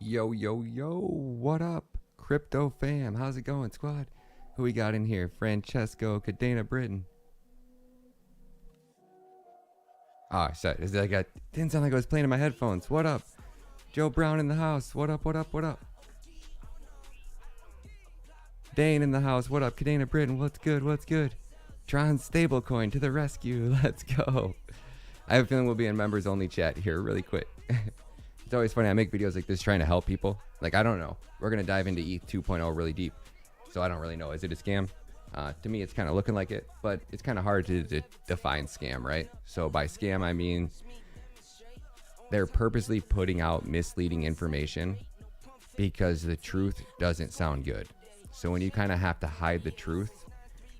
Yo, yo, yo, what up? Crypto fam, how's it going, squad? Who we got in here? Francesco, Cadena, Britain. Oh, sorry. Didn't sound like I was playing in my headphones. What up? Joe Brown in the house. What up, what up, what up? Dane in the house. What up? Cadena, Britain. What's good, what's good? Tron Stablecoin to the rescue. Let's go. I have a feeling we'll be in members only chat here really quick. It's always funny. I make videos like this trying to help people. Like, I don't know. We're going to dive into ETH 2.0 really deep. So I don't really know. Is it a scam? To me, it's kind of looking like it, but it's kind of hard to define scam, right? So by scam, I mean they're purposely putting out misleading information because the truth doesn't sound good. So when you kind of have to hide the truth,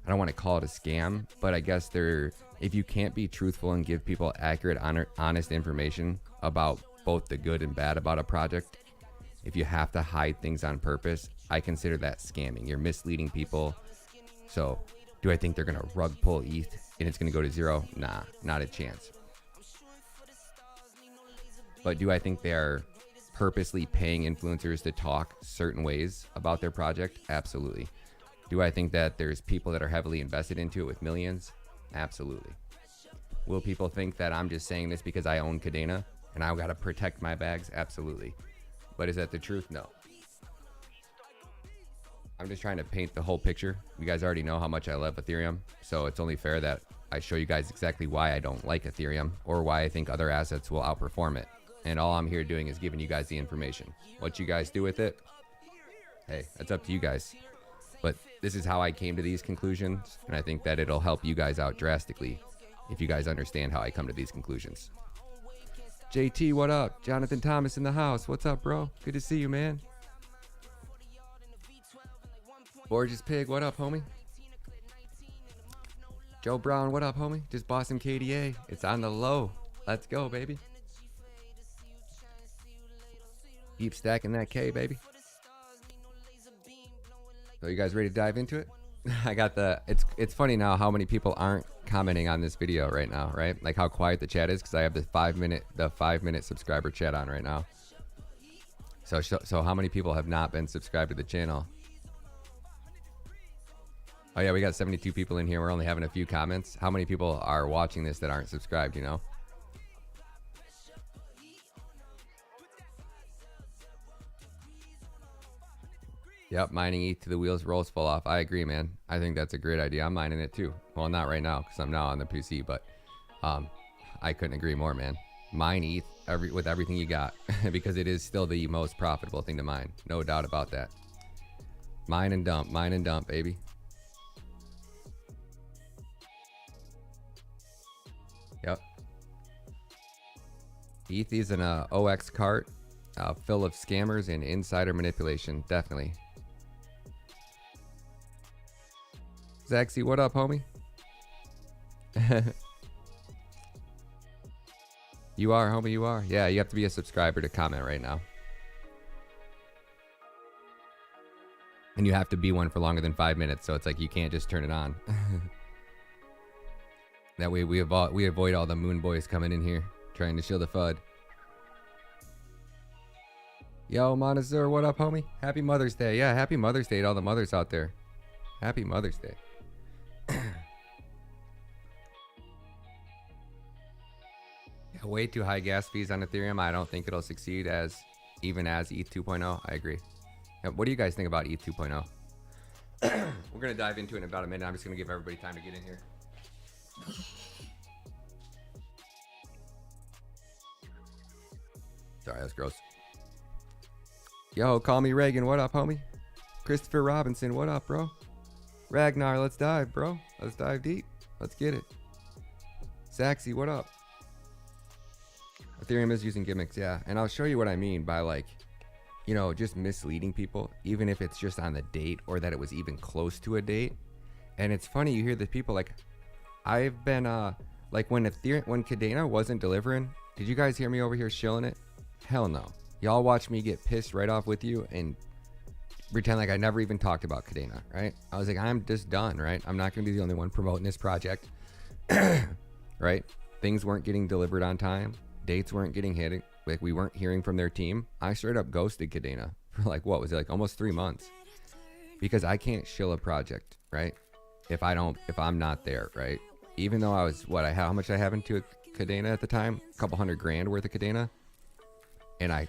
I don't want to call it a scam, but I guess if you can't be truthful and give people accurate, honest information about both the good and bad about a project, if you have to hide things on purpose, I consider that scamming. You're misleading people. So do I think they're going to rug pull ETH and it's going to go to zero? Nah, not a chance. But do I think they're purposely paying influencers to talk certain ways about their project? Absolutely. Do I think that there's people that are heavily invested into it with millions? Absolutely. Will people think that I'm just saying this because I own Cadena and I've got to protect my bags? Absolutely. But is that the truth? No. I'm just trying to paint the whole picture. You guys already know how much I love Ethereum, so it's only fair that I show you guys exactly why I don't like Ethereum or why I think other assets will outperform it. And all I'm here doing is giving you guys the information. What you guys do with it, hey, that's up to you guys. But this is how I came to these conclusions, and I think that it'll help you guys out drastically if you guys understand how I come to these conclusions. JT, what up? Jonathan Thomas in the house. What's up, bro? Good to see you, man. Borges Pig, what up, homie? Joe Brown, what up, homie? Just bought some KDA. It's on the low. Let's go, baby. Keep stacking that K, baby. So you guys ready to dive into it? I got it's funny now how many people aren't commenting on this video right now, right? Like how quiet the chat is because I have the 5 minute subscriber chat on right now. So how many people have not been subscribed to the channel? Oh yeah, we got 72 people in here. We're only having a few comments. How many people are watching this that aren't subscribed, you know? Yep, mining ETH to the wheels rolls fall off. I agree, man. I think that's a great idea. I'm mining it too. Well, not right now because I'm now on the PC, but I couldn't agree more, man. Mine ETH with everything you got because it is still the most profitable thing to mine. No doubt about that. Mine and dump, baby. Yep. ETH is an OX cart full of scammers and insider manipulation. Definitely. Zaxy, what up, homie? You are, homie, you are. Yeah, you have to be a subscriber to comment right now. And you have to be one for longer than 5 minutes, so it's like you can't just turn it on. That way we avoid all the moon boys coming in here trying to shill the FUD. Yo, Montezur, what up, homie? Happy Mother's Day. Yeah, happy Mother's Day to all the mothers out there. Happy Mother's Day. Yeah, way too high gas fees on Ethereum. I don't think it'll succeed even as ETH 2.0. I agree. What do you guys think about ETH 2.0? We're going to dive into it in about a minute. I'm just going to give everybody time to get in here. Sorry, that's gross. Yo, call me Reagan. What up, homie? Christopher Robinson. What up, bro? Ragnar, let's dive, bro. Let's dive deep. Let's get it. Saxy, what up? Ethereum is using gimmicks, yeah. And I'll show you what I mean by, like, you know, just misleading people, even if it's just on the date or that it was even close to a date. And it's funny, you hear the people like, I've been, like when Cadena wasn't delivering, did you guys hear me over here shilling it? Hell no. Y'all watch me get pissed right off with you and pretend like I never even talked about Cadena, right? I was like, I'm just done, right? I'm not going to be the only one promoting this project, right? Things weren't getting delivered on time. Dates weren't getting hit. like we weren't hearing from their team, I straight up ghosted Cadena for like, what was it, like almost 3 months, because I can't shill a project, right? If I'm not there, right? Even though I was, how much I have into Cadena at the time, a couple $100,000 worth of Cadena, and I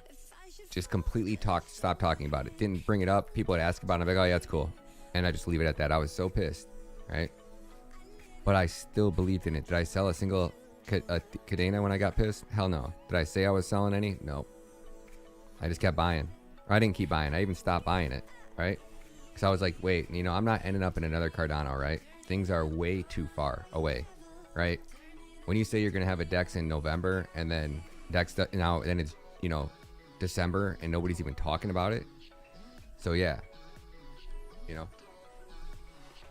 just completely stopped talking about it. Didn't bring it up. People would ask about it. I'm like, oh yeah, it's cool, and I just leave it at that. I was so pissed, right? But I still believed in it. Did I sell a single Cadena when I got pissed? Hell no. Did I say I was selling any? No. I just kept buying. Or I didn't keep buying. I even stopped buying it, right? Because I was like, wait, I'm not ending up in another Cardano, right? Things are way too far away, right? When you say you're going to have a DEX in November, and then DEX now, then it's, December, and nobody's even talking about it. So yeah,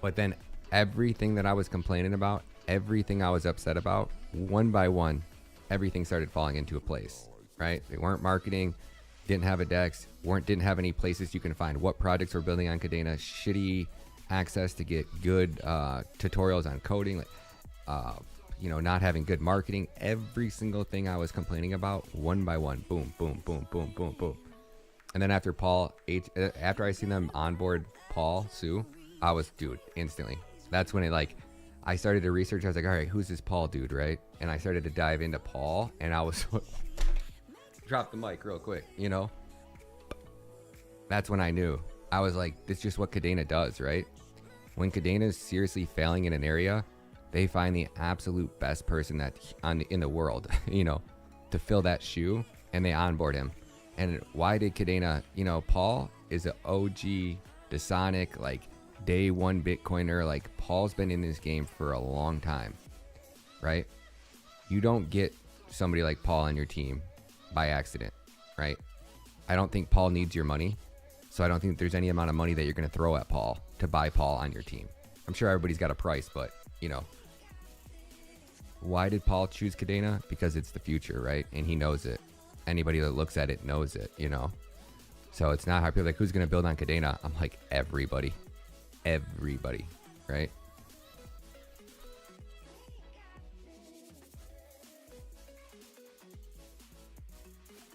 But then everything that I was complaining about, everything I was upset about, one by one, everything started falling into a place, right? They weren't marketing, didn't have a DEX, didn't have any places you can find what projects were building on Cadena, shitty access to get good tutorials on coding, not having good marketing. Every single thing I was complaining about, one by one, boom, boom, boom, boom, boom, boom. And then after after I seen them onboard Paul Su, I was, dude, instantly. That's when I started to research. I was like, all right, who's this Paul dude, right? And I started to dive into Paul, and I was drop the mic real quick, That's when I knew. I was like, this is just what Cadena does, right? When Cadena is seriously failing in an area, they find the absolute best person in the world, to fill that shoe, and they onboard him. And why did Cadena, Paul is an OG, Dasonic, day one Bitcoiner. Paul's been in this game for a long time, right? You don't get somebody like Paul on your team by accident, right? I don't think Paul needs your money. So I don't think there's any amount of money that you're going to throw at Paul to buy Paul on your team. I'm sure everybody's got a price, but, why did Paul choose Cadena? Because it's the future, right? And he knows it. Anybody that looks at it knows it, So it's not hard. People are like, who's going to build on Cadena? I'm like, everybody, right?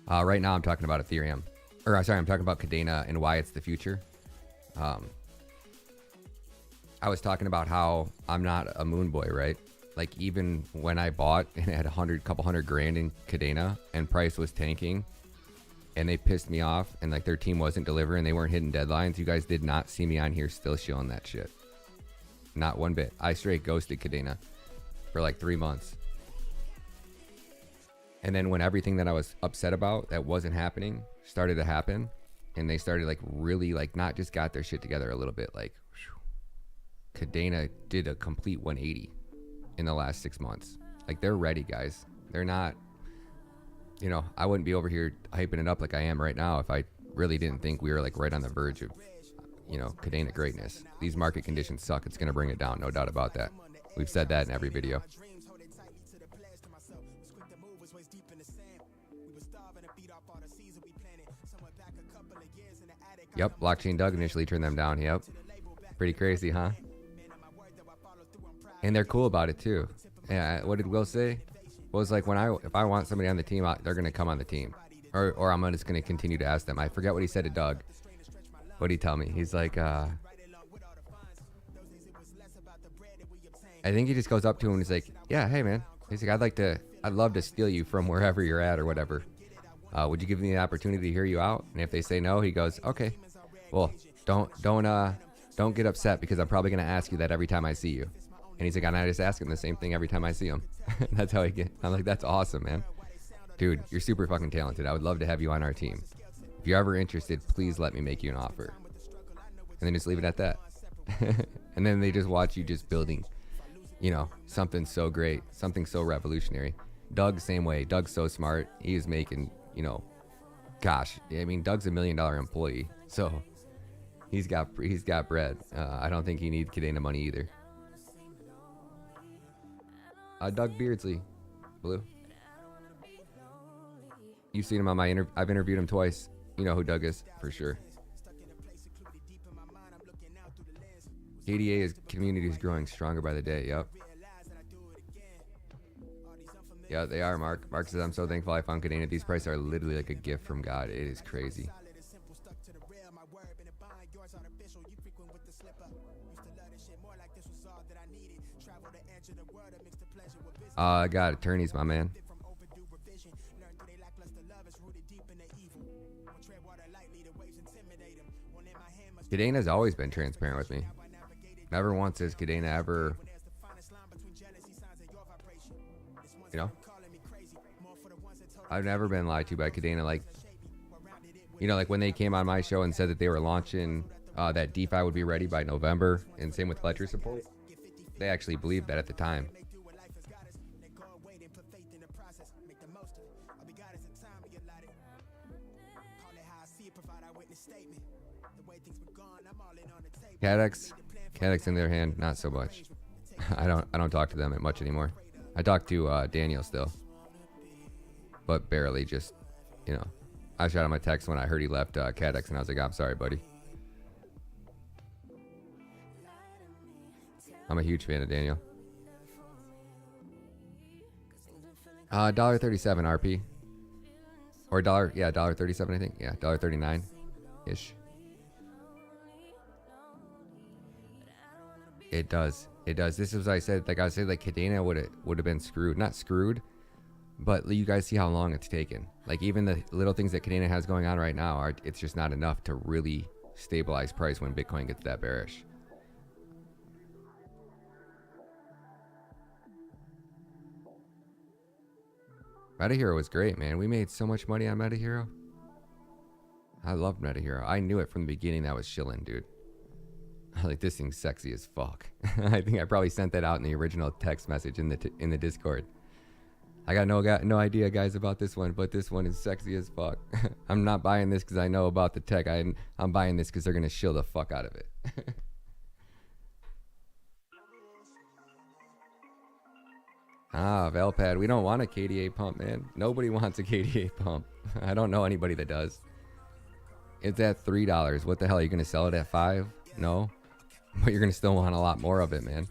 Right now I'm talking about Ethereum. I'm talking about Cadena and why it's the future. I was talking about how I'm not a moon boy, right? Even when I bought and it had couple $100,000 in Cadena and price was tanking, and they pissed me off, and their team wasn't delivering, they weren't hitting deadlines. You guys did not see me on here still showing that shit. Not one bit. I straight ghosted Cadena for 3 months. And then when everything that I was upset about that wasn't happening started to happen, and they started really not just got their shit together a little bit, Cadena did a complete 180 in the last 6 months. They're ready, guys. They're not, I wouldn't be over here hyping it up like I am right now if I really didn't think we were right on the verge of, Cadena greatness. These market conditions suck. It's going to bring it down. No doubt about that. We've said that in every video. Yep, Blockchain Doug initially turned them down. Yep. Pretty crazy, huh? And they're cool about it too. Yeah, what did Will say? Will's like, if I want somebody on the team, they're going to come on the team. Or I'm just going to continue to ask them. I forget what he said to Doug. What did he tell me? He's like, I think he just goes up to him and he's like, yeah, hey man. He's like, I'd love to steal you from wherever you're at or whatever. Would you give me the opportunity to hear you out? And if they say no, he goes, okay, well, don't get upset because I'm probably going to ask you that every time I see you. And he's like, and I just ask him the same thing every time I see him. That's how he gets. I'm like, that's awesome, man. Dude, you're super fucking talented. I would love to have you on our team. If you're ever interested, please let me make you an offer. And then just leave it at that. And then they just watch you just building, something so great, something so revolutionary. Doug, same way. Doug's so smart. He is making, gosh, I mean, Doug's $1 million employee. So he's got bread. I don't think he needs Cadena money either. Doug Beardsley, Blue. You've seen him on my I've interviewed him twice. You know who Doug is, for sure. KDA's community is growing stronger by the day. Yep. Yeah, they are, Mark. Mark says, I'm so thankful I found Cadena. These prices are literally like a gift from God. It is crazy. I got attorneys, my man. Cadena's always been transparent with me. Never once has Cadena ever, you know, I've never been lied to by Cadena. Like, you know, like when they came on my show and said that they were launching, that DeFi would be ready by November, and same with Ledger support. They actually believed that at the time. Cadex in their hand, not so much. I don't talk to them much anymore. I talk to Daniel still, but barely. Just, you know, I shot him a text when I heard he left Cadex, and I was like, I'm sorry, buddy. I'm a huge fan of Daniel. $1.37 RP, or $1.37 I think. Yeah, $1.39 ish. It does. This is what I said. Like I said, like Cadena would have been screwed. Not screwed, but you guys see how long it's taken. Like even the little things that Cadena has going on right now it's just not enough to really stabilize price when Bitcoin gets that bearish. Meta Hero was great, man. We made so much money on Meta Hero. I loved Meta Hero. I knew it from the beginning that was shilling, dude. Like, this thing's sexy as fuck. I think I probably sent that out in the original text message in the Discord. I got no idea, guys, about this one, but this one is sexy as fuck. I'm not buying this because I know about the tech. I'm buying this because they're gonna shill the fuck out of it. Velpad, we don't want a KDA pump, man. Nobody wants a KDA pump. I don't know anybody that does. It's at $3. What the hell? Are you gonna sell it at $5? No. But you're gonna still want a lot more of it, man.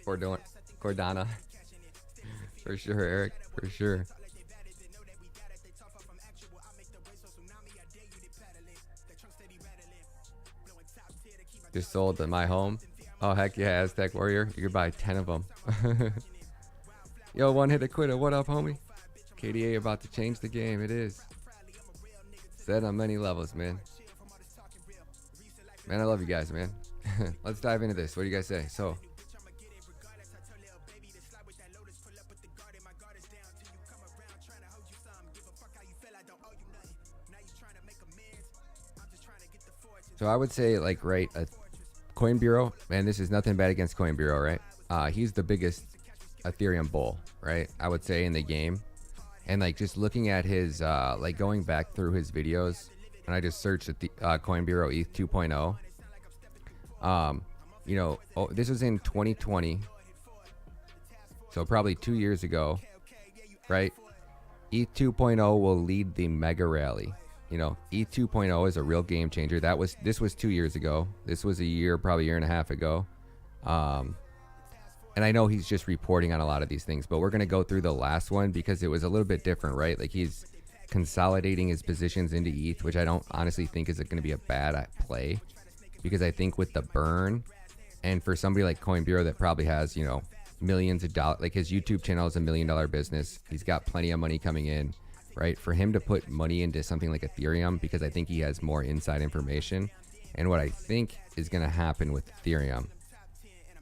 Cordana. For sure, Eric. For sure. Just sold my home. Oh, heck yeah, Aztec Warrior. You could buy 10 of them. Yo, one hit a quitter. What up, homie? KDA about to change the game. It is. Said on many levels, man. Man, I love you guys, man. Let's dive into this. What do you guys say? So I would say, like, right, Coin Bureau, man, this is nothing bad against Coin Bureau, right? He's the biggest Ethereum bull, right? I would say in the game. And like just looking at his, like going back through his videos, and I just searched at the Coin Bureau ETH 2.0. You know, this was in 2020, so probably 2 years ago, right? ETH 2.0 will lead the mega rally. You know, ETH 2.0 is a real game changer. This was 2 years ago. This was probably a year and a half ago. And I know he's just reporting on a lot of these things, but we're going to go through the last one because it was a little bit different, right? Like he's consolidating his positions into ETH, which I don't honestly think is going to be a bad play, because I think with the burn, and for somebody like Coin Bureau that probably has, you know, millions of dollars, like his YouTube channel is $1 million business. He's got plenty of money coming in, right? For him to put money into something like Ethereum, because I think he has more inside information. And what I think is going to happen with Ethereum,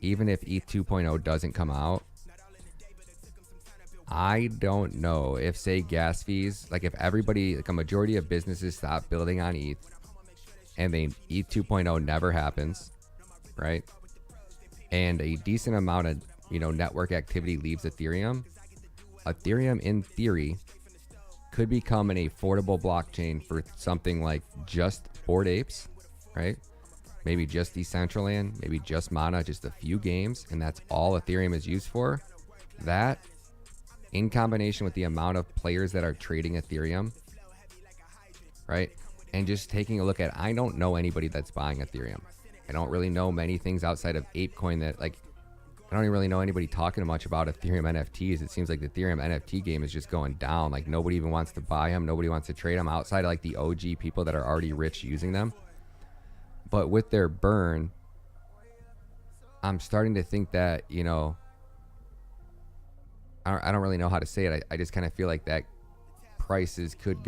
even if ETH 2.0 doesn't come out, I don't know if, say, gas fees, like if everybody, like a majority of businesses stop building on ETH and then ETH 2.0 never happens, right? And a decent amount of, you know, network activity leaves Ethereum in theory could become an affordable blockchain for something like just Bored Apes, right? Maybe just Decentraland, maybe just Matta, just a few games, and that's all Ethereum is used for. That, in combination with the amount of players that are trading Ethereum, right? And just taking a look at, I don't know anybody that's buying Ethereum. I don't really know many things outside of ApeCoin that, like, I don't even really know anybody talking much about Ethereum NFTs. It seems like the Ethereum NFT game is just going down. Like nobody even wants to buy them. Nobody wants to trade them outside of like the OG people that are already rich using them. But with their burn, I'm starting to think that, you know, I don't really know how to say it. I just kind of feel like that prices could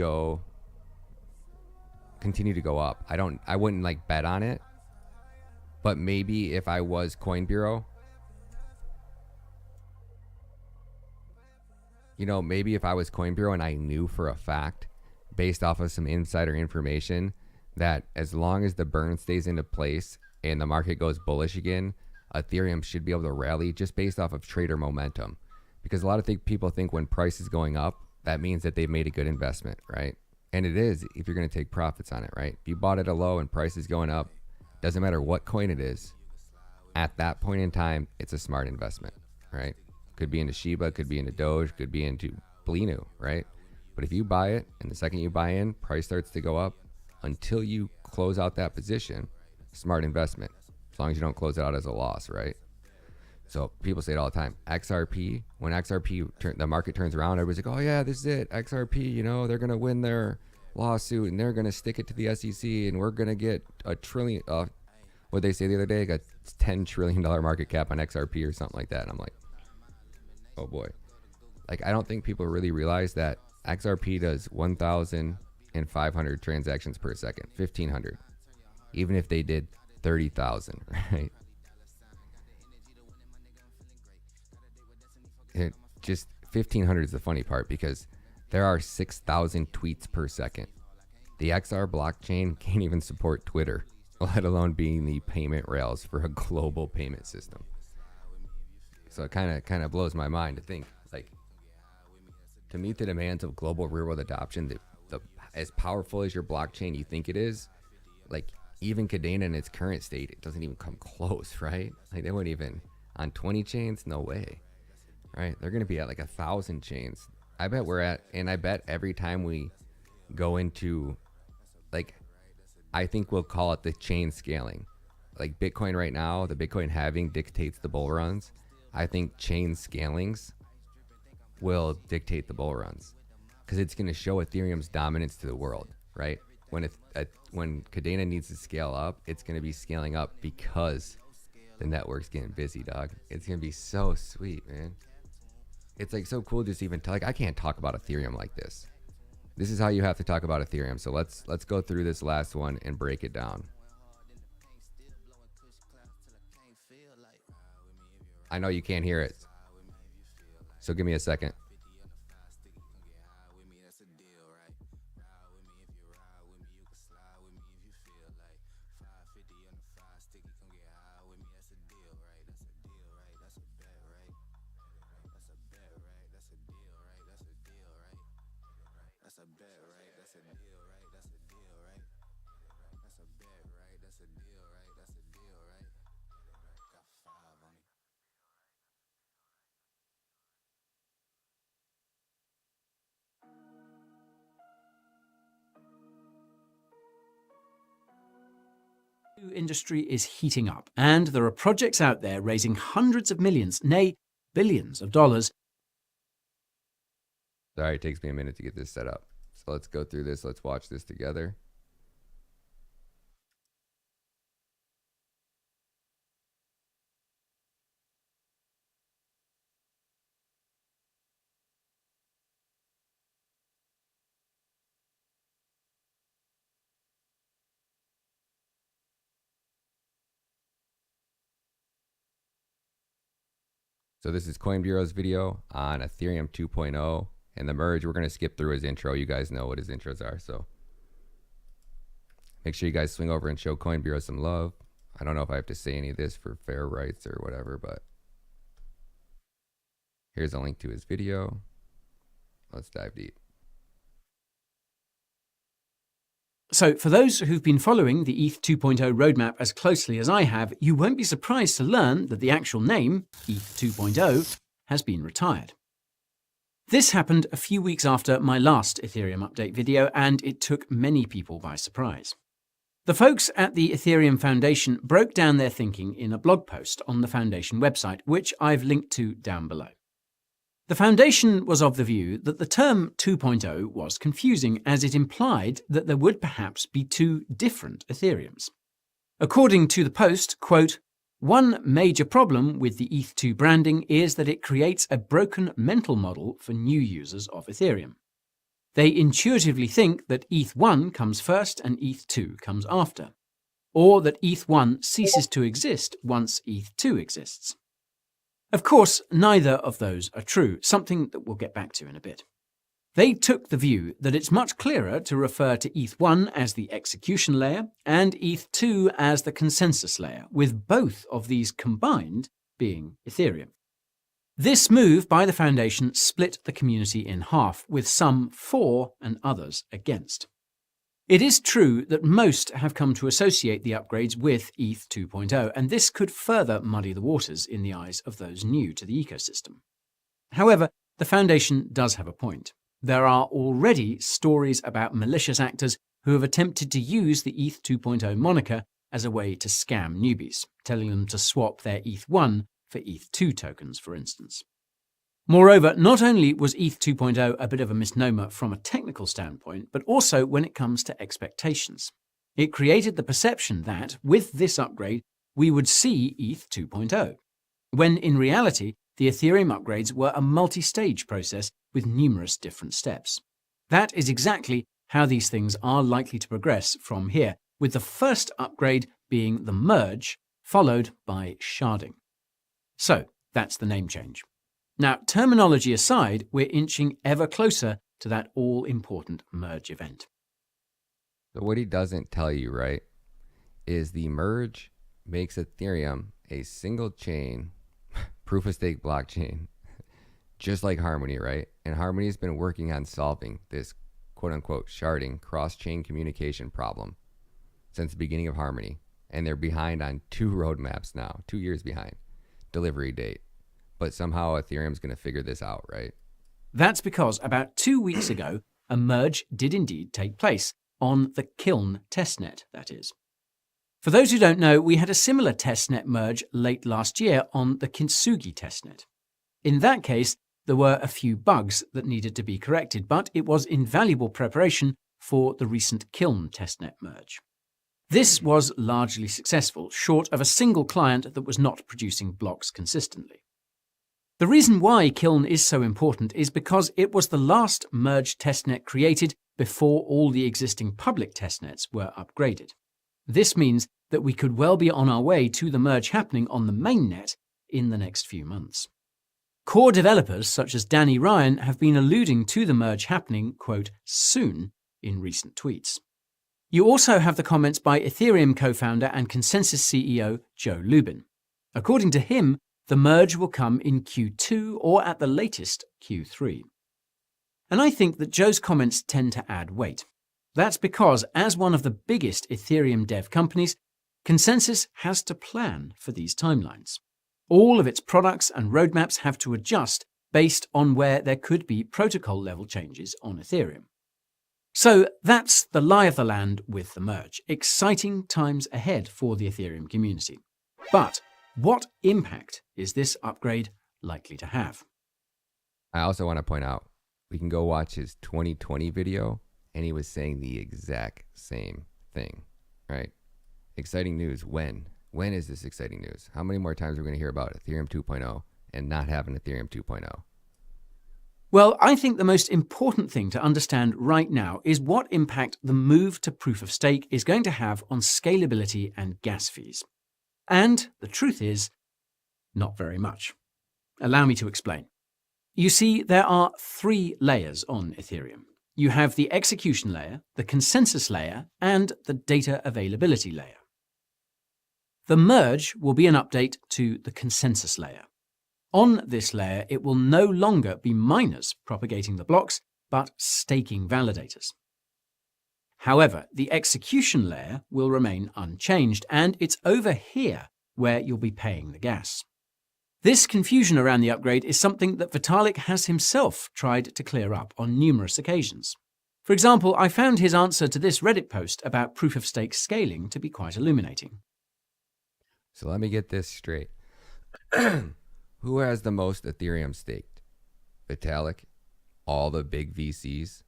continue to go up. I wouldn't like bet on it, but maybe if I was Coin Bureau, you know, maybe if I was Coin Bureau and I knew for a fact, based off of some insider information, that as long as the burn stays into place and the market goes bullish again, Ethereum should be able to rally just based off of trader momentum. Because a lot of people think when price is going up, that means that they've made a good investment, right? And it is if you're going to take profits on it, right? If you bought at a low and price is going up, doesn't matter what coin it is, at that point in time, it's a smart investment, right? Could be into Shiba, could be into Doge, could be into Blinu, right? But if you buy it and the second you buy in, price starts to go up until you close out that position, smart investment. As long as you don't close it out as a loss, right? So people say it all the time. XRP, when the market turns around, everybody's like, oh yeah, this is it. XRP, you know, they're going to win their lawsuit and they're going to stick it to the SEC and we're going to get a trillion, what they say the other day, got $10 trillion market cap on XRP or something like that. And I'm like, oh boy. Like, I don't think people really realize that XRP does 1,500 transactions per second, 1,500. Even if they did 30,000, right? It just 1,500 is the funny part because there are 6,000 tweets per second. The XR blockchain can't even support Twitter, let alone being the payment rails for a global payment system. So it kind of blows my mind to think, like, to meet the demands of global real-world adoption, the as powerful as your blockchain you think it is, like even Cardano in its current state, it doesn't even come close, right? Like they wouldn't even on 20 chains, no way, right? They're gonna be at like 1,000 chains. I bet we're at, and I bet every time we go into, like, I think we'll call it the chain scaling. Like Bitcoin right now, the Bitcoin halving dictates the bull runs. I think chain scalings will dictate the bull runs because it's going to show Ethereum's dominance to the world, right? When Cardano needs to scale up, it's going to be scaling up because the network's getting busy, dog. It's going to be so sweet, man. It's like so cool just even like I can't talk about Ethereum like this. This is how you have to talk about Ethereum. So let's go through this last one and break it down. I know you can't hear it, so give me a second. Industry is heating up, and there are projects out there raising hundreds of millions, nay, billions of dollars. Sorry, it takes me a minute to get this set up. So let's go through this. Let's watch this together. So this is Coin Bureau's video on Ethereum 2.0 and the merge. We're going to skip through his intro. You guys know what his intros are. So make sure you guys swing over and show Coin Bureau some love. I don't know if I have to say any of this for fair rights or whatever, but here's a link to his video. Let's dive deep. So for those who've been following the ETH 2.0 roadmap as closely as I have, you won't be surprised to learn that the actual name, ETH 2.0, has been retired. This happened a few weeks after my last Ethereum update video, and it took many people by surprise. The folks at the Ethereum Foundation broke down their thinking in a blog post on the Foundation website, which I've linked to down below. The Foundation was of the view that the term 2.0 was confusing, as it implied that there would perhaps be two different Ethereums. According to the post, quote, "One major problem with the ETH2 branding is that it creates a broken mental model for new users of Ethereum. They intuitively think that ETH1 comes first and ETH2 comes after, or that ETH1 ceases to exist once ETH2 exists. Of course, neither of those are true, something that we'll get back to in a bit. They took the view that it's much clearer to refer to ETH1 as the execution layer and ETH2 as the consensus layer, with both of these combined being Ethereum. This move by the Foundation split the community in half, with some for and others against. It is true that most have come to associate the upgrades with ETH 2.0, and this could further muddy the waters in the eyes of those new to the ecosystem. However, the Foundation does have a point. There are already stories about malicious actors who have attempted to use the ETH 2.0 moniker as a way to scam newbies, telling them to swap their ETH1 for ETH2 tokens, for instance. Moreover, not only was ETH 2.0 a bit of a misnomer from a technical standpoint, but also when it comes to expectations. It created the perception that, with this upgrade, we would see ETH 2.0, when in reality, the Ethereum upgrades were a multi-stage process with numerous different steps. That is exactly how these things are likely to progress from here, with the first upgrade being the merge, followed by sharding. So, that's the name change. Now, terminology aside, we're inching ever closer to that all-important merge event. So what he doesn't tell you, right, is the merge makes Ethereum a single chain, proof-of-stake blockchain, just like Harmony, right? And Harmony has been working on solving this quote-unquote sharding cross-chain communication problem since the beginning of Harmony. And they're behind on 2 roadmaps now, 2 years behind delivery date. But somehow Ethereum's going to figure this out, right? That's because about 2 weeks ago, a merge did indeed take place, on the Kiln testnet, that is. For those who don't know, we had a similar testnet merge late last year on the Kintsugi testnet. In that case, there were a few bugs that needed to be corrected, but it was invaluable preparation for the recent Kiln testnet merge. This was largely successful, short of a single client that was not producing blocks consistently. The reason why Kiln is so important is because it was the last merge testnet created before all the existing public testnets were upgraded. This means that we could well be on our way to the merge happening on the mainnet in the next few months. Core developers such as Danny Ryan have been alluding to the merge happening, quote, soon in recent tweets. You also have the comments by Ethereum co-founder and Consensus CEO Joe Lubin. According to him, the merge will come in Q2 or at the latest Q3. And I think that Joe's comments tend to add weight. That's because, as one of the biggest Ethereum dev companies, Consensus has to plan for these timelines. All of its products and roadmaps have to adjust based on where there could be protocol-level changes on Ethereum. So that's the lie of the land with the merge. Exciting times ahead for the Ethereum community. But what impact is this upgrade likely to have? I also want to point out, we can go watch his 2020 video, and he was saying the exact same thing, right? Exciting news. When? When is this exciting news? How many more times are we going to hear about Ethereum 2.0 and not have an Ethereum 2.0? Well, I think the most important thing to understand right now is what impact the move to proof of stake is going to have on scalability and gas fees. And the truth is, not very much. Allow me to explain. You see, there are 3 layers on Ethereum. You have the execution layer, the consensus layer, and the data availability layer. The merge will be an update to the consensus layer. On this layer, it will no longer be miners propagating the blocks, but staking validators. However, the execution layer will remain unchanged, and it's over here where you'll be paying the gas. This confusion around the upgrade is something that Vitalik has himself tried to clear up on numerous occasions. For example, I found his answer to this Reddit post about proof-of-stake scaling to be quite illuminating. So let me get this straight. Who has the most Ethereum staked? Vitalik? All the big VCs?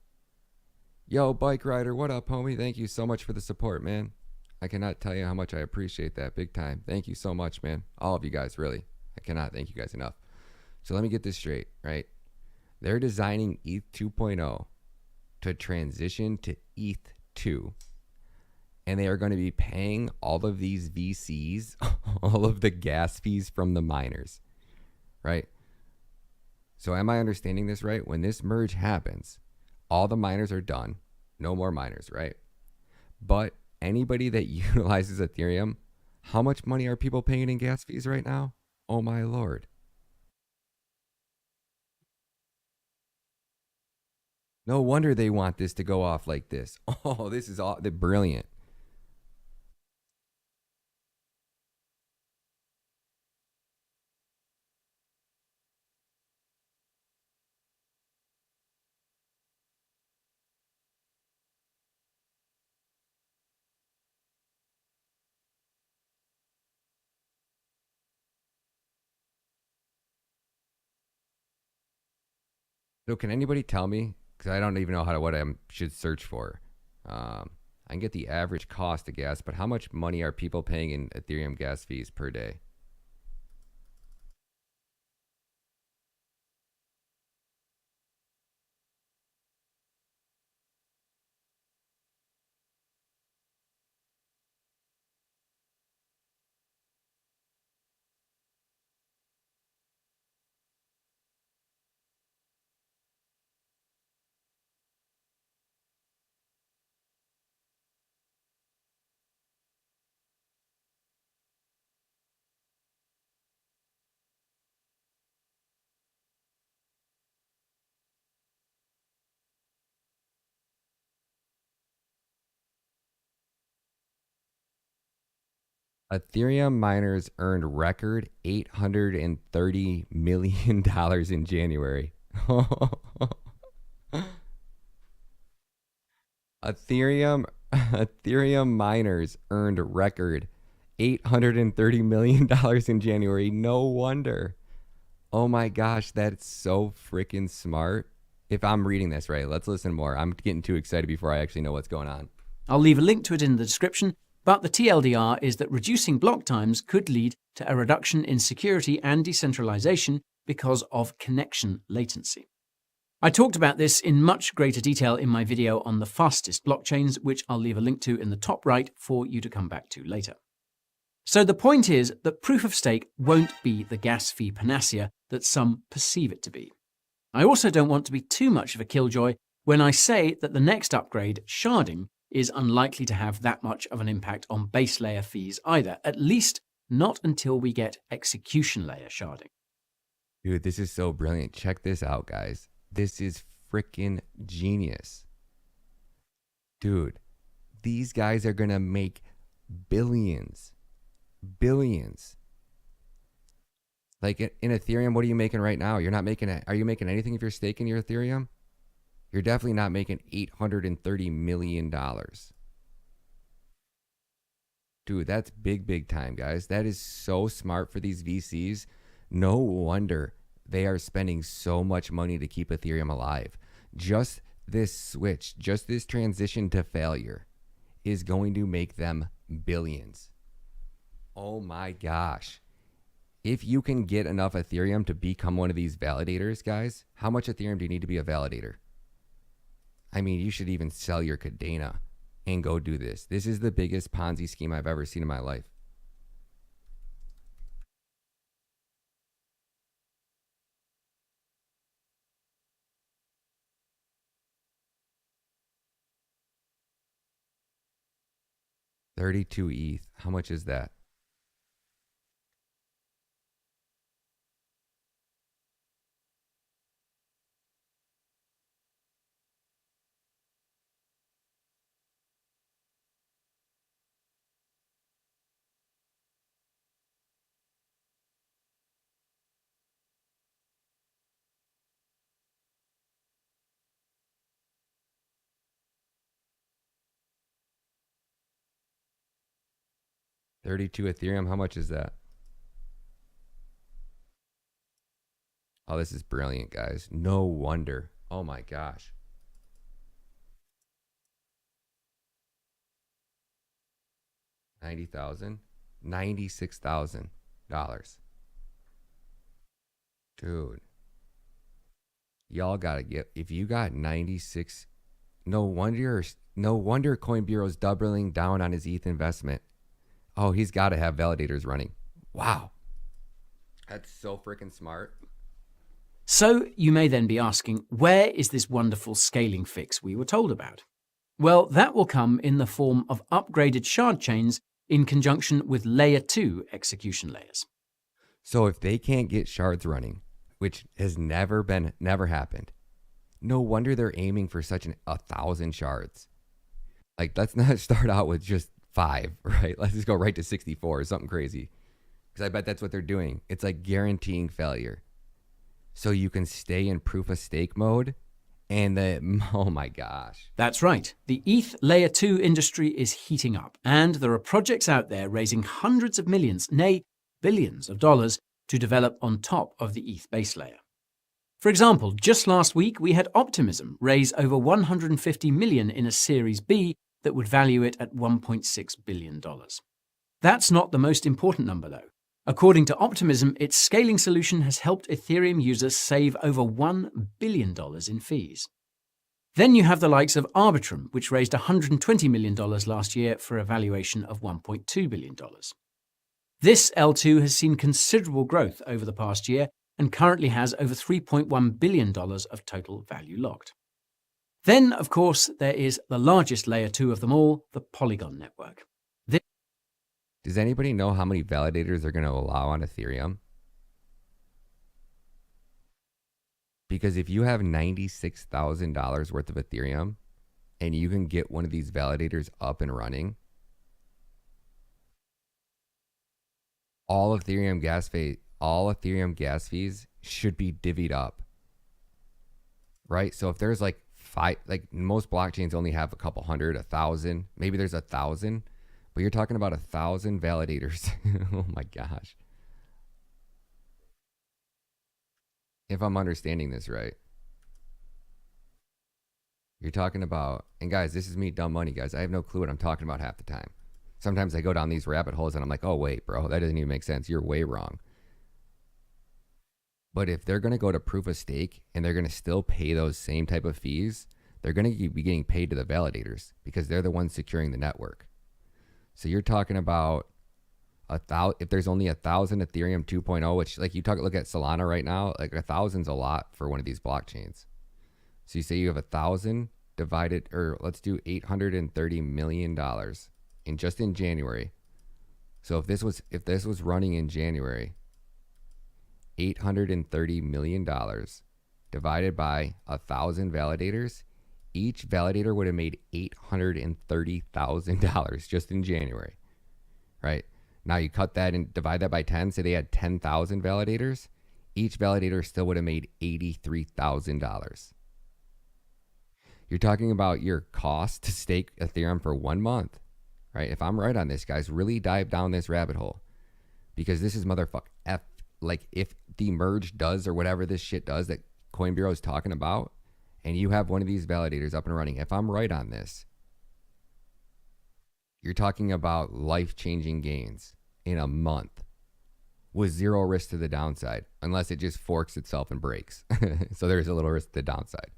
Yo, Bike Rider, what up, homie? Thank you so much for the support, man. I cannot tell you how much I appreciate that. Big time. Thank you so much, man. All of you guys, really. I cannot thank you guys enough. So let me get this straight, right? They're designing ETH 2.0 to transition to ETH 2. And they are going to be paying all of these VCs, all of the gas fees from the miners, right? So am I understanding this right? When this merge happens, all the miners are done. No more miners, right? But anybody that utilizes Ethereum, how much money are people paying in gas fees right now? Oh my Lord. No wonder they want this to go off like this. Oh, this is all brilliant. So can anybody tell me? Because I don't even know what I should search for. I can get the average cost of gas, but how much money are people paying in Ethereum gas fees per day? Ethereum miners earned record $830 million in January. Ethereum miners earned record $830 million in January. No wonder. Oh my gosh, that's so freaking smart. If I'm reading this right, let's listen more. I'm getting too excited before I actually know what's going on. I'll leave a link to it in the description, but the TLDR is that reducing block times could lead to a reduction in security and decentralization because of connection latency. I talked about this in much greater detail in my video on the fastest blockchains, which I'll leave a link to in the top right for you to come back to later. So the point is that proof of stake won't be the gas fee panacea that some perceive it to be. I also don't want to be too much of a killjoy when I say that the next upgrade, sharding, is unlikely to have that much of an impact on base layer fees either, at least not until we get execution layer sharding. Dude, this is so brilliant. Check this out, guys. This is freaking genius. Dude, these guys are going to make billions. Billions. Like in Ethereum, what are you making right now? You're not making it. Are you making anything if you're staking your Ethereum? You're definitely not making $830 million. Dude, that's big, big time, guys. That is so smart for these VCs. No wonder they are spending so much money to keep Ethereum alive. Just this switch, just this transition to failure is going to make them billions. Oh my gosh. If you can get enough Ethereum to become one of these validators, guys, how much Ethereum do you need to be a validator? I mean, you should even sell your Cadena and go do this. This is the biggest Ponzi scheme I've ever seen in my life. $32 ETH. How much is that? 32 Ethereum. How much is that? Oh, this is brilliant, guys. No wonder. Oh my gosh. $90,000, $96,000. Dude, y'all gotta get, if you got 96, no wonder Coin Bureau's doubling down on his ETH investment. Oh, he's got to have validators running. Wow. That's so freaking smart. So you may then be asking, where is this wonderful scaling fix we were told about? Well, that will come in the form of upgraded shard chains in conjunction with layer 2 execution layers. So if they can't get shards running, which has never happened, no wonder they're aiming for such 1,000 shards. Like, let's not start out with just 5, right? Let's just go right to 64 or something crazy. Because I bet that's what they're doing. It's like guaranteeing failure. So you can stay in proof of stake mode. And oh my gosh. That's right. The ETH Layer 2 industry is heating up. And there are projects out there raising hundreds of millions, nay, billions of dollars to develop on top of the ETH base layer. For example, just last week, we had Optimism raise over $150 million in a Series B that would value it at $1.6 billion. That's not the most important number, though. According to Optimism, its scaling solution has helped Ethereum users save over $1 billion in fees. Then you have the likes of Arbitrum, which raised $120 million last year for a valuation of $1.2 billion. This L2 has seen considerable growth over the past year and currently has over $3.1 billion of total value locked. Then, of course, there is the largest layer 2 of them all, the Polygon network. Does anybody know how many validators they're going to allow on Ethereum? Because if you have $96,000 worth of Ethereum and you can get one of these validators up and running, all Ethereum gas fees should be divvied up, right? So if there's like 5, like most blockchains only have a couple hundred, 1,000, maybe there's 1,000, but you're talking about 1,000 validators. Oh my gosh. If I'm understanding this right, you're talking about, and guys, this is me, dumb money, guys. I have no clue what I'm talking about half the time. Sometimes I go down these rabbit holes and I'm like, oh, wait, bro, that doesn't even make sense. You're way wrong. But if they're going to go to proof of stake and they're going to still pay those same type of fees, they're going to be getting paid to the validators because they're the ones securing the network. So you're talking about if there's only 1,000 Ethereum 2.0, which like look at Solana right now, like 1,000's a lot for one of these blockchains. So you say you have 1,000 divided, or let's do $830 million in January. So if this was running in January, $830 million divided by 1,000 validators, each validator would have made $830,000 just in January, right? Now you cut that and divide that by 10. Say they had 10,000 validators. Each validator still would have made $83,000. You're talking about your cost to stake Ethereum for 1 month, right? If I'm right on this, guys, really dive down this rabbit hole because this is motherfucker F. Like if the merge does or whatever this shit does that Coin Bureau is talking about, and you have one of these validators up and running, if I'm right on this, you're talking about life-changing gains in a month with zero risk to the downside, unless it just forks itself and breaks. So there's a little risk to the downside.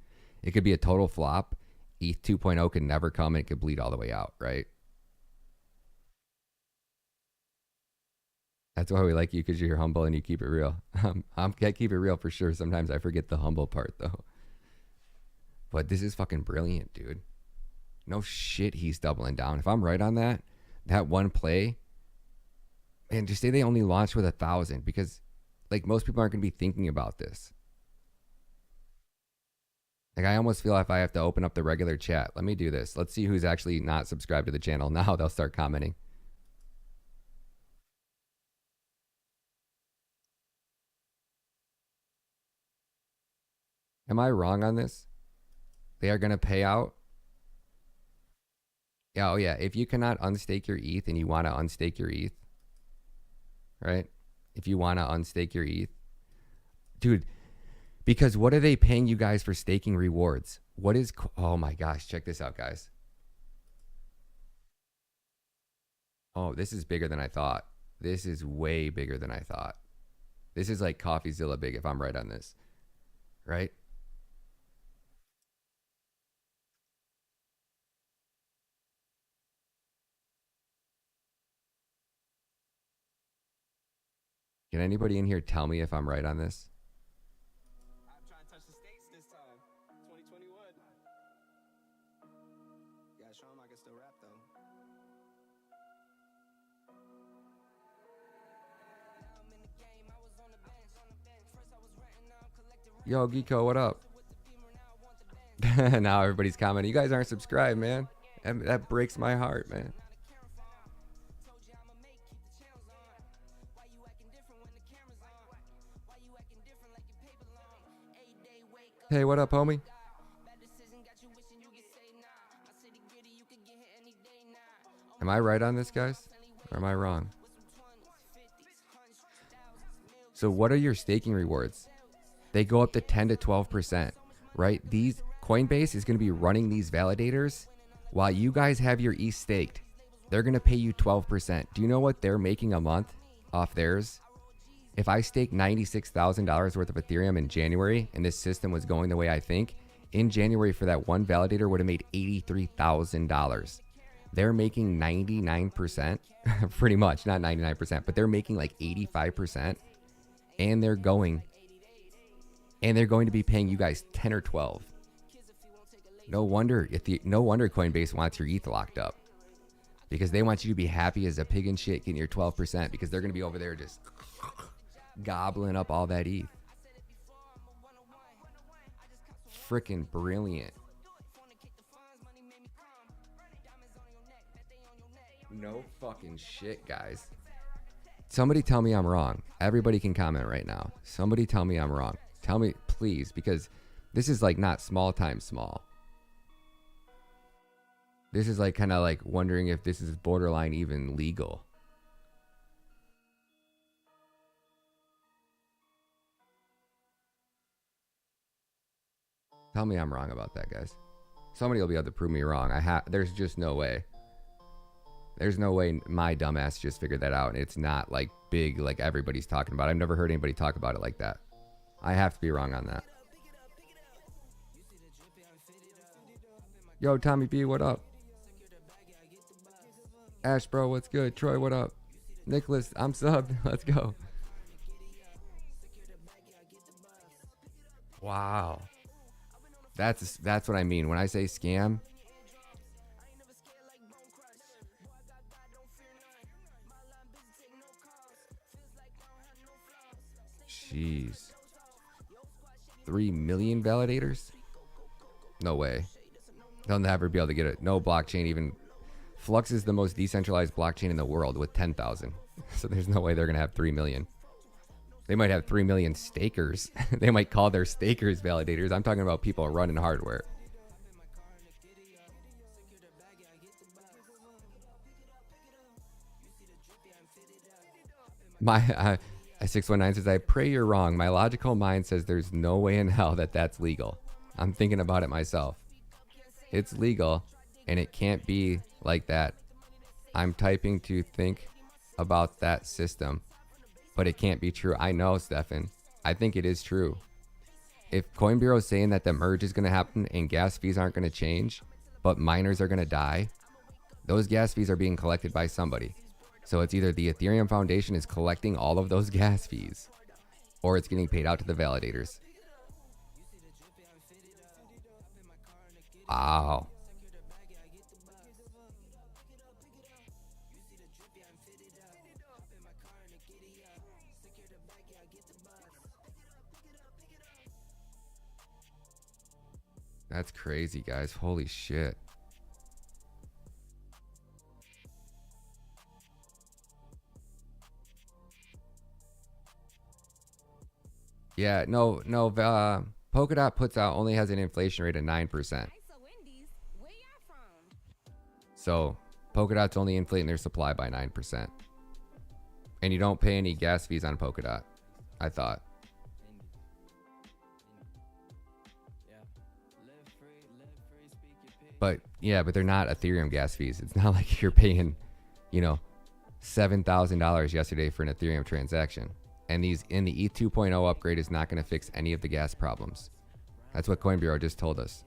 It could be a total flop. ETH 2.0 could never come and it could bleed all the way out, right? That's why we like you, because you're humble and you keep it real. I keep it real for sure. Sometimes I forget the humble part though. But this is fucking brilliant, dude. No shit, he's doubling down. If I'm right on that one play, and just say they only launched with 1,000, because like most people aren't going to be thinking about this. Like I almost feel if I have to open up the regular chat. Let me do this. Let's see who's actually not subscribed to the channel. Now they'll start commenting. Am I wrong on this? They are going to pay out Yeah, oh yeah. If you cannot unstake your ETH and you want to unstake your ETH, right? If you want to unstake your ETH, dude, because what are they paying you guys for staking rewards? What is, oh my gosh, check this out, guys. Oh, this is bigger than I thought. This is way bigger than I thought. This is like CoffeeZilla big if I'm right on this, right? Can anybody in here tell me if I'm right on this? I'm trying to touch the states this time. 2021. Yeah, show him I can still rap though. Yo, Geeko, what up? Now everybody's commenting. You guys aren't subscribed, man. That breaks my heart, man. Hey, what up, homie? Am I right on this, guys? Or am I wrong? So what are your staking rewards? They go up to 10 to 12%, right? These Coinbase is going to be running these validators while you guys have your ETH staked. They're going to pay you 12%. Do you know what they're making a month off theirs? If I stake $96,000 worth of Ethereum in January and this system was going the way I think, in January for that one validator would have made $83,000. They're making 99%, pretty much, not 99%, but they're making like 85%, and they're going to be paying you guys 10 or 12. No wonder Coinbase wants your ETH locked up, because they want you to be happy as a pig in shit getting your 12%, because they're going to be over there just gobbling up all that ETH. Freaking brilliant. No fucking shit, guys. Somebody tell me I'm wrong. Everybody can comment right now. Somebody tell me I'm wrong. Tell me, please, because this is like not small time small. This is like kind of like wondering if this is borderline even legal. Tell me I'm wrong about that, guys. Somebody will be able to prove me wrong. There's just no way. There's no way my dumbass just figured that out. And it's not like big like everybody's talking about. I've never heard anybody talk about it like that. I have to be wrong on that. Yo, Tommy B, what up? Ash, bro, what's good? Troy, what up? Nicholas, I'm subbed. Let's go. Wow. That's what I mean when I say scam. Jeez. 3 million validators? No way. They'll never be able to get it. No blockchain even. Flux is the most decentralized blockchain in the world with 10,000. So there's no way they're going to have 3 million. They might have 3 million stakers. They might call their stakers validators. I'm talking about people running hardware. My 619 says, I pray you're wrong. My logical mind says there's no way in hell that that's legal. I'm thinking about it myself. It's legal, and it can't be like that. I'm typing to think about that system, but it can't be true. I know, Stefan. I think it is true. If Coinbureau is saying that the merge is going to happen and gas fees aren't going to change, but miners are going to die, those gas fees are being collected by somebody. So it's either the Ethereum Foundation is collecting all of those gas fees, or it's getting paid out to the validators. Wow. That's crazy, guys. Holy shit. Yeah, no, Polkadot puts out only has an inflation rate of 9%. So Polkadot's only inflating their supply by 9%. And you don't pay any gas fees on Polkadot, I thought. But yeah, but they're not Ethereum gas fees. It's not like you're paying, you know, $7,000 yesterday for an Ethereum transaction. And the ETH 2.0 upgrade is not going to fix any of the gas problems. That's what Coin Bureau just told us.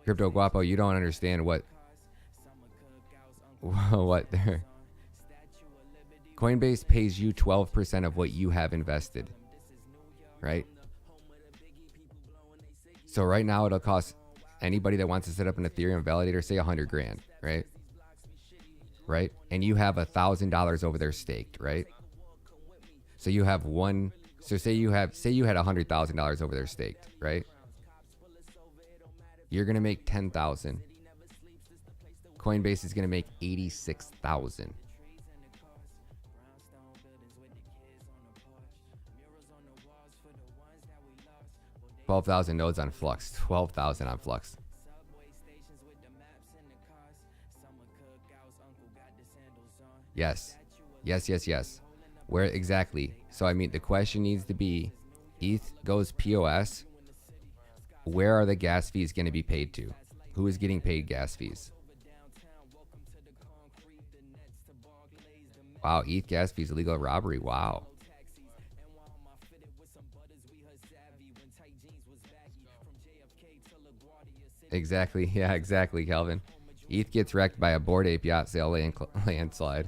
Crypto Guapo, you don't understand what they're... Coinbase pays you 12% of what you have invested, right? So right now it'll cost anybody that wants to set up an Ethereum validator, say 100 grand, right? Right? And you have $1,000 over there staked, right? So you have one, so say you had $100,000 over there staked, right? You're going to make 10,000. Coinbase is going to make 86,000. 12,000 nodes on Flux. 12,000 on Flux. Yes. Yes, yes, yes. Where exactly? So, I mean, the question needs to be, ETH goes POS. Where are the gas fees going to be paid to? Who is getting paid gas fees? Wow, ETH gas fees, illegal robbery. Wow. Exactly. Yeah, exactly, Calvin. ETH gets wrecked by a Bored Ape yacht sale landslide.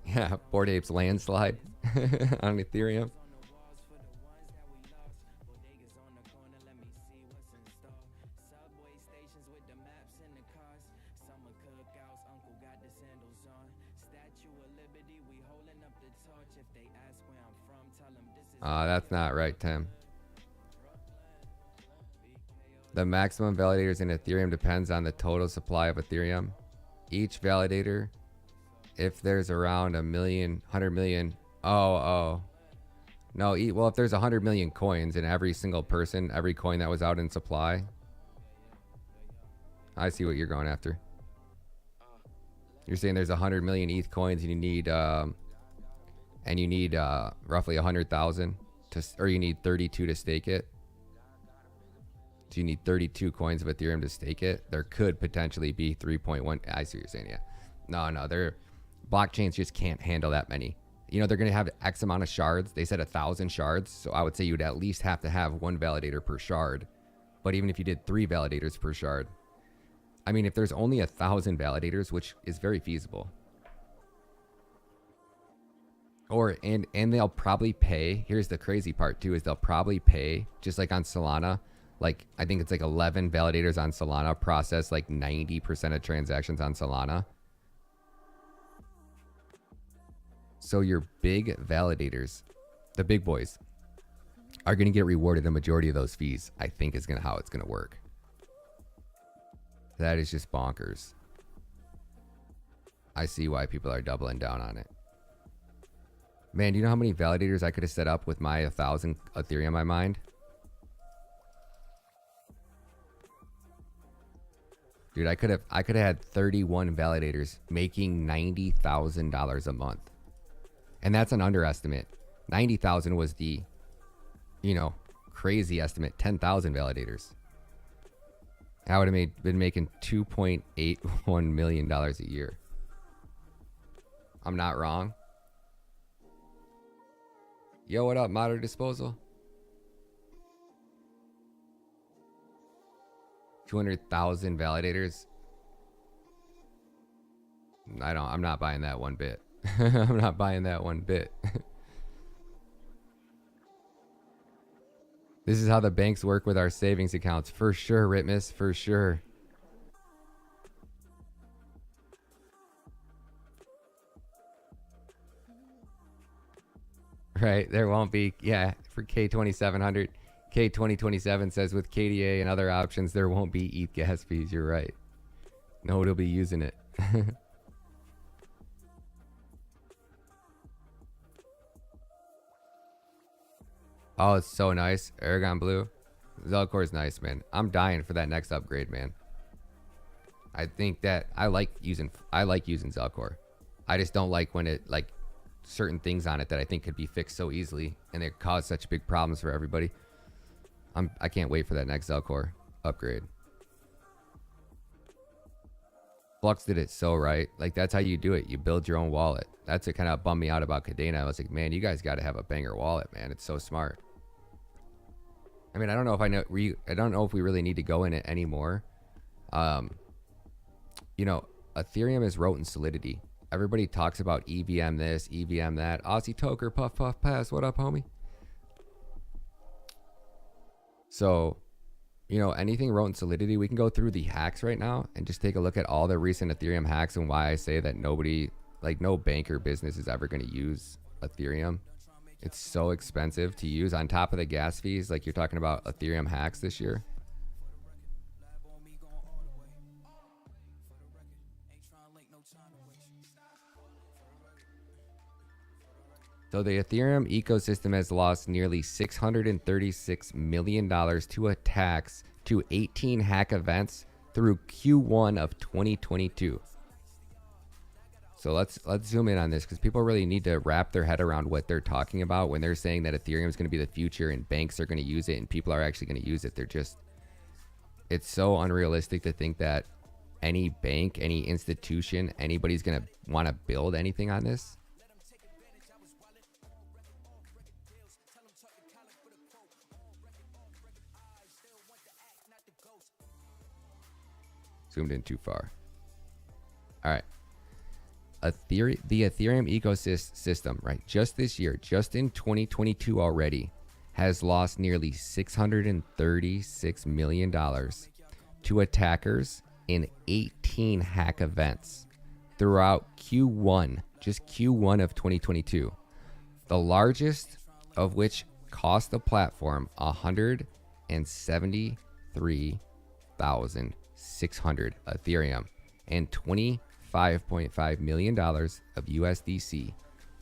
Yeah, Bored Ape's landslide on Ethereum. That's not right, Tim. The maximum validators in Ethereum depends on the total supply of Ethereum. Each validator, if there's around 100 million. No, well, if there's 100 million coins and every single person, every coin that was out in supply. I see what you're going after. You're saying there's 100 million ETH coins and you need roughly 100,000 or you need 32 to stake it. So you need 32 coins of Ethereum to stake it. There could potentially be 3.1. I see what you're saying. Yeah. No, their blockchains just can't handle that many. You know, they're going to have X amount of shards. They said 1,000 shards. So I would say you'd at least have to have one validator per shard. But even if you did 3 validators per shard, I mean, if there's only 1,000 validators, which is very feasible. And they'll probably pay. Here's the crazy part too, is they'll probably pay, just like on Solana. Like, I think it's like 11 validators on Solana process like 90% of transactions on Solana. So your big validators, the big boys, are going to get rewarded the majority of those fees, I think is how it's going to work. That is just bonkers. I see why people are doubling down on it. Man, do you know how many validators I could have set up with my 1,000 Ethereum I mined? Dude, I could have had 31 validators making $90,000 a month. And that's an underestimate. 90,000 was the, crazy estimate. 10,000 validators. I would have been making $2.81 million a year. I'm not wrong. Yo, what up, Matta Disposal? 200,000 validators. I'm not buying that one bit. I'm not buying that one bit. This is how the banks work with our savings accounts. For sure, Ritmus, for sure. Right, there won't be, yeah, for K2700. K2027 says with KDA and other options, there won't be ETH gas fees. You're right. Nobody will be using it. Oh, it's so nice. Aragon Blue. Zelcore is nice, man. I'm dying for that next upgrade, man. I think that I like using Zelcore. I just don't like when it like certain things on it that I think could be fixed so easily and they cause such big problems for everybody. I can't wait for that next Zelcore upgrade. Flux did it so right. Like, that's how you do it. You build your own wallet. That's what kind of bummed me out about Cadena. I was like, man, you guys got to have a banger wallet, man. It's so smart. I mean, I don't know if we really need to go in it anymore. You know, Ethereum is wrote in Solidity. Everybody talks about EVM this, EVM that. Aussie Toker, puff, puff, pass. What up, homie? So, you know, anything wrote in Solidity, we can go through the hacks right now and just take a look at all the recent Ethereum hacks and why I say that nobody, like no banker business is ever going to use Ethereum. It's so expensive to use on top of the gas fees. Like you're talking about Ethereum hacks this year. So the Ethereum ecosystem has lost nearly $636 million to attacks to 18 hack events through Q1 of 2022. So let's zoom in on this because people really need to wrap their head around what they're talking about when they're saying that Ethereum is going to be the future and banks are going to use it and people are actually going to use it. It's so unrealistic to think that any bank, any institution, anybody's going to want to build anything on this. Zoomed in too far. All right. The Ethereum ecosystem, right? Just this year, just in 2022 already, has lost nearly $636 million to attackers in 18 hack events throughout Q1, just Q1 of 2022. The largest of which cost the platform $173,600 Ethereum and $25.5 million of USDC,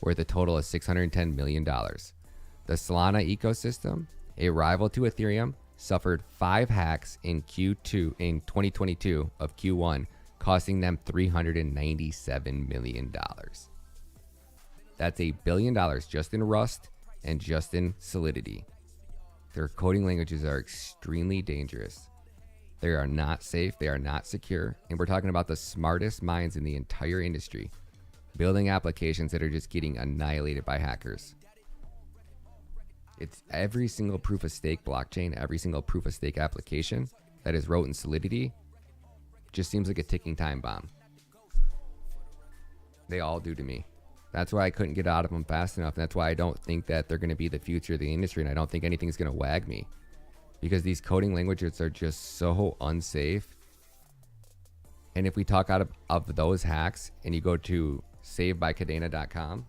worth a total of $610 million. The Solana ecosystem, a rival to Ethereum, suffered 5 hacks in Q2 in 2022 of Q1, costing them $397 million. That's $1 billion just in Rust and just in Solidity. Their coding languages are extremely dangerous. They are not safe, they are not secure, and we're talking about the smartest minds in the entire industry building applications that are just getting annihilated by hackers. It's every single proof of stake blockchain, every single proof of stake application that is wrote in Solidity just seems like a ticking time bomb. They all do to me. That's why I couldn't get out of them fast enough. And that's why I don't think that they're going to be the future of the industry. And I don't think anything's going to wag me because these coding languages are just so unsafe. And if we talk out of those hacks and you go to savebycadena.com.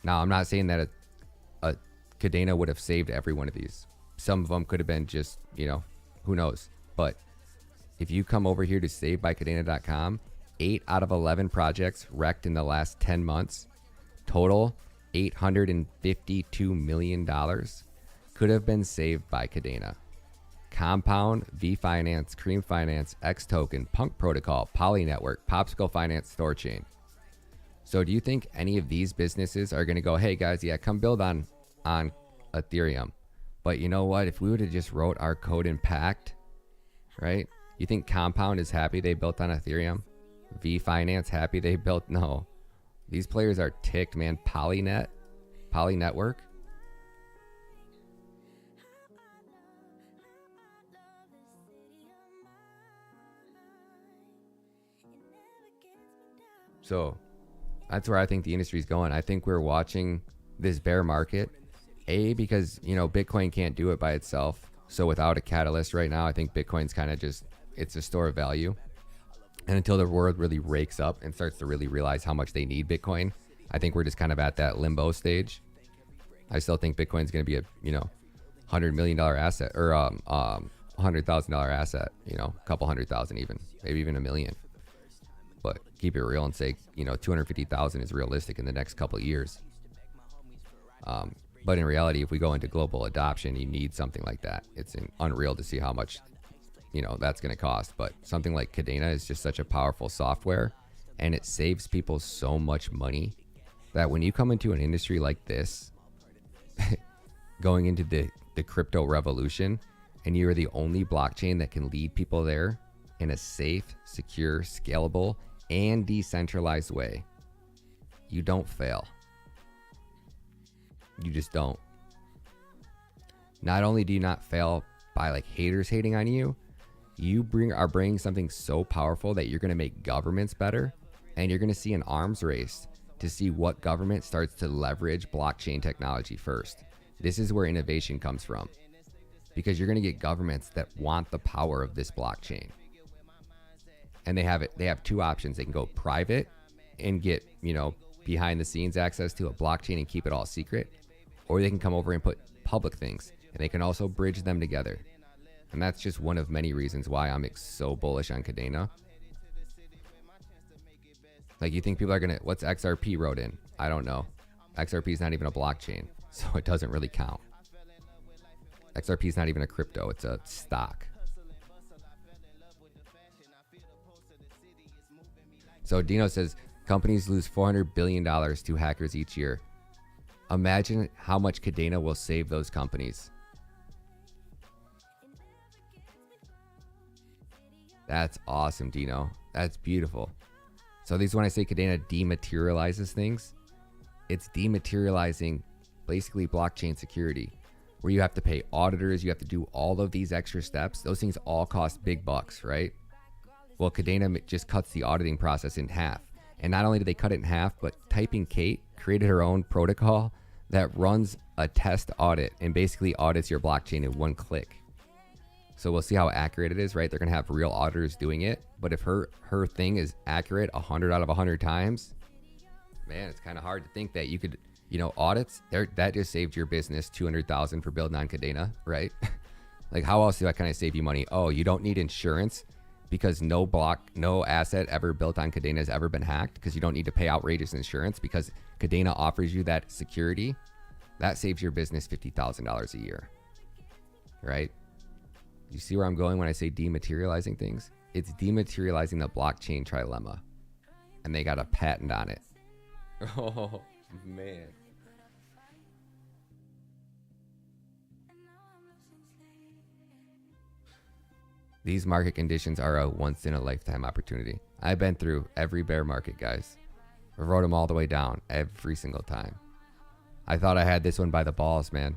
Now, I'm not saying that a Cadena would have saved every one of these. Some of them could have been just, you know, who knows. But if you come over here to savebycadena.com, 8 out of 11 projects wrecked in the last 10 months. Total $852 million could have been saved by Cadena. Compound, V Finance, Cream Finance, X Token, Punk Protocol, Poly Network, Popsicle Finance, Thorchain. So do you think any of these businesses are going to go, hey guys, yeah, come build on Ethereum. But you know what? If we would have just wrote our code in Pact, right? You think Compound is happy they built on Ethereum? V Finance happy they built? No. These players are ticked, man. Poly Network. So that's where I think the industry is going. I think we're watching this bear market, because, you know, Bitcoin can't do it by itself. So without a catalyst right now, I think Bitcoin's kind of just, it's a store of value. And until the world really rakes up and starts to really realize how much they need Bitcoin, I think we're just kind of at that limbo stage. I still think Bitcoin's going to be a, you know, $100 million asset or $100,000 asset, you know, a couple 100,000 even, maybe even $1 million. But keep it real and say, you know, 250,000 is realistic in the next couple of years. But in reality, if we go into global adoption, you need something like that. It's unreal to see how much, that's going to cost. But something like Cadena is just such a powerful software, and it saves people so much money that when you come into an industry like this, going into the crypto revolution, and you're the only blockchain that can lead people there in a safe, secure, scalable, and decentralized way, you don't fail. You just don't. Not only do you not fail by like haters hating on you, you are bringing something so powerful that you're going to make governments better, and you're going to see an arms race to see what government starts to leverage blockchain technology first. This is where innovation comes from, because you're going to get governments that want the power of this blockchain. And they have two options. They can go private and get, behind the scenes access to a blockchain and keep it all secret, or they can come over and put public things, and they can also bridge them together. And that's just one of many reasons why I'm so bullish on Cadena. Like, you think people are going to, what's XRP wrote in? I don't know. XRP is not even a blockchain, so it doesn't really count. XRP is not even a crypto, it's a stock. So Dino says, companies lose $400 billion to hackers each year. Imagine how much Cadena will save those companies. That's awesome, Dino. That's beautiful. So when I say Cadena dematerializes things, it's dematerializing basically blockchain security, where you have to pay auditors, you have to do all of these extra steps. Those things all cost big bucks, right? Well, Cadena just cuts the auditing process in half. And not only do they cut it in half, but Typing Kate created her own protocol that runs a test audit and basically audits your blockchain in one click. So we'll see how accurate it is, right? They're going to have real auditors doing it. But if her thing is accurate 100 out of 100 times, man, it's kind of hard to think that you could, audits, that just saved your business $200,000 for building on Cadena, right? Like, how else can I save you money? Oh, you don't need insurance because no asset ever built on Cadena has ever been hacked, because you don't need to pay outrageous insurance because Cadena offers you that security. That saves your business $50,000 a year, right? You see where I'm going when I say dematerializing things? It's dematerializing the blockchain trilemma, and they got a patent on it. Oh, man. These market conditions are a once-in-a-lifetime opportunity. I've been through every bear market, guys. I rode them all the way down every single time. I thought I had this one by the balls, man.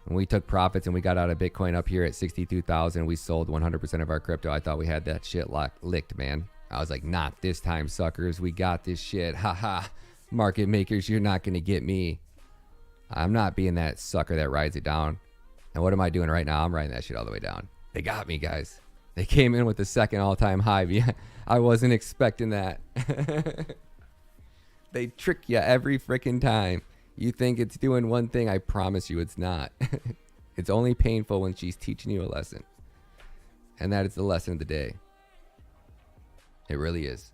When we took profits and we got out of Bitcoin up here at 62,000, we sold 100% of our crypto. I thought we had that shit licked, man. I was like, not this time, suckers. We got this shit. Haha. Market makers, you're not going to get me. I'm not being that sucker that rides it down. And what am I doing right now? I'm riding that shit all the way down. They got me, guys. They came in with the second all-time high. I wasn't expecting that. They trick you every freaking time. You think it's doing one thing. I promise you it's not. It's only painful when she's teaching you a lesson. And that is the lesson of the day. It really is.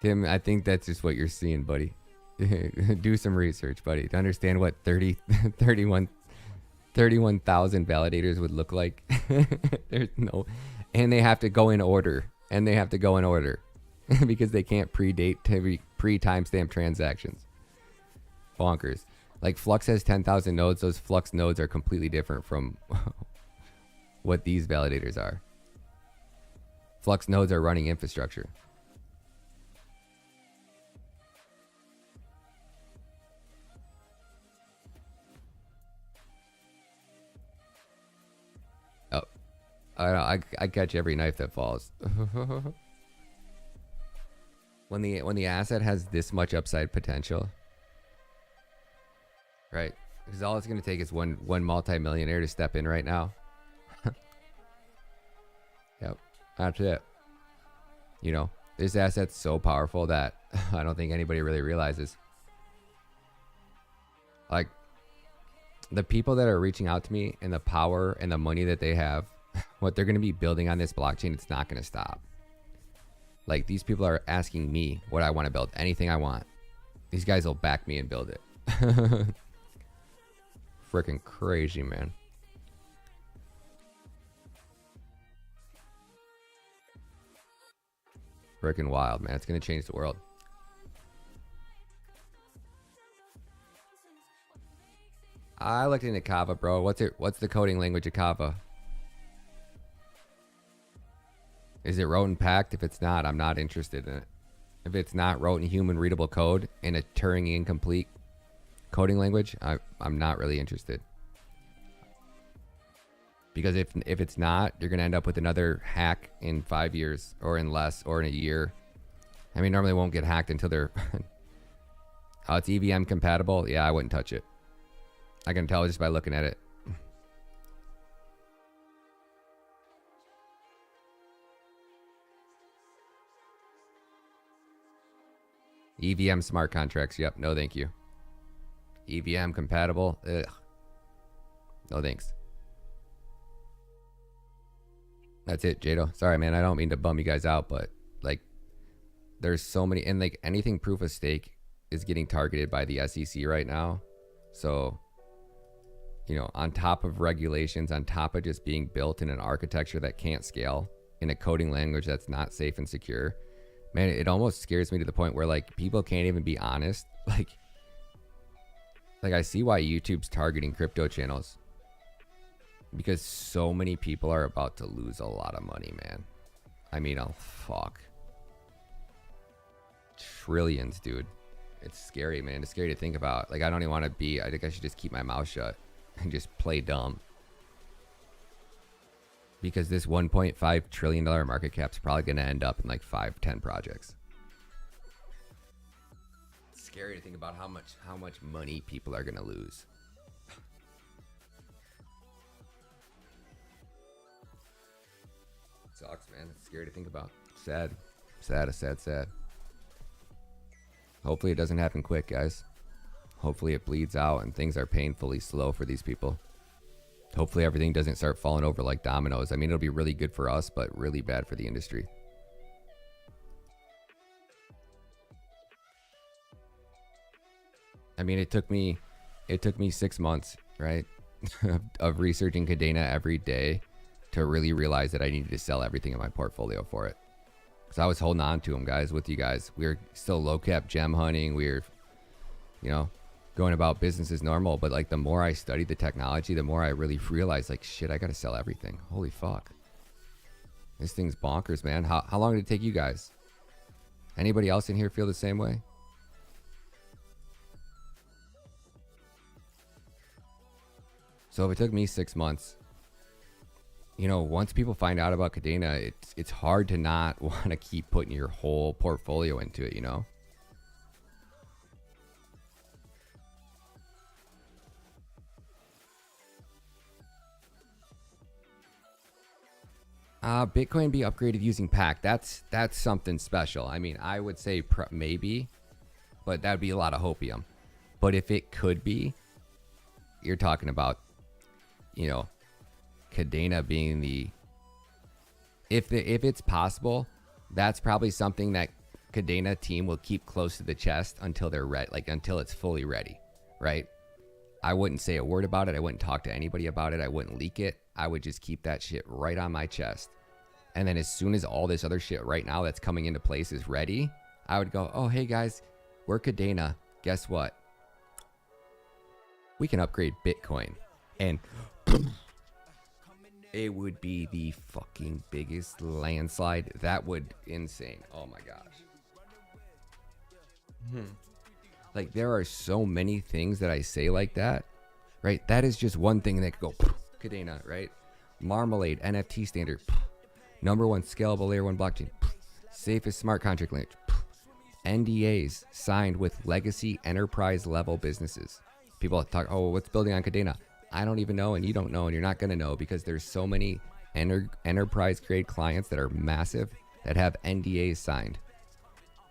Tim, I think that's just what you're seeing, buddy. Do some research, buddy, to understand what 31,000 validators would look like. There's no, and they have to go in order, because they can't pre-timestamp transactions. Bonkers. Like Flux has 10,000 nodes. Those Flux nodes are completely different from what these validators are. Flux nodes are running infrastructure. I catch every knife that falls. When the asset has this much upside potential, right? Because all it's going to take is one multi-millionaire to step in right now. Yep, that's it. You know, this asset's so powerful that I don't think anybody really realizes. Like, the people that are reaching out to me and the power and the money that they have, what they're going to be building on this blockchain, it's not going to stop. Like, these people are asking me what I want to build. Anything I want. These guys will back me and build it. Freaking crazy, man. Freaking wild, man. It's going to change the world. I looked into Kava, bro. What's the coding language of Kava? Is it wrote and packed? If it's not, I'm not interested in it. If it's not wrote in human readable code in a Turing incomplete coding language, I'm not really interested. Because if it's not, you're going to end up with another hack in 5 years or in less or in a year. I mean, normally it won't get hacked until they're... Oh, it's EVM compatible? Yeah, I wouldn't touch it. I can tell just by looking at it. EVM smart contracts. Yep. No, thank you. EVM compatible. Ugh. No, thanks. That's it, Jado. Sorry, man. I don't mean to bum you guys out, but like, there's so many, and like anything proof of stake is getting targeted by the SEC right now. So, you know, on top of regulations, on top of just being built in an architecture that can't scale, in a coding language that's not safe and secure, man, it almost scares me to the point where like people can't even be honest. Like I see why YouTube's targeting crypto channels, because so many people are about to lose a lot of money, man. I mean, oh fuck, trillions, dude. It's scary, man. It's scary to think about. Like, I don't even want to be. I think I should just keep my mouth shut and just play dumb, because this $1.5 trillion market cap is probably going to end up in like 5-10 projects. It's scary to think about how much money people are going to lose. Sucks, man. It's scary to think about. Sad. Hopefully it doesn't happen quick, guys. Hopefully it bleeds out and things are painfully slow for these people. Hopefully everything doesn't start falling over like dominoes. I mean, it'll be really good for us, but really bad for the industry. I mean, it took me 6 months, right, of researching Kadena every day to really realize that I needed to sell everything in my portfolio for it. Because I was holding on to them, guys, with you guys. We were still low cap gem hunting. We were, you know, going about business as normal. But like, the more I studied the technology, the more I really realized, like, shit, I got to sell everything. Holy fuck. This thing's bonkers, man. How long did it take you guys? Anybody else in here feel the same way? So if it took me 6 months, you know, once people find out about Kadena, it's hard to not want to keep putting your whole portfolio into it, you know? Bitcoin be upgraded using pack. That's something special. I mean, I would say maybe, but that would be a lot of hopium. But if it could be, you're talking about, you know, Kadena being the, if it's possible, that's probably something that Kadena team will keep close to the chest until they're ready, like until it's fully ready, right? I wouldn't say a word about it. I wouldn't talk to anybody about it. I wouldn't leak it. I would just keep that shit right on my chest. And then as soon as all this other shit right now that's coming into place is ready, I would go, oh, hey guys, we're Kadena. Guess what? We can upgrade Bitcoin. And it would be the fucking biggest landslide. That would insane. Oh my gosh. Like, there are so many things that I say like that, right? That is just one thing that could go Kadena, right? Marmalade, NFT standard, #1 scalable layer 1 blockchain, safest smart contract language, NDAs signed with legacy enterprise level businesses, People talk, oh, what's building on Cadena? I don't even know, and you don't know, and you're not going to know because there's so many enterprise-grade clients that are massive that have NDAs signed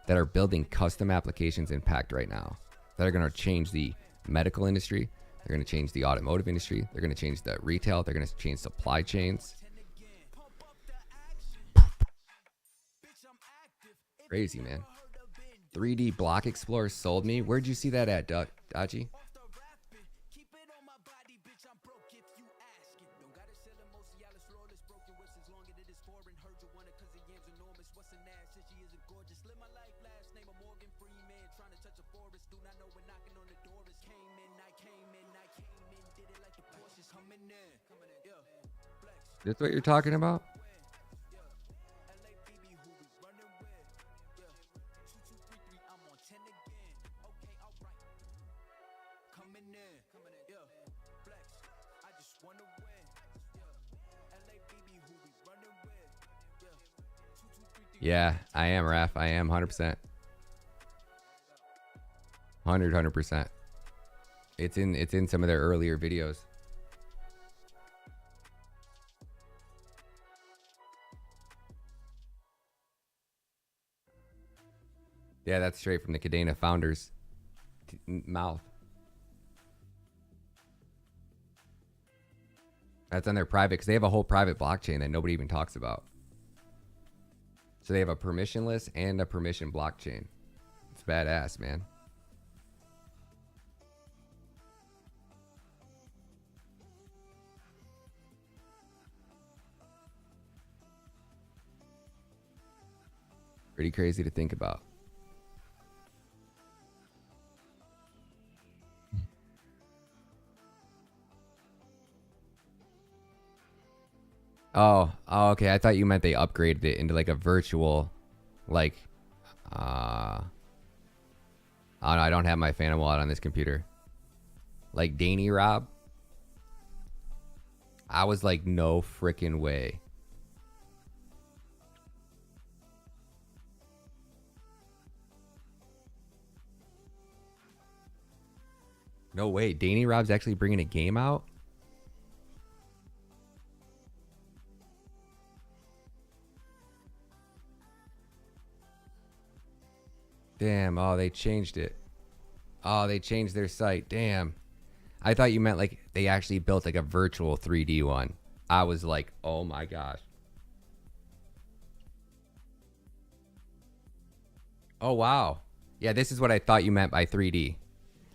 that are building custom applications in Pact right now that are going to change the medical industry. They're going to change the automotive industry. They're going to change the retail. They're going to change supply chains. Crazy, man. 3D Block Explorer sold me. Where'd you see that at, Dodgy? That's what you're talking about? Yeah, I am, Raph. I am 100%. 100%. It's in some of their earlier videos. Yeah, that's straight from the Cadena founders' mouth. That's on their private, because they have a whole private blockchain that nobody even talks about. So they have a permissionless and a permission blockchain. It's badass, man. Pretty crazy to think about. Oh, okay. I thought you meant they upgraded it into like a virtual, like, oh no, I don't have my Phantom wallet on this computer. Like Danny Rob. I was like, no freaking way. No way. Danny Rob's actually bringing a game out? Damn. Oh, they changed it. Oh, they changed their site. Damn. I thought you meant like they actually built like a virtual 3D one. I was like, oh my gosh. Oh, wow. Yeah, this is what I thought you meant by 3D.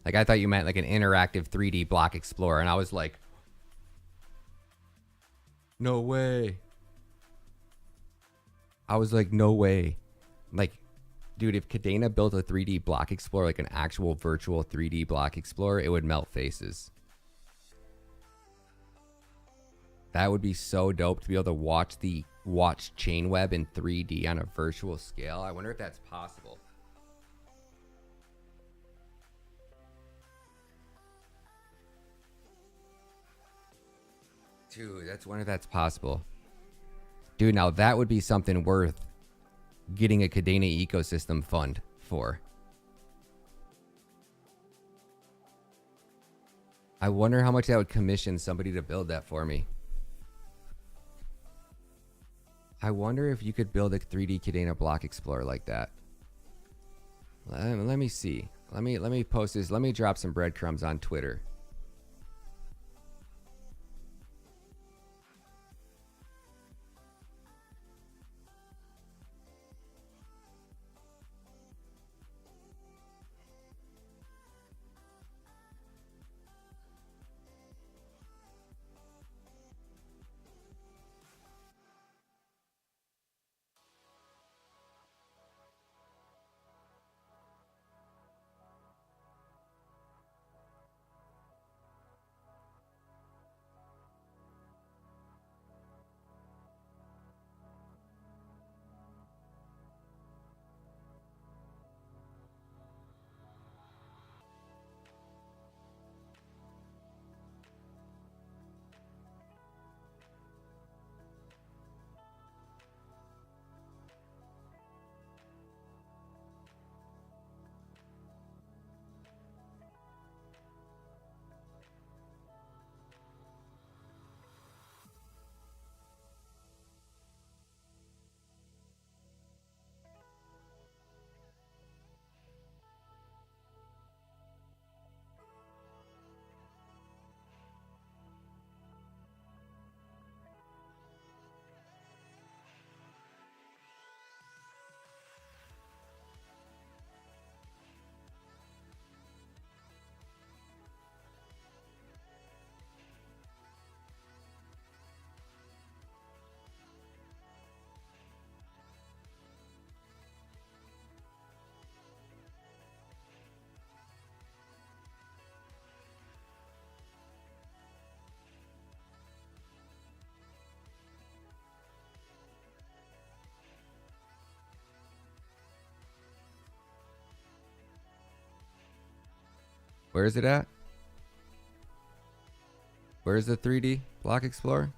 Like, I thought you meant like an interactive 3D block explorer. And I was like, no way. I was like, no way. Like, dude, if Cadena built a 3D block explorer, like an actual virtual 3D block explorer, it would melt faces. That would be so dope to be able to watch chain web in 3D on a virtual scale. I wonder if that's possible. Dude, I wonder if that's possible. Dude, now that would be something worth getting a Cadena ecosystem fund for. I wonder how much that would commission somebody to build that for me. I wonder if you could build a 3D Cadena block explorer like that. Let me see. Let me post this. Let me drop some breadcrumbs on Twitter. Where is it at? Where's the 3D block explorer?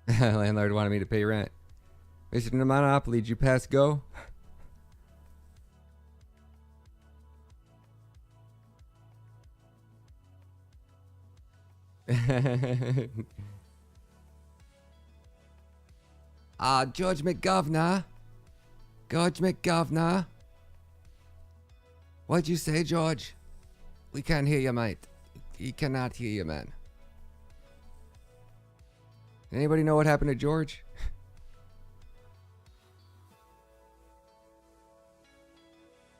Landlord wanted me to pay rent. Mr. Monopoly, did you pass go? George McGovernor. George McGovernor. What'd you say, George? We can't hear you, mate. He cannot hear you, man. Anybody know what happened to George?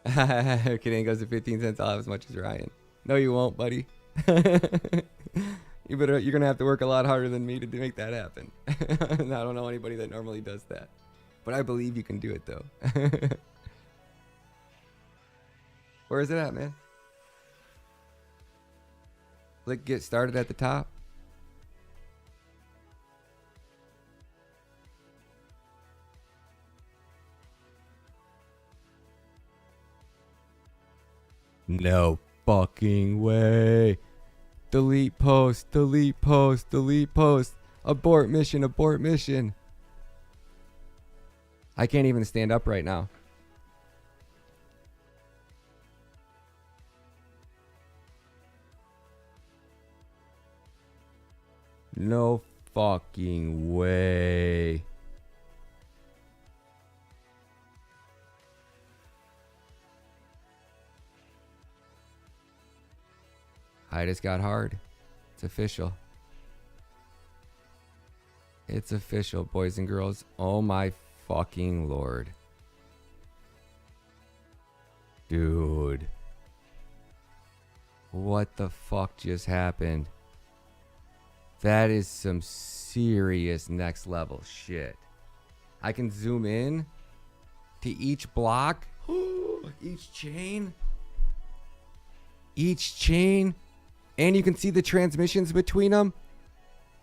Canadian goes to 15 cents. I'll have as much as Ryan. No, you won't, buddy. You're gonna have to work a lot harder than me to make that happen. I don't know anybody that normally does that, but I believe you can do it though. Where is it at, man? Click get started at the top. No fucking way. Delete post, delete post, delete post. Abort mission, abort mission. I can't even stand up right now. No fucking way. I just got hard. It's official. It's official, boys and girls. Oh my fucking lord. Dude. What the fuck just happened? That is some serious next level shit. I can zoom in to each block. Each chain. Each chain. And you can see the transmissions between them.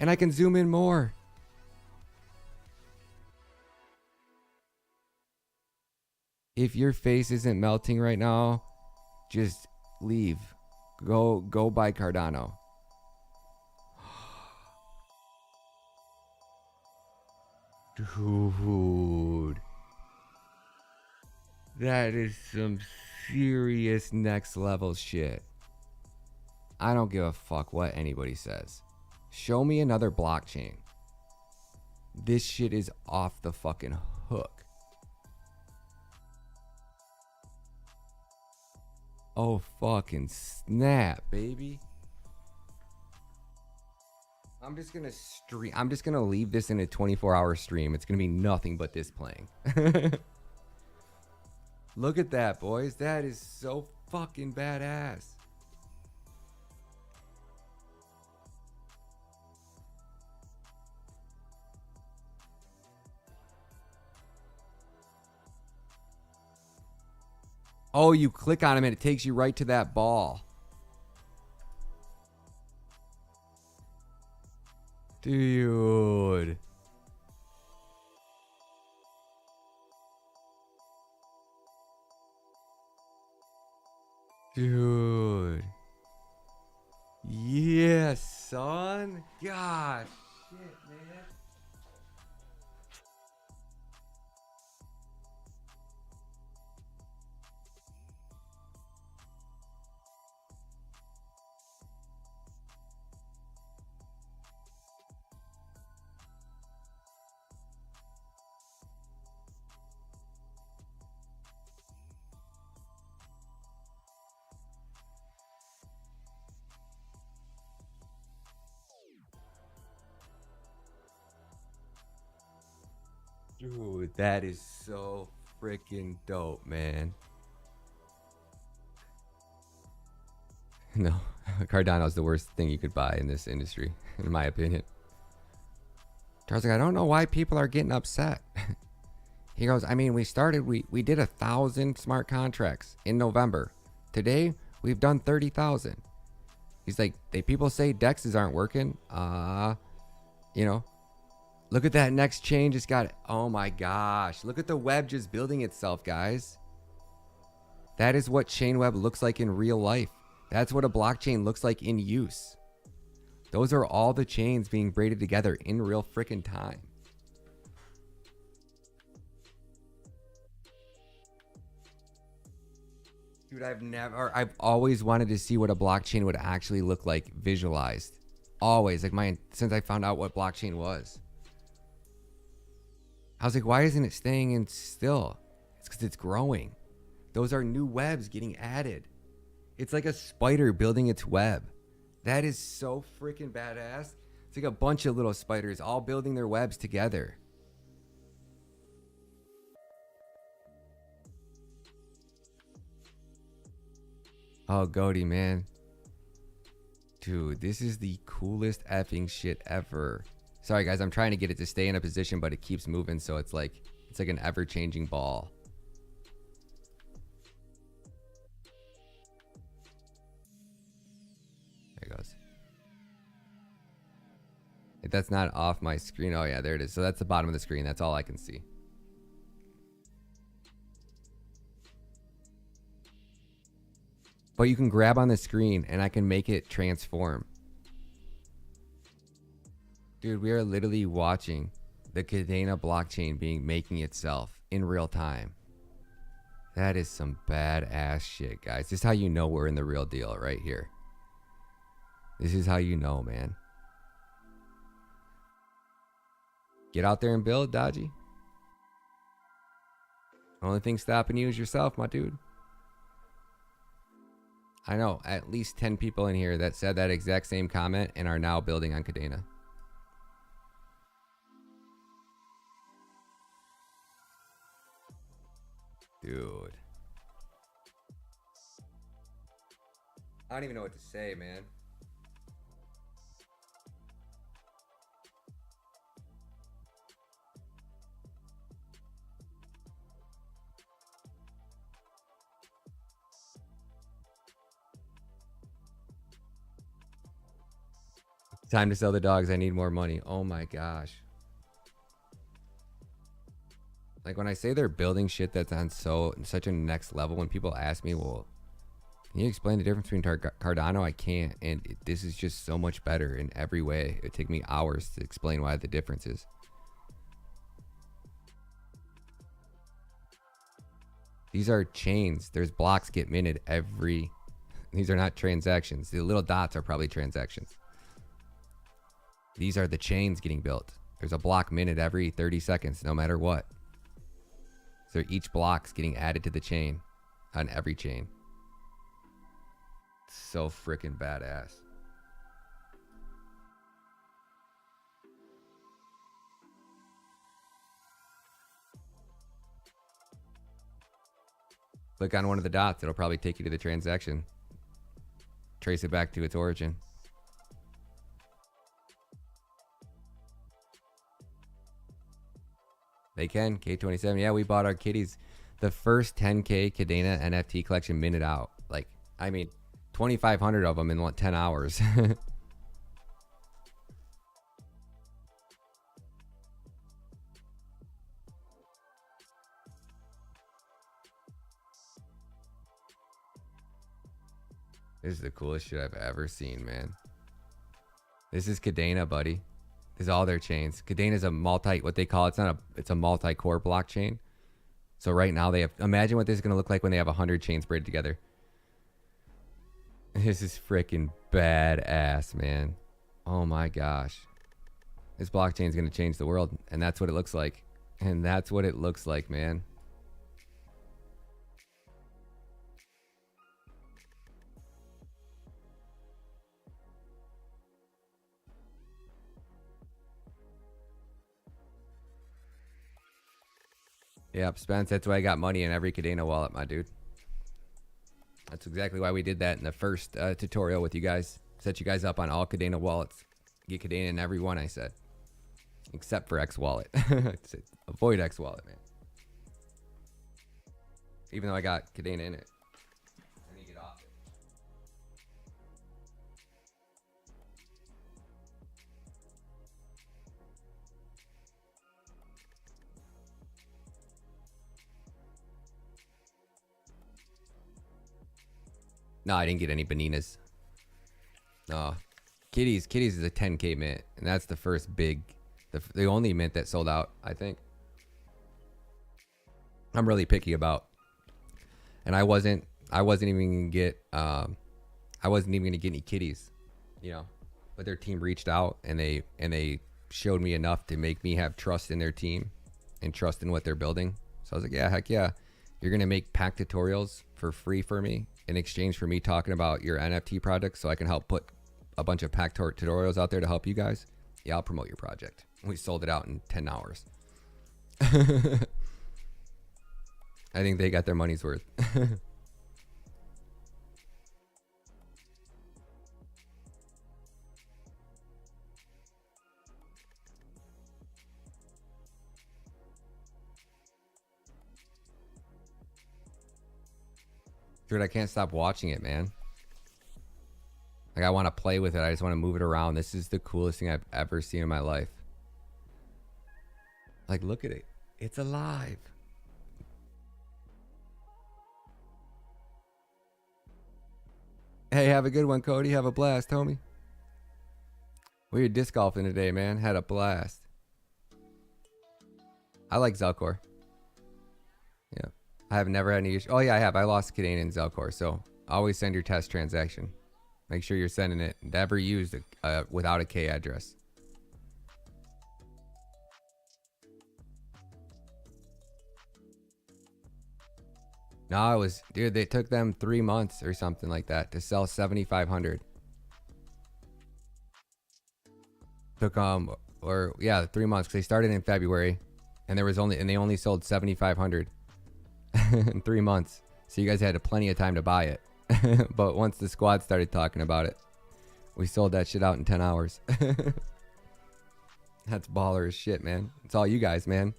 And I can zoom in more. If your face isn't melting right now, just leave. Go buy Cardano. Dude. That is some serious next level shit. I don't give a fuck what anybody says. Show me another blockchain. This shit is off the fucking hook. Oh fucking snap, baby. I'm just gonna stream. I'm just gonna leave this in a 24-hour stream. It's gonna be nothing but this playing. Look at that, boys. That is so fucking badass. Oh, you click on him and it takes you right to that ball. Dude. Dude. Yes, son. God. Shit, man. Dude, that is so freaking dope, man. No, Cardano's the worst thing you could buy in this industry, in my opinion. Charles, like, I don't know why people are getting upset. He goes, I mean, we did 1,000 smart contracts in November. Today, we've done 30,000. He's like, people say DEXs aren't working. You know, Look at that next chain just got, oh my gosh. Look at the web just building itself, guys. That is what chain web looks like in real life. That's what a blockchain looks like in use. Those are all the chains being braided together in real freaking time. Dude, I've always wanted to see what a blockchain would actually look like visualized. Always, like since I found out what blockchain was. I was like, why isn't it staying in still? It's because it's growing. Those are new webs getting added. It's like a spider building its web. That is so freaking badass. It's like a bunch of little spiders all building their webs together. Oh, Goaty, man. Dude, this is the coolest effing shit ever. Sorry, guys, I'm trying to get it to stay in a position, but it keeps moving, so it's like an ever-changing ball. There it goes. If that's not off my screen. Oh, yeah, there it is. So that's the bottom of the screen. That's all I can see. But you can grab on the screen and I can make it transform. Dude, we are literally watching the Cadena blockchain making itself in real time. That is some badass shit, guys. This is how you know we're in the real deal right here. This is how you know, man. Get out there and build, Dodgy. Only thing stopping you is yourself, my dude. I know at least 10 people in here that said that exact same comment and are now building on Cadena. Dude. I don't even know what to say, man. Time to sell the dogs. I need more money. Oh my gosh. Like when I say they're building shit that's on such a next level, when people ask me, well, can you explain the difference between Cardano? I can't. And this is just so much better in every way. It would take me hours to explain why the difference is. These are chains. There's blocks get minted every... These are not transactions. The little dots are probably transactions. These are the chains getting built. There's a block minted every 30 seconds, no matter what. So each block's getting added to the chain on every chain. So freaking badass. Click on one of the dots. It'll probably take you to the transaction. Trace it back to its origin. They can. K27. Yeah, we bought our kitties. The first 10K Cadena NFT collection minted out. Like, I mean, 2,500 of them in what, 10 hours. This is the coolest shit I've ever seen, man. This is Cadena, buddy. This is all their chains. Cadena is a what they call it's a multi-core blockchain. So right now they have, imagine what this is going to look like when they have 100 chains braided together. This is freaking badass, man. Oh my gosh. This blockchain is going to change the world. And that's what it looks like. And that's what it looks like, man. Yep, Spence, that's why I got money in every Cadena wallet, my dude. That's exactly why we did that in the first tutorial with you guys. Set you guys up on all Cadena wallets. Get Cadena in every one, I said. Except for X wallet. Avoid X wallet, man. Even though I got Cadena in it. I need to get off it. No, I didn't get any bananas. No. Kitties is a 10K mint, and that's the first big, the only mint that sold out, I think. I'm really picky about, and I wasn't even gonna get, I wasn't even gonna get any kitties, you know, but their team reached out and they showed me enough to make me have trust in their team and trust in what they're building. So I was like, yeah, heck yeah, you're gonna make pack tutorials for free for me in exchange for me talking about your NFT project, so I can help put a bunch of pack tutorials out there to help you guys. Yeah, I'll promote your project. We sold it out in 10 hours. I think they got their money's worth. Dude, I can't stop watching it, man. Like, I want to play with it. I just want to move it around. This is the coolest thing I've ever seen in my life. Like, look at it. It's alive. Hey, have a good one, Cody. Have a blast, homie. We were disc golfing today, man. Had a blast. I like Zelcor. Yeah. I have never had any issue. Oh, yeah, I have. I lost Cadena in Zelcor, so always send your test transaction. Make sure you're sending it. Never used without a K address. No, it was, dude, they took them 3 months or something like that to sell 7,500. Took 3 months, because they started in February, and they only sold 7,500 in 3 months. So you guys had plenty of time to buy it. But once the squad started talking about it, we sold that shit out in 10 hours. That's baller as shit, man. It's all you guys, man.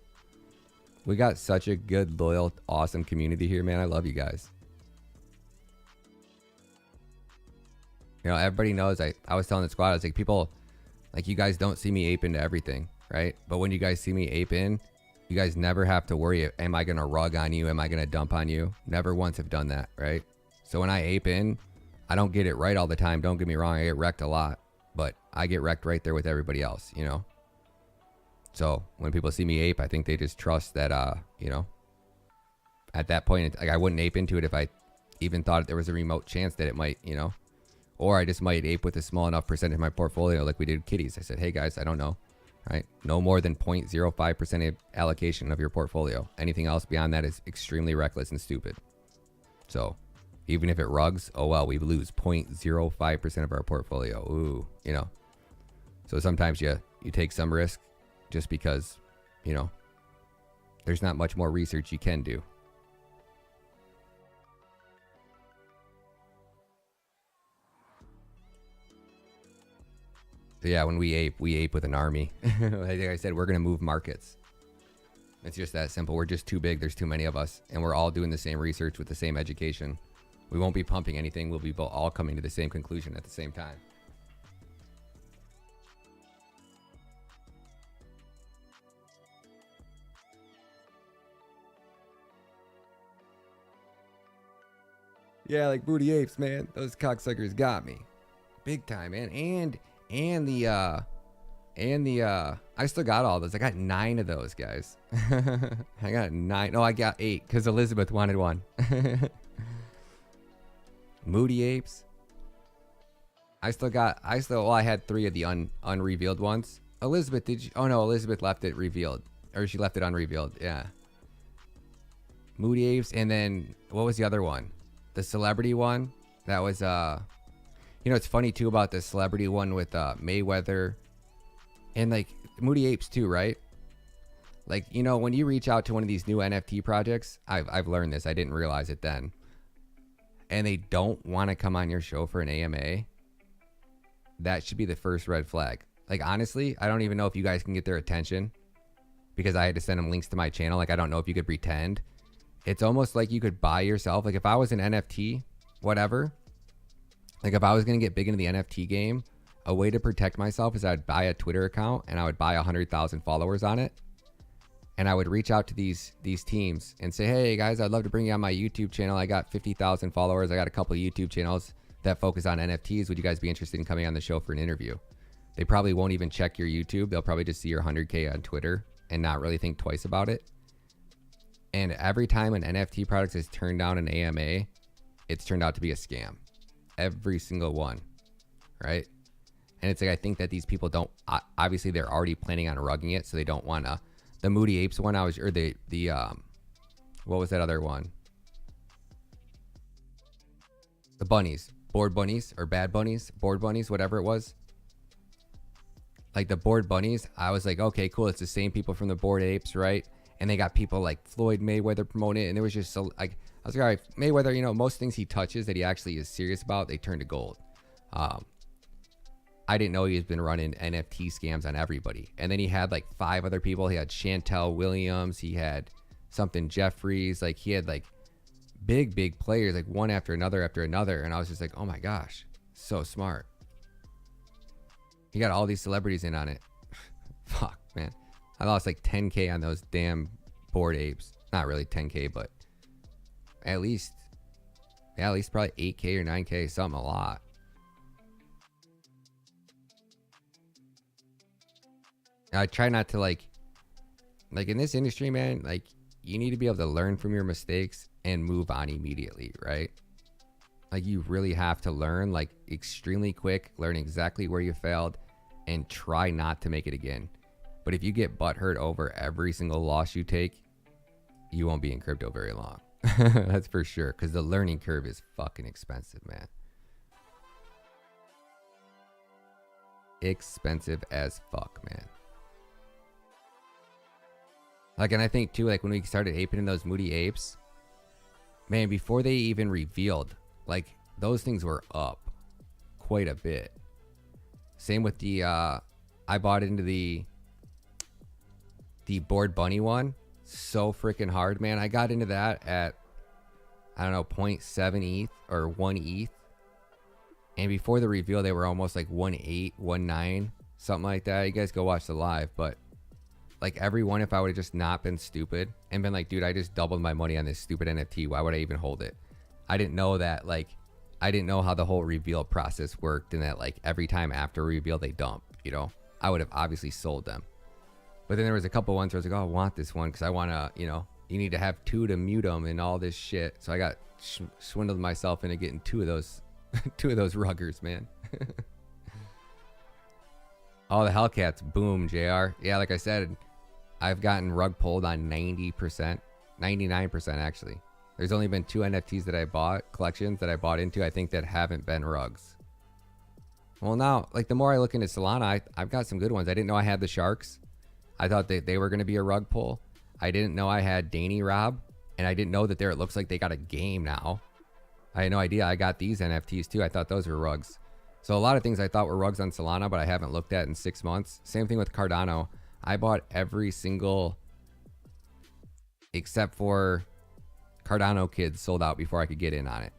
We got such a good, loyal, awesome community here, man. I love you guys. You know, everybody knows. I was telling the squad, I was like, people, like, you guys don't see me ape into everything, right? But when you guys see me ape in, you guys never have to worry, am I going to rug on you? Am I going to dump on you? Never once have done that, right? So when I ape in, I don't get it right all the time. Don't get me wrong. I get wrecked a lot, but I get wrecked right there with everybody else, you know? So when people see me ape, I think they just trust that, you know, at that point, like, I wouldn't ape into it if I even thought there was a remote chance that it might, you know, or I just might ape with a small enough percentage of my portfolio, like we did kitties. I said, hey guys, I don't know, right? No more than 0.05% allocation of your portfolio. Anything else beyond that is extremely reckless and stupid. So even if it rugs, oh well, we lose 0.05% of our portfolio. Ooh, you know. So sometimes you take some risk just because, you know, there's not much more research you can do. So yeah, when we ape with an army. Like I said, we're going to move markets. It's just that simple. We're just too big. There's too many of us. And we're all doing the same research with the same education. We won't be pumping anything. We'll be all coming to the same conclusion at the same time. Yeah, like booty apes, man. Those cocksuckers got me. Big time, man. And the I still got all those. I got 9 of those, guys. I got 9. No, I got 8 because Elizabeth wanted one. Moody apes. I had 3 of the unrevealed ones. Elizabeth, did you? Oh no, Elizabeth left it revealed, or she left it unrevealed. Yeah. Moody apes, and then what was the other one? The celebrity one. That was you know, it's funny too about the celebrity one with Mayweather, and like Moody apes too, right? Like, you know, when you reach out to one of these new NFT projects, I've learned this. I didn't realize it then. And they don't want to come on your show for an AMA, that should be the first red flag. Like, honestly, I don't even know if you guys can get their attention because I had to send them links to my channel. Like, I don't know if you could pretend. It's almost like you could buy yourself. Like, if I was an NFT, whatever, like if I was going to get big into the NFT game, a way to protect myself is I'd buy a Twitter account and I would buy 100,000 followers on it. And I would reach out to these teams and say, hey guys, I'd love to bring you on my YouTube channel. I got 50,000 followers. I got a couple of YouTube channels that focus on NFTs. Would you guys be interested in coming on the show for an interview? They probably won't even check your YouTube. They'll probably just see your 100K on Twitter and not really think twice about it. And every time an NFT product has turned down an AMA, it's turned out to be a scam. Every single one, right? And it's like, I think that these people don't, obviously they're already planning on rugging it, so they don't want to. The Moody Apes one, what was that other one? The bunnies, board bunnies or bad bunnies, board bunnies, whatever it was. Like the board bunnies, I was like, okay, cool. It's the same people from the Bored Apes, right? And they got people like Floyd Mayweather promoting it. And it was just so like, I was like, all right, Mayweather, you know, most things he touches that he actually is serious about, they turn to gold. I didn't know he has been running NFT scams on everybody. And then he had like 5 other people. He had Chantel Williams. He had something Jeffries. Like he had like big players, like one after another. And I was just like, oh my gosh, so smart. He got all these celebrities in on it. Fuck, man. I lost like 10K on those damn Bored Apes. Not really 10K, but at least probably 8K or 9K, something a lot. I try not to like in this industry, man, like you need to be able to learn from your mistakes and move on immediately, right? Like you really have to learn like extremely quick, learn exactly where you failed and try not to make it again. But if you get butthurt over every single loss you take, you won't be in crypto very long. That's for sure. Because the learning curve is fucking expensive, man. Expensive as fuck, man. Like, and I think too, like when we started aping in those Moody Apes, man, before they even revealed, like those things were up quite a bit. Same with the, I bought into the Bored Bunny one. So freaking hard, man. I got into that at, I don't know, 0.7 ETH or 1 ETH. And before the reveal, they were almost like 1.8, 1.9, something like that. You guys go watch the live, but like every one, if I would have just not been stupid and been like, dude, I just doubled my money on this stupid NFT. Why would I even hold it? I didn't know that, like, I didn't know how the whole reveal process worked and that like every time after reveal, they dump, you know, I would have obviously sold them. But then there was a couple ones where I was like, oh, I want this one because I want to, you know, you need to have 2 to mute them and all this shit. So I got swindled myself into getting 2 of those, 2 of those ruggers, man. Oh, the Hellcats, boom, JR. Yeah, like I said, I've gotten rug pulled on 90%, 99% actually. There's only been 2 NFTs that I bought, collections that I bought into, I think, that haven't been rugs. Well, now, like the more I look into Solana, I've got some good ones. I didn't know I had the Sharks. I thought they were going to be a rug pull. I didn't know I had Danny Rob, and I didn't know that it looks like they got a game now. I had no idea. I got these NFTs too. I thought those were rugs. So a lot of things I thought were rugs on Solana, but I haven't looked at in 6 months. Same thing with Cardano. I bought every single, except for Cardano Kids, sold out before I could get in on it.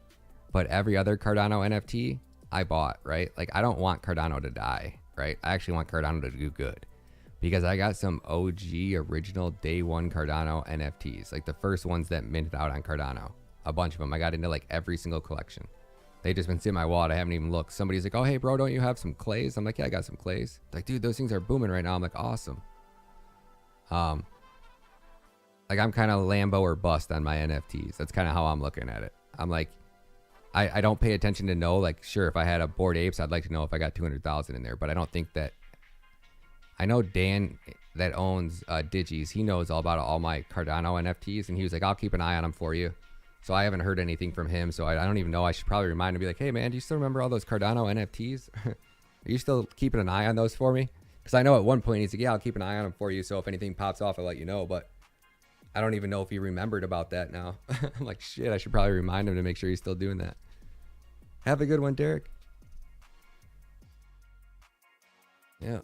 But every other Cardano NFT I bought, right? Like I don't want Cardano to die, right? I actually want Cardano to do good. Because I got some OG original day one Cardano NFTs. Like the first ones that minted out on Cardano. A bunch of them. I got into like every single collection. They just been sitting in my wallet. I haven't even looked. Somebody's like, oh, hey, bro, don't you have some clays? I'm like, yeah, I got some clays. Like, dude, those things are booming right now. I'm like, awesome. Like I'm kind of Lambo or bust on my NFTs. That's kind of how I'm looking at it. I'm like, I don't pay attention to know, like, sure, if I had a Bored Apes, I'd like to know if I got 200,000 in there, but I don't think that. I know Dan that owns Digis. He knows all about all my Cardano NFTs, and he was like, I'll keep an eye on them for you. So I haven't heard anything from him, so I don't even know. I should probably remind him, be like, hey, man, do you still remember all those Cardano NFTs? Are you still keeping an eye on those for me? Because I know at one point he's like, yeah, I'll keep an eye on them for you, so if anything pops off, I'll let you know. But I don't even know if he remembered about that now. I'm like, shit, I should probably remind him to make sure he's still doing that. Have a good one, Derek. Yeah.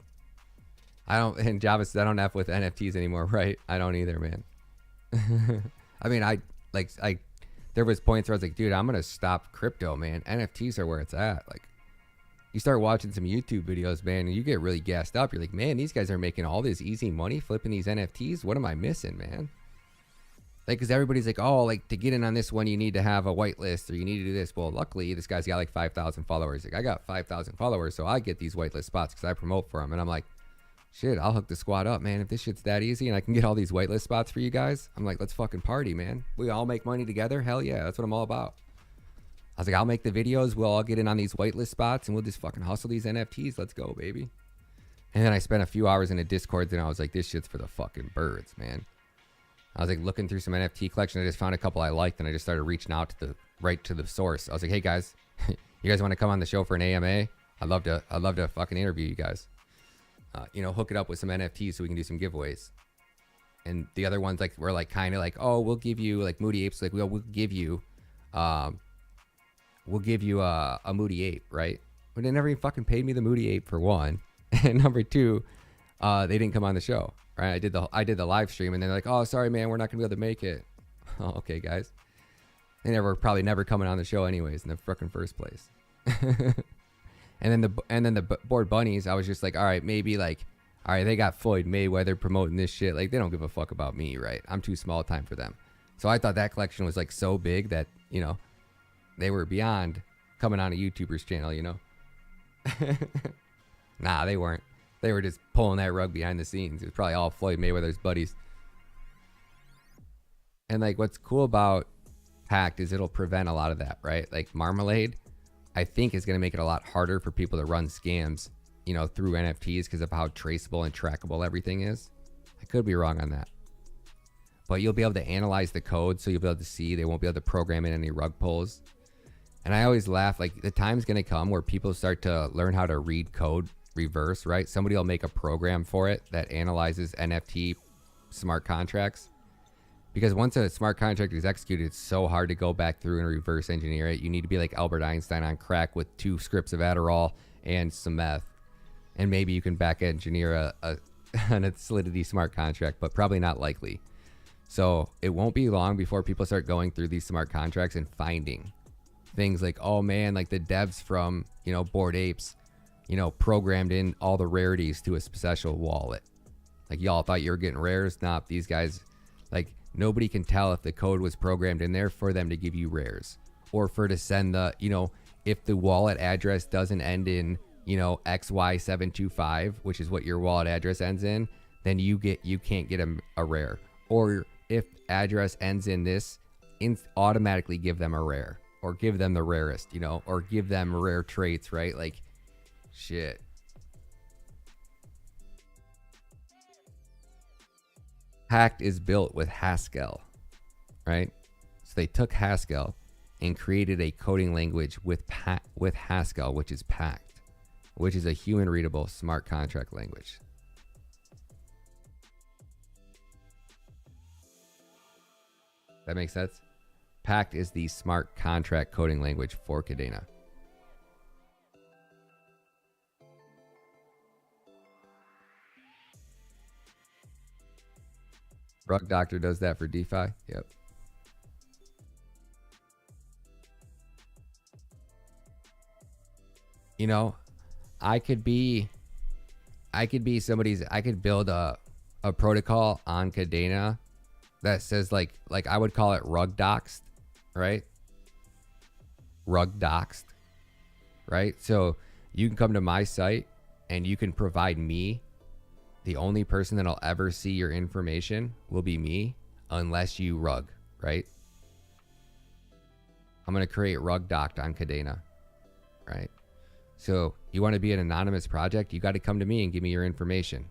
I don't, and Java says I don't F with NFTs anymore, right? I don't either, man. I mean, there was points where I was like, dude, I'm going to stop crypto, man. NFTs are where it's at. Like, you start watching some YouTube videos, man, and you get really gassed up. You're like, man, these guys are making all this easy money flipping these NFTs. What am I missing, man? Like, because everybody's like, oh, like, to get in on this one, you need to have a whitelist or you need to do this. Well, luckily, this guy's got like 5,000 followers. Like, I got 5,000 followers, so I get these whitelist spots because I promote for them. And I'm like, shit, I'll hook the squad up, man. If this shit's that easy and I can get all these whitelist spots for you guys, I'm like, let's fucking party, man. We all make money together. Hell yeah, that's what I'm all about. I was like, I'll make the videos. We'll all get in on these whitelist spots and we'll just fucking hustle these NFTs. Let's go, baby. And then I spent a few hours in a Discord and I was like, this shit's for the fucking birds, man. I was like looking through some NFT collection. I just found a couple I liked and I just started reaching out to the source. I was like, hey guys, you guys want to come on the show for an AMA? I'd love to fucking interview you guys. Hook it up with some NFTs so we can do some giveaways. And the other ones like were like kind of like, oh, we'll give you like Moody Apes. Like we'll give you a Moody Ape, right? But they never even fucking paid me the Moody Ape for one. And number two, they didn't come on the show, right? I did the live stream and they're like, oh, sorry, man, we're not gonna be able to make it. Oh, okay, guys. They probably never coming on the show anyways in the fucking first place. And then the board bunnies, I was just like, all right, maybe like, all right, they got Floyd Mayweather promoting this shit. Like, they don't give a fuck about me, right? I'm too small time for them. So I thought that collection was like so big that, they were beyond coming on a YouTuber's channel, Nah, they weren't. They were just pulling that rug behind the scenes. It was probably all Floyd Mayweather's buddies. And like, what's cool about Pact is it'll prevent a lot of that, right? Like Marmalade, I think is going to make it a lot harder for people to run scams, through NFTs because of how traceable and trackable everything is. I could be wrong on that. But you'll be able to analyze the code, so you'll be able to see. They won't be able to program in any rug pulls. And I always laugh, like the time's going to come where people start to learn how to read code reverse, right? Somebody will make a program for it that analyzes NFT smart contracts. Because once a smart contract is executed, it's so hard to go back through and reverse engineer it. You need to be like Albert Einstein on crack with 2 scripts of Adderall and some meth. And maybe you can back engineer a Solidity smart contract, but probably not likely. So it won't be long before people start going through these smart contracts and finding things like, oh man, like the devs from, Bored Apes, programmed in all the rarities to a special wallet. Like y'all thought you were getting rares. Nah, these guys, like, nobody can tell if the code was programmed in there for them to give you rares or for to send the, if the wallet address doesn't end in, XY725, which is what your wallet address ends in, then you can't get a rare. Or if address ends in this, automatically give them a rare or give them the rarest, or give them rare traits, right? Like shit. Pact is built with Haskell, right? So they took Haskell and created a coding language with Haskell, which is Pact, which is a human-readable smart contract language. That makes sense? Pact is the smart contract coding language for Cadena. Rug Doctor does that for DeFi. Yep. I could build a protocol on Cadena that says like I would call it rug doxed, right? Rug doxed, right? So you can come to my site and you can provide me. The only person that'll ever see your information will be me unless you rug, right? I'm going to create rug docked on Cadena, right? So you want to be an anonymous project, you got to come to me and give me your information.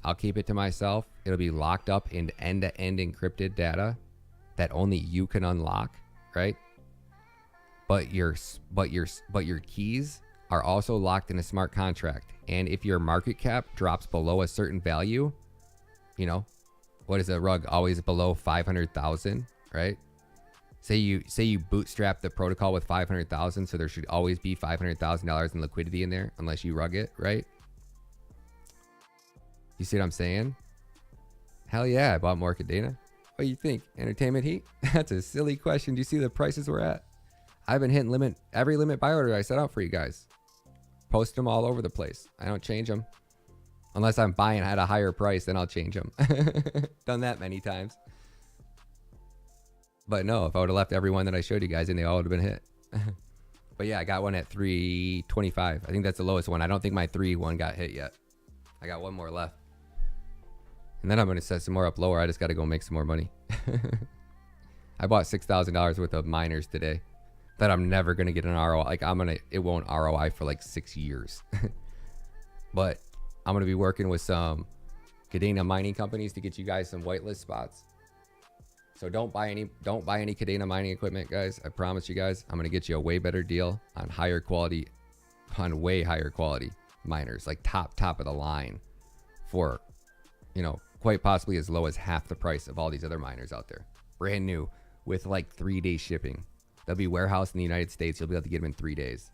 I'll keep it to myself. It'll be locked up in end-to-end encrypted data that only you can unlock, right? But your keys are also locked in a smart contract. And if your market cap drops below a certain value, what is a rug always below 500,000, right? Say you bootstrap the protocol with 500,000, so there should always be $500,000 in liquidity in there unless you rug it, right? You see what I'm saying? Hell yeah, I bought more Cadena. What do you think? Entertainment heat? That's a silly question. Do you see the prices we're at? I've been hitting every limit buy order I set out for you guys. post them all over the place. I don't change them. Unless I'm buying at a higher price, then I'll change them. Done that many times. But no, if I would have left every one that I showed you guys in, they all would have been hit. But yeah, I got one at 325. I think that's the lowest one. I don't think my 3-1 got hit yet. I got one more left. And then I'm going to set some more up lower. I just got to go make some more money. I bought $6,000 worth of miners today that I'm never going to get an ROI. Like it won't ROI for like 6 years. But I'm going to be working with some Kadena mining companies to get you guys some whitelist spots. So don't buy any Kadena mining equipment, guys. I promise you guys, I'm going to get you a way better deal on way higher quality miners, like top of the line for, quite possibly as low as half the price of all these other miners out there. Brand new with like 3-day shipping. They'll be warehoused in the United States. You'll be able to get them in 3 days.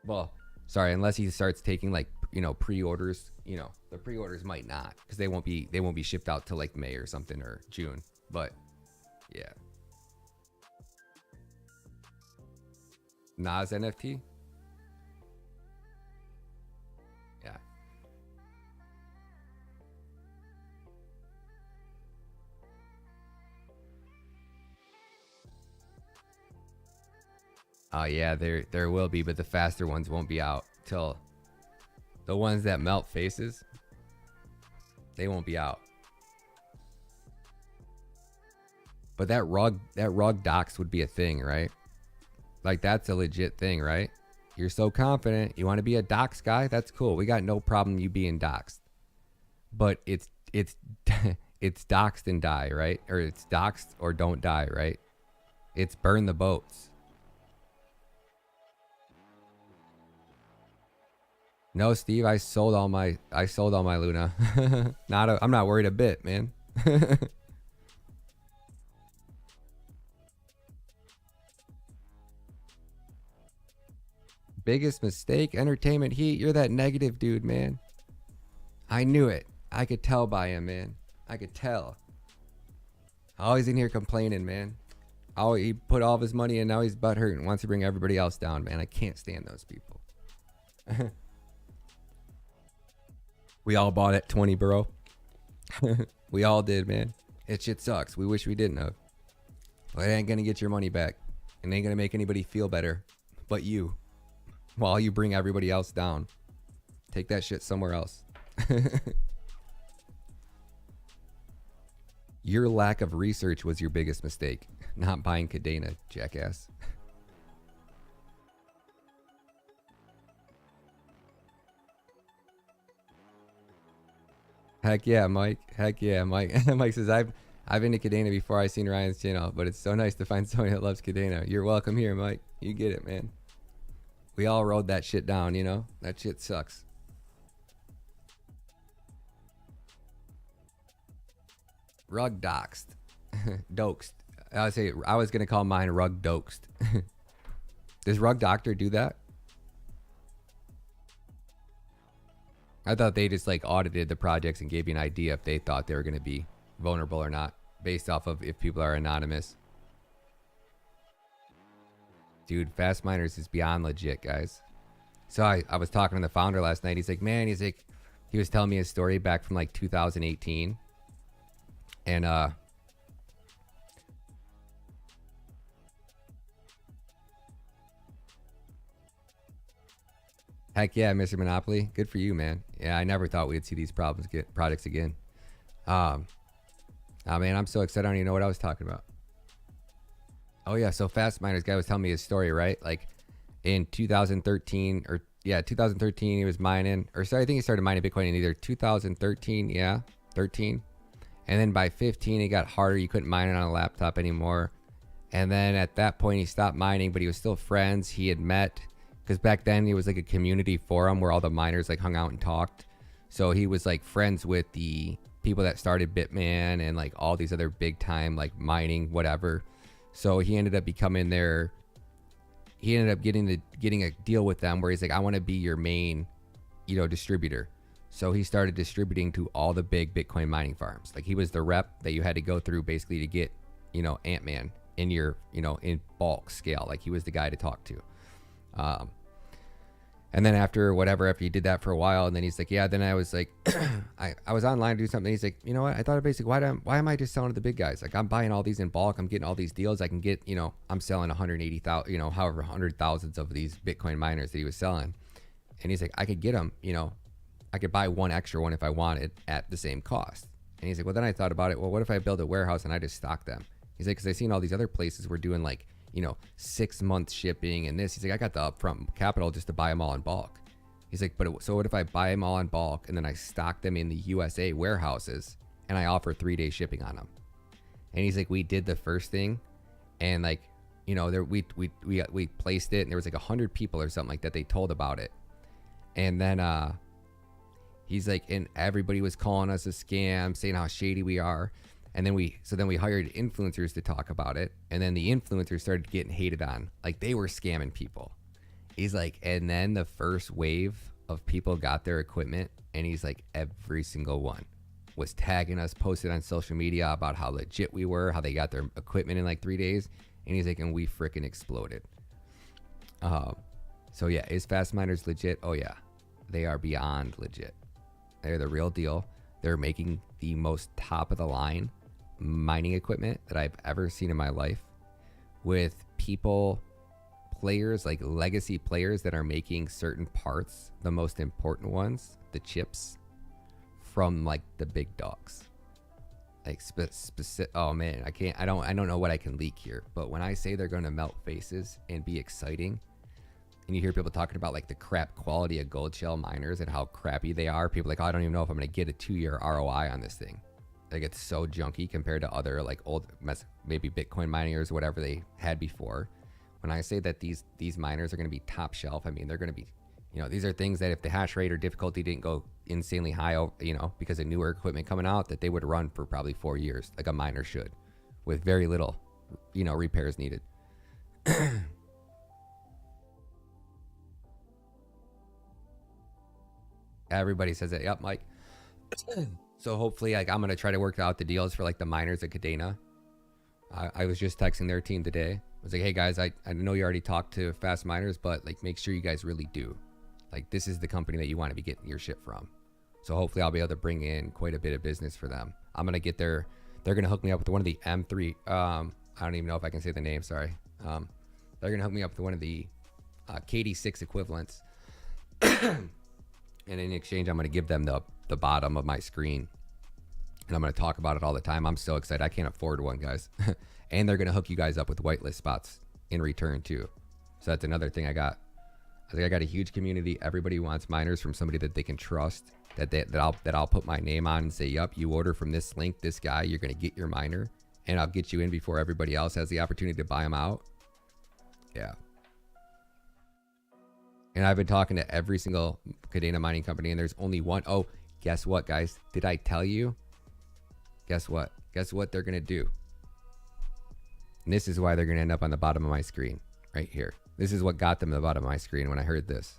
Well, sorry, unless he starts taking like, pre-orders, the pre-orders might not, because they won't be shipped out till like May or something, or June. But yeah. Nas NFT? Yeah. Oh yeah, there will be, but the faster ones won't be out till the ones that melt faces. They won't be out. But that rug docs would be a thing, right? Like that's a legit thing, right? You're so confident. You want to be a docs guy? That's cool. We got no problem you being doxed. But it's it's doxed and die, right? Or it's doxed or don't die, right? It's burn the boats. No, Steve, I sold all my Luna. I'm not worried a bit, man. Biggest mistake, entertainment heat. You're that negative dude, man. I knew it. I could tell by him, man. I could tell. Always in here complaining, man. Oh, he put all of his money in, now he's butthurt and wants to bring everybody else down, man. I can't stand those people. We all bought at 20, bro. We all did, man. It shit sucks. We wish we didn't have. Well, it ain't gonna get your money back. It ain't gonna make anybody feel better but you, while you bring everybody else down. Take that shit somewhere else. Your lack of research was your biggest mistake. Not buying Kadena, jackass. Heck yeah, Mike. Heck yeah, Mike. Mike says, I've been to Kadena before I seen Ryan's channel, but it's so nice to find somebody that loves Kadena. You're welcome here, Mike. You get it, man. We all rode that shit down, That shit sucks. Rug doxed. Doxed. I was going to call mine rug doxed. Does Rug Doctor do that? I thought they just like audited the projects and gave you an idea if they thought they were going to be vulnerable or not, based off of if people are anonymous. Dude, Fast Miners is beyond legit, guys. So I was talking to the founder last night. He's like, he was telling me his story back from like 2018. And heck yeah, Mr. Monopoly. Good for you, man. Yeah, I never thought we'd see these products again. Oh man, I'm so excited. I don't even know what I was talking about. Oh yeah, so Fast Miners guy was telling me his story, right? Like in 2013 2013 he was mining, or sorry, I think he started mining Bitcoin in either 2013, 13. And then by 15 it got harder. You couldn't mine it on a laptop anymore. And then at that point he stopped mining, but he was still friends. He had met, because back then it was like a community forum where all the miners like hung out and talked. So he was like friends with the people that started Bitman and like all these other big time like mining whatever. So he ended up becoming their, he ended up getting a deal with them where he's like, I want to be your main, distributor. So he started distributing to all the big Bitcoin mining farms. Like he was the rep that you had to go through basically to get, Ant-Man in your, in bulk scale. Like he was the guy to talk to. And then after he did that for a while, and then he's like, yeah, then I was like, I was online to do something. He's like, you know what? I thought basically, why am I just selling to the big guys? Like, I'm buying all these in bulk. I'm getting all these deals. I can get, I'm selling 180,000, however, 100,000s of these Bitcoin miners that he was selling. And he's like, I could get them, I could buy one extra one if I wanted at the same cost. And he's like, well, then I thought about it. Well, what if I build a warehouse and I just stock them? He's like, because I seen all these other places were doing like, 6-month shipping and this. He's like, I got the upfront capital just to buy them all in bulk. He's like, so what if I buy them all in bulk and then I stock them in the USA warehouses and I offer 3-day shipping on them? And he's like, we did the first thing, and like, there we placed it, and there was like 100 people or something like that they told about it, and then he's like, and everybody was calling us a scam, saying how shady we are. And then we hired influencers to talk about it. And then the influencers started getting hated on. Like, they were scamming people. He's like, and then the first wave of people got their equipment. And he's like, every single one was tagging us, posted on social media about how legit we were, how they got their equipment in like 3 days. And he's like, and we freaking exploded. So yeah, is Fast Miners legit? Oh yeah, they are beyond legit. They're the real deal. They're making the most top of the line mining equipment that I've ever seen in my life, with players like legacy players that are making certain parts, the most important ones, the chips, from like the big dogs. Like specific. Oh man, I don't know what I can leak here, but when I say they're going to melt faces and be exciting, and you hear people talking about like the crap quality of gold shell miners and how crappy they are, people are like, oh, I don't even know if I'm going to get a 2-year ROI on this thing. Like, it's so junky compared to other like old maybe Bitcoin miners or whatever they had before. When I say that these miners are going to be top shelf, I mean, they're going to be, these are things that if the hash rate or difficulty didn't go insanely high, because of newer equipment coming out, that they would run for probably 4 years, like a miner should, with very little, repairs needed. Everybody says that. Yep, Mike. So hopefully, like, I'm going to try to work out the deals for like the miners at Cadena. I was just texting their team today. I was like, hey guys, I know you already talked to Fast Miners, but like, make sure you guys really do. Like, this is the company that you want to be getting your shit from. So hopefully I'll be able to bring in quite a bit of business for them. I'm going to get they're going to hook me up with one of the M3. I don't even know if I can say the name. Sorry. They're going to hook me up with one of the KD6 equivalents. And in exchange, I'm going to give them the bottom of my screen. And I'm going to talk about it all the time. I'm so excited. I can't afford one, guys. And they're going to hook you guys up with whitelist spots in return, too. So that's another thing I got. I think I got a huge community. Everybody wants miners from somebody that they can trust, that I'll put my name on and say, yup, you order from this link, this guy, you're going to get your miner. And I'll get you in before everybody else has the opportunity to buy them out. Yeah. And I've been talking to every single Cadena mining company, and there's only one. Oh, guess what, guys? Did I tell you? Guess what? Guess what they're going to do? And this is why they're going to end up on the bottom of my screen right here. This is what got them to the bottom of my screen when I heard this.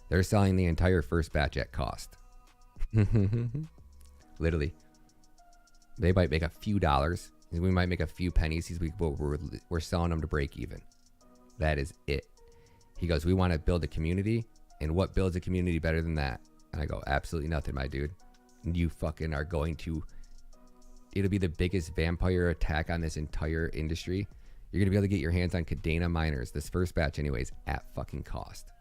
They're selling the entire first batch at cost. Literally. They might make a few dollars. We might make a few pennies. We're selling them to break even. That is it. He goes, we want to build a community, and what builds a community better than that? And I go, absolutely nothing, my dude. You fucking are going to, it'll be the biggest vampire attack on this entire industry. You're going to be able to get your hands on Cadena miners, this first batch anyways, at fucking cost.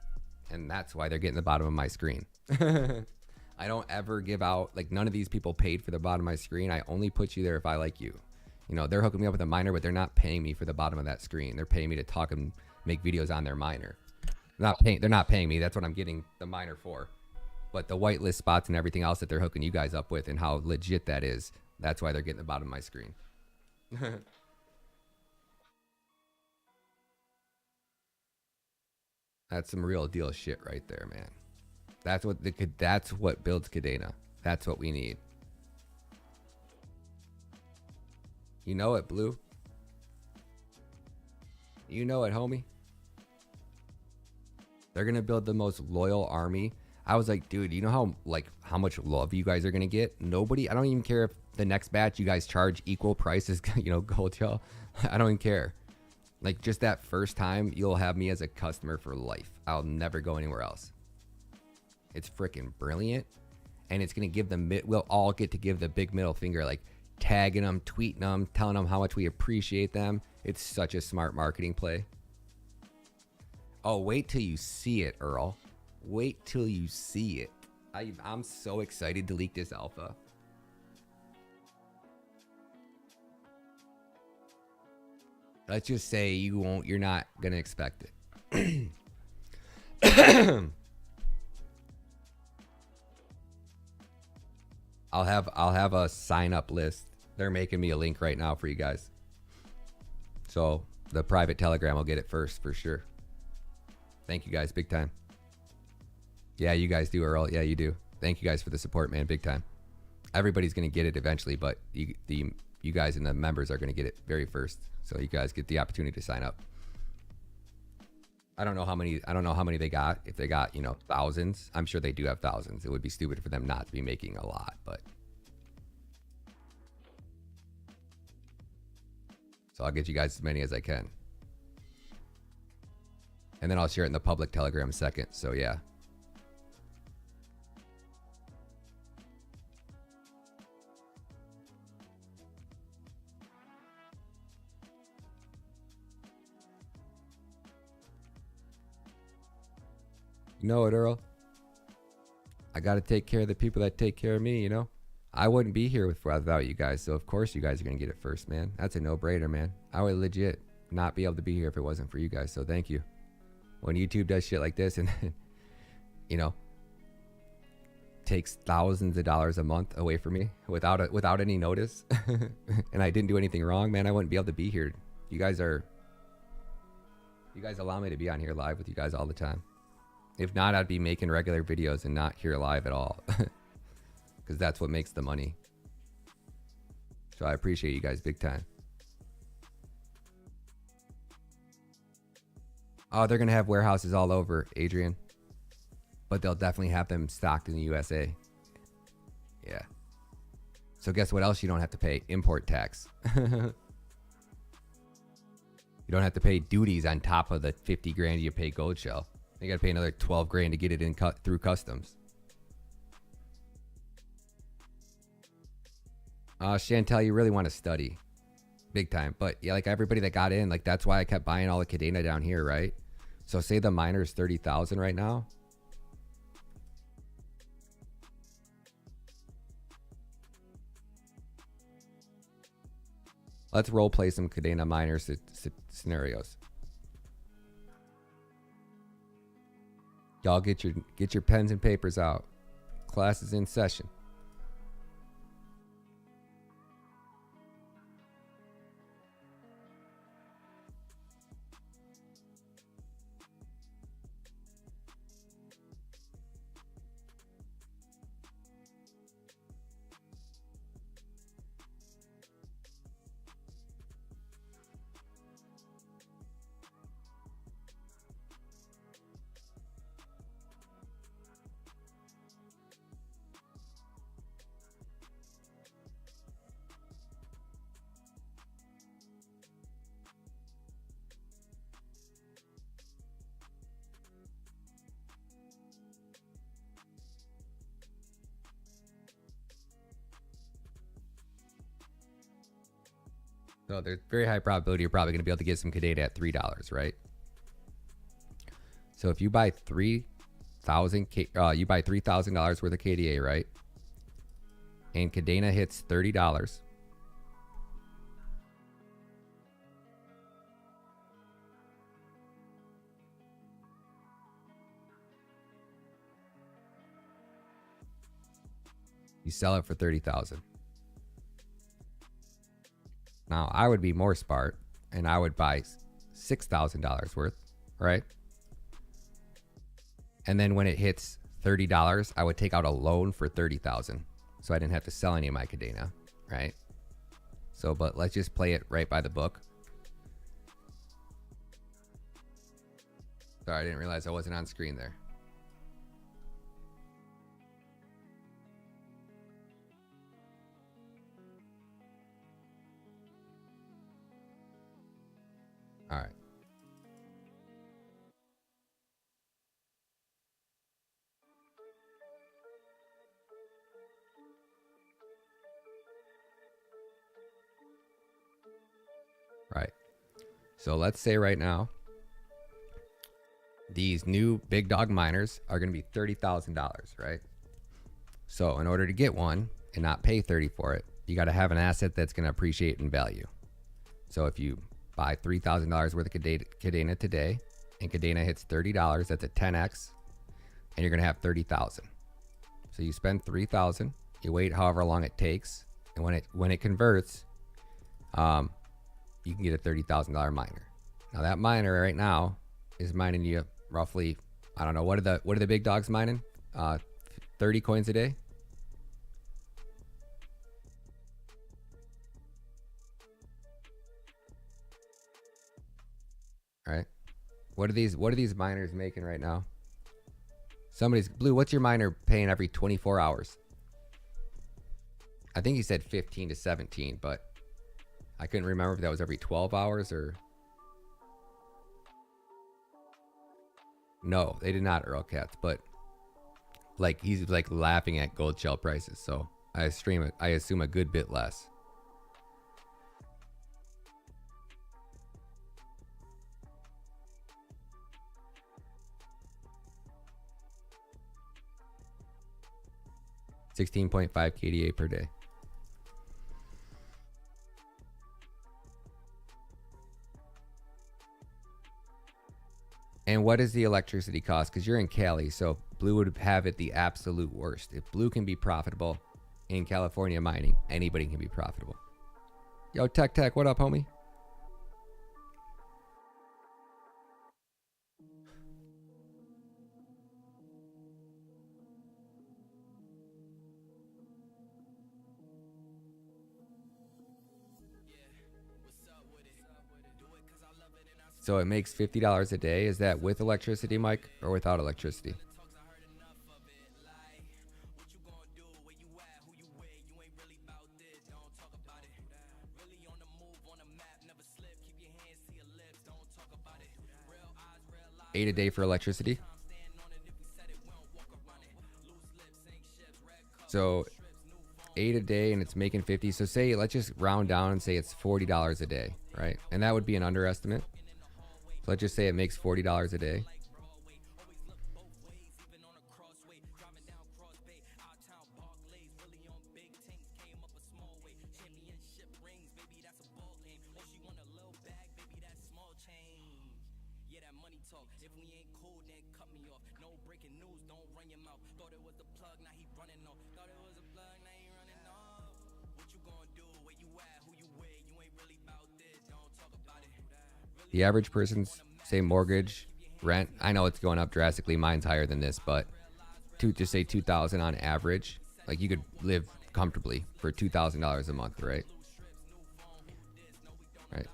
And that's why they're getting the bottom of my screen. I don't ever give out, like, none of these people paid for the bottom of my screen. I only put you there if I like you. They're hooking me up with a miner, but they're not paying me for the bottom of that screen. They're paying me to talk and make videos on their miner. They're not paying me. That's what I'm getting the miner for. But the whitelist spots and everything else that they're hooking you guys up with and how legit that is, that's why they're getting the bottom of my screen. That's some real deal shit right there, man. That's what builds Cadena. That's what we need. You know it, Blue. You know it, homie. They're going to build the most loyal army. I was like, dude, you know how much love you guys are going to get? Nobody, I don't even care if the next batch you guys charge equal prices, Gold Shell. I don't even care. Like, just that first time, you'll have me as a customer for life. I'll never go anywhere else. It's freaking brilliant. And it's going to give them, we'll all get to give the big middle finger, like tagging them, tweeting them, telling them how much we appreciate them. It's such a smart marketing play. Oh, wait till you see it, Earl. Wait till you see it. I'm so excited to leak this alpha. Let's just say you're not gonna expect it. I'll have a sign up list. They're making me a link right now for you guys. So the private Telegram will get it first for sure. Thank you guys, big time. Yeah, you guys do, Earl. Yeah, you do. Thank you guys for the support, man, big time. Everybody's gonna get it eventually, but you guys and the members are gonna get it very first. So you guys get the opportunity to sign up. I don't know how many they got. If they got, thousands, I'm sure they do have thousands. It would be stupid for them not to be making a lot, but. So I'll get you guys as many as I can. And then I'll share it in the public Telegram second. So yeah. You know it, Earl. I got to take care of the people that take care of me, I wouldn't be here without you guys. So, of course, you guys are going to get it first, man. That's a no-brainer, man. I would legit not be able to be here if it wasn't for you guys. So, thank you. When YouTube does shit like this and, takes thousands of dollars a month away from me without any notice, and I didn't do anything wrong, man, I wouldn't be able to be here. You guys allow me to be on here live with you guys all the time. If not, I'd be making regular videos and not here live at all. Because that's what makes the money. So I appreciate you guys big time. Oh, they're going to have warehouses all over, Adrian. But they'll definitely have them stocked in the USA. Yeah. So guess what else you don't have to pay? Import tax. You don't have to pay duties on top of the 50 grand you pay Gold Shell. You got to pay another 12 grand to get it in through customs. Chantel, you really want to study. Big time. But yeah, like everybody that got in, like that's why I kept buying all the Cadena down here, right? So say the miner's 30,000 right now. Let's role play some Cadena miner scenarios. Y'all get your pens and papers out. Class is in session. So there's very high probability you're probably going to be able to get some Cadena at $3, right? So if you buy $3,000 worth of KDA, right? And Cadena hits $30. You sell it for $30,000. Now, I would be more smart, and I would buy $6,000 worth, right? And then when it hits $30, I would take out a loan for $30,000, so I didn't have to sell any of my Cadena, right? So, but let's just play it right by the book. Sorry, I didn't realize I wasn't on screen there. All right. So let's say right now, these new big dog miners are going to be $30,000, right? So in order to get one and not pay 30 for it, you got to have an asset that's going to appreciate in value. So if you buy $3,000 worth of Cadena today and Cadena hits $30, that's a 10x, and you're going to have 30,000. So you spend 3,000, you wait however long it takes, and when it converts, you can get a $30,000 miner. Now that miner right now is mining you roughly, I don't know, what are the big dogs mining? 30 coins a day. All right. What are these miners making right now? Somebody's Blue, what's your miner paying every 24 hours? I think he said 15 to 17, but I couldn't remember if that was every 12 hours or... No, they did not, Earl Cats, but like he's like laughing at gold shell prices, so I assume a good bit less. $16.5 KDA per day. And what is the electricity cost? Because you're in Cali, so Blue would have it the absolute worst. If Blue can be profitable in California mining, anybody can be profitable. Yo, Tech, what up, homie? So it makes $50 a day. Is that with electricity, Mike, or without electricity? $8 a day for electricity. So 8 a day and it's making 50. So say, let's just round down and say it's $40 a day, right? And that would be an underestimate. So let's just say it makes $40 a day. The average person's, say, mortgage, rent, I know it's going up drastically. Mine's higher than this, but just say $2,000 on average. Like you could live comfortably for $2,000 a month, right? Right.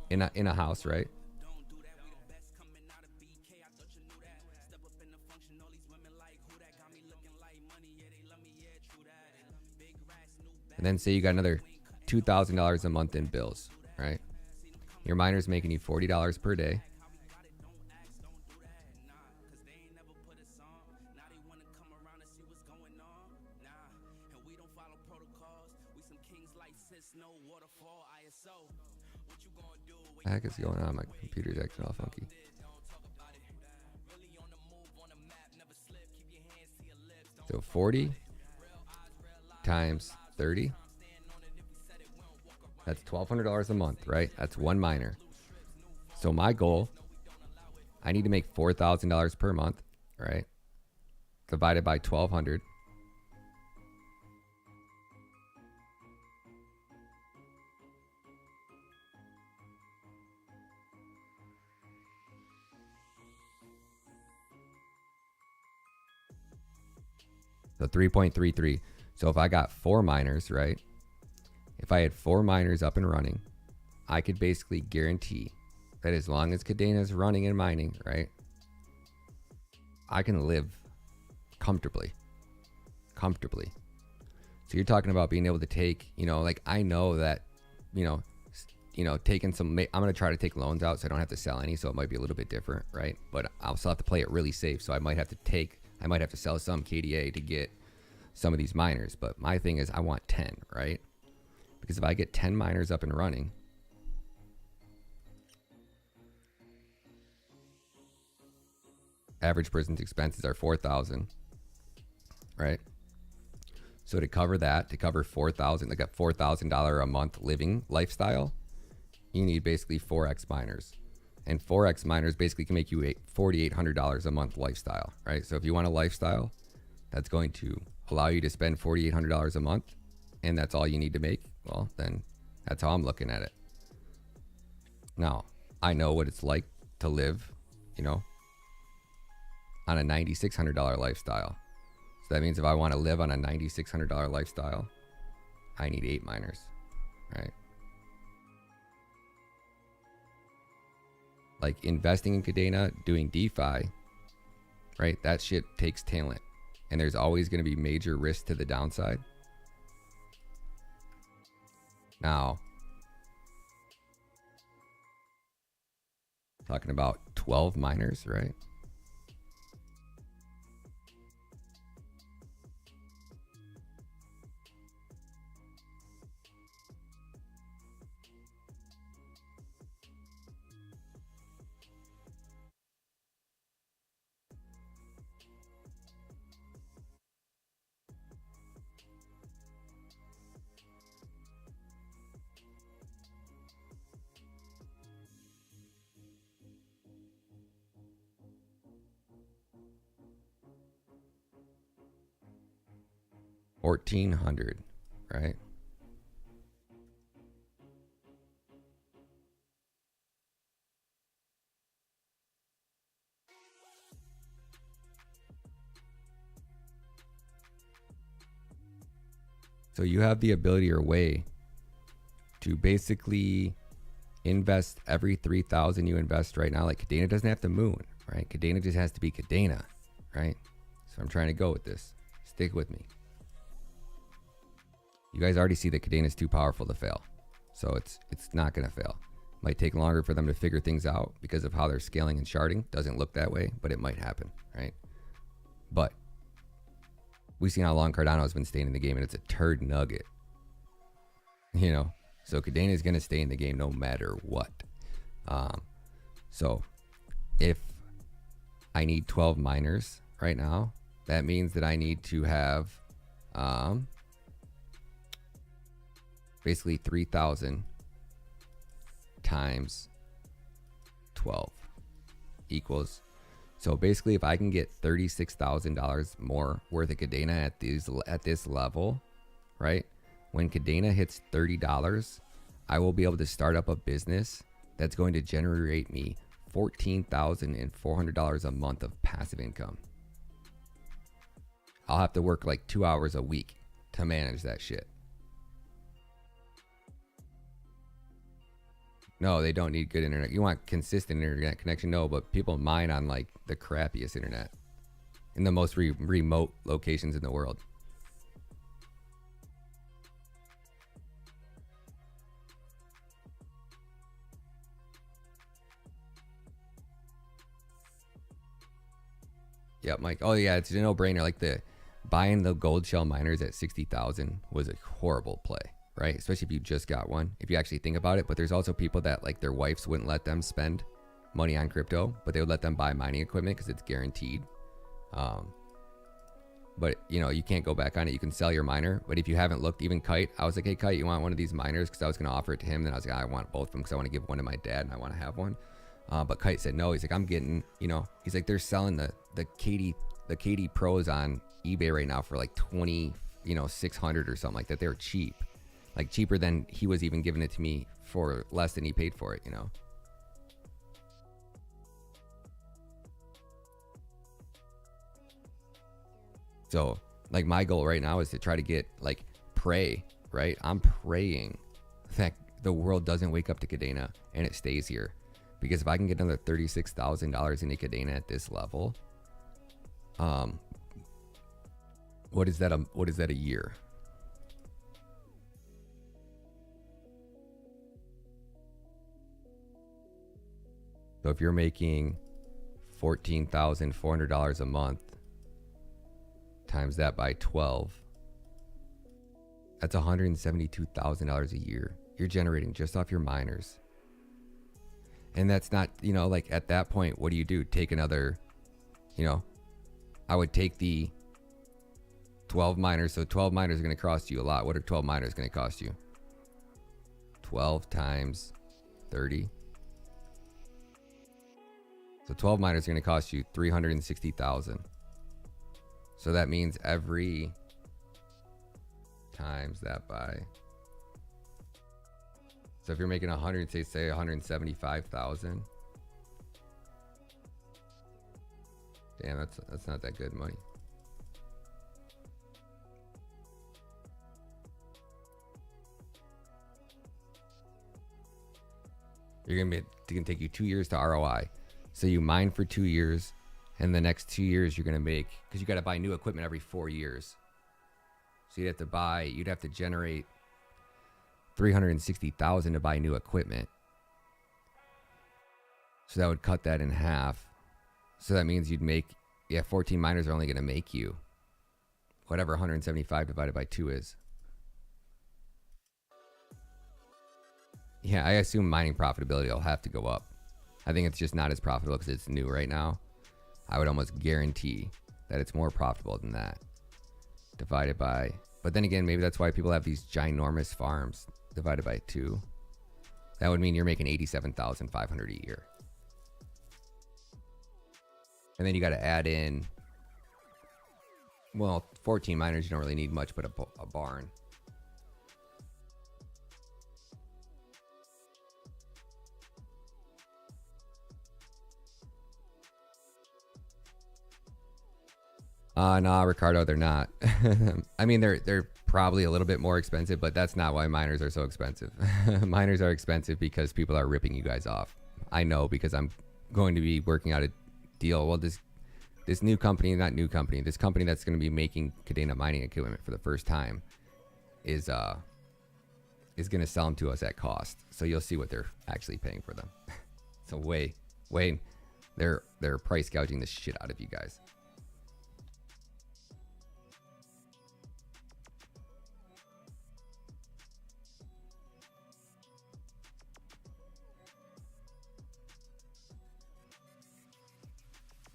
In a house, right? And then say you got another $2,000 a month in bills, right? Your miner's making you $40 per day. What the heck is going on? My computer's acting all funky. So 40 times 30. That's $1,200 a month, right? That's one miner. So my goal, I need to make $4,000 per month, right? Divided by 1,200. So 3.33. So if I got 4 miners, right? If I had 4 miners up and running, I could basically guarantee that as long as Cadena is running and mining, right, I can live comfortably. So you're talking about being able to take, like I know that, taking some, I'm going to try to take loans out so I don't have to sell any. So it might be a little bit different, right? But I'll still have to play it really safe. So I might have to sell some KDA to get some of these miners. But my thing is I want 10, right? Because if I get 10 miners up and running, average person's expenses are 4,000, right? So to cover that, to cover 4,000, like a $4,000 a month living lifestyle, you need basically 4x miners. And 4x miners basically can make you a $4,800 a month lifestyle, right? So if you want a lifestyle that's going to allow you to spend $4,800 a month, and that's all you need to make, well, then that's how I'm looking at it. Now, I know what it's like to live, you know, on a $9,600 lifestyle. So that means if I want to live on a $9,600 lifestyle, I need 8 miners, right? Like investing in Kadena, doing DeFi, right? That shit takes talent. And there's always going to be major risk to the downside. Now, talking about 12 miners, right? $1,400, right? So you have the ability or way to basically invest every 3,000 you invest right now. Like Kadena doesn't have to moon, right? Kadena just has to be Kadena, right? So I'm trying to go with this. Stick with me. You guys already see that Kadena is too powerful to fail. So it's not going to fail. Might take longer for them to figure things out because of how they're scaling and sharding. Doesn't look that way, but it might happen, right? But we've seen how long Cardano's been staying in the game, and it's a turd nugget. You know, so Kadena is going to stay in the game no matter what. So if I need 12 miners right now, that means that I need to have basically 3,000 times 12 equals. So basically, if I can get $36,000 more worth of Kadena at this level, right? When Kadena hits $30, I will be able to start up a business that's going to generate me $14,400 a month of passive income. I'll have to work like 2 hours a week to manage that shit. No, they don't need good internet. You want consistent internet connection? No, but people mine on like the crappiest internet in the most remote locations in the world. Yeah, Mike. Oh yeah, it's a no-brainer. Like buying the gold shell miners at 60,000 was a horrible play, right? Especially if you just got one, if you actually think about it. But there's also people that like their wives wouldn't let them spend money on crypto, but they would let them buy mining equipment because it's guaranteed. But you know, you can't go back on it. You can sell your miner, but if you haven't looked, even Kite, I was like, hey Kite, you want one of these miners? Because I was going to offer it to him. Then I was like, I want both of them because I want to give one to my dad and I want to have one. But Kite said no. He's like, I'm getting, you know, he's like, they're selling the KD Pros on eBay right now for like 600 or something like that. They're cheap, like cheaper than he was even giving it to me for less than he paid for it, you know. So like my goal right now is to try to get like pray, right? I'm praying that the world doesn't wake up to Kadena and it stays here. Because if I can get another $36,000 into Kadena at this level, what is that a year? So if you're making $14,400 a month, times that by 12, that's $172,000 a year you're generating just off your miners. And that's not, you know, like at that point, what do? Take another you know, I would take the 12 miners. So 12 miners are going to cost you a lot. What are 12 miners going to cost you? 12 times 30. So 12 miners are going to cost you 360,000. So that means every times that by. So if you're making 100, say 175,000. Damn, that's not that good money. It's gonna take you 2 years to ROI. So you mine for 2 years, and the next 2 years you're gonna make, because you got to buy new equipment every 4 years. So you'd have to generate 360,000 to buy new equipment. So that would cut that in half. So that means you'd make, 14 miners are only gonna make you whatever 175 divided by 2 is. Yeah, I assume mining profitability will have to go up. I think it's just not as profitable because it's new right now. I would almost guarantee that it's more profitable than that. Divided by, but then again, maybe that's why people have these ginormous farms. Divided by 2. That would mean you're making 87,500 a year. And then you got to add in, 14 miners, you don't really need much but a barn. Nah, Ricardo, they're not. I mean, they're probably a little bit more expensive, but that's not why miners are so expensive. Miners are expensive because people are ripping you guys off. I know, because I'm going to be working out a deal. Well, this new company, this company that's going to be making Cadena mining equipment for the first time is going to sell them to us at cost. So you'll see what they're actually paying for them. So they're price gouging the shit out of you guys.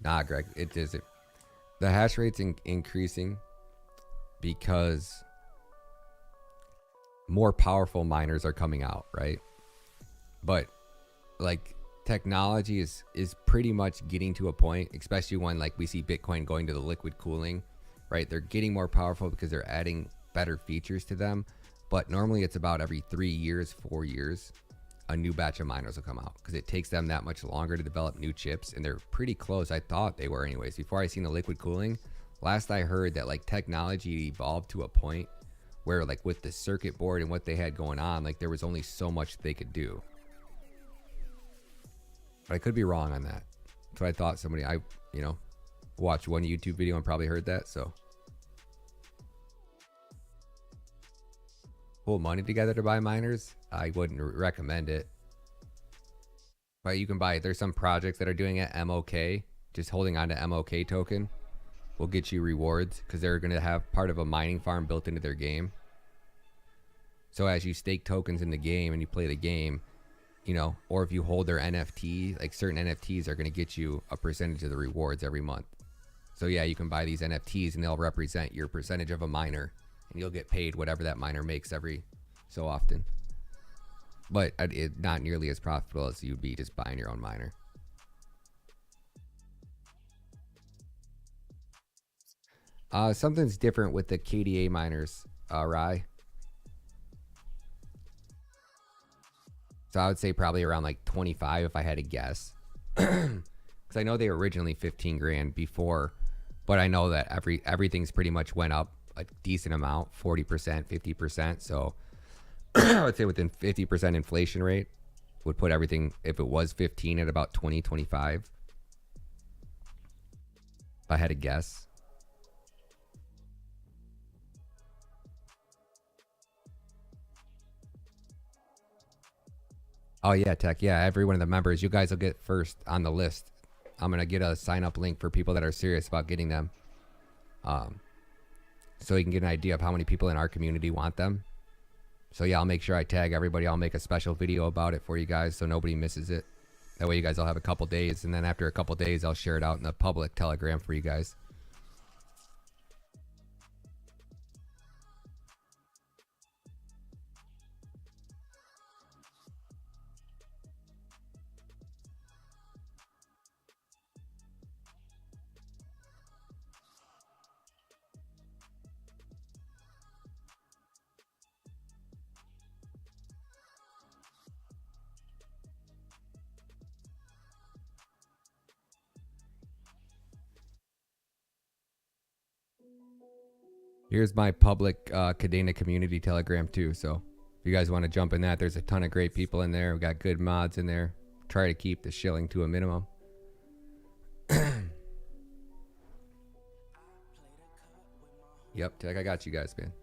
Nah, Greg, it isn't. The hash rate's increasing because more powerful miners are coming out, right? But like technology is pretty much getting to a point, especially when like we see Bitcoin going to the liquid cooling, right? They're getting more powerful because they're adding better features to them. But normally it's about every 3 years, 4 years, a new batch of miners will come out because it takes them that much longer to develop new chips, and they're pretty close. I thought they were anyways. Before I seen the liquid cooling, last I heard that like technology evolved to a point where like with the circuit board and what they had going on, like there was only so much they could do. But I could be wrong on that. So I thought somebody, watched one YouTube video and probably heard that. So pull money together to buy miners, I wouldn't recommend it. But you can buy it. There's some projects that are doing it. MOK, just holding on to MOK token will get you rewards because they're going to have part of a mining farm built into their game. So as you stake tokens in the game and you play the game, or if you hold their NFT, like certain NFTs are going to get you a percentage of the rewards every month. So yeah, you can buy these NFTs and they'll represent your percentage of a miner, and you'll get paid whatever that miner makes every so often. But it's not nearly as profitable as you'd be just buying your own miner. Something's different with the KDA miners, Rye. So I would say probably around like 25 if I had to guess. Because I know they were originally 15 grand before, but I know that everything's pretty much went up a decent amount, 40%, 50%. So I would say within 50% inflation rate would put everything, if it was 15, at about 20, 25. If I had to guess. Oh yeah, Tech. Yeah, every one of the members, you guys will get first on the list. I'm gonna get a sign up link for people that are serious about getting them. So you can get an idea of how many people in our community want them. So yeah, I'll make sure I tag everybody. I'll make a special video about it for you guys so nobody misses it. That way you guys all have a couple days, and then after a couple days, I'll share it out in the public Telegram for you guys. Here's my public Cadena community Telegram too. So if you guys want to jump in that, there's a ton of great people in there. We got good mods in there. Try to keep the shilling to a minimum. Yep, Tech, I got you guys, man.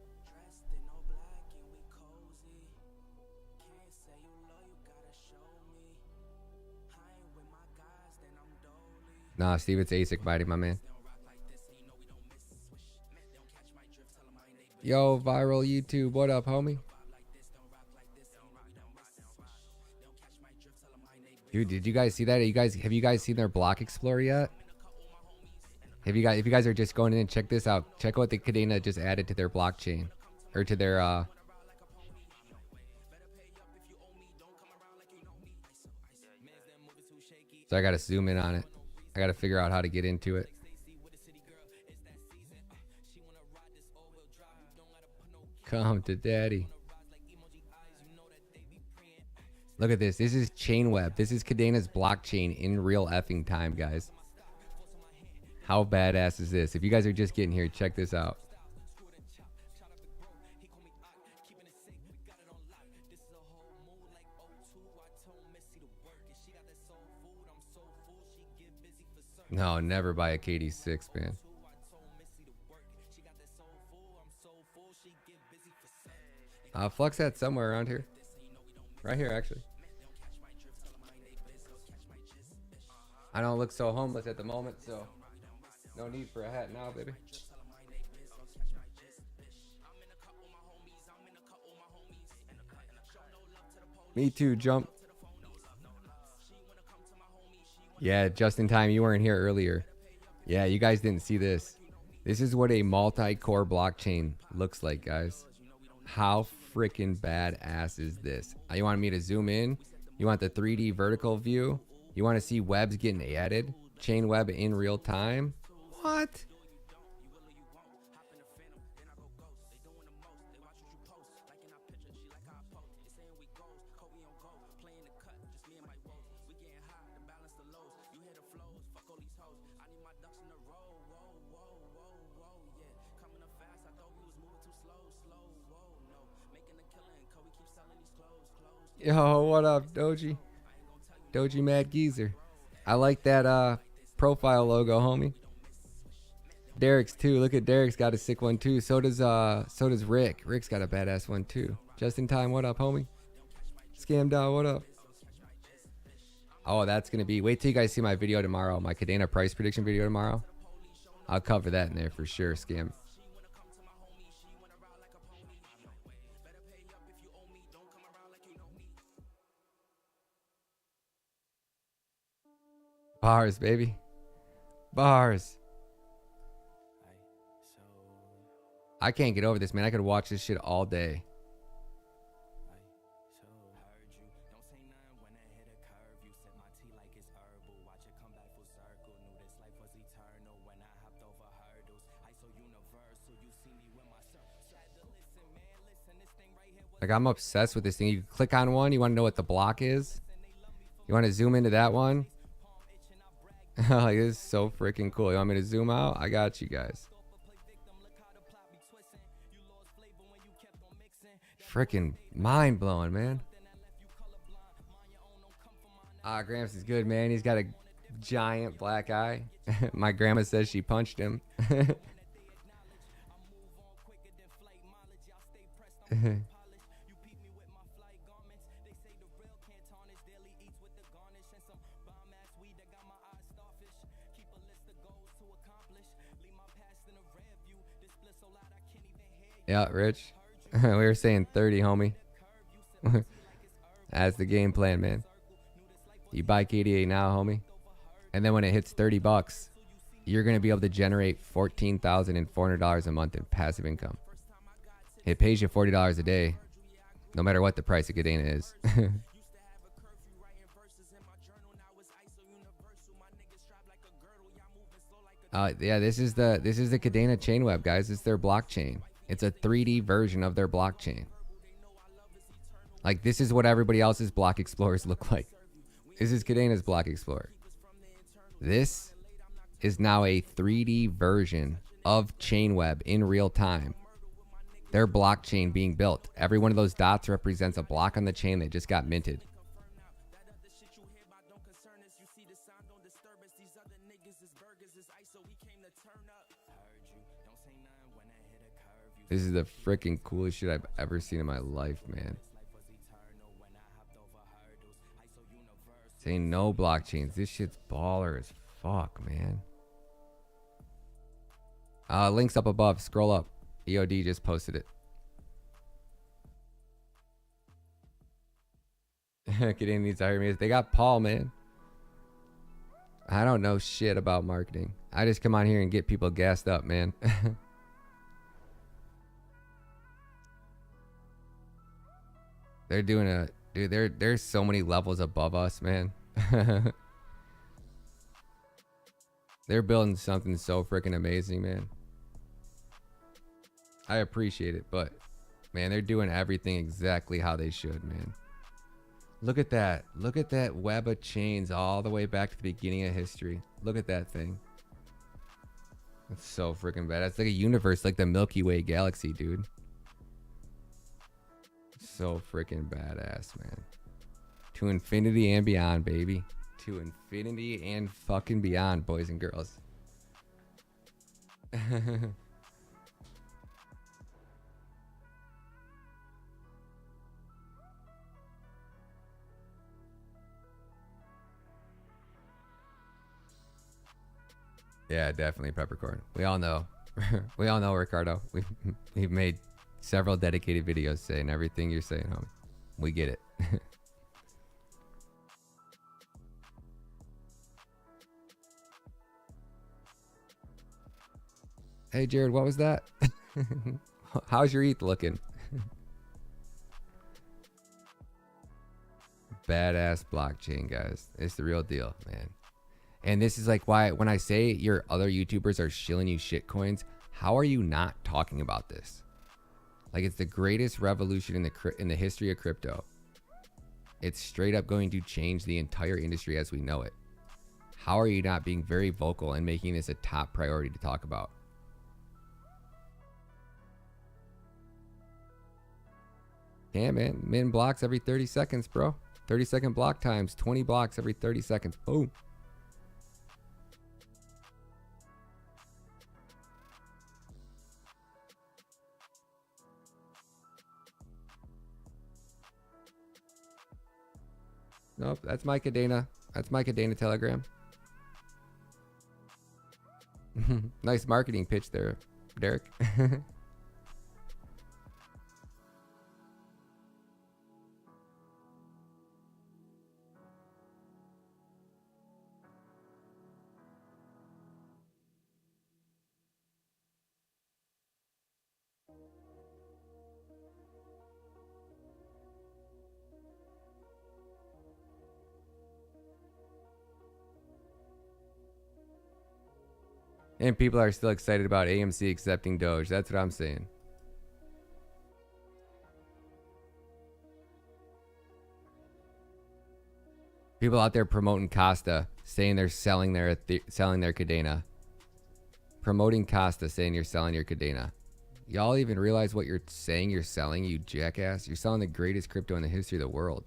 Nah, Steve, it's ASIC biting, my man. Yo, viral YouTube, what up, homie? Dude, did you guys see that? Have you guys seen their block explorer yet? If you guys are just going in and check this out, check what the Cadena just added to their blockchain, or to their So I gotta zoom in on it. I gotta figure out how to get into it. Come to daddy. Look at this. This is Chainweb. This is Cadena's blockchain in real effing time, guys. How badass is this? If you guys are just getting here, check this out. No, never buy a KD6, man. Flux that somewhere around here. Right here, actually. I don't look so homeless at the moment, so no need for a hat now, baby. Me too, jump. Yeah, just in time. You weren't here earlier. Yeah, you guys didn't see this. This is what a multi-core blockchain looks like, guys. How freaking badass is this? You want me to zoom in? You want the 3D vertical view? You want to see webs getting added? Chain web in real time? What? Yo, what up, Doji? Doji Mad Geezer. I like that profile logo, homie. Derek's too. Look at Derek's got a sick one too. So does Rick. Rick's got a badass one too. Just in time, what up, homie? Scam Doll, what up? Oh, that's gonna be. Wait till you guys see my video tomorrow. My Cadena price prediction video tomorrow. I'll cover that in there for sure, Scam. Bars, baby. Bars. I can't get over this, man. I could watch this shit all day. Like, I'm obsessed with this thing. You click on one. You want to know what the block is? You want to zoom into that one? Like, this is so freaking cool. You want me to zoom out? I got you guys. Freaking mind blowing, man. Gramps is good, man. He's got a giant black eye. My grandma says she punched him. Yeah, Rich. We were saying 30, homie. That's the game plan, man. You buy KDA now, homie, and then when it hits 30 bucks, you're going to be able to generate $14,400 a month in passive income. It pays you $40 a day, no matter what the price of Kadena is. Yeah, this is the Kadena chain web, guys. It's their blockchain. It's a 3D version of their blockchain. Like, this is what everybody else's block explorers look like. This is Kadena's block explorer. This is now a 3D version of chain web in real time. Their blockchain being built. Every one of those dots represents a block on the chain that just got minted. This is the freaking coolest shit I've ever seen in my life, man. This ain't no blockchains. This shit's baller as fuck, man. Links up above. Scroll up. EOD just posted it. Getting needs to hire me. They got Paul, man. I don't know shit about marketing. I just come on here and get people gassed up, man. They're doing a... Dude, there's so many levels above us, man. They're building something so freaking amazing, man. I appreciate it, but man, they're doing everything exactly how they should, man. Look at that. Look at that web of chains all the way back to the beginning of history. Look at that thing. It's so freaking bad. It's like a universe, like the Milky Way galaxy, dude. So freaking badass, man. To infinity and beyond, baby. To infinity and fucking beyond, boys and girls. Yeah, definitely peppercorn. We all know. We all know, Ricardo. We've made several dedicated videos saying everything you're saying, homie. We get it. Hey, Jared, what was that? How's your ETH looking? Badass blockchain, guys. It's the real deal, man. And this is like why when I say your other YouTubers are shilling you shit coins, how are you not talking about this? Like, it's the greatest revolution in the history of crypto. It's straight up going to change the entire industry as we know it. How are you not being very vocal and making this a top priority to talk about? Yeah, man. Min blocks every 30 seconds, bro. 30-second block times. 20 blocks every 30 seconds. Boom. Nope, that's my Kadena. That's my Kadena Telegram. Nice marketing pitch there, Derek. And people are still excited about AMC accepting Doge. That's what I'm saying. People out there promoting Costa, saying they're selling their Kadena. Promoting Costa, saying you're selling your Kadena. Y'all even realize what you're saying you're selling, you jackass? You're selling the greatest crypto in the history of the world.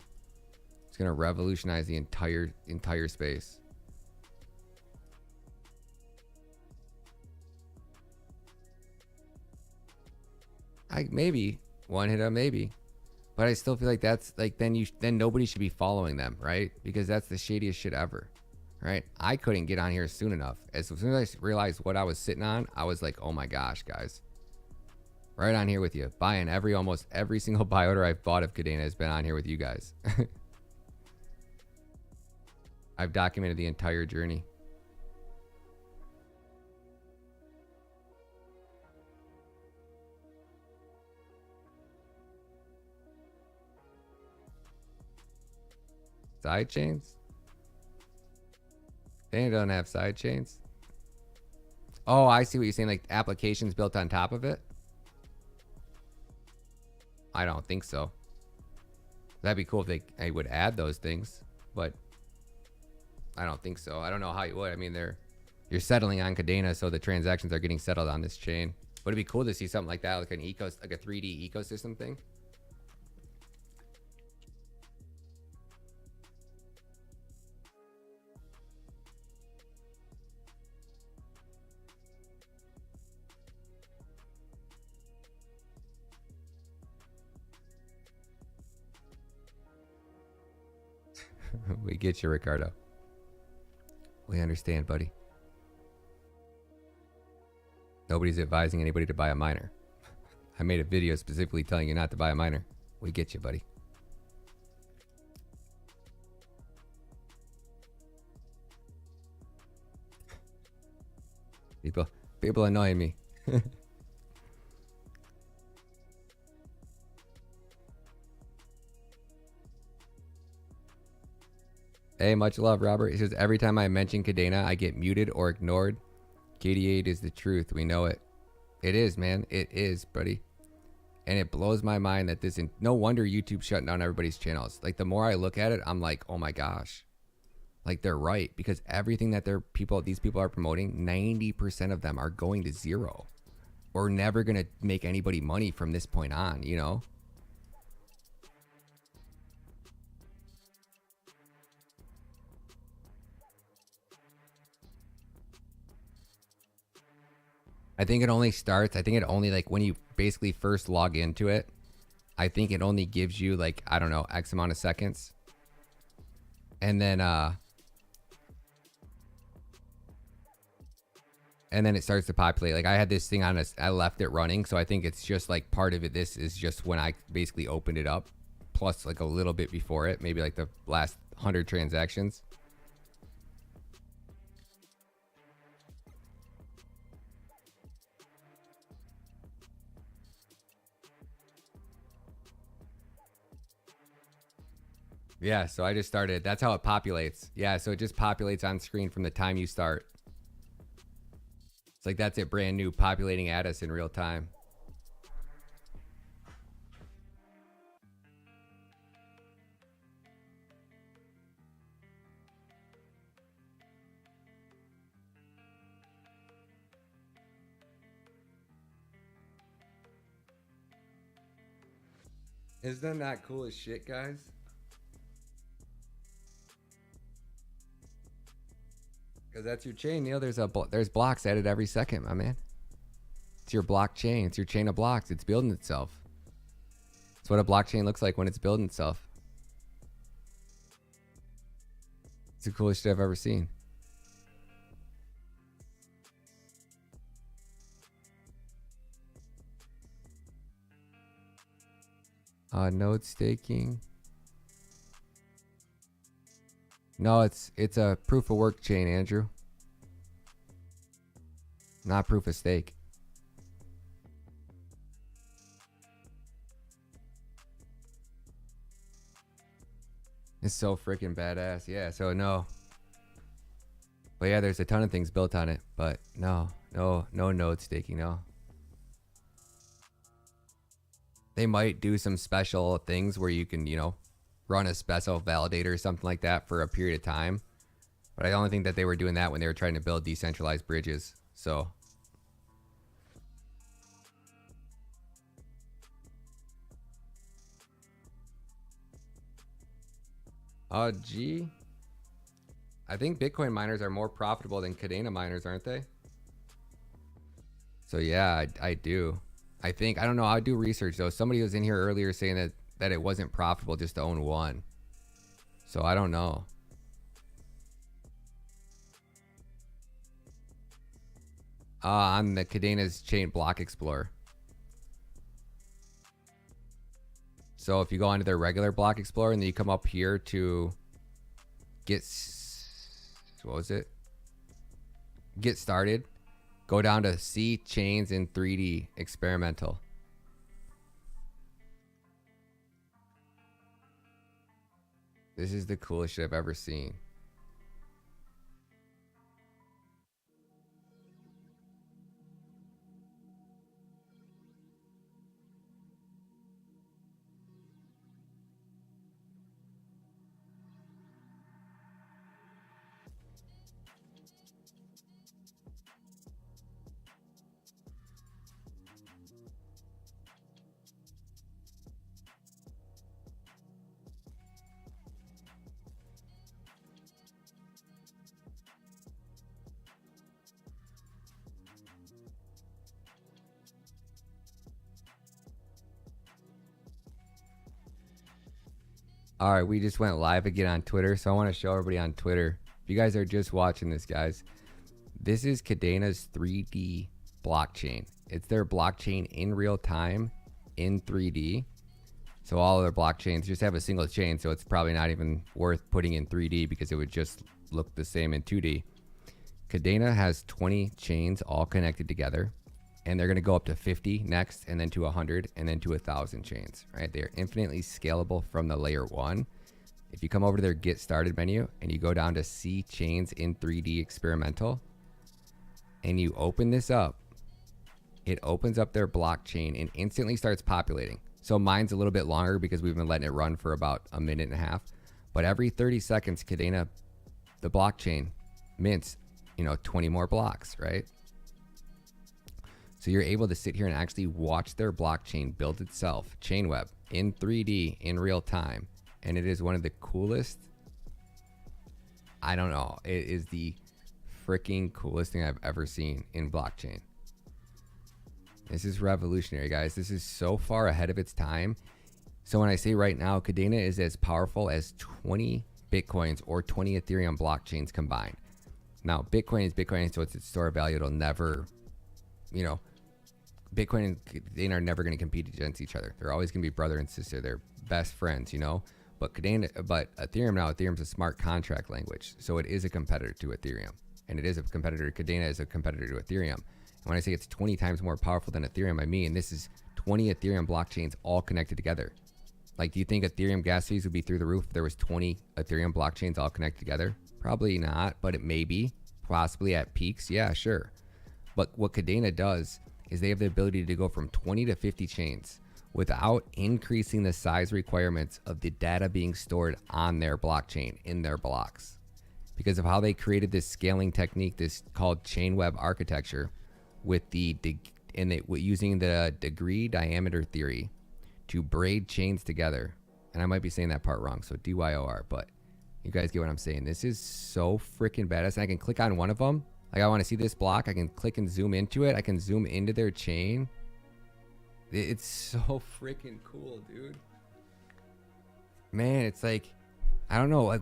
It's gonna revolutionize the entire space. Maybe one hit up, maybe, but I still feel like that's like then nobody should be following them, right? Because that's the shadiest shit ever, right? I couldn't get on here soon enough. As soon as I realized what I was sitting on, I was like, oh my gosh, guys, right on here with you, buying almost every single buy order I've bought of Kadena has been on here with you guys. I've documented the entire journey. Side chains? They don't have side chains. Oh, I see what you're saying. Like applications built on top of it? I don't think so. That'd be cool if I would add those things, but I don't think so. I don't know how you would. I mean, you're settling on Cadena, so the transactions are getting settled on this chain. But it'd be cool to see something like that, like like a 3D ecosystem thing. We get you, Ricardo. We understand, buddy. Nobody's advising anybody to buy a miner. I made a video specifically telling you not to buy a miner. We get you, buddy. People annoying me. Hey, much love, Robert. He says, every time I mention Cadena, I get muted or ignored. KD8 is the truth. We know it. It is, man. It is, buddy. And it blows my mind that no wonder YouTube's shutting down everybody's channels. Like, the more I look at it, I'm like, oh my gosh. Like, they're right. Because everything that these people are promoting, 90% of them are going to zero. Or never going to make anybody money from this point on, you know? I think it only like when you basically first log into it, I think it only gives you like, I don't know, X amount of seconds. And then it starts to populate. Like I had this thing on I left it running. So I think it's just like part of it. This is just when I basically opened it up, plus like a little bit before it, maybe like the last 100 transactions. Yeah, so I just started. That's how it populates. Yeah, so it just populates on screen from the time you start. It's like that's it, brand new, populating at us in real time. Isn't that cool as shit, guys? Because that's your chain, you know. There's blocks added every second, my man. It's your blockchain. It's your chain of blocks. It's building itself. It's what a blockchain looks like when it's building itself. It's the coolest shit I've ever seen. Node staking. No, it's a proof of work chain, Andrew. Not proof of stake. It's so freaking badass. Yeah, so no. But yeah, there's a ton of things built on it, but no node staking, no. They might do some special things where you can, you know, run a special validator or something like that for a period of time. But I only think that they were doing that when they were trying to build decentralized bridges. So gee, I think Bitcoin miners are more profitable than Cadena miners, aren't they? So yeah, I do. I think, I don't know, I'll do research though. Somebody was in here earlier saying that it wasn't profitable just to own one. So I don't know. On the Cadena's chain block explorer. So if you go onto their regular block explorer and then you come up here to get So what was it? Get started. Go down to see chains in 3D experimental. This is the coolest shit I've ever seen. All right, we just went live again on Twitter, so I want to show everybody on Twitter. If you guys are just watching this, guys, this is Kadena's 3D blockchain. It's their blockchain in real time in 3D. So all other blockchains just have a single chain, so it's probably not even worth putting in 3D because it would just look the same in 2D. Kadena has 20 chains all connected together, and they're going to go up to 50 next, and then to 100, and then to 1,000 chains, right? They are infinitely scalable from the layer 1. If you come over to their Get Started menu and you go down to See Chains in 3D Experimental, and you open this up, it opens up their blockchain and instantly starts populating. So mine's a little bit longer because we've been letting it run for about a minute and a half. But every 30 seconds, Kadena, the blockchain, mints, 20 more blocks, right? So you're able to sit here and actually watch their blockchain build itself, chain web, in 3D in real time. And it is one of the coolest, I don't know, it is the freaking coolest thing I've ever seen in blockchain. This is revolutionary, guys. This is so far ahead of its time. So when I say right now, Kadena is as powerful as 20 Bitcoins or 20 Ethereum blockchains combined. Now, Bitcoin is Bitcoin, so it's its store of value. It'll never, Bitcoin and Kadena are never going to compete against each other. They're always going to be brother and sister. They're best friends, But Ethereum now, Ethereum's a smart contract language, so it is a competitor to Ethereum, and it is a competitor. Kadena is a competitor to Ethereum. And when I say it's 20 times more powerful than Ethereum, I mean this is 20 Ethereum blockchains all connected together. Like, do you think Ethereum gas fees would be through the roof if there was 20 Ethereum blockchains all connected together? Probably not, but it may be, possibly at peaks. Yeah, sure. But what Kadena does is they have the ability to go from 20 to 50 chains without increasing the size requirements of the data being stored on their blockchain in their blocks. Because of how they created this scaling technique, this called chain web architecture, with using the degree diameter theory to braid chains together. And I might be saying that part wrong, so DYOR, but you guys get what I'm saying. This is so freaking badass. And I can click on one of them. Like, I want to see this block. I can click and zoom into it. I can zoom into their chain. It's so freaking cool, dude. Man, it's like, I don't know,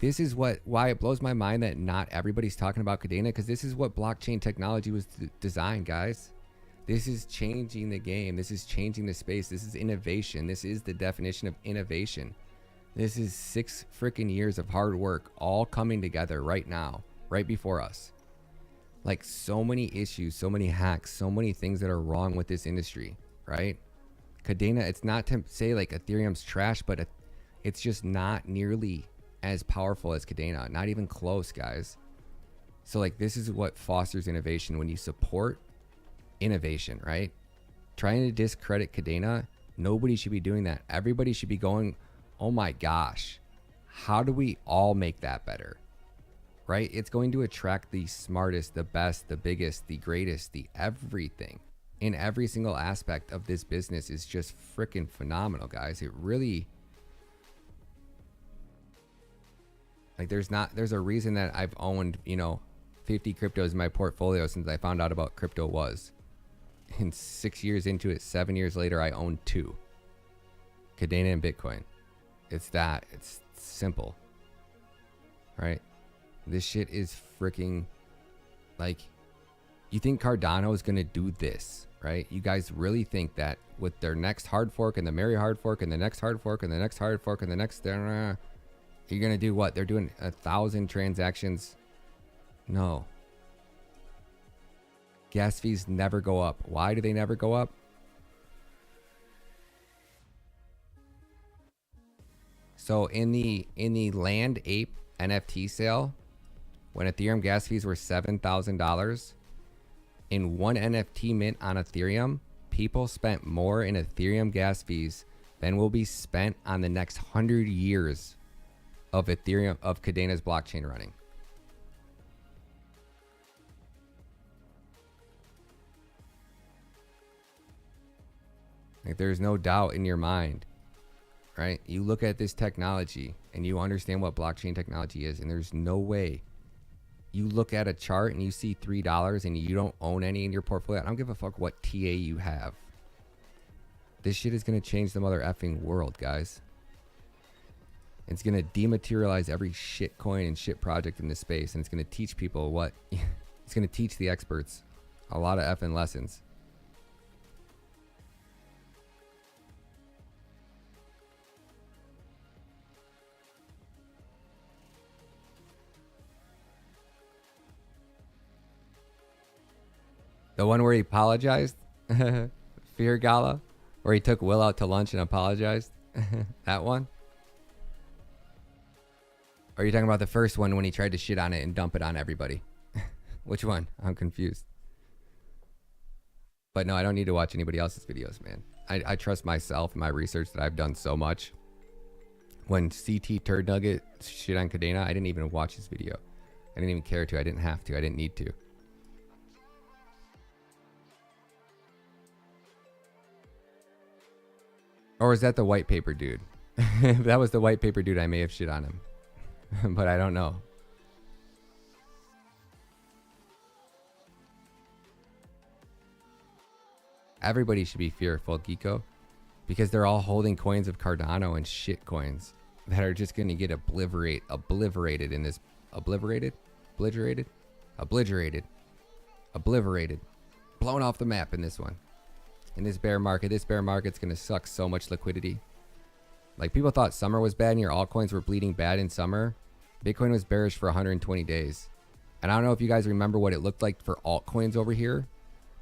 this is why it blows my mind that not everybody's talking about Kadena, because this is what blockchain technology was designed, guys. This is changing the game. This is changing the space. This is innovation. This is the definition of innovation. This is 6 freaking years of hard work all coming together right now, right before us. Like, so many issues, so many hacks, so many things that are wrong with this industry, right? Kadena, it's not to say like Ethereum's trash, but it's just not nearly as powerful as Kadena. Not even close, guys. So like, this is what fosters innovation, when you support innovation, right? Trying to discredit Kadena, nobody should be doing that. Everybody should be going, oh my gosh, how do we all make that better? Right? It's going to attract the smartest, the best, the biggest, the greatest, the everything in every single aspect of this business is just freaking phenomenal, guys. It really, like, there's a reason that I've owned, 50 cryptos in my portfolio since I found out about crypto was. And 6 years into it, 7 years later, I own 2. Kadena and Bitcoin. It's simple, right? This shit is freaking, like, you think Cardano is going to do this, right? You guys really think that with their next hard fork and the merry hard fork and the next hard fork and the next hard fork and the next, you're going to do what? They're doing 1,000 transactions No. Gas fees never go up. Why do they never go up? So in the Land Ape NFT sale, when Ethereum gas fees were $7,000, in one NFT mint on Ethereum, people spent more in Ethereum gas fees than will be spent on the next 100 years of Ethereum, of Cadena's blockchain running. Like, there's no doubt in your mind, right? You look at this technology and you understand what blockchain technology is, and there's no way you look at a chart and you see $3 and you don't own any in your portfolio. I don't give a fuck what TA you have. This shit is going to change the mother effing world, guys. It's going to dematerialize every shit coin and shit project in this space, and it's going to teach people what it's going to teach the experts a lot of effing lessons. The one where he apologized, Fear Gala, where he took Will out to lunch and apologized. That one? Or are you talking about the first one when he tried to shit on it and dump it on everybody? Which one? I'm confused. But no, I don't need to watch anybody else's videos, man. I trust myself and my research that I've done so much. When CT Turd Nugget shit on Cadena, I didn't even watch his video. I didn't even care to. I didn't have to. I didn't need to. Or is that the white paper dude? If that was the white paper dude, I may have shit on him. But I don't know. Everybody should be fearful, Geeko. Because they're all holding coins of Cardano and shit coins that are just going to get obliterated in this. Obliterated? Blown off the map in this one. In this bear market. This bear market's going to suck so much liquidity. Like, people thought summer was bad and your altcoins were bleeding bad in summer. Bitcoin was bearish for 120 days. And I don't know if you guys remember what it looked like for altcoins over here.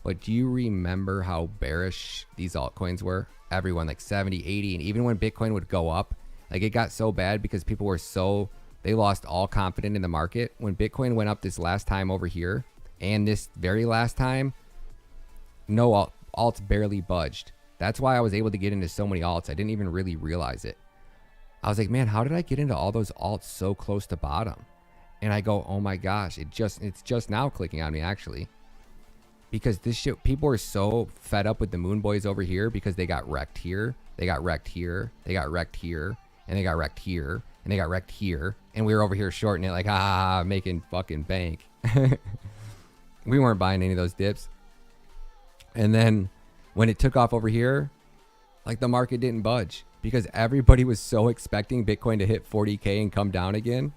But do you remember how bearish these altcoins were? Everyone, like 70, 80. And even when Bitcoin would go up, like, it got so bad because people were so... They lost all confidence in the market. When Bitcoin went up this last time over here, and this very last time, no alts barely budged. That's why I was able to get into so many alts. I didn't even really realize it. I was like, man, how did I get into all those alts so close to bottom? And I go, oh my gosh, it's just now clicking on me, actually. Because this shit, people are so fed up with the Moon Boys over here because they got wrecked here, they got wrecked here, they got wrecked here, and they got wrecked here, and they got wrecked here, and we were over here shorting it like, making fucking bank. We weren't buying any of those dips. And then when it took off over here, like, the market didn't budge because everybody was so expecting Bitcoin to hit 40K and come down again.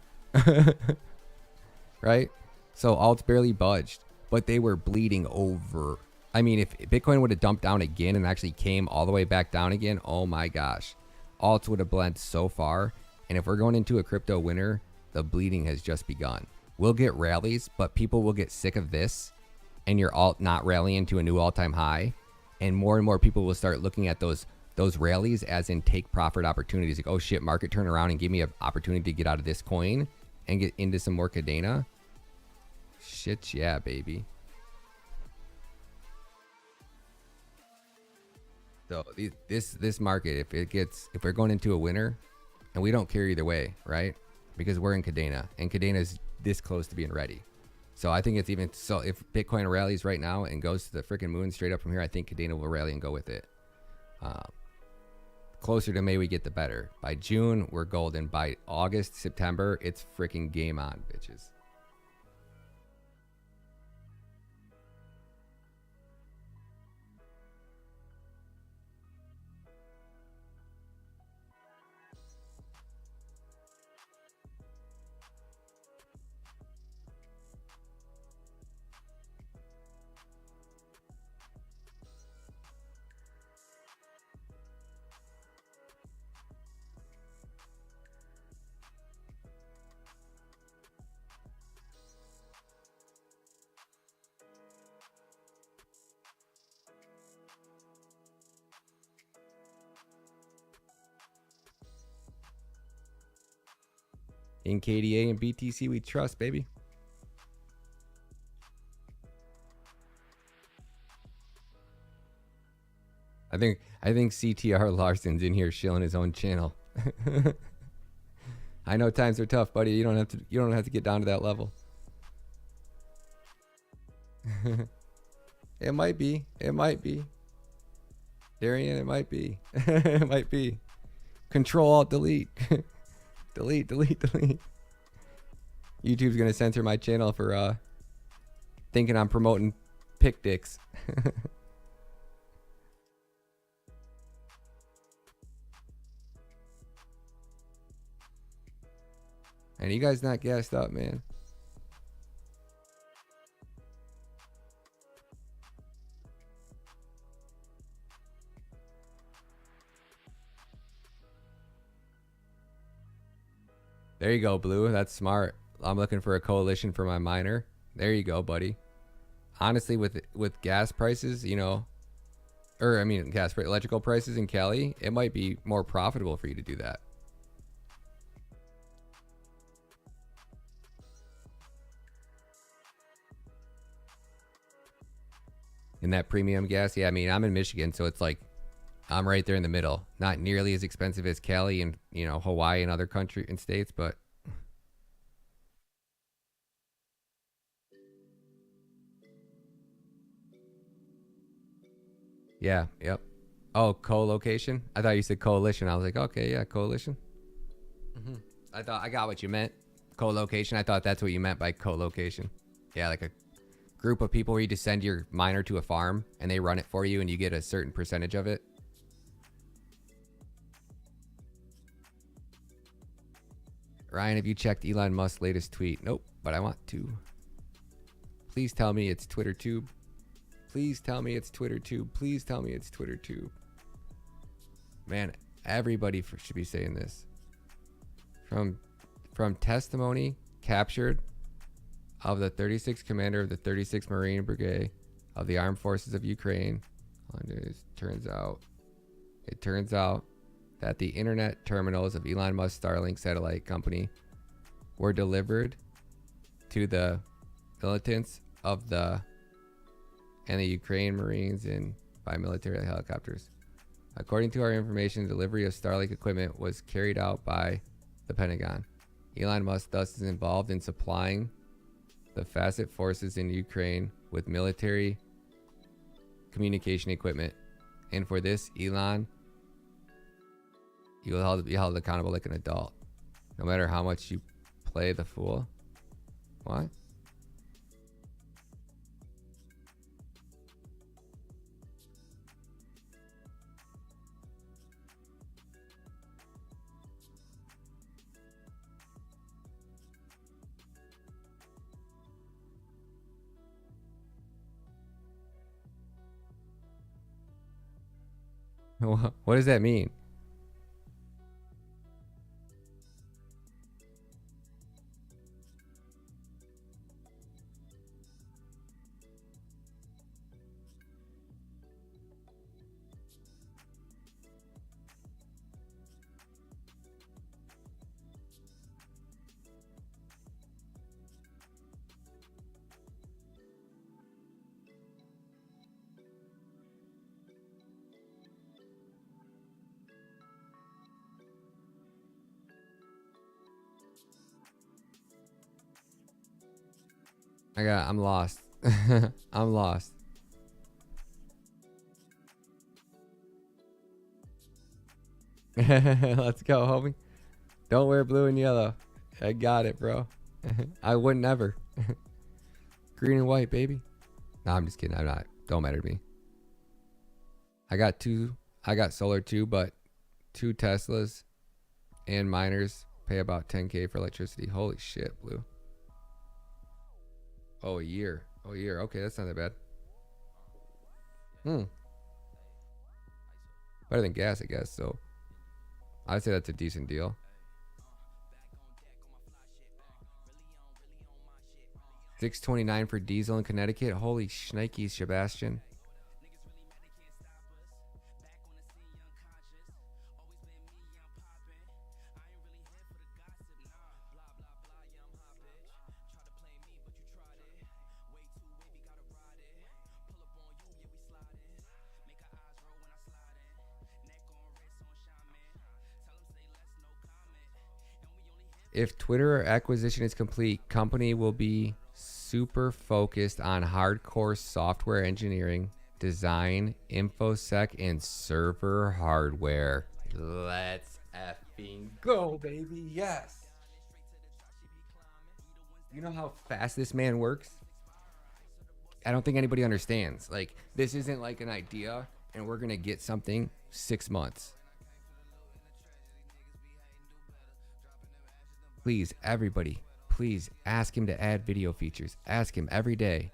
Right? So alts barely budged, but they were bleeding over. I mean, if Bitcoin would have dumped down again and actually came all the way back down again, oh my gosh, alts would have bled so far. And if we're going into a crypto winter, the bleeding has just begun. We'll get rallies, but people will get sick of this and your alt not rallying to a new all-time high. And more people will start looking at those rallies as in take profit opportunities. Like, oh shit, market turn around and give me an opportunity to get out of this coin and get into some more Cadena. Shit, yeah, baby. So this market, if we're going into a winter, and we don't care either way, right? Because we're in Cadena, and Cadena is this close to being ready. So I think it's even so. If Bitcoin rallies right now and goes to the freaking moon straight up from here, I think Cadena will rally and go with it. Closer to May we get, the better. By June, we're golden. By August, September, it's freaking game on, bitches. In KDA and BTC we trust, baby. I think CTR Larson's in here shilling his own channel. I know times are tough, buddy. You don't have to get down to that level. It might be. It might be. Darian, it might be. It might be. Control Alt Delete. Delete. YouTube's gonna censor my channel for thinking I'm promoting pick dicks. And you guys not gassed up, man. There you go, Blue. That's smart. I'm looking for a coalition for my miner. There you go, buddy. Honestly, with gas prices, you know, or I mean, electrical prices in Cali, it might be more profitable for you to do that. In that premium gas, yeah. I mean, I'm in Michigan, so it's like I'm right there in the middle. Not nearly as expensive as Cali and, you know, Hawaii and other country and states, but yeah, yep. Oh, co-location? I thought you said coalition. I was like, okay, yeah, coalition. I thought I got what you meant. Co-location. I thought that's what you meant by co-location. Yeah, like a group of people where you just send your miner to a farm and they run it for you and you get a certain percentage of it. Ryan, have you checked Elon Musk's latest tweet? Nope, but I want to. Please tell me it's TwitterTube. Please tell me it's TwitterTube. Please tell me it's TwitterTube. Man, everybody should be saying this. From testimony captured of the 36th commander of the 36th Marine Brigade of the Armed Forces of Ukraine. It turns out that the internet terminals of Elon Musk's Starlink satellite company were delivered to the militants of the Ukraine Marines by military helicopters. According to our information, delivery of Starlink equipment was carried out by the Pentagon. Elon Musk thus is involved in supplying the facet forces in Ukraine with military communication equipment. And for this, Elon, you will be held accountable like an adult, no matter how much you play the fool. What? What does that mean? I'm lost. I'm lost. Let's go, homie. Don't wear blue and yellow. I got it, bro. I wouldn't ever. Green and white, baby. No, I'm just kidding. I'm not. Don't matter to me. I got solar too, but 2 Teslas and miners pay about 10K for electricity. Holy shit, blue. Oh, a year. Okay, that's not that bad. Better than gas, I guess. So I'd say that's a decent deal. $6.29 for diesel in Connecticut. Holy shnikes, Sebastian. If Twitter acquisition is complete, company will be super focused on hardcore software engineering, design, infosec, and server hardware. Let's effing go, baby. Yes. You know how fast this man works? I don't think anybody understands. Like, this isn't like an idea and we're going to get something 6 months. Please, everybody, please ask him to add video features. Ask him every day.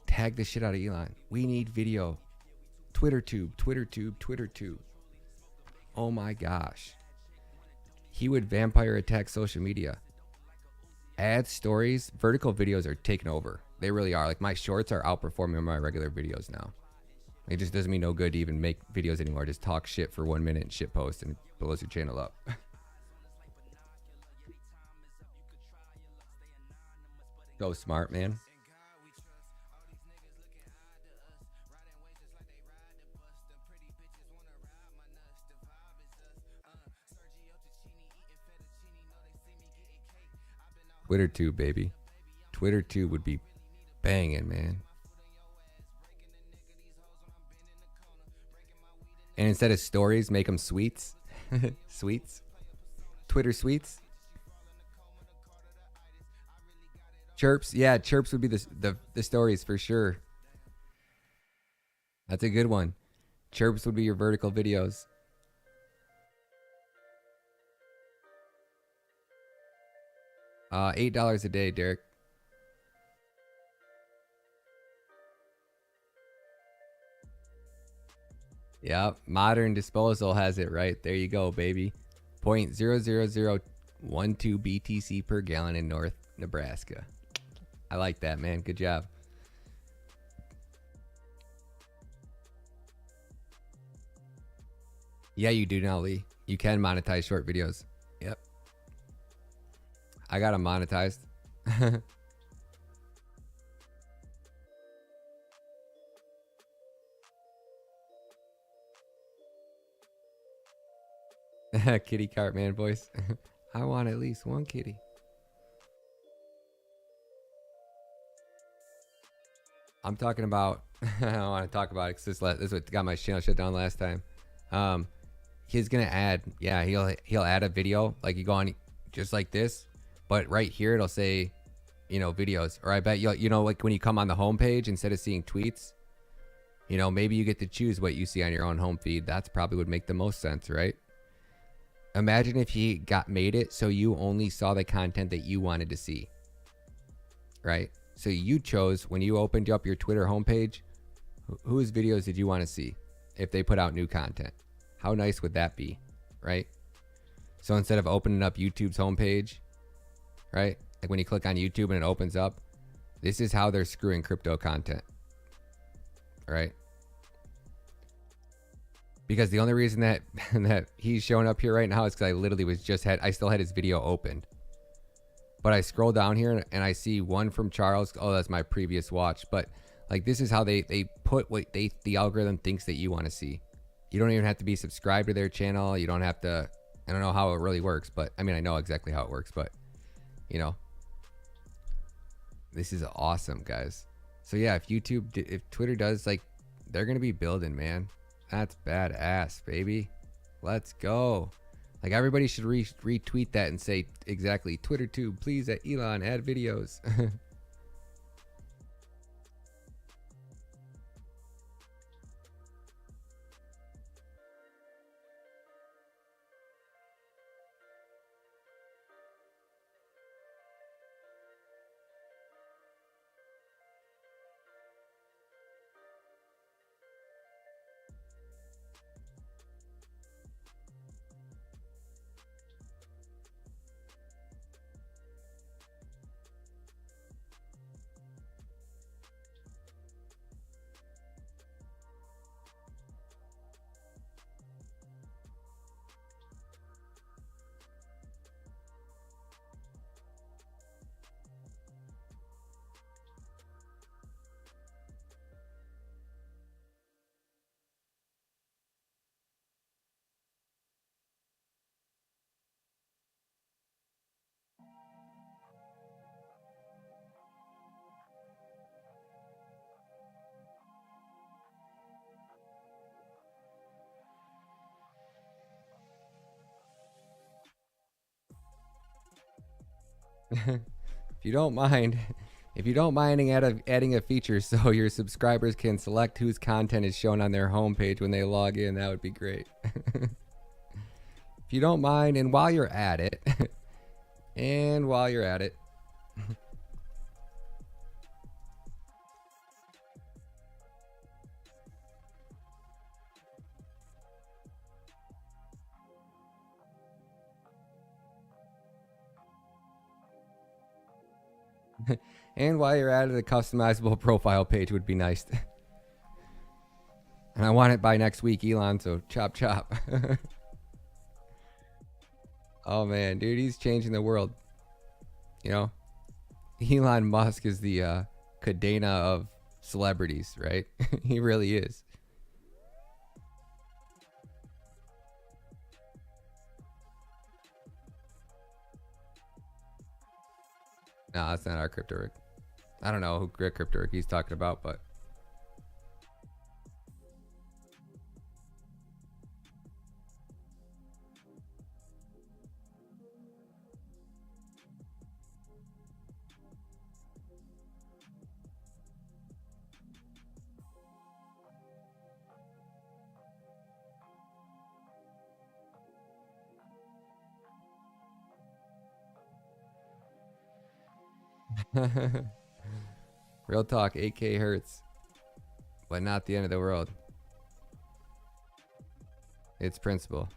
Tag the shit out of Elon. We need video. TwitterTube, TwitterTube, TwitterTube. Oh my gosh. He would vampire attack social media. Ad stories, vertical videos are taking over. They really are. Like, my shorts are outperforming my regular videos now. It just doesn't mean no good to even make videos anymore. Just talk shit for 1 minute and shit post and it blows your channel up. So smart, man. TwitterTube, baby. TwitterTube would be banging, man. And instead of stories, make them sweets. Sweets. Twitter sweets. Chirps. Yeah, chirps would be the stories for sure. That's a good one. Chirps would be your vertical videos. $8 a day, Derek. Yep, Modern Disposal has it right. There you go, baby. 0.00012 BTC per gallon in North Nebraska. I like that, man. Good job. Yeah, you do now, Lee. You can monetize short videos. Yep. I got them monetized. Kitty Cartman voice. I want at least one kitty. I'm talking about I don't want to talk about it because this is what got my channel shut down last time. He's gonna add, yeah, he'll add a video, like you go on just like this, but right here it'll say, you know, videos. Or I bet you know, like when you come on the home page, instead of seeing tweets, you know, maybe you get to choose what you see on your own home feed. That's probably would make the most sense, right? Imagine if he made it so you only saw the content that you wanted to see, right? So you chose, when you opened up your Twitter homepage, whose videos did you want to see if they put out new content? How nice would that be, right? So instead of opening up YouTube's homepage, right? Like when you click on YouTube and it opens up, this is how they're screwing crypto content, right? Because the only reason that he's showing up here right now is because I literally I still had his video opened. But I scroll down here and I see one from Charles. Oh, that's my previous watch. But like, this is how they put what the algorithm thinks that you want to see. You don't even have to be subscribed to their channel. You don't have to, I don't know how it really works, but I mean, I know exactly how it works, but you know, this is awesome, guys. So yeah, if Twitter does, like, they're going to be building, man. That's badass, baby. Let's go. Like, everybody should retweet that and say exactly, TwitterTube, please, at Elon, add videos. If you don't mind, if you don't mind adding a feature so your subscribers can select whose content is shown on their homepage when they log in, that would be great. If you don't mind, and while you're at it, and while you're at it, a customizable profile page would be nice. And I want it by next week, Elon, so chop chop. Oh man, dude, he's changing the world. You know, Elon Musk is the Cadena of celebrities, right? He really is. No, that's not our crypto rig. I don't know who crypto rig he's talking about, but real talk, 8K hurts, but not the end of the world. It's principle.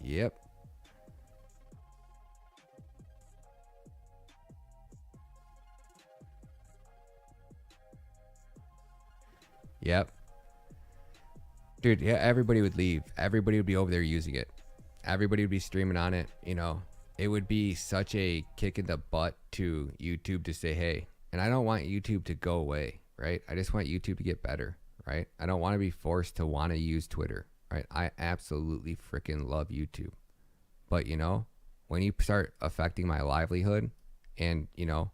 Yep. Yep. Dude, yeah, everybody would leave. Everybody would be over there using it. Everybody would be streaming on it, you know. It would be such a kick in the butt to YouTube to say, hey, and I don't want YouTube to go away, right? I just want YouTube to get better, right? I don't want to be forced to want to use Twitter, right? I absolutely freaking love YouTube. But, you know, when you start affecting my livelihood and, you know,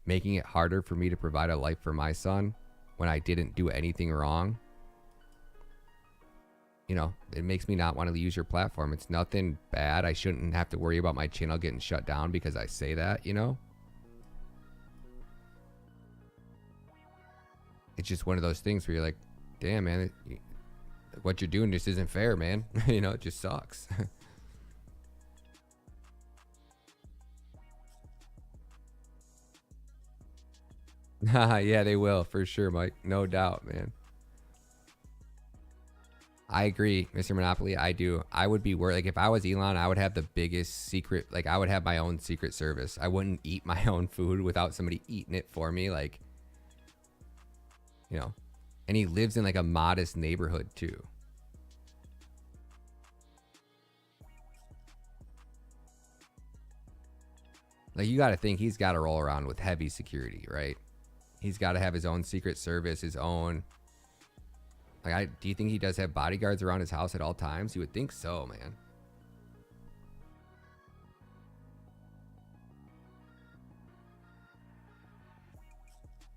making it harder for me to provide a life for my son when I didn't do anything wrong, you know, it makes me not want to use your platform. It's nothing bad. I shouldn't have to worry about my channel getting shut down because I say that, you know? It's just one of those things where you're like, damn, man, what you're doing just isn't fair, man. You know, it just sucks. Yeah, they will, for sure, Mike. No doubt, man. I agree, Mr. Monopoly. I do. I would be worried. Like, if I was Elon, I would have the biggest secret. Like, I would have my own secret service. I wouldn't eat my own food without somebody eating it for me. Like, you know, and he lives in like a modest neighborhood too. Like, you got to think he's got to roll around with heavy security, right? He's got to have his own secret service, his own. Like, do you think he does have bodyguards around his house at all times? You would think so, man.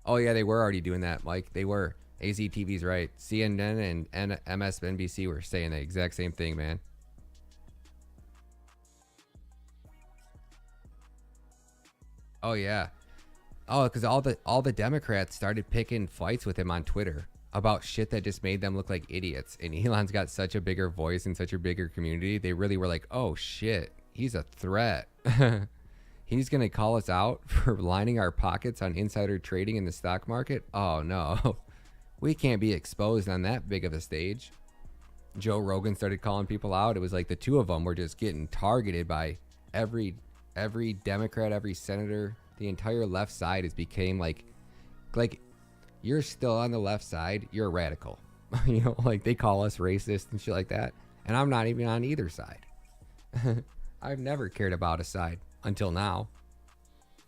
Oh yeah, they were already doing that, Mike. They were. AZTV's right. CNN and MSNBC were saying the exact same thing, man. Oh yeah. Oh, because all the Democrats started picking fights with him on Twitter about shit that just made them look like idiots. And Elon's got such a bigger voice and such a bigger community. They really were like, oh shit, he's a threat. He's going to call us out for lining our pockets on insider trading in the stock market. Oh no, we can't be exposed on that big of a stage. Joe Rogan started calling people out. It was like the two of them were just getting targeted by every Democrat, every senator. The entire left side has became like you're still on the left side, you're a radical. You know, like they call us racist and shit like that. And I'm not even on either side. I've never cared about a side until now.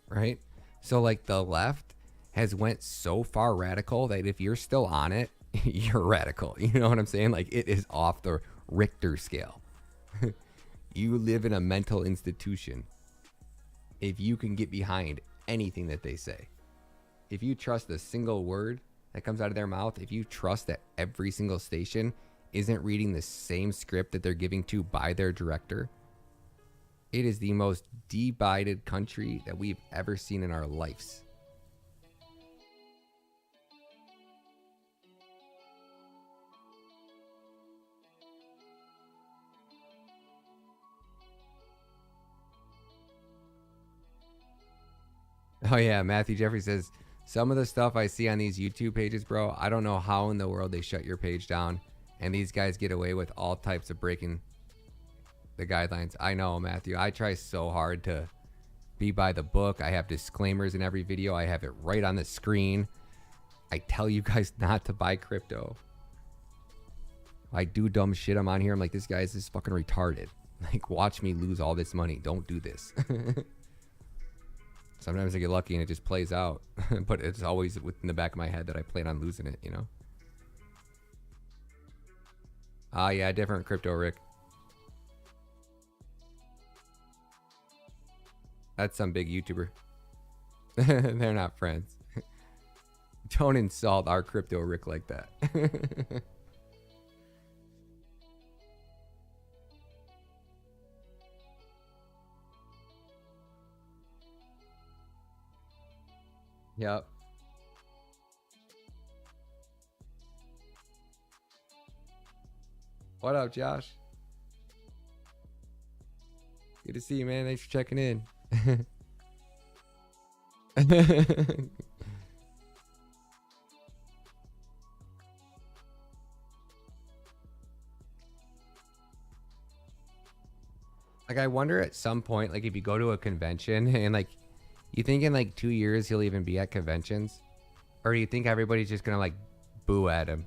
Right? So like the left has went so far radical that if you're still on it, you're radical. You know what I'm saying? Like, it is off the Richter scale. You live in a mental institution if you can get behind anything that they say. If you trust a single word that comes out of their mouth, if you trust that every single station isn't reading the same script that they're giving to by their director, It is the most divided country that we've ever seen in our lives. Oh yeah, Matthew Jeffrey says, some of the stuff I see on these YouTube pages, bro, I don't know how in the world they shut your page down. And these guys get away with all types of breaking the guidelines. I know, Matthew. I try so hard to be by the book. I have disclaimers in every video. I have it right on the screen. I tell you guys not to buy crypto. I do dumb shit. I'm on here. I'm like, this guy's just fucking retarded. Like, watch me lose all this money. Don't do this. Sometimes I get lucky and it just plays out. But it's always within the back of my head that I plan on losing it, you know? Ah, yeah, different crypto, Rick. That's some big YouTuber. They're not friends. Don't insult our crypto Rick like that. Yep. What up, Josh? Good to see you, man. Thanks for checking in. Like, I wonder at some point, like, if you go to a convention and, like, you think in, like, 2 years he'll even be at conventions? Or do you think everybody's just gonna, like, boo at him?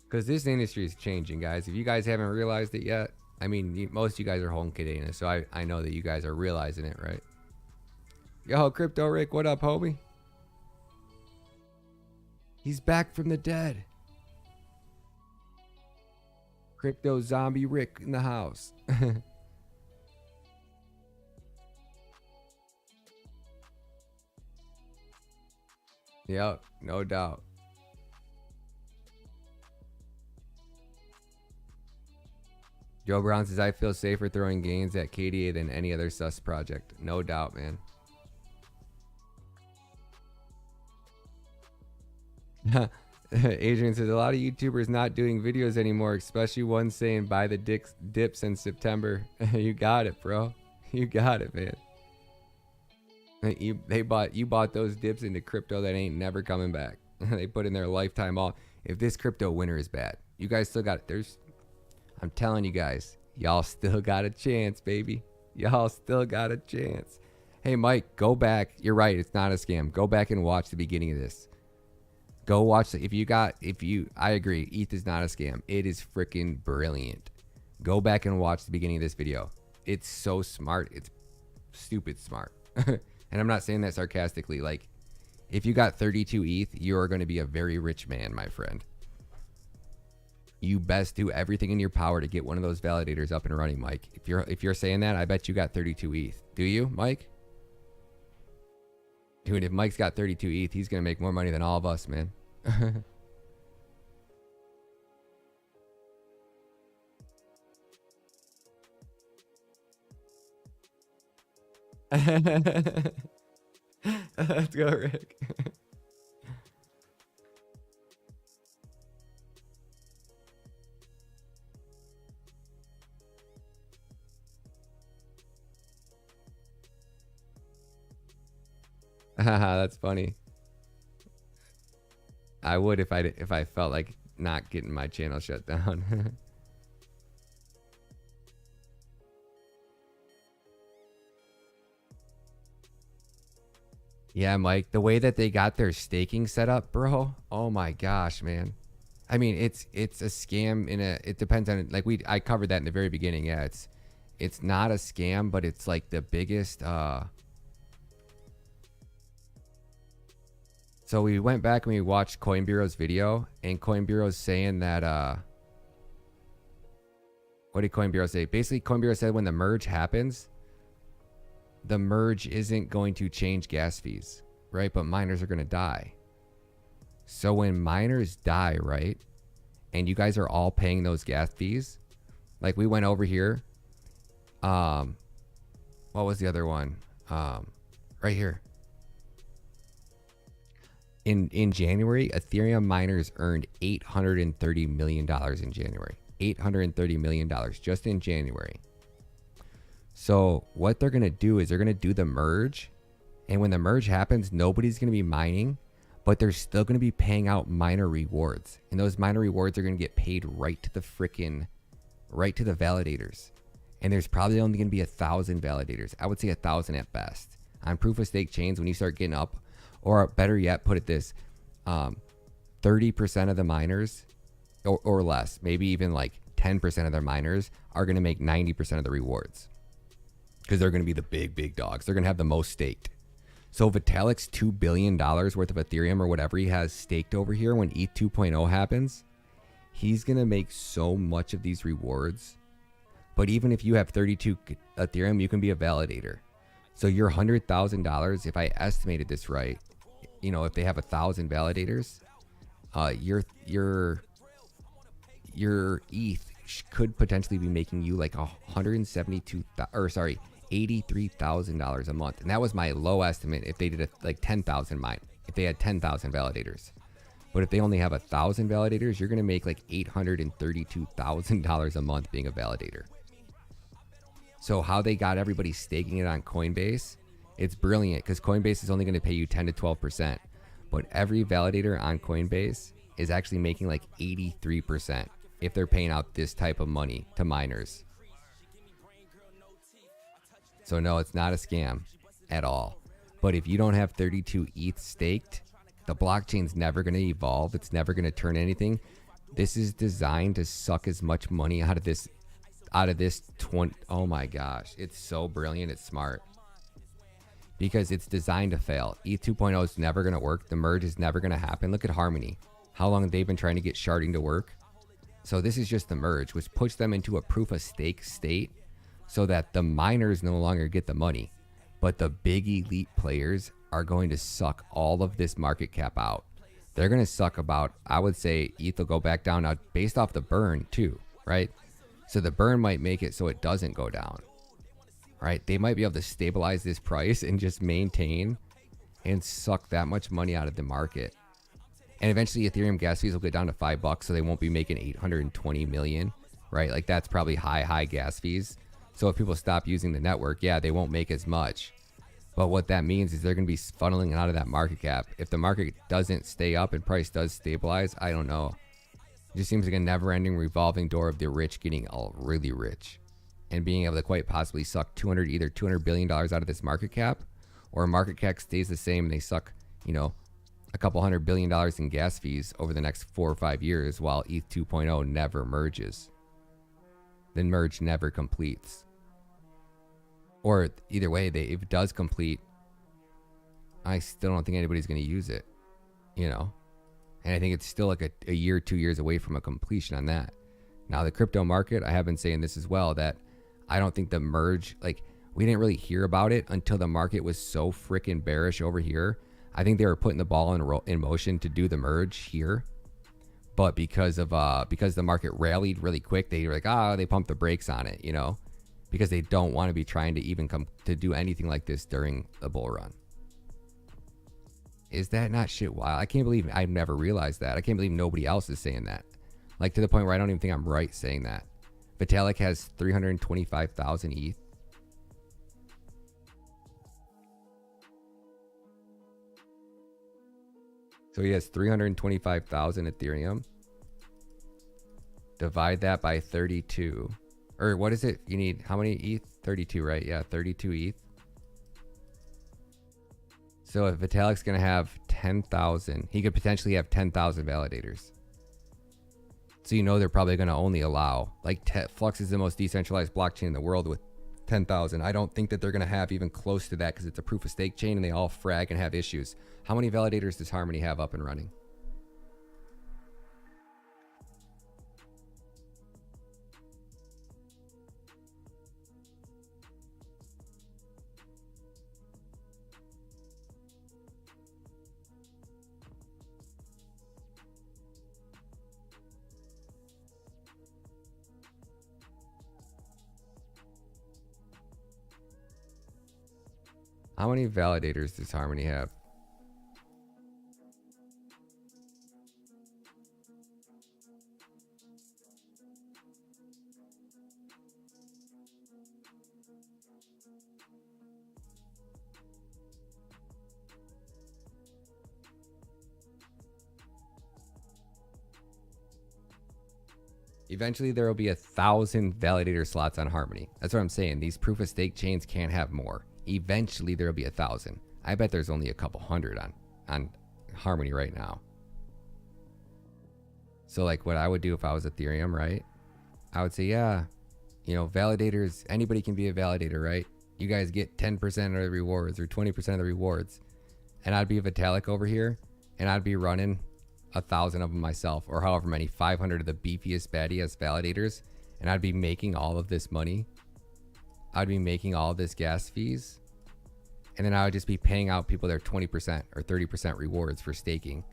Because this industry is changing, guys. If you guys haven't realized it yet, I mean, most of you guys are home kidding, so I know that you guys are realizing it, right? Yo, Crypto Rick, what up, homie? He's back from the dead. Crypto zombie Rick in the house. Yep, no doubt. Joe Brown says, I feel safer throwing gains at KDA than any other sus project. No doubt, man. Adrian says, a lot of YouTubers not doing videos anymore, especially one saying buy the dips in September. You got it, bro. You got it, man. You bought those dips into crypto that ain't never coming back. They put in their lifetime all. If this crypto winter is bad, you guys still got it. I'm telling you guys, y'all still got a chance, baby. Y'all still got a chance. Hey, Mike, go back. You're right. It's not a scam. Go back and watch the beginning of this. Go watch it. I agree. ETH is not a scam. It is freaking brilliant. Go back and watch the beginning of this video. It's so smart. It's stupid smart. And I'm not saying that sarcastically. Like, if you got 32 ETH, you're going to be a very rich man, my friend. You best do everything in your power to get one of those validators up and running, Mike. If you're saying that, I bet you got 32 ETH. Do you, Mike? Dude, if Mike's got 32 ETH, he's going to make more money than all of us, man. Let's go, Rick. That's funny. I would if I felt like not getting my channel shut down. Yeah, Mike, the way that they got their staking set up, bro. Oh my gosh, man. I mean, it's a scam it depends on, like, I covered that in the very beginning. Yeah, it's not a scam, but it's like the biggest So we went back and we watched Coin Bureau's video, and Coin Bureau's saying that what did Coin Bureau say? Basically, Coin Bureau said when the merge happens, the merge isn't going to change gas fees, right? But miners are going to die. So when miners die, right, and you guys are all paying those gas fees, like we went over here. What was the other one? Right here. In January, Ethereum miners earned $830 million in January. $830 million just in January. So what they're going to do is they're going to do the merge. And when the merge happens, nobody's going to be mining, but they're still going to be paying out miner rewards. And those miner rewards are going to get paid right to the validators. And there's probably only going to be 1,000 validators. I would say 1,000 at best. On proof of stake chains, when you start getting up, or better yet, put it this, 30% of the miners or less, maybe even like 10% of their miners are going to make 90% of the rewards. Because they're going to be the big dogs. They're going to have the most staked. So Vitalik's $2 billion worth of Ethereum or whatever he has staked over here when ETH 2.0 happens, he's going to make so much of these rewards. But even if you have 32 Ethereum, you can be a validator. So your $100,000, if I estimated this right, you know, if they have 1,000 validators, your ETH could potentially be making you like $83,000 a month. And that was my low estimate if they did like 10,000 mine, if they had 10,000 validators. But if they only have 1,000 validators, you're going to make like $832,000 a month being a validator. So how they got everybody staking it on Coinbase, it's brilliant because Coinbase is only going to pay you 10 to 12%. But every validator on Coinbase is actually making like 83% if they're paying out this type of money to miners. So no, it's not a scam at all. But if you don't have 32 ETH staked, the blockchain's never going to evolve. It's never going to turn anything. This is designed to suck as much money out of this 20. Oh my gosh, it's so brilliant. It's smart because it's designed to fail. ETH 2.0 is never going to work. The merge is never going to happen. Look at Harmony. How long they've been trying to get sharding to work. So this is just the merge, which puts them into a proof of stake state so that the miners no longer get the money, but the big elite players are going to suck all of this market cap out. They're going to suck about, I would say ETH will go back down now based off the burn too, right? So the burn might make it so it doesn't go down, right? They might be able to stabilize this price and just maintain and suck that much money out of the market. And eventually Ethereum gas fees will get down to $5, so they won't be making 820 million, right? Like that's probably high gas fees. So if people stop using the network, yeah, they won't make as much. But what that means is they're going to be funneling out of that market cap. If the market doesn't stay up and price does stabilize, I don't know. It just seems like a never-ending revolving door of the rich getting all really rich and being able to quite possibly suck either $200 billion out of this market cap, or a market cap stays the same and they suck, you know, a couple $100 billion in gas fees over the next 4 or 5 years while ETH 2.0 never merges. The merge never completes. Or either way, if it does complete, I still don't think anybody's going to use it, you know? And I think it's still like a year, 2 years away from a completion on that. Now, the crypto market, I have been saying this as well, that I don't think the merge, like, we didn't really hear about it until the market was so freaking bearish over here. I think they were putting the ball in motion to do the merge here. But because the market rallied really quick, they were like, they pumped the brakes on it, you know? Because they don't want to be trying to even come to do anything like this during a bull run. Is that not shit wild? I can't believe I've never realized that. I can't believe nobody else is saying that. Like to the point where I don't even think I'm right saying that. Vitalik has 325,000 ETH. So he has 325,000 Ethereum. Divide that by 32. Or what is it? You need how many ETH? 32, right? Yeah, 32 ETH. So if Vitalik's going to have 10,000, he could potentially have 10,000 validators. So you know they're probably going to only allow, like Flux is the most decentralized blockchain in the world with 10,000. I don't think that they're going to have even close to that because it's a proof of stake chain and they all frag and have issues. How many validators does Harmony have up and running? How many validators does Harmony have? Eventually, there will be 1,000 validator slots on Harmony. That's what I'm saying. These proof of stake chains can't have more. Eventually, there will be 1,000. I bet there's only a couple hundred on Harmony right now. So, like, what I would do if I was Ethereum, right? I would say, yeah, you know, validators, anybody can be a validator, right? You guys get 10% of the rewards or 20% of the rewards. And I'd be Vitalik over here, and I'd be running 1,000 of them myself, or however many, 500 of the beefiest, baddiest validators, and I'd be making all of this money. I'd be making all of this gas fees, and then I would just be paying out people their 20% or 30% rewards for staking,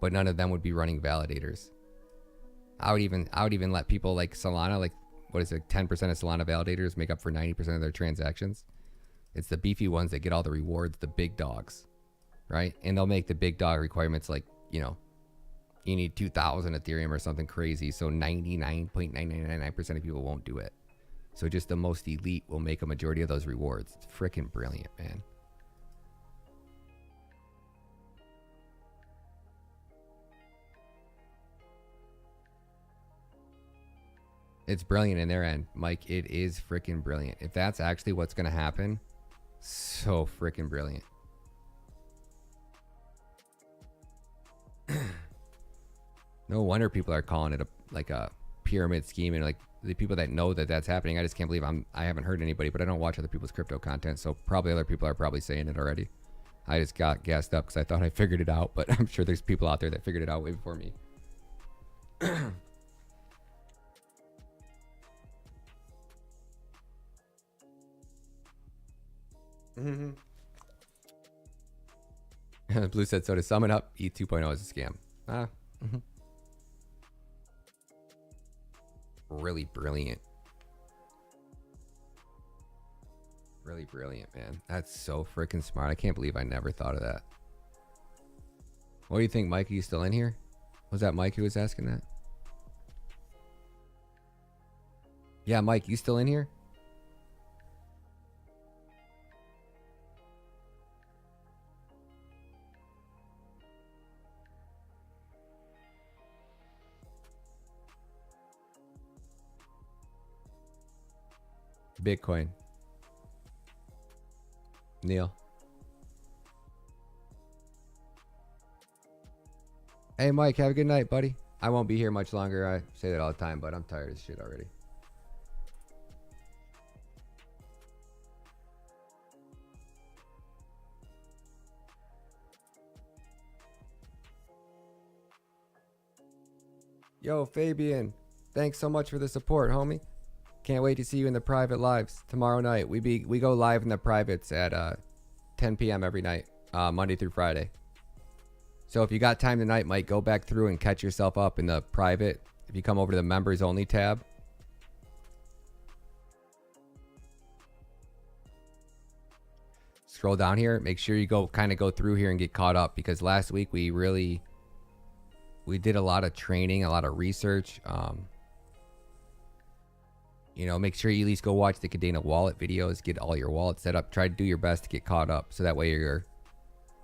but none of them would be running validators. I would even let people like Solana, like what is it, 10% of Solana validators make up for 90% of their transactions. It's the beefy ones that get all the rewards, the big dogs, right? And they'll make the big dog requirements like, you know, you need 2,000 Ethereum or something crazy. So 99.999% of people won't do it. So just the most elite will make a majority of those rewards. It's freaking brilliant, man. It's brilliant in their end, Mike. It is freaking brilliant. If that's actually what's going to happen, so freaking brilliant. No wonder people are calling it a pyramid scheme, and like the people that know that that's happening. I just can't believe I haven't heard anybody, but I don't watch other people's crypto content, so probably other people are probably saying it already. I just got gassed up because I thought I figured it out, but I'm sure there's people out there that figured it out way before me. Blue said, so to sum it up, ETH 2.0 is a scam. Really brilliant. Really brilliant, man. That's so freaking smart. I can't believe I never thought of that. What do you think, Mike? Are you still in here? Was that Mike who was asking that? Yeah, Mike, you still in here? Bitcoin. Neil. Hey, Mike, have a good night, buddy. I won't be here much longer. I say that all the time, but I'm tired of shit already. Yo, Fabian. Thanks so much for the support, homie. Can't wait to see you in the private lives tomorrow night. We go live in the privates at 10 p.m. every night, Monday through Friday. So if you got time tonight, Mike, go back through and catch yourself up in the private. If you come over to the members only tab. Scroll down here. Make sure you go through here and get caught up, because last week we did a lot of training, a lot of research. You know, make sure you at least go watch the Cadena wallet videos, get all your wallets set up, try to do your best to get caught up. So that way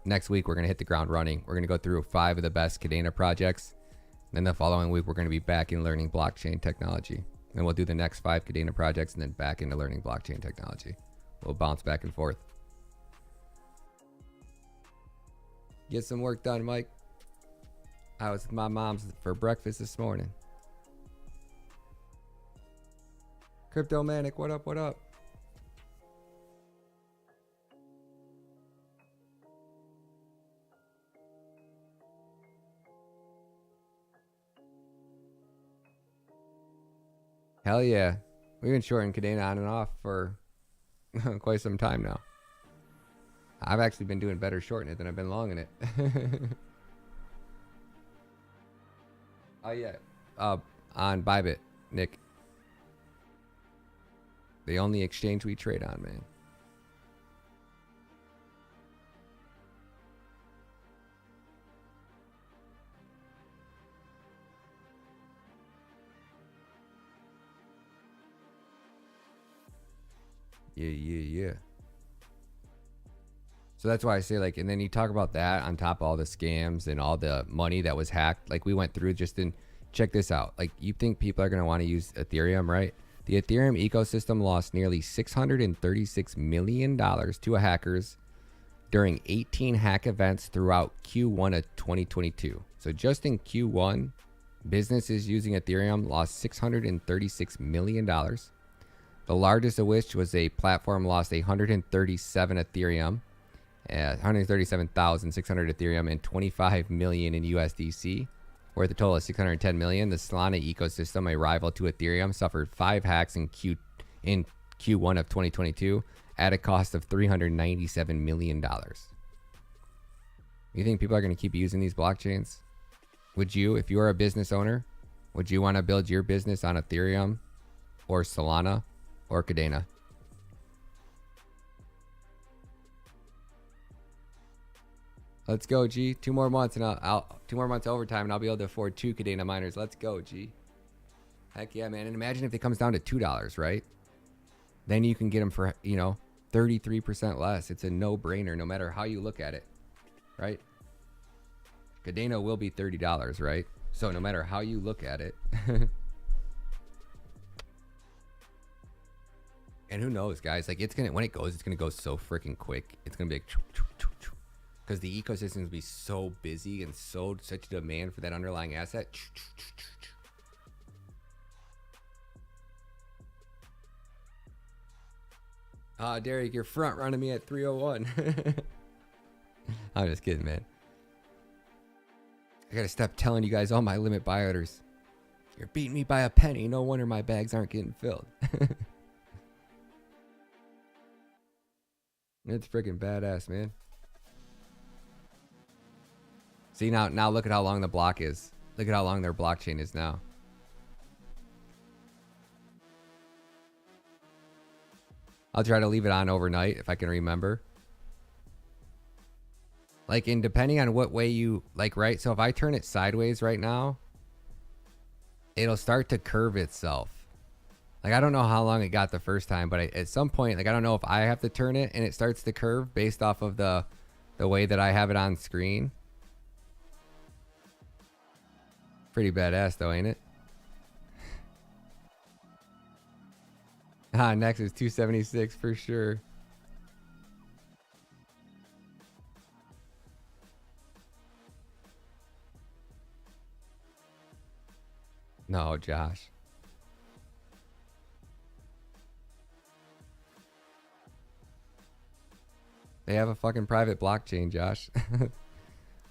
next week, we're going to hit the ground running. We're going to go through 5 of the best Cadena projects. Then the following week, we're going to be back in learning blockchain technology. Then we'll do the next 5 Cadena projects and then back into learning blockchain technology. We'll bounce back and forth. Get some work done, Mike. I was with my mom's for breakfast this morning. Crypto Manic, what up, what up? Hell yeah. We've been shorting Cadena on and off for quite some time now. I've actually been doing better shorting it than I've been longing it. Oh yeah. On Bybit, Nick. The only exchange we trade on, man. Yeah. So that's why I say, like, and then you talk about that on top of all the scams and all the money that was hacked. Like we went through just in, check this out. Like, you think people are going to want to use Ethereum, right? The Ethereum ecosystem lost nearly $636 million to hackers during 18 hack events throughout Q1 of 2022. So just in Q1, businesses using Ethereum lost $636 million. The largest of which was a platform lost 137 Ethereum, 137,600 Ethereum, and 25 million in USDC, worth a total of 610 million. The Solana ecosystem, a rival to Ethereum, suffered 5 hacks in Q1 of 2022 at a cost of $397 million. You think people are going to keep using these blockchains? Would you, if you're a business owner, would you want to build your business on Ethereum or Solana or Cadena? Let's go, G. 2 more months and I'll 2 more months overtime and I'll be able to afford 2 Cadena miners. Let's go, G. Heck yeah, man. And imagine if it comes down to $2, right? Then you can get them for, 33% less. It's a no-brainer no matter how you look at it, right? Cadena will be $30, right? So no matter how you look at it. And who knows, guys? Like, when it goes, it's gonna go so freaking quick. It's gonna be like, because the ecosystem will be so busy and such a demand for that underlying asset. Derek, you're front running me at 301. I'm just kidding, man. I gotta stop telling you guys all my limit buy orders. You're beating me by a penny. No wonder my bags aren't getting filled. It's freaking badass, man. See, now look at how long the block is. Look at how long their blockchain is now. I'll try to leave it on overnight if I can remember. Like, and depending on what way you like, right? So if I turn it sideways right now, it'll start to curve itself. Like, I don't know how long it got the first time, but at some point, like, I don't know if I have to turn it and it starts to curve based off of the way that I have it on screen. Pretty badass though, ain't it? Next is 276 for sure. No, Josh. They have a fucking private blockchain, Josh.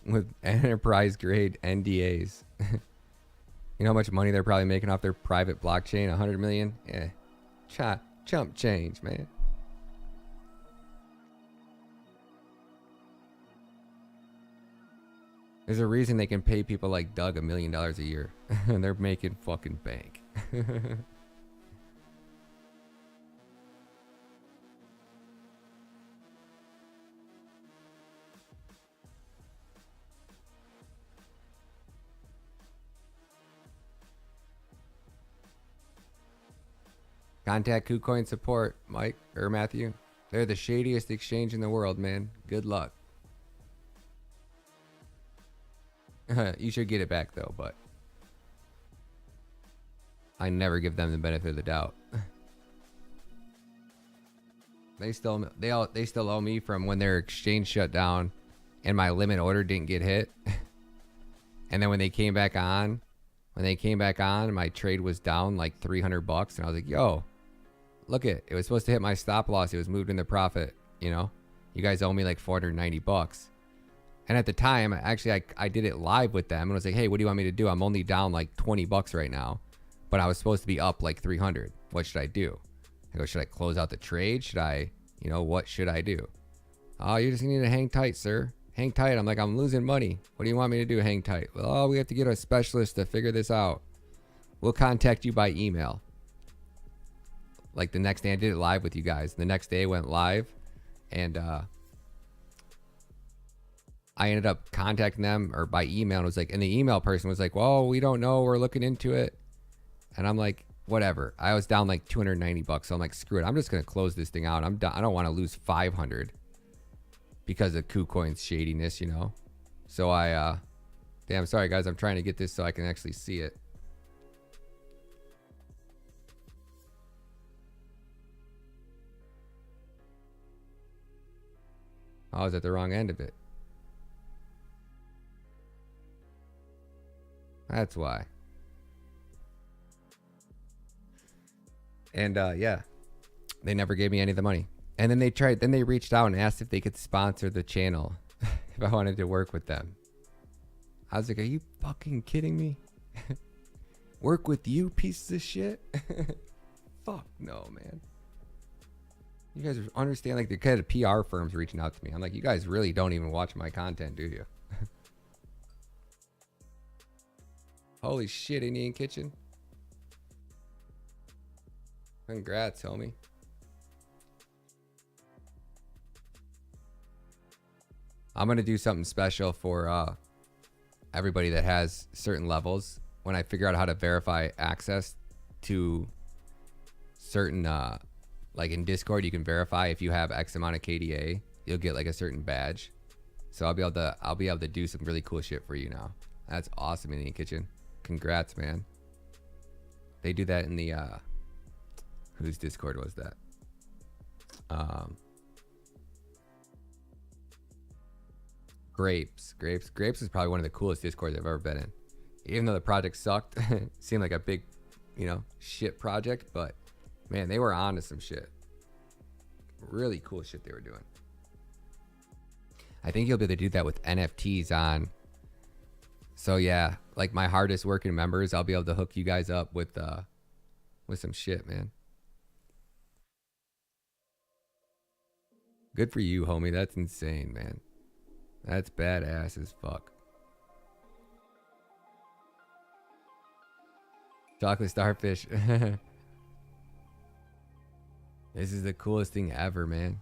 With enterprise grade NDAs. You know how much money they're probably making off their private blockchain? 100 million? Yeah. Chump change, man. There's a reason they can pay people like Doug $1 million a year. And they're making fucking bank. Contact KuCoin support, Mike or Matthew. They're the shadiest exchange in the world, man. Good luck. You should get it back though, but I never give them the benefit of the doubt. They still owe me from when their exchange shut down and my limit order didn't get hit. And then when they came back on, my trade was down like $300 and I was like, yo, look it was supposed to hit my stop loss. It was moved into profit. You guys owe me like $490. And at the time, actually, I did it live with them and was like, hey, what do you want me to do? I'm only down like $20 right now, but I was supposed to be up like 300. What should I do? I go, should I close out the trade? Should I, what should I do? Oh, you just need to hang tight, sir. Hang tight. I'm like, I'm losing money. What do you want me to do? Hang tight. Well, we have to get a specialist to figure this out. We'll contact you by email. Like the next day, I did it live with you guys. The next day I went live and I ended up contacting them by email. And it was like, and the email person was like, well, we don't know. We're looking into it. And I'm like, whatever. I was down like 290 bucks. So I'm like, screw it. I'm just going to close this thing out. I'm done. I don't want to lose 500 because of KuCoin's shadiness, you know? So damn, sorry guys. I'm trying to get this so I can actually see it. I was at the wrong end of it. That's why. And yeah, they never gave me any of the money. And then they reached out and asked if they could sponsor the channel if I wanted to work with them. I was like, are you fucking kidding me? Work with you, pieces of shit? Fuck no, man. You guys understand, like, the kind of PR firms reaching out to me. I'm like, you guys really don't even watch my content, do you? Holy shit, Indian Kitchen. Congrats, homie. I'm going to do something special for everybody that has certain levels. When I figure out how to verify access to certain, like in Discord, you can verify if you have X amount of KDA, you'll get like a certain badge. So I'll be able to do some really cool shit for you now. That's awesome, Indian Kitchen. Congrats, man. They do that in the, whose Discord was that? Grapes is probably one of the coolest Discords I've ever been in. Even though the project sucked, seemed like a big, you know, shit project, but man, they were on to some shit. Really cool shit they were doing. I think you'll be able to do that with NFTs on. So yeah, like my hardest working members, I'll be able to hook you guys up with some shit, man. Good for you, homie. That's insane, man. That's badass as fuck. Chocolate starfish. This is the coolest thing ever, man.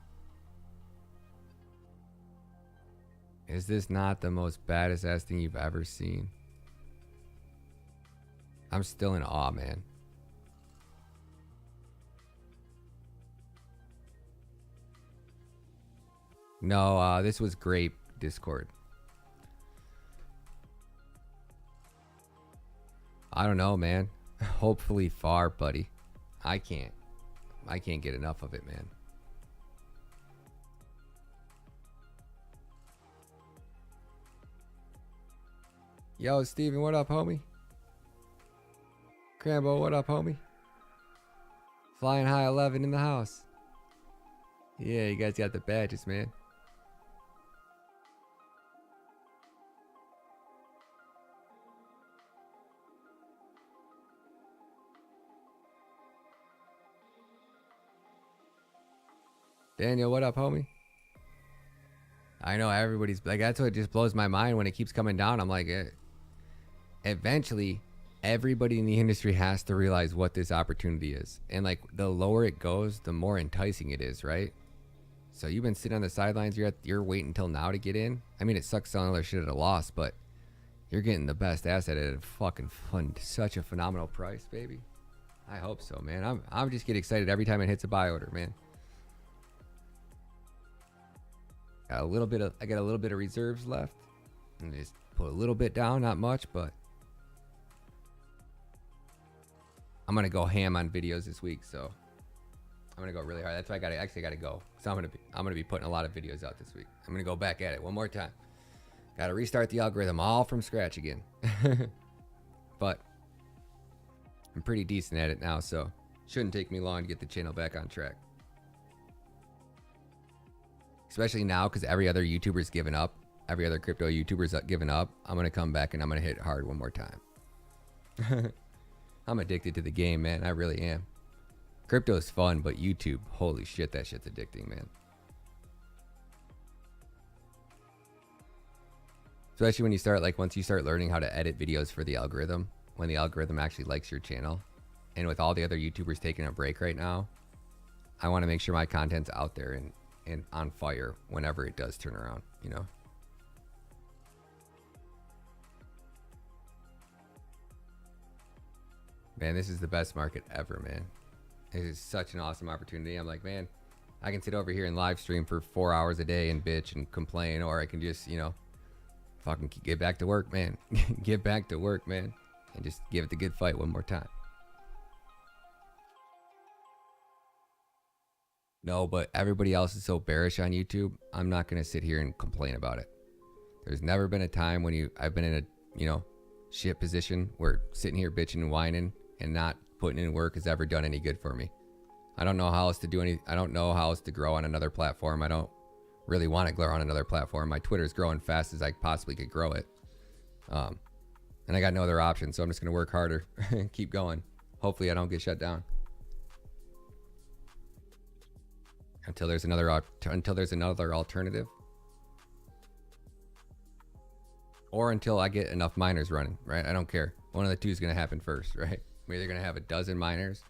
Is this not the most baddest ass thing you've ever seen? I'm still in awe, man. No, this was Grape Discord. I don't know, man. Hopefully far, buddy. I can't get enough of it, man. Yo, Steven, what up, homie? Crambo, what up, homie? Flying High 11 in the house. Yeah, you guys got the badges, man. Daniel, what up, homie? I know everybody's like, that's what just blows my mind when it keeps coming down. I'm like, eventually everybody in the industry has to realize what this opportunity is. And like the lower it goes, the more enticing it is, right? So you've been sitting on the sidelines, you're waiting until now to get in. I mean, it sucks selling other shit at a loss, but you're getting the best asset at a fucking fun, such a phenomenal price, baby. I hope so, man. I'm just get excited every time it hits a buy order, man. I got a little bit of reserves left, and just put a little bit down, not much, but I'm gonna go ham on videos this week, so I'm gonna go really hard. That's why I gotta go. So I'm gonna be putting a lot of videos out this week. I'm gonna go back at it one more time. Gotta restart the algorithm all from scratch again. But I'm pretty decent at it now, so shouldn't take me long to get the channel back on track. Especially now, because every other YouTuber's given up. Every other crypto YouTuber's given up. I'm going to come back and I'm going to hit hard one more time. I'm addicted to the game, man. I really am. Crypto is fun, but YouTube, holy shit, that shit's addicting, man. Especially when you start, like, once you start learning how to edit videos for the algorithm, when the algorithm actually likes your channel. And with all the other YouTubers taking a break right now, I want to make sure my content's out there and on fire whenever it does turn around, you know? Man, this is the best market ever, man. It is such an awesome opportunity. I'm like, man, I can sit over here and live stream for 4 hours a day and bitch and complain, or I can just, you know, fucking get back to work, man. Get back to work, man. And just give it the good fight one more time. No, but everybody else is so bearish on YouTube. I'm not going to sit here and complain about it. There's never been a time when I've been in a, you know, shit position where sitting here bitching and whining and not putting in work has ever done any good for me. I don't know how else to do I don't know how else to grow on another platform. I don't really want to grow on another platform. My Twitter's growing fast as I possibly could grow it. And I got no other option, so I'm just going to work harder and keep going. Hopefully I don't get shut down. Until there's another alternative. Or until I get enough miners running, right? I don't care. One of the two is going to happen first, right? I'm either going to have a dozen miners.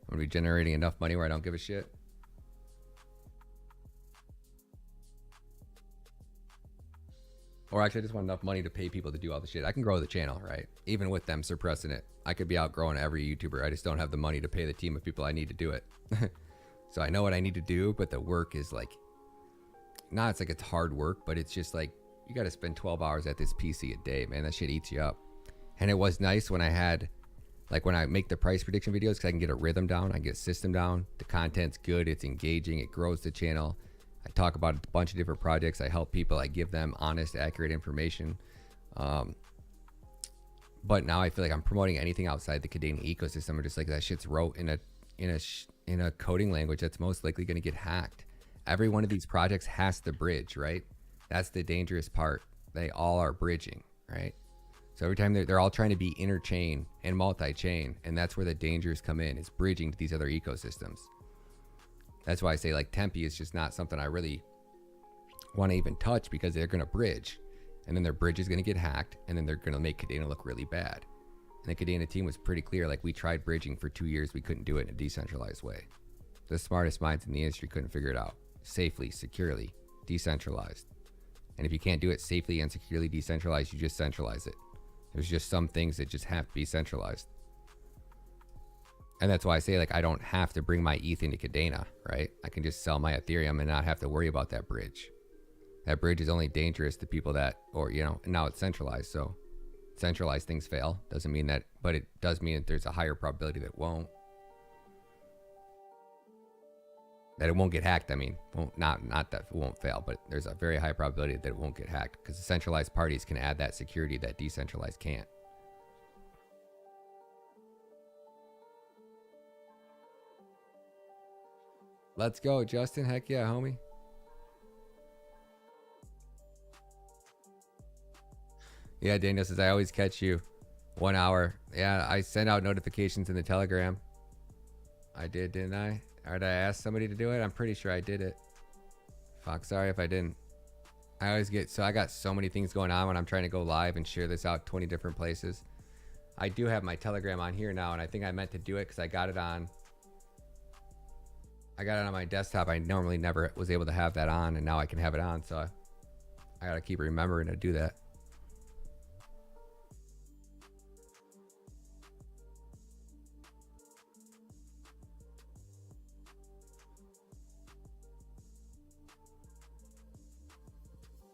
I'm going to be generating enough money where I don't give a shit. Or actually, I just want enough money to pay people to do all the shit. I can grow the channel, right? Even with them suppressing it. I could be outgrowing every YouTuber. I just don't have the money to pay the team of people I need to do it. So I know what I need to do, but the work is like, it's like it's hard work, but it's just like, you got to spend 12 hours at this PC a day, man. That shit eats you up. And it was nice when I had, like when I make the price prediction videos, because I can get a rhythm down, I get a system down. The content's good, it's engaging, it grows the channel. I talk about a bunch of different projects. I help people, I give them honest, accurate information. But now I feel like I'm promoting anything outside the Cardano ecosystem. I'm just like, that shit's wrote in a coding language that's most likely going to get hacked. Every one of these projects has to bridge, right? That's the dangerous part. They all are bridging, right? So every time they're all trying to be interchain and multi-chain, and that's where the dangers come in, is bridging to these other ecosystems. That's why I say like Tempe is just not something I really want to even touch, because they're going to bridge, and then their bridge is going to get hacked, and then they're going to make Cardano look really bad. And the Cardano team was pretty clear. Like, we tried bridging for 2 years. We couldn't do it in a decentralized way. The smartest minds in the industry couldn't figure it out. Safely, securely, decentralized. And if you can't do it safely and securely decentralized, you just centralize it. There's just some things that just have to be centralized. And that's why I say, like, I don't have to bring my ETH into Cardano, right? I can just sell my Ethereum and not have to worry about that bridge. That bridge is only dangerous to people that, or, you know, now it's centralized. So centralized things fail. Doesn't mean that, but it does mean that there's a higher probability that it won't. That it won't get hacked. I mean, not that it won't fail, but there's a very high probability that it won't get hacked, because the centralized parties can add that security that decentralized can't. Let's go, Justin. Heck yeah, homie. Yeah, Daniel says, I always catch you 1 hour. Yeah, I send out notifications in the Telegram. I did, didn't I? Or did I ask somebody to do it? I'm pretty sure I did it. Fuck, sorry if I didn't. I always get, so I got so many things going on when I'm trying to go live and share this out 20 different places. I do have my Telegram on here now, and I think I meant to do it because I got it on my desktop. I normally never was able to have that on, and now I can have it on, so I gotta keep remembering to do that.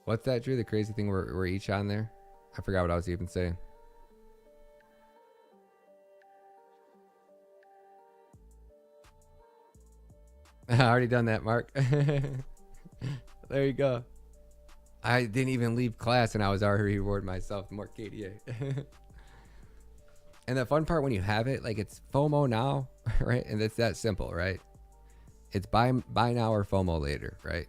What's that, Drew? The crazy thing we're each on there? I forgot what I was even saying. I already done that, Mark. There you go. I didn't even leave class and I was already rewarding myself more KDA. And the fun part when you have it, like, it's FOMO now, right? And it's that simple, right? It's buy now or FOMO later, right?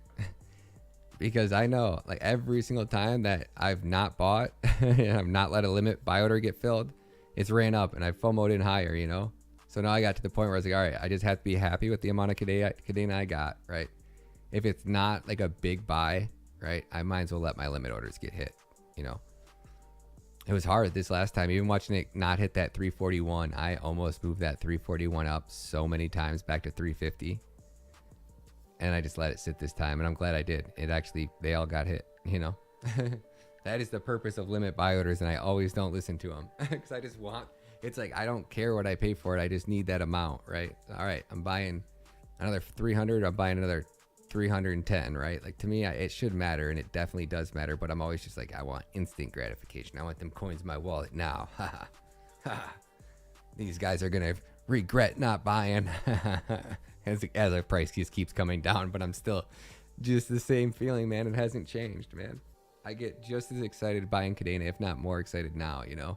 Because I know, like, every single time that I've not bought and I've not let a limit buy order get filled, it's ran up and I've FOMO'd in higher, you know? So now I got to the point where I was like, all right, I just have to be happy with the amount of Cardano I got, right? If it's not like a big buy, right, I might as well let my limit orders get hit, you know? It was hard this last time, even watching it not hit that 341. I almost moved that 341 up so many times back to 350. And I just let it sit this time, and I'm glad I did. It actually, they all got hit, you know? That is the purpose of limit buy orders, and I always don't listen to them. Because I just want It's like, I don't care what I pay for it. I just need that amount, right? All right, I'm buying another 300. I'm buying another 310, right? Like, to me, it should matter, and it definitely does matter, but I'm always just like, I want instant gratification. I want them coins in my wallet now. These guys are going to regret not buying as the price just keeps coming down, but I'm still just the same feeling, man. It hasn't changed, man. I get just as excited buying Cadena, if not more excited now, you know?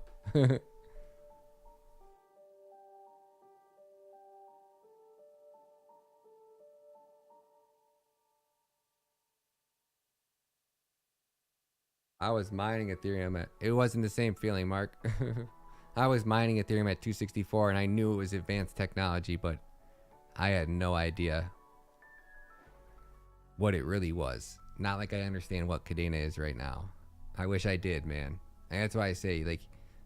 I was mining Ethereum at, it wasn't the same feeling, Mark. I was mining Ethereum at 264 and I knew it was advanced technology, but I had no idea what it really was. Not like I understand what Cadena is right now. I wish I did, man. And that's why I say, like,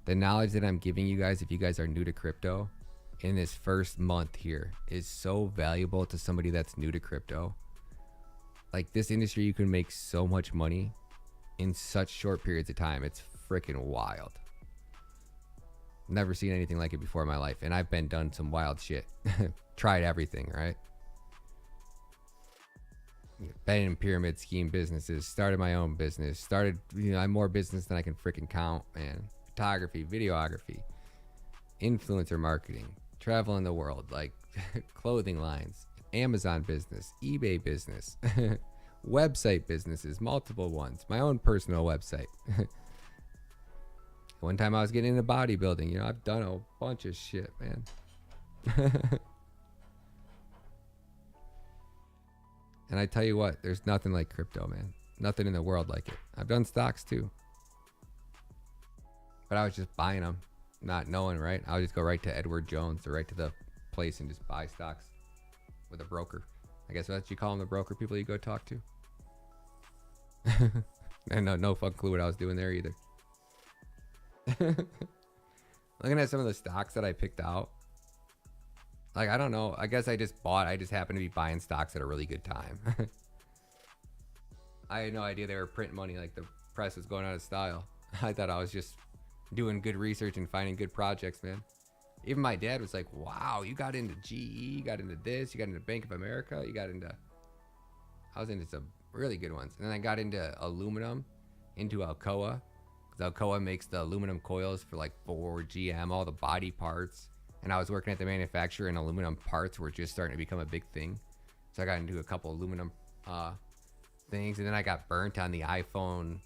the knowledge that I'm giving you guys, if you guys are new to crypto, in this first month here is so valuable to somebody that's new to crypto. Like, this industry, you can make so much money in such short periods of time. It's freaking wild. Never seen anything like it before in my life, and I've done some wild shit. Tried everything, right? Been in pyramid scheme businesses, started my own business, I have more business than I can freaking count, man. Photography, videography, influencer marketing, traveling the world, like clothing lines, Amazon business, eBay business, website businesses, multiple ones, my own personal website. One time I was getting into bodybuilding, you know, I've done a bunch of shit, man. And I tell you what, there's nothing like crypto, man. Nothing in the world like it. I've done stocks too. But I was just buying them, not knowing, right? I would just go right to Edward Jones or right to the place and just buy stocks with a broker. I guess that's what you call them, the broker people you go talk to. And no fucking clue what I was doing there either. Looking at some of the stocks that I picked out, like, I don't know. I guess I just happened to be buying stocks at a really good time. I had no idea they were printing money, like the press was going out of style. I thought I was just doing good research and finding good projects, man. Even my dad was like, wow, you got into GE, you got into this, you got into Bank of America, I was into some really good ones. And then I got into aluminum, into Alcoa, because Alcoa makes the aluminum coils for like Ford, GM, all the body parts. And I was working at the manufacturer, and aluminum parts were just starting to become a big thing. So I got into a couple aluminum things, and then I got burnt on the iPhone.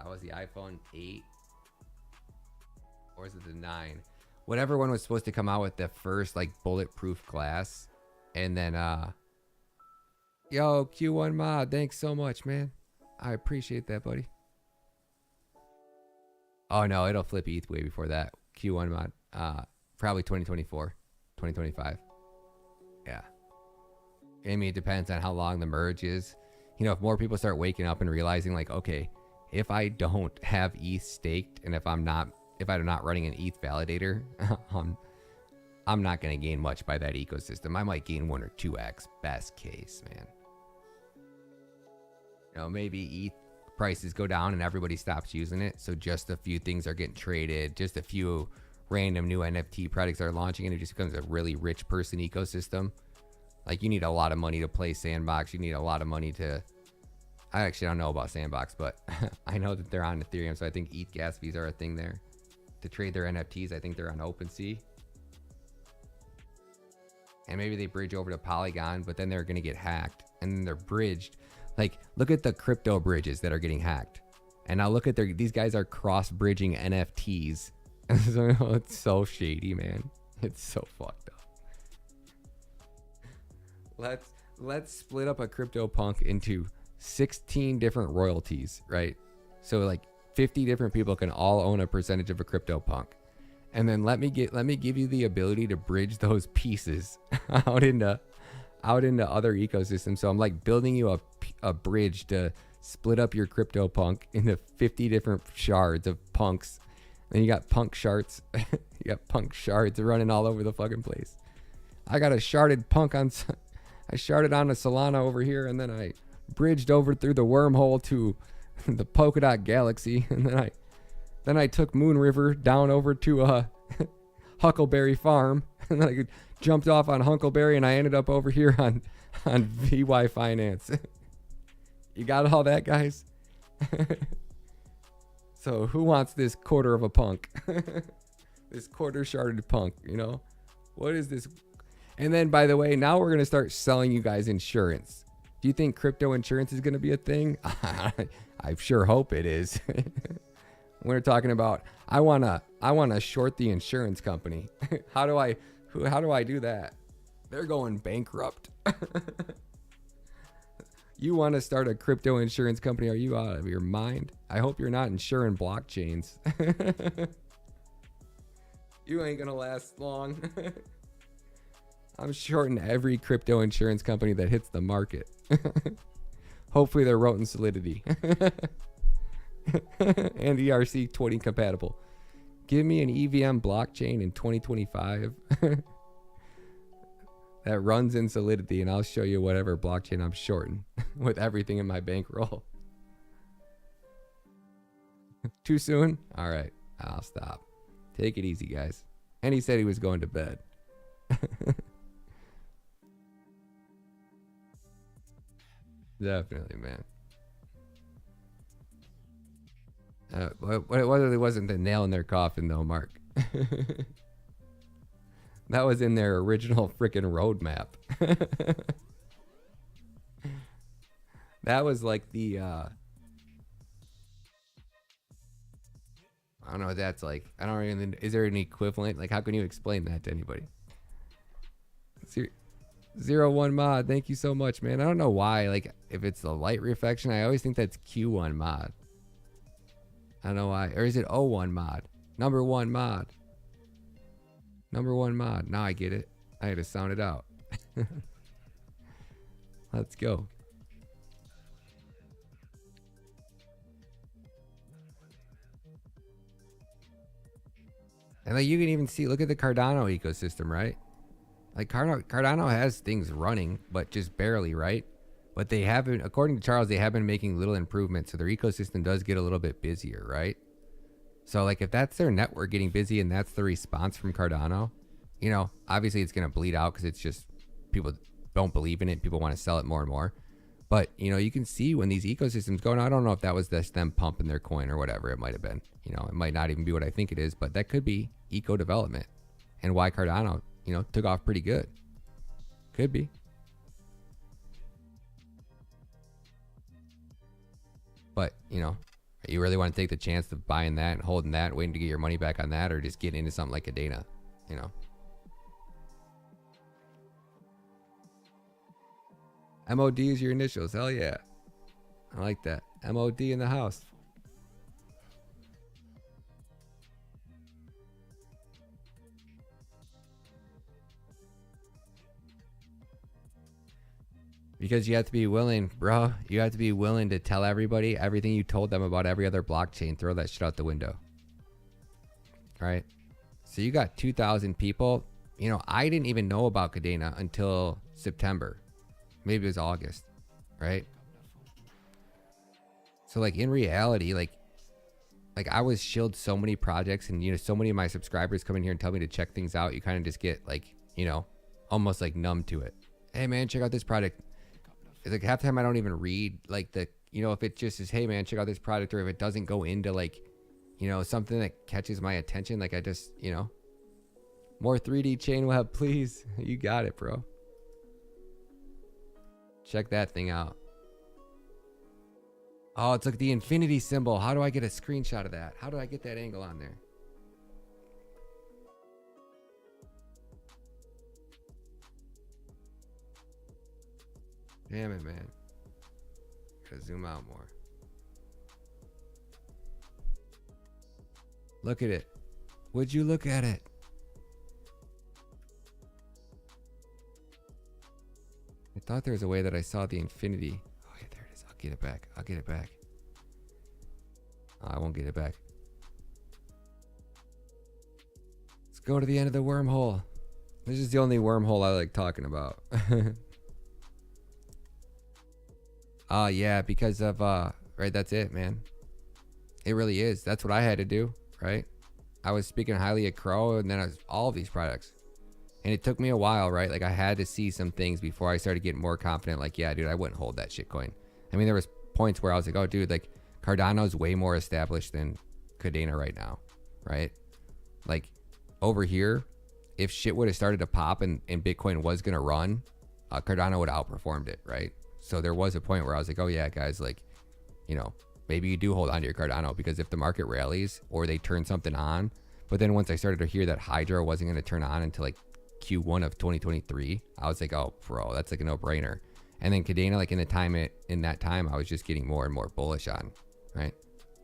Was the iPhone 8? Or is it the 9? Whatever one was supposed to come out with the first, like, bulletproof glass. And then, yo, Q1 Mod, thanks so much, man. I appreciate that, buddy. Oh, no, it'll flip ETH way before that. Q1 Mod. Probably 2024, 2025. Yeah. I mean, it depends on how long the merge is. You know, if more people start waking up and realizing, like, okay, if I don't have ETH staked, and if I'm not running an ETH validator, I'm not going to gain much by that ecosystem. I might gain 1 or 2x, best case, man. You know, maybe ETH prices go down and everybody stops using it. So just a few things are getting traded. Just a few random new NFT products are launching, and it just becomes a really rich person ecosystem. Like, you need a lot of money to play Sandbox. You need a lot of money to... I actually don't know about Sandbox, but I know that they're on Ethereum, so I think ETH gas fees are a thing there. To trade their NFTs, I think they're on OpenSea. And maybe they bridge over to Polygon, but then they're going to get hacked. And then they're bridged. Like, look at the crypto bridges that are getting hacked. And now look at these guys are cross-bridging NFTs. It's so shady, man. It's so fucked up. Let's split up a CryptoPunk into 16 different royalties, right? So like 50 different people can all own a percentage of a CryptoPunk. And then let me give you the ability to bridge those pieces out into other ecosystems. So I'm like building you a bridge to split up your CryptoPunk into 50 different shards of punks. Then you got punk shards. You got punk shards running all over the fucking place. I got a sharded punk I sharded on a Solana over here, and then I bridged over through the wormhole to the Polkadot Galaxy, and then I took Moon River down over to Huckleberry Farm. And then I jumped off on Huckleberry and I ended up over here on VY Finance. You got all that, guys? So who wants this quarter of a punk? This quarter sharded punk, you know? What is this? And then, by the way, now we're going to start selling you guys insurance. Do you think crypto insurance is going to be a thing? I sure hope it is. We're talking about, I want to short the insurance company. How do I do that? They're going bankrupt. You want to start a crypto insurance company? Are you out of your mind? I hope you're not insuring blockchains. You ain't going to last long. I'm shorting every crypto insurance company that hits the market. Hopefully they're wrote in Solidity. And ERC20 compatible. Give me an EVM blockchain in 2025 that runs in Solidity, and I'll show you whatever blockchain I'm shorting with everything in my bankroll. Too soon? All right, I'll stop. Take it easy, guys. And he said he was going to bed. Definitely, man. It really wasn't the nail in their coffin, though, Mark. That was in their original freaking roadmap. That was like the, I don't know what that's like. I don't even, is there an equivalent? Like, how can you explain that to anybody? 01 mod, thank you so much, man. I don't know why, like, if it's the light reflection, I always think that's Q1 mod. I don't know why. Or is it 01 mod? Number one mod. Number one mod. Now I get it. I had to sound it out. Let's go. And like you can even see, look at the Cardano ecosystem, right? Like Cardano has things running, but just barely, right? But they haven't, according to Charles, they have been making little improvements. So their ecosystem does get a little bit busier, right? So like if that's their network getting busy and that's the response from Cardano, you know, obviously it's going to bleed out because it's just people don't believe in it. People want to sell it more and more. But, you know, you can see when these ecosystems go, and I don't know if that was just them pumping their coin or whatever it might have been. You know, it might not even be what I think it is, but that could be eco development and why Cardano, you know, took off pretty good. Could be. But, you know, you really want to take the chance of buying that and holding that, waiting to get your money back on that, or just getting into something like a Dana, you know? MOD is your initials. Hell yeah. I like that. MOD in the house. Because you have to be willing, bro. You have to be willing to tell everybody everything you told them about every other blockchain. Throw that shit out the window. Right? So you got 2,000 people. You know, I didn't even know about Cadena until September. Maybe it was August. Right? So like in reality, like I was shilled so many projects, and you know, so many of my subscribers come in here and tell me to check things out. You kind of just get like, you know, almost like numb to it. Hey man, check out this project. It's like half the time I don't even read like the, you know, if it just is, hey man, check out this product, or if it doesn't go into like, you know, something that catches my attention, like I just, you know, more 3D chain web, please. You got it, bro. Check that thing out. Oh, it's like the infinity symbol. How do I get a screenshot of that? How do I get that angle on there? Damn it, man. Gotta zoom out more. Look at it. Would you look at it? I thought there was a way that I saw the infinity. Oh, yeah, there it is. I'll get it back. I'll get it back. Oh, I won't get it back. Let's go to the end of the wormhole. This is the only wormhole I like talking about. Yeah, because of, right, that's it, man. It really is. That's what I had to do, right? I was speaking highly of Crow, and then I was all of these products. And it took me a while, right? Like I had to see some things before I started getting more confident. Like, yeah, dude, I wouldn't hold that shitcoin. I mean, there was points where I was like, oh, dude, like Cardano's way more established than Cadena right now, right? Like over here, if shit would have started to pop and Bitcoin was going to run, Cardano would have outperformed it, right? So there was a point where I was like, oh yeah, guys, like, you know, maybe you do hold on to your Cardano, because if the market rallies or they turn something on. But then once I started to hear that Hydra wasn't going to turn on until like Q1 of 2023, I was like, oh bro, that's like a no-brainer. And then Cadena, like in that time I was just getting more and more bullish on, right?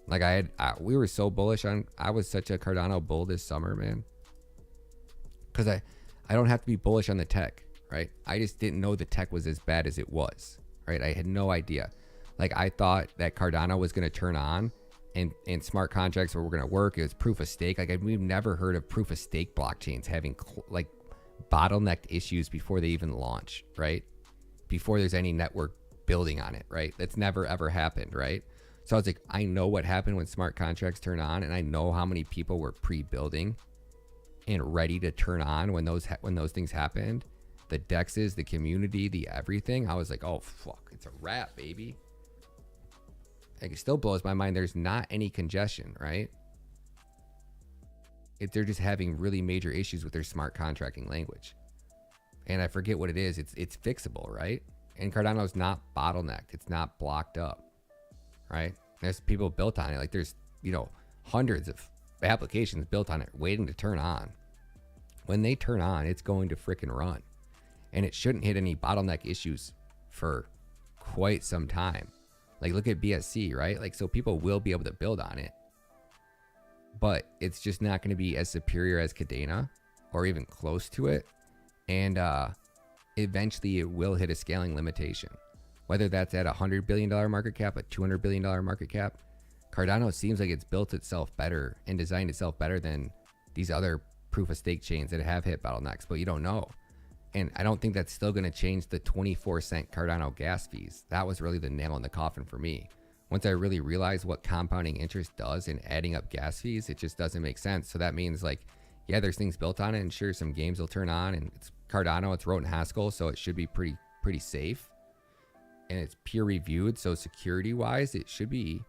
Like we were so bullish on, I was such a Cardano bull this summer, man, because I don't have to be bullish on the tech, right? I just didn't know the tech was as bad as it was, right? I had no idea. Like I thought that Cardano was going to turn on and smart contracts were going to work. It was proof of stake. Like we've never heard of proof of stake blockchains having like bottlenecked issues before they even launch, right? Before there's any network building on it, right? That's never ever happened, right? So I was like, I know what happened when smart contracts turn on, and I know how many people were pre-building and ready to turn on when those things happened. The dexes, the community, the everything. I was like, oh fuck, it's a wrap, baby. Like it still blows my mind. There's not any congestion, right? They're just having really major issues with their smart contracting language. And I forget what it is. It's fixable, right? And Cardano's not bottlenecked. It's not blocked up, right? There's people built on it. Like there's, you know, hundreds of applications built on it waiting to turn on. When they turn on, it's going to freaking run. And it shouldn't hit any bottleneck issues for quite some time. Like look at BSC, right? Like so people will be able to build on it. But it's just not going to be as superior as Cadena or even close to it. And eventually it will hit a scaling limitation. Whether that's at a $100 billion market cap, a $200 billion market cap, Cardano seems like it's built itself better and designed itself better than these other proof of stake chains that have hit bottlenecks, but you don't know. And I don't think that's still going to change the 24-cent Cardano gas fees. That was really the nail in the coffin for me. Once I really realized what compounding interest does in adding up gas fees, it just doesn't make sense. So that means like, yeah, there's things built on it, and sure, some games will turn on, and it's Cardano, it's wrote in Haskell, so it should be pretty safe. And it's peer reviewed, so security wise, it should be,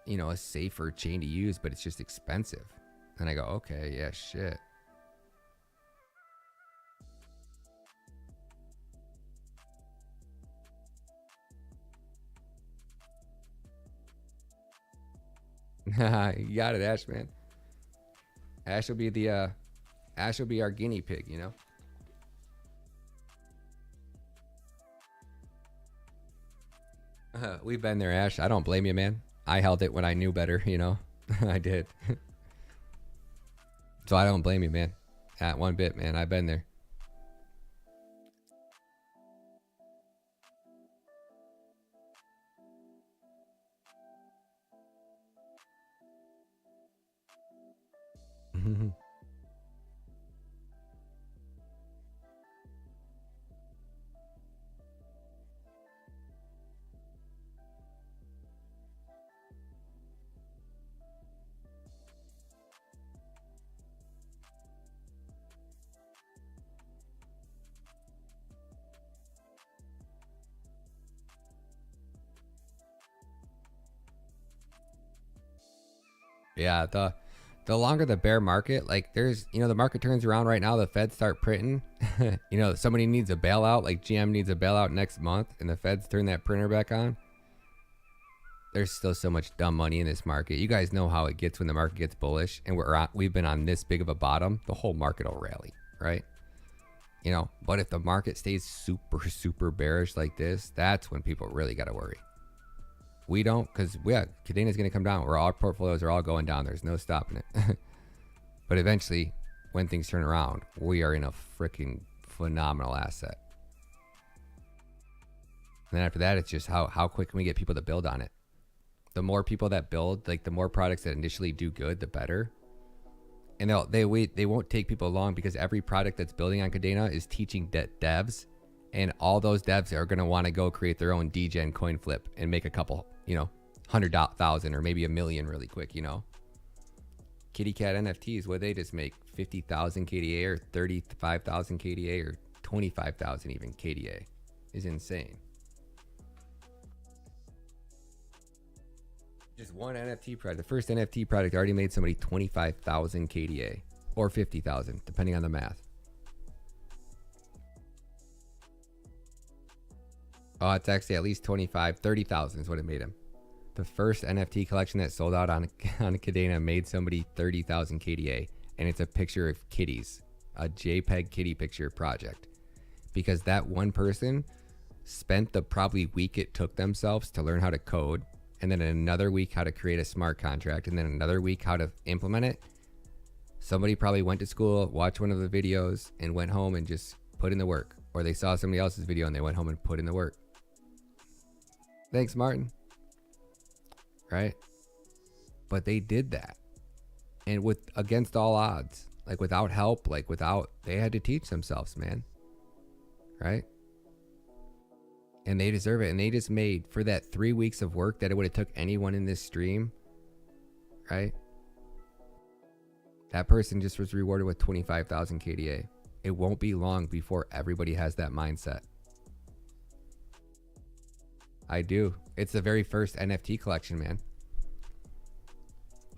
you know, a safer chain to use, but it's just expensive. And I go, okay, yeah, shit. You got it, Ash, man. Ash will be our guinea pig, you know. We've been there, Ash. I don't blame you, man. I held it when I knew better, you know. I did. So I don't blame you, man. At one bit, man. I've been there. Yeah, the longer the bear market, like there's, you know, the market turns around right now, the Feds start printing, you know, somebody needs a bailout, like GM needs a bailout next month, and the Feds turn that printer back on. There's still so much dumb money in this market. You guys know how it gets when the market gets bullish, and we've been on this big of a bottom, the whole market will rally, right? You know, but if the market stays super bearish like this, that's when people really got to worry. We don't, because Cadena's going to come down. Our portfolios are all going down. There's no stopping it. But eventually, when things turn around, we are in a freaking phenomenal asset. And then after that, it's just how quick can we get people to build on it? The more people that build, like the more products that initially do good, the better. And they won't take people long, because every product that's building on Cadena is teaching devs. And all those devs are going to want to go create their own degen coin flip and make a couple, you know, 100,000 or maybe $1 million really quick, you know. kitty cat NFTs, what they just make 50,000 KDA or 35,000 KDA or 25,000 even KDA is insane. Just one NFT product. The first NFT product already made somebody 25,000 KDA or 50,000, depending on the math. Oh, it's actually at least 30,000 is what it made him. The first NFT collection that sold out on Kadena made somebody 30,000 KDA, and it's a picture of kitties, a JPEG kitty picture project. Because that one person spent the probably week it took themselves to learn how to code, and then another week how to create a smart contract, and then another week how to implement it. Somebody probably went to school, watched one of the videos, and went home and just put in the work. Or they saw somebody else's video and they went home and put in the work. Thanks, Martin. Right? But they did that. And against all odds. Like without help, they had to teach themselves, man. Right? And they deserve it. And they just made, for that 3 weeks of work that it would have took anyone in this stream, right? That person just was rewarded with 25,000 KDA. It won't be long before everybody has that mindset. I do. It's the very first NFT collection, man.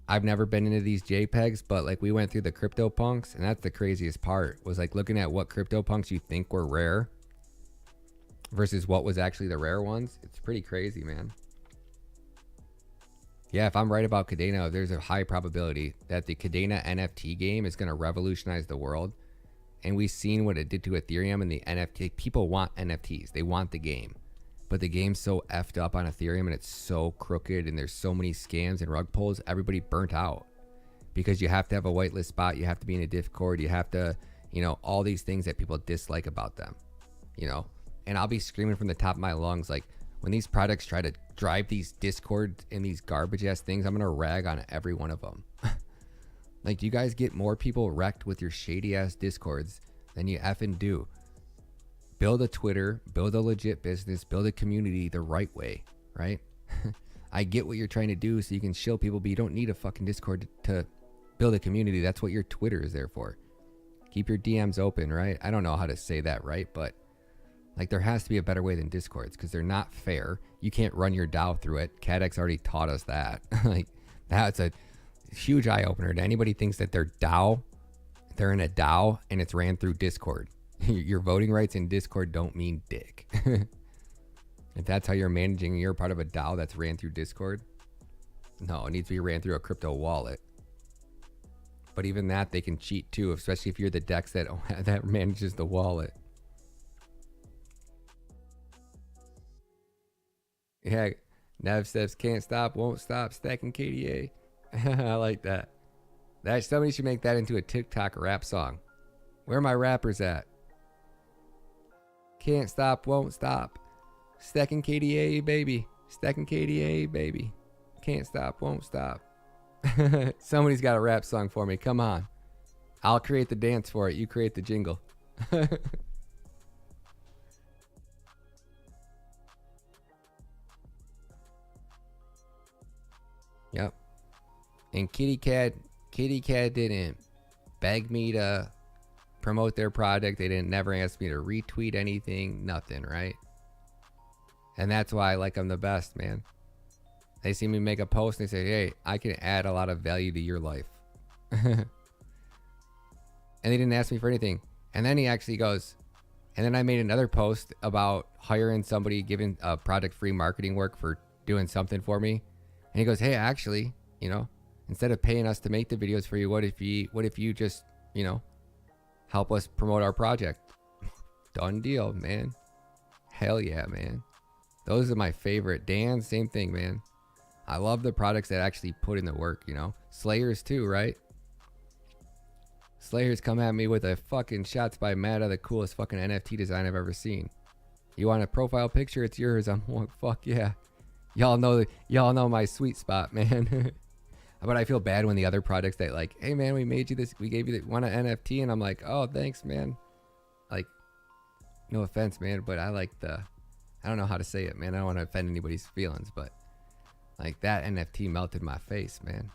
I've never been into these JPEGs, but like we went through the CryptoPunks, and that's the craziest part, was like looking at what CryptoPunks you think were rare versus what was actually the rare ones. It's pretty crazy, man. Yeah, if I'm right about Kadena, there's a high probability that the Kadena NFT game is going to revolutionize the world. And we've seen what it did to Ethereum and the NFT. People want NFTs. They want the game. But the game's so effed up on Ethereum and it's so crooked and there's so many scams and rug pulls, everybody burnt out. Because you have to have a whitelist spot. You have to be in a Discord. You have to, all these things that people dislike about them, And I'll be screaming from the top of my lungs, like, when these products try to drive these Discord and these garbage ass things, I'm going to rag on every one of them. Like, do you guys get more people wrecked with your shady ass Discords than you effing do? Build a Twitter, build a legit business, build a community the right way, right? I get what you're trying to do so you can shill people, but you don't need a fucking Discord to build a community. That's what your Twitter is there for. Keep your DMs open, right? I don't know how to say that right, but like there has to be a better way than Discords because they're not fair. You can't run your DAO through it. CADX already taught us that. Like that's a huge eye opener to anybody thinks that they're in a DAO and it's ran through Discord. Your voting rights in Discord don't mean dick. If that's how you're managing, you're part of a DAO that's ran through Discord. No, it needs to be ran through a crypto wallet. But even that, they can cheat too, especially if you're the DEX that manages the wallet. Yeah, Nev says can't stop, won't stop, stacking KDA. I like that. Somebody should make that into a TikTok rap song. Where are my rappers at? Can't stop, won't stop. Stacking KDA, baby. Stacking KDA, baby. Can't stop, won't stop. Somebody's got a rap song for me. Come on. I'll create the dance for it. You create the jingle. Yep. And Kitty Cat didn't beg me to promote their product. They didn't never ask me to retweet anything, nothing, right? And that's why I like them the best, man. They see me make a post and they say, hey, I can add a lot of value to your life. And they didn't ask me for anything. And then he actually goes, and then I made another post about hiring somebody, giving a product free marketing work for doing something for me. And he goes, hey, actually, instead of paying us to make the videos for you, what if you just, help us promote our project? Done deal, man. Hell yeah, man. Those are my favorite. Dan, same thing, man. I love the products that actually put in the work, Slayers too, right? Slayers come at me with a fucking shots by Matta, the coolest fucking NFT design I've ever seen. You want a profile picture? It's yours. I'm like, fuck yeah. Y'all know my sweet spot, man. But I feel bad when the other products that like, hey man, we made you this, we gave you one NFT, and I'm like, oh thanks, man. Like, no offense, man, but I don't know how to say it, man. I don't want to offend anybody's feelings, but like that NFT melted my face, man.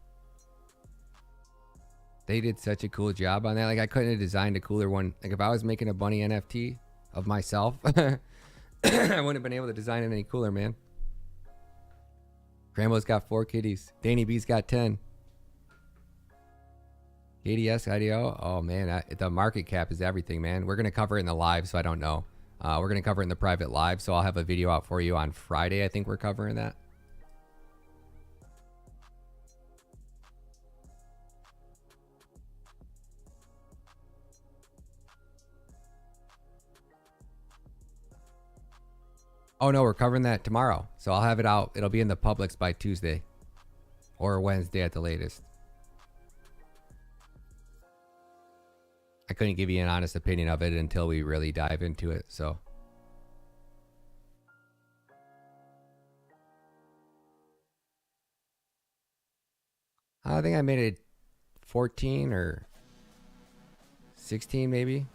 They did such a cool job on that. Like, I couldn't have designed a cooler one. Like, if I was making a bunny NFT of myself, I wouldn't have been able to design it any cooler, man. Rambo's got 4 kitties. Danny B's got 10. ADS IDO. Oh man, the market cap is everything, man. We're gonna cover it in the live, so I don't know. We're gonna cover it in the private live, so I'll have a video out for you on Friday. I think we're covering that. Oh no, we're covering that tomorrow, so I'll have it out. It'll be in the Publix by Tuesday or Wednesday at the latest. I couldn't give you an honest opinion of it until we really dive into it, so. I think I made it 14 or 16 maybe.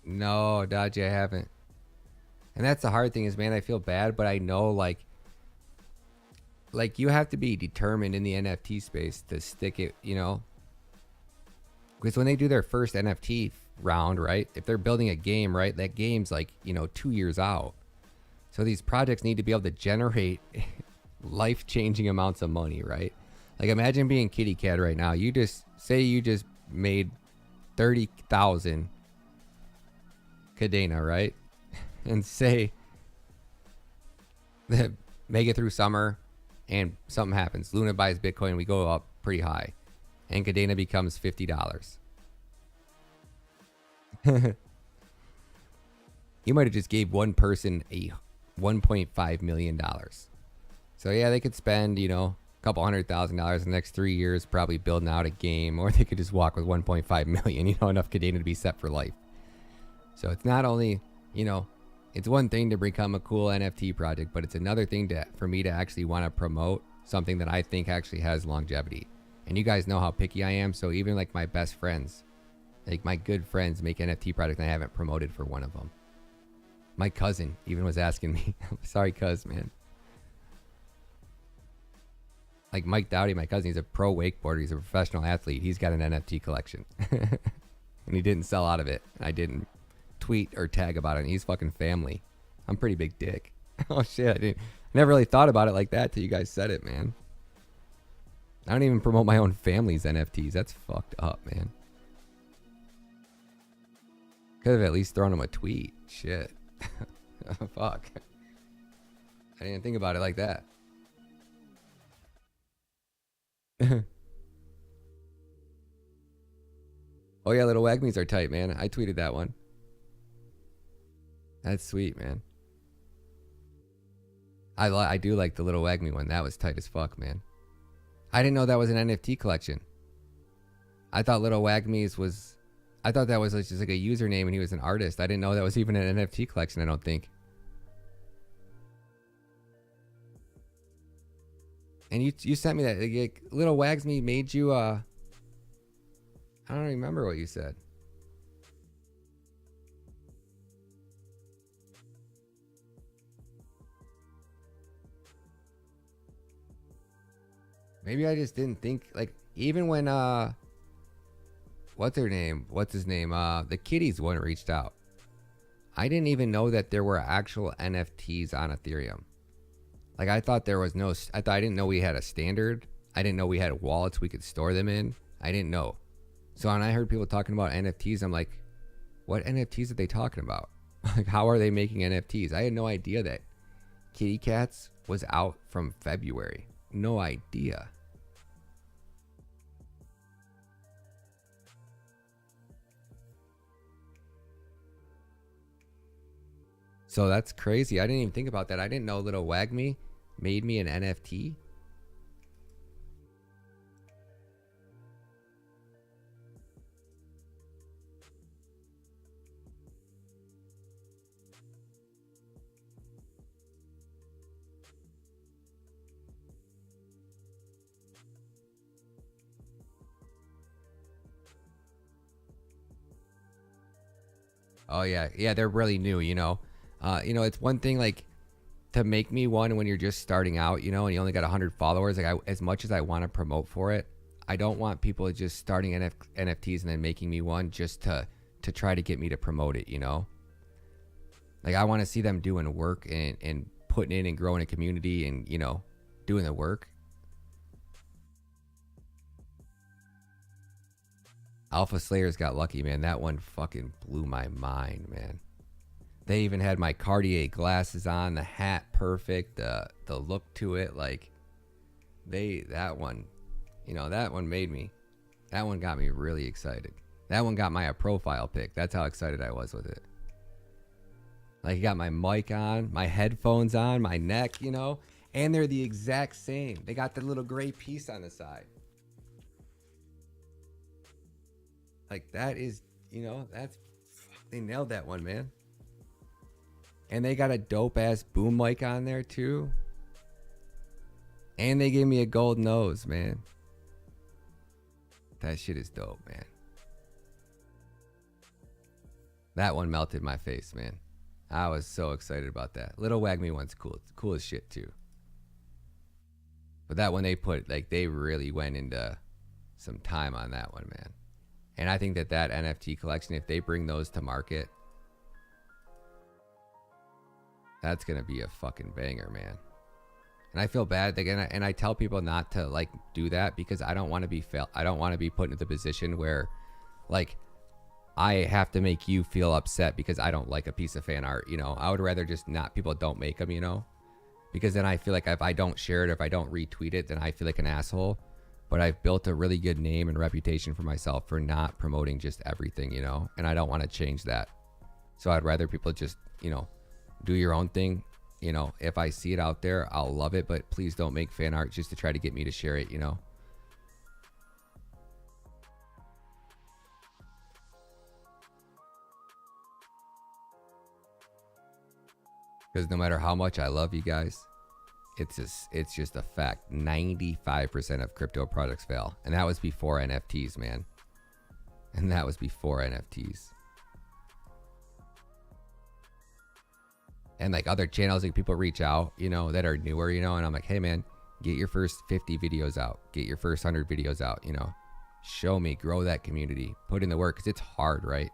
No, Dodgy, I haven't. And that's the hard thing is, man, I feel bad, but I know like you have to be determined in the NFT space to stick it, you know? Because when they do their first NFT round, right? If they're building a game, right? That game's like, you know, 2 years out. So these projects need to be able to generate life-changing amounts of money, right? Like imagine being Kitty Cat right now. You just say you just made 30,000 Cadena, right? And say that make it through summer and something happens. Luna buys Bitcoin, we go up pretty high. And Cadena becomes $50. You might have just gave one person a $1.5 million. So yeah, they could spend, you know, a couple $100,000 in the next 3 years probably building out a game, or they could just walk with 1.5 million, you know, enough Cadena to be set for life. So it's not only, you know, it's one thing to become a cool NFT project, but it's another thing for me to actually want to promote something that I think actually has longevity. And you guys know how picky I am. So even like my best friends, like my good friends make NFT projects and I haven't promoted for one of them. My cousin even was asking me, sorry, cuz, man. Like Mike Dowdy, my cousin, he's a pro wakeboarder. He's a professional athlete. He's got an NFT collection. And he didn't sell out of it. I didn't tweet or tag about it. And he's fucking family. I'm pretty big dick. Oh shit, I never really thought about it like that till you guys said it, man. I don't even promote my own family's NFTs. That's fucked up, man. Could have at least thrown him a tweet. Shit. Fuck. I didn't think about it like that. Oh yeah, little wagmies are tight, man. I tweeted that one. That's sweet, man. I do like the little wagmy one. That was tight as fuck, man. I didn't know that was an NFT collection. I thought Little Wagmies was... I thought that was just like a username and he was an artist. I didn't know that was even an NFT collection, I don't think. And you sent me that. Like, Little Wagsme made you... I don't remember what you said. Maybe I just didn't think, like, even when, what's his name? The Kitties one reached out. I didn't even know that there were actual NFTs on Ethereum. Like, I thought there was no, I didn't know we had a standard. I didn't know we had wallets we could store them in. I didn't know. So when I heard people talking about NFTs, I'm like, what NFTs are they talking about? Like, how are they making NFTs? I had no idea that Kitty Cats was out from February. No idea. So that's crazy. I didn't even think about that. I didn't know Little Wagme made me an NFT. Oh yeah, yeah, they're really new, you know. You know, it's one thing like to make me one when you're just starting out, you know, and you only got 100 followers. Like as much as I want to promote for it, I don't want people just starting NFTs and then making me one just to try to get me to promote it, you know? Like I want to see them doing work and putting in and growing a community and, you know, doing the work. Alpha Slayers got lucky, man. That one fucking blew my mind, man. They even had my Cartier glasses on, the hat perfect, the look to it, like that one, you know, that one got me really excited. That one got my profile pic. That's how excited I was with it. Like, I got my mic on, my headphones on, my neck, you know, and they're the exact same. They got the little gray piece on the side. Like, that is, you know, they nailed that one, man. And they got a dope ass boom mic on there too. And they gave me a gold nose, man. That shit is dope, man. That one melted my face, man. I was so excited about that. Little Wagme one's cool as shit too. But that one they put, like, they really went into some time on that one, man. And I think that NFT collection, if they bring those to market, that's gonna be a fucking banger, man. And I feel bad again, and I tell people not to like do that because I don't want to be I don't want to be put into the position where, like, I have to make you feel upset because I don't like a piece of fan art. You know, I would rather just not people don't make them. You know, because then I feel like if I don't share it, if I don't retweet it, then I feel like an asshole. But I've built a really good name and reputation for myself for not promoting just everything. You know, and I don't want to change that. So I'd rather people just, you know, do your own thing. You know, if I see it out there, I'll love it, but please don't make fan art just to try to get me to share it, you know? Because no matter how much I love you guys, it's just a fact. 95% of crypto products fail. And that was before NFTs, man. And that was before NFTs. And like other channels, like people reach out, you know, that are newer, you know, and I'm like, hey man, get your first 50 videos out, get your first 100 videos out, you know, show me, grow that community, put in the work, because it's hard, right?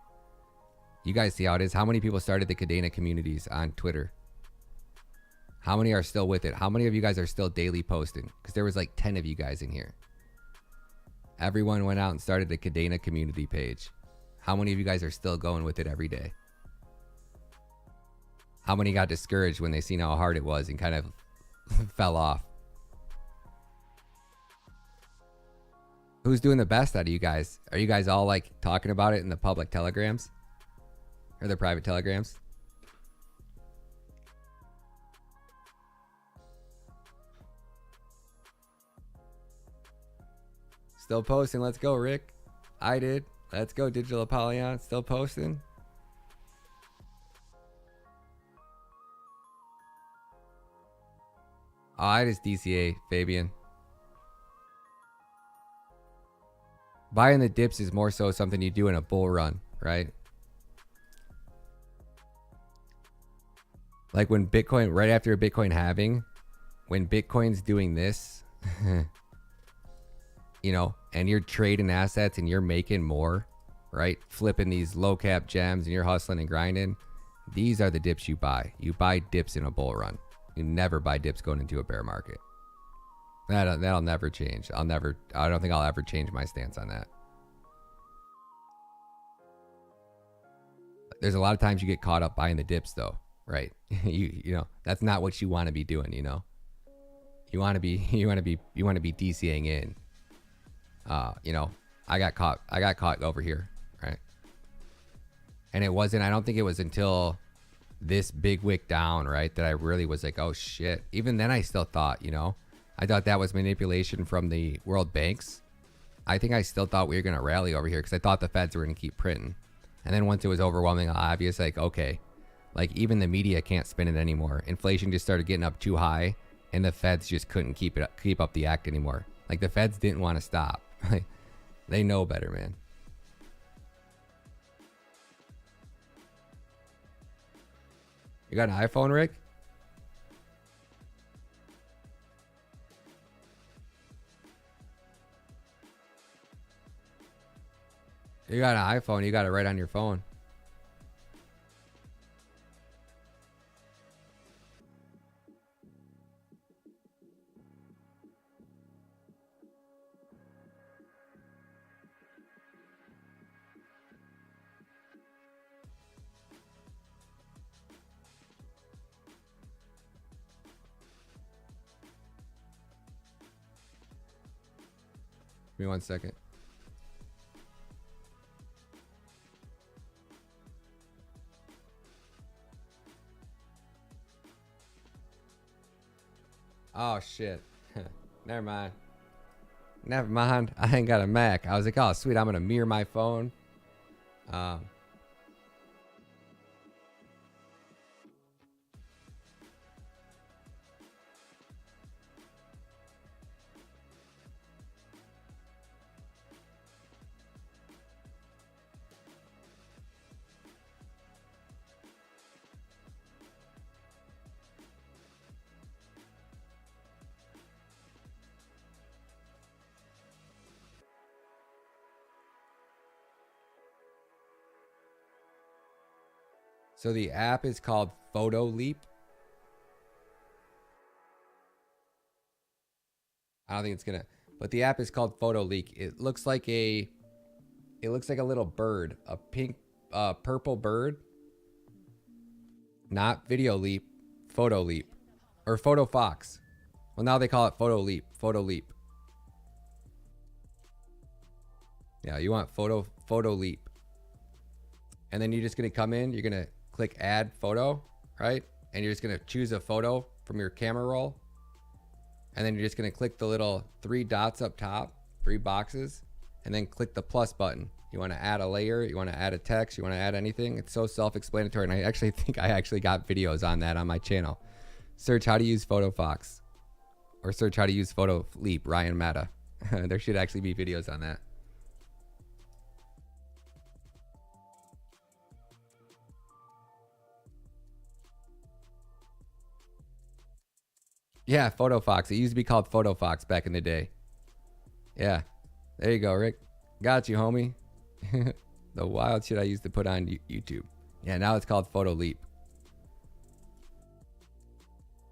You guys see how it is. How many people started the Cadena communities on Twitter? How many are still with it? How many of you guys are still daily posting? Because there was like 10 of you guys in here. Everyone went out and started the Cadena community page. How many of you guys are still going with it every day? How many got discouraged when they seen how hard it was and kind of fell off? Who's doing the best out of you guys? Are you guys all like talking about it in the public telegrams? Or the private telegrams? Still posting. Let's go, Rick. I did. Let's go, Digital Apollyon. Still posting. Oh, I just DCA, Fabian. Buying the dips is more so something you do in a bull run, right? Like when Bitcoin, right after a Bitcoin halving, when Bitcoin's doing this, you know, and you're trading assets and you're making more, right? Flipping these low cap gems and you're hustling and grinding. These are the dips you buy. You buy dips in a bull run. You never buy dips going into a bear market. That'll never change. I don't think I'll ever change my stance on that. There's a lot of times you get caught up buying the dips though, right? you know, that's not what you want to be doing, you know. You want to be DCing in. You know, I got caught over here, right? And I don't think it was until this big wick down, right, that I really was like, oh shit. Even then I still thought, you know, I thought that was manipulation from the world banks. I think I still thought we were going to rally over here because I thought the feds were going to keep printing. And then once it was overwhelming obvious, like, okay, like even the media can't spin it anymore. Inflation just started getting up too high and the feds just couldn't keep up the act anymore. Like the feds didn't want to stop. They know better, man. You got an iPhone, Rick? You got an iPhone, you got it right on your phone. Give me 1 second. Oh shit. Never mind. Never mind. I ain't got a Mac. I was like, oh sweet, I'm gonna mirror my phone. So the app is called Photo Leap. I don't think it's gonna, but the app is called Photo Leak. It looks like a little bird, a pink, purple bird. Not Video Leap, Photo Leap, or Photo Fox. Well, now they call it Photo Leap. Photo Leap. Yeah, you want Photo Leap, and then you're just gonna come in. You're gonna click Add Photo, right? And you're just gonna choose a photo from your camera roll. And then you're just gonna click the little 3 dots up top, 3 boxes, and then click the plus button. You wanna add a layer, you wanna add a text, you wanna add anything. It's so self-explanatory, and I actually think I actually got videos on that on my channel. Search how to use Photo Fox, or search how to use Photo Leap, Ryan Matta. There should actually be videos on that. Yeah, Photo Fox. It used to be called Photo Fox back in the day. Yeah. There you go, Rick. Got you, homie. The wild shit I used to put on YouTube. Yeah, now it's called Photo Leap.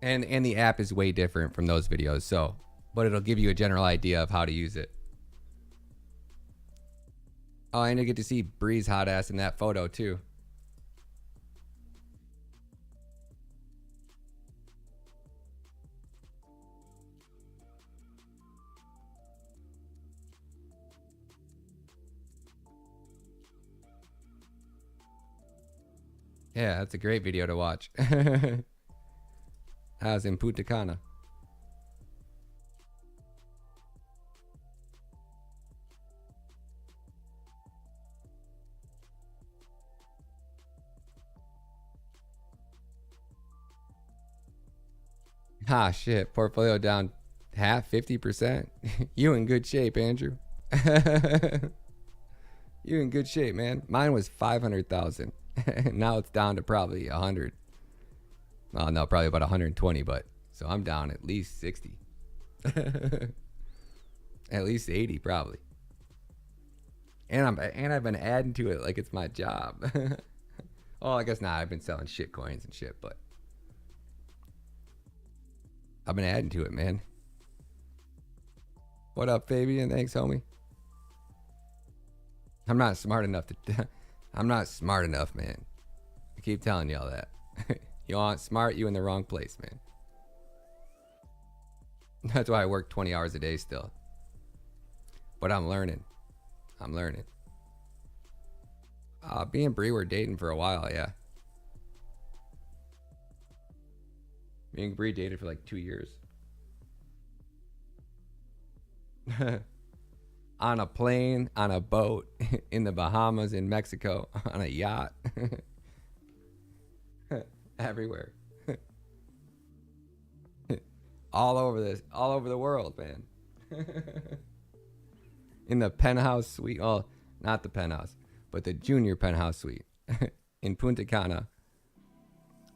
And the app is way different from those videos, so, but it'll give you a general idea of how to use it. Oh, and you get to see Bree's hot ass in that photo too. Yeah, that's a great video to watch. I was in Punta Cana. Ah, shit. Portfolio down half, 50%. You in good shape, Andrew. You in good shape, man. Mine was 500,000. Now it's down to probably 100. Well, no, probably about 120, but so I'm down at least 60. At least 80 probably. And I've been adding to it like it's my job. Oh, I guess not. I've been selling shit coins and shit, but I've been adding to it, man. What up, Fabian? Thanks, homie. I'm not smart enough to I'm not smart enough, man. I keep telling y'all that. You aren't smart, you in the wrong place, man. That's why I work 20 hours a day still. But I'm learning. I'm learning. Me and Bree were dating for a while, yeah. Me and Bree dated for like 2 years. On a plane, on a boat, in the Bahamas, in Mexico, on a yacht. Everywhere. All over the world, man. In the penthouse suite, oh, not the penthouse, but the junior penthouse suite in Punta Cana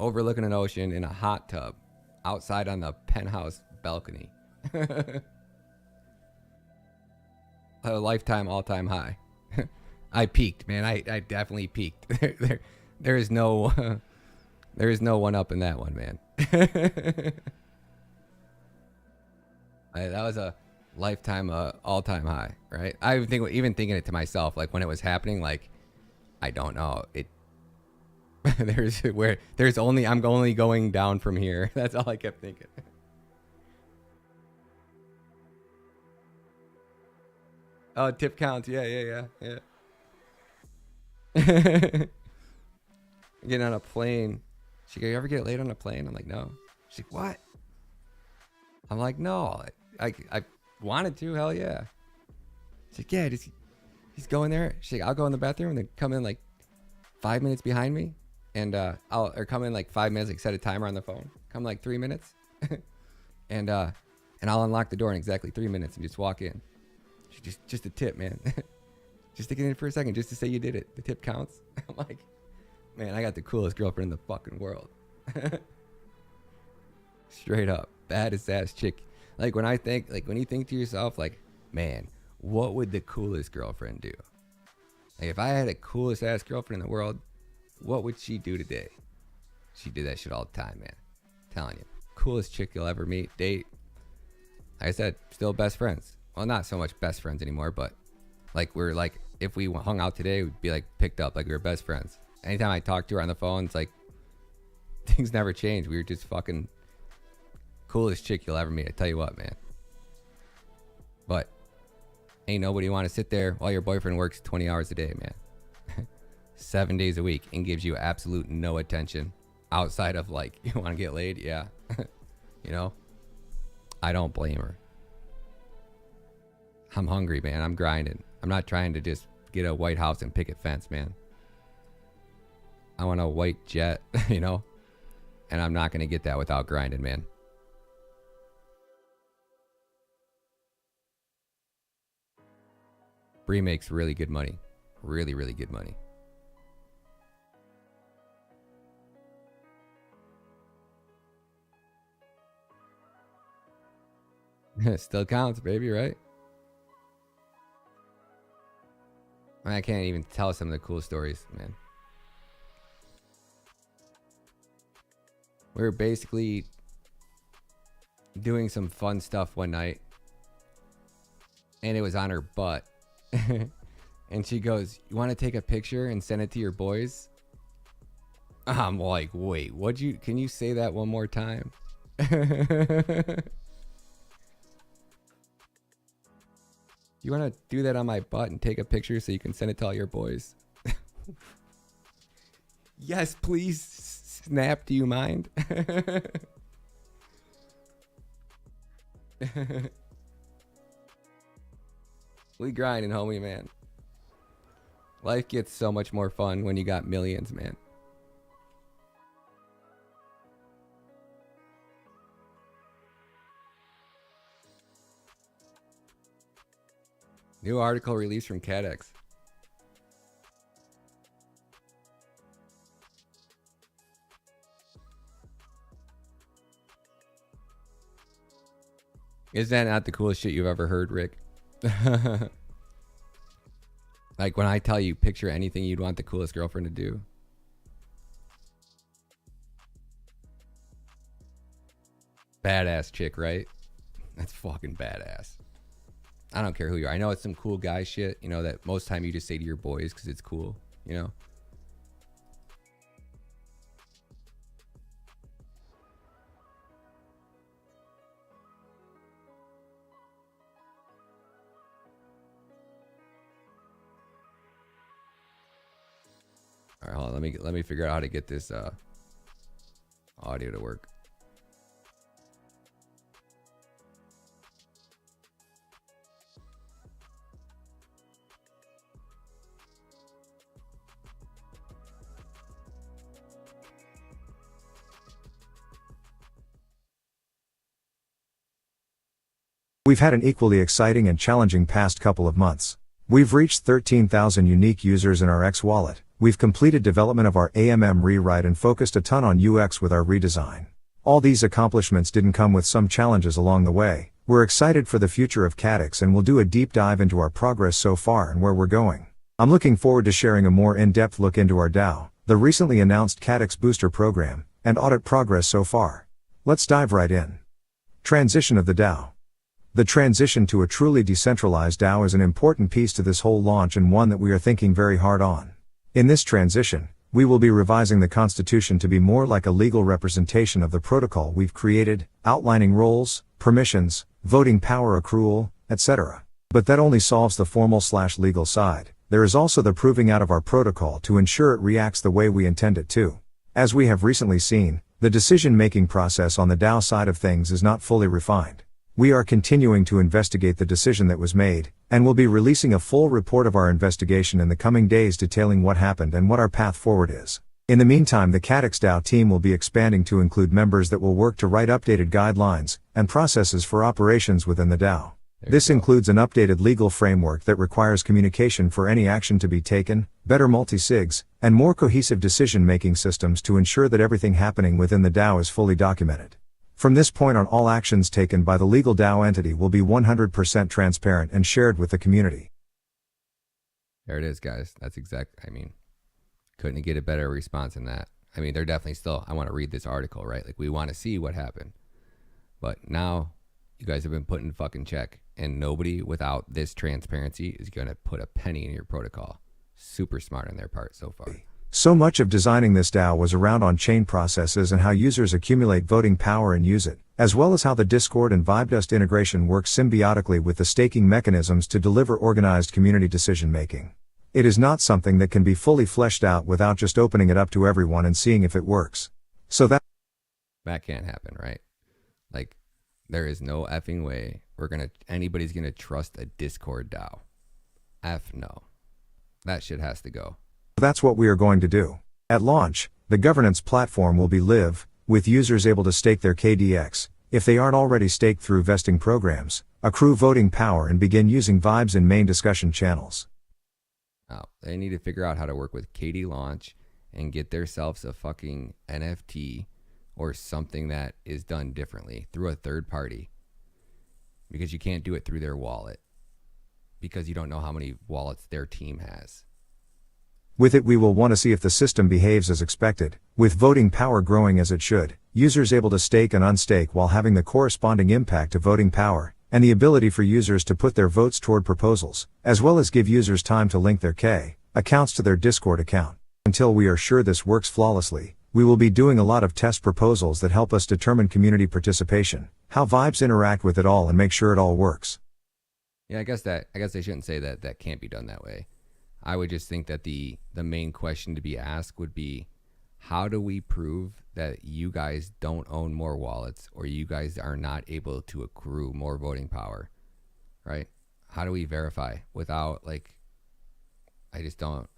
overlooking an ocean in a hot tub outside on the penthouse balcony. A lifetime all-time high. I peaked, man. I definitely peaked. There is no one up in that one, man. That was a lifetime all-time high, right? I think even thinking it to myself, like when it was happening, like I don't know it. I'm only going down from here. That's all I kept thinking. Oh, tip counts. Yeah. Getting on a plane. She go, you ever get late on a plane? I'm like, no. She's like, what? I'm like, no. I wanted to. Hell yeah. She's like, yeah. He's going there. She's like, I'll go in the bathroom and then come in like 5 minutes behind me, and I'll come in like 5 minutes. Like set a timer on the phone. Come like 3 minutes, and I'll unlock the door in exactly 3 minutes and just walk in. Just a tip, man. Just to get in for a second, just to say you did it. The tip counts. I'm like, man, I got the coolest girlfriend in the fucking world. Straight up, baddest ass chick. Like when you think to yourself, like, man, what would the coolest girlfriend do? Like if I had a coolest ass girlfriend in the world, what would she do today? She did that shit all the time, man. I'm telling you, coolest chick you'll ever meet, date. Like I said, still best friends. Well, not so much best friends anymore, but like we're like, if we hung out today, we'd be like picked up like we were best friends. Anytime I talk to her on the phone, it's like things never change. We were just fucking coolest chick you'll ever meet. I tell you what, man. But ain't nobody want to sit there while your boyfriend works 20 hours a day, man. 7 days a week and gives you absolute no attention outside of like, you want to get laid? Yeah. You know, I don't blame her. I'm hungry, man. I'm grinding. I'm not trying to just get a white house and picket fence, man. I want a white jet, you know? And I'm not going to get that without grinding, man. Bree makes really good money. Really, really good money. Still counts, baby, right? I can't even tell some of the cool stories, man. We were basically doing some fun stuff one night, and it was on her butt. And she goes, you want to take a picture and send it to your boys? I'm like, wait, can you say that one more time? You want to do that on my butt and take a picture so you can send it to all your boys? Yes, please. Snap, do you mind? We grinding, homie, man. Life gets so much more fun when you got millions, man. New article released from CatX. Is that not the coolest shit you've ever heard, Rick? Like when I tell you, picture anything you'd want the coolest girlfriend to do. Badass chick, right? That's fucking badass. I don't care who you are. I know it's some cool guy shit, you know, that most time you just say to your boys because it's cool, you know? All right, hold on. Let me figure out how to get this audio to work. We've had an equally exciting and challenging past couple of months. We've reached 13,000 unique users in our X wallet. we've completed development of our AMM rewrite and focused a ton on UX with our redesign. All these accomplishments didn't come with some challenges along the way. We're excited for the future of CATX and we'll do a deep dive into our progress so far and where we're going. I'm looking forward to sharing a more in-depth look into our DAO, the recently announced CATX Booster Program, and audit progress so far. Let's dive right in. Transition of the DAO. The transition to a truly decentralized DAO is an important piece to this whole launch and one that we are thinking very hard on. In this transition, we will be revising the constitution to be more like a legal representation of the protocol we've created, outlining roles, permissions, voting power accrual, etc. But that only solves the formal/legal side. There is also the proving out of our protocol to ensure it reacts the way we intend it to. As we have recently seen, the decision-making process on the DAO side of things is not fully refined. We are continuing to investigate the decision that was made, and will be releasing a full report of our investigation in the coming days detailing what happened and what our path forward is. In the meantime, the CATX DAO team will be expanding to include members that will work to write updated guidelines and processes for operations within the DAO. This includes an updated legal framework that requires communication for any action to be taken, better multi-sigs, and more cohesive decision-making systems to ensure that everything happening within the DAO is fully documented. From this point on, all actions taken by the legal DAO entity will be 100% transparent and shared with the community. There it is, guys. That's couldn't get a better response than that. They're definitely still, I want to read this article, right? Like, we want to see what happened. But now, you guys have been put in fucking check, and nobody without this transparency is going to put a penny in your protocol. Super smart on their part so far. So much of designing this DAO was around on-chain processes and how users accumulate voting power and use it, as well as how the Discord and VibeDust integration works symbiotically with the staking mechanisms to deliver organized community decision-making. It is not something that can be fully fleshed out without just opening it up to everyone and seeing if it works. So that can't happen, right? Like, there is no effing way anybody's gonna trust a Discord DAO. No. That shit has to go. That's what we are going to do. At launch, the governance platform will be live, with users able to stake their KDX, if they aren't already staked through vesting programs, accrue voting power and begin using vibes in main discussion channels. Now, they need to figure out how to work with KD Launch and get themselves a fucking NFT or something that is done differently through a third party. Because you can't do it through their wallet. Because you don't know how many wallets their team has. With it, we will want to see if the system behaves as expected, with voting power growing as it should, users able to stake and unstake while having the corresponding impact to voting power, and the ability for users to put their votes toward proposals, as well as give users time to link their accounts to their Discord account. Until we are sure this works flawlessly, we will be doing a lot of test proposals that help us determine community participation, how vibes interact with it all, and make sure it all works. Yeah, I guess they shouldn't say that can't be done that way. I would just think that the main question to be asked would be, how do we prove that you guys don't own more wallets, or you guys are not able to accrue more voting power, right? How do we verify without, like, I just don't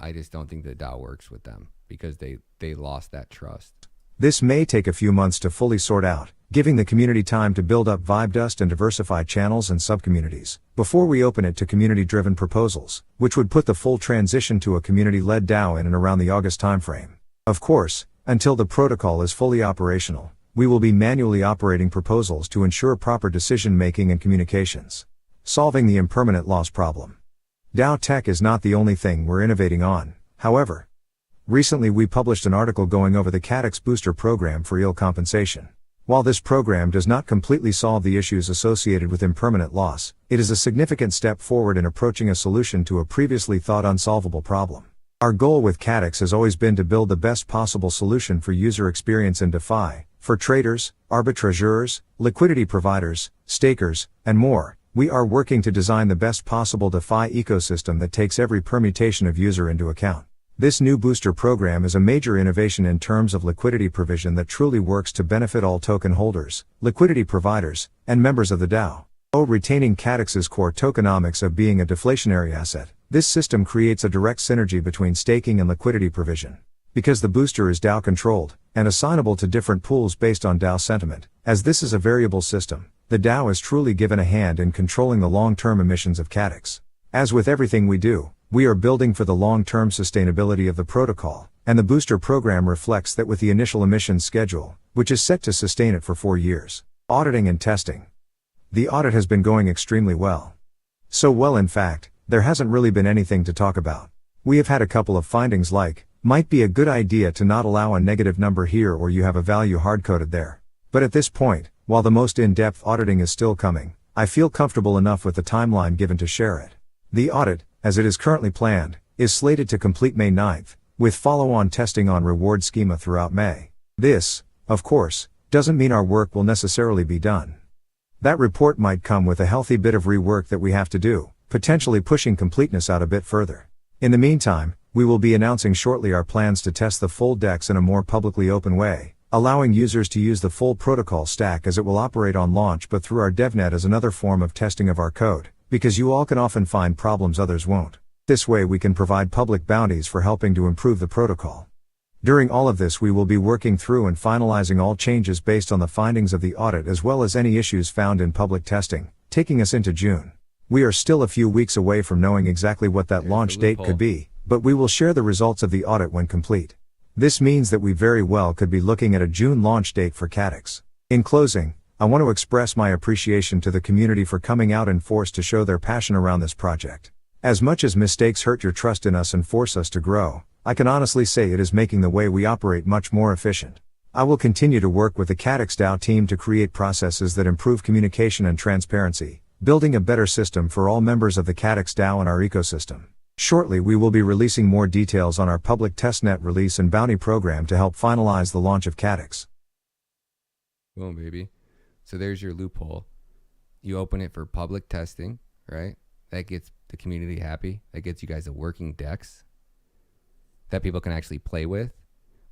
think the DAO works with them because they lost that trust. This may take a few months to fully sort out, giving the community time to build up VibeDust and diversify channels and subcommunities, before we open it to community-driven proposals, which would put the full transition to a community-led DAO in and around the August timeframe. Of course, until the protocol is fully operational, we will be manually operating proposals to ensure proper decision-making and communications. Solving the impermanent loss problem. DAO tech is not the only thing we're innovating on, however. Recently we published an article going over the CATX Booster program for yield compensation. While this program does not completely solve the issues associated with impermanent loss, it is a significant step forward in approaching a solution to a previously thought unsolvable problem. Our goal with CATX has always been to build the best possible solution for user experience in DeFi, for traders, arbitrageurs, liquidity providers, stakers, and more. We are working to design the best possible DeFi ecosystem that takes every permutation of user into account. This new booster program is a major innovation in terms of liquidity provision that truly works to benefit all token holders, liquidity providers, and members of the DAO. Retaining CATX's core tokenomics of being a deflationary asset, this system creates a direct synergy between staking and liquidity provision. Because the booster is DAO controlled, and assignable to different pools based on DAO sentiment, as this is a variable system, the DAO is truly given a hand in controlling the long-term emissions of CATX. As with everything we do, We are building for the long-term sustainability of the protocol, and the booster program reflects that with the initial emissions schedule, which is set to sustain it for 4 years. Auditing and testing. The audit has been going extremely well. So well, in fact, there hasn't really been anything to talk about. We have had a couple of findings like, might be a good idea to not allow a negative number here or you have a value hard-coded there. But at this point, while the most in-depth auditing is still coming, I feel comfortable enough with the timeline given to share it. The audit, as it is currently planned, is slated to complete May 9th, with follow-on testing on reward schema throughout May. This, of course, doesn't mean our work will necessarily be done. That report might come with a healthy bit of rework that we have to do, potentially pushing completeness out a bit further. In the meantime, we will be announcing shortly our plans to test the full DEX in a more publicly open way, allowing users to use the full protocol stack as it will operate on launch but through our DevNet as another form of testing of our code, because you all can often find problems others won't. This way we can provide public bounties for helping to improve the protocol. During all of this we will be working through and finalizing all changes based on the findings of the audit as well as any issues found in public testing, taking us into June. We are still a few weeks away from knowing exactly what that launch date could be, but we will share the results of the audit when complete. This means that we very well could be looking at a June launch date for Catix. In closing, I want to express my appreciation to the community for coming out in force to show their passion around this project. As much as mistakes hurt your trust in us and force us to grow, I can honestly say it is making the way we operate much more efficient. I will continue to work with the Catix DAO team to create processes that improve communication and transparency, building a better system for all members of the Catix DAO and our ecosystem. Shortly we will be releasing more details on our public testnet release and bounty program to help finalize the launch of Catix. Boom, baby. So there's your loophole. You open it for public testing, right? That gets the community happy. That gets you guys a working DEX that people can actually play with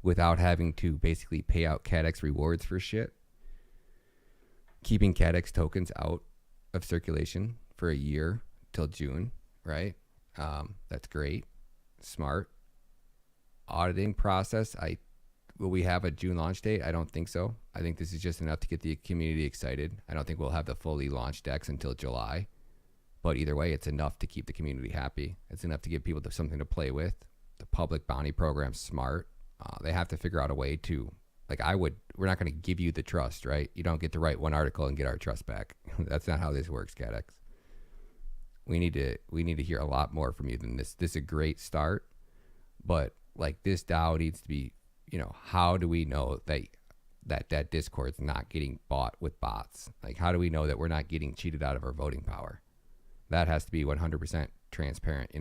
without having to basically pay out CADX rewards for shit. Keeping CADX tokens out of circulation for a year till June, right? That's great. Smart. Auditing process. Will we have a June launch date? I don't think so. I think this is just enough to get the community excited. I don't think we'll have the fully launched DEX until July. But either way, it's enough to keep the community happy. It's enough to give people something to play with. The public bounty program's smart. They have to figure out a way to, we're not going to give you the trust, right? You don't get to write one article and get our trust back. That's not how this works, CADX. We need to hear a lot more from you than this. This is a great start, but this DAO needs to be, how do we know that Discord's not getting bought with bots? How do we know that we're not getting cheated out of our voting power? That has to be 100% transparent,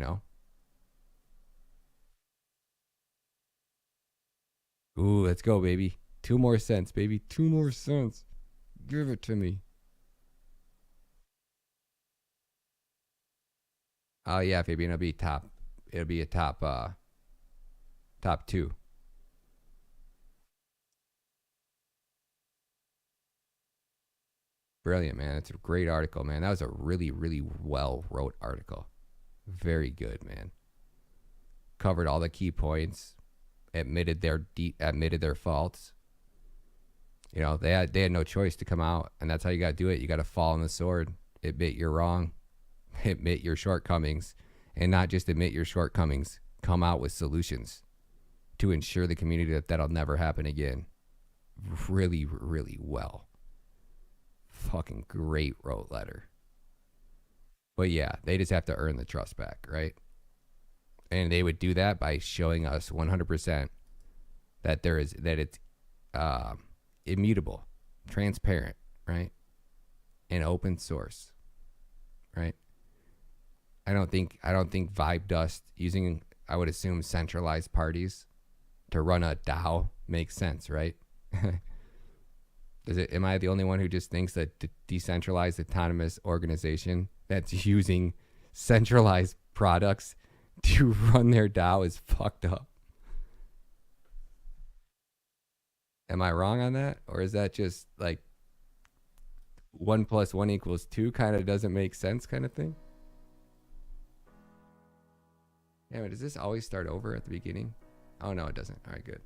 Ooh, let's go, baby. 2 more cents, baby. 2 more cents. Give it to me. Oh yeah, Fabian, it'll be a top 2. Brilliant, man. It's a great article, man. That was a really, really well wrote article. Very good, man. Covered all the key points, admitted their faults. They had no choice to come out, and that's how you got to do it. You got to fall on the sword, admit you're wrong, admit your shortcomings, and not just admit your shortcomings, come out with solutions to ensure the community that'll never happen again. Really, really well. Fucking great wrote letter. But yeah, they just have to earn the trust back, right? And they would do that by showing us 100% that it's immutable, transparent, right? And open source, right? I don't think Vibe Dust using, I would assume, centralized parties to run a DAO makes sense, right? Am I the only one who just thinks that decentralized autonomous organization that's using centralized products to run their DAO is fucked up? Am I wrong on that? Or is that just 1 + 1 = 2 kind of doesn't make sense kind of thing? Yeah, but does this always start over at the beginning? Oh no, it doesn't. All right, good.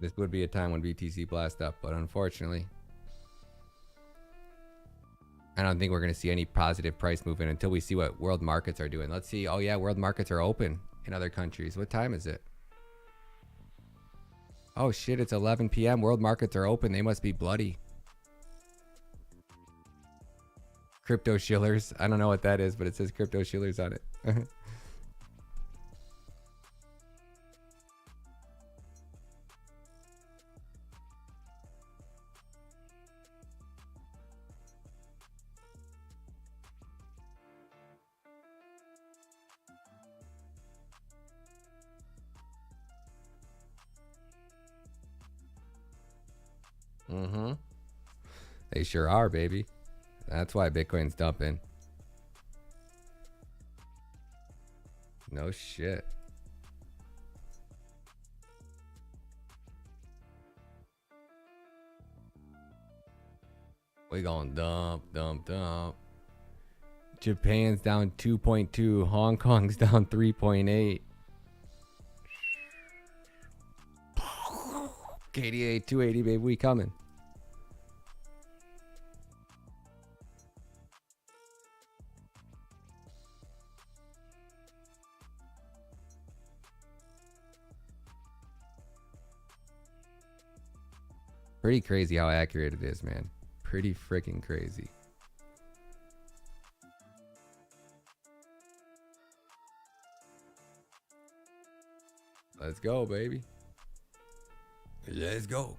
This would be a time when BTC blast up, but unfortunately, I don't think we're going to see any positive price movement until we see what world markets are doing. Let's see. Oh yeah, world markets are open in other countries. What time is it? Oh shit, it's 11 p.m. World markets are open. They must be bloody. Crypto shillers. I don't know what that is, but it says crypto shillers on it. Mm-hmm. They sure are, baby. That's why Bitcoin's dumping. No shit. We gonna dump. Japan's down 2.2. Hong Kong's down 3.8. KDA 280, baby, we coming. Pretty crazy how accurate it is, man. Pretty freaking crazy. Let's go, baby. Let's go.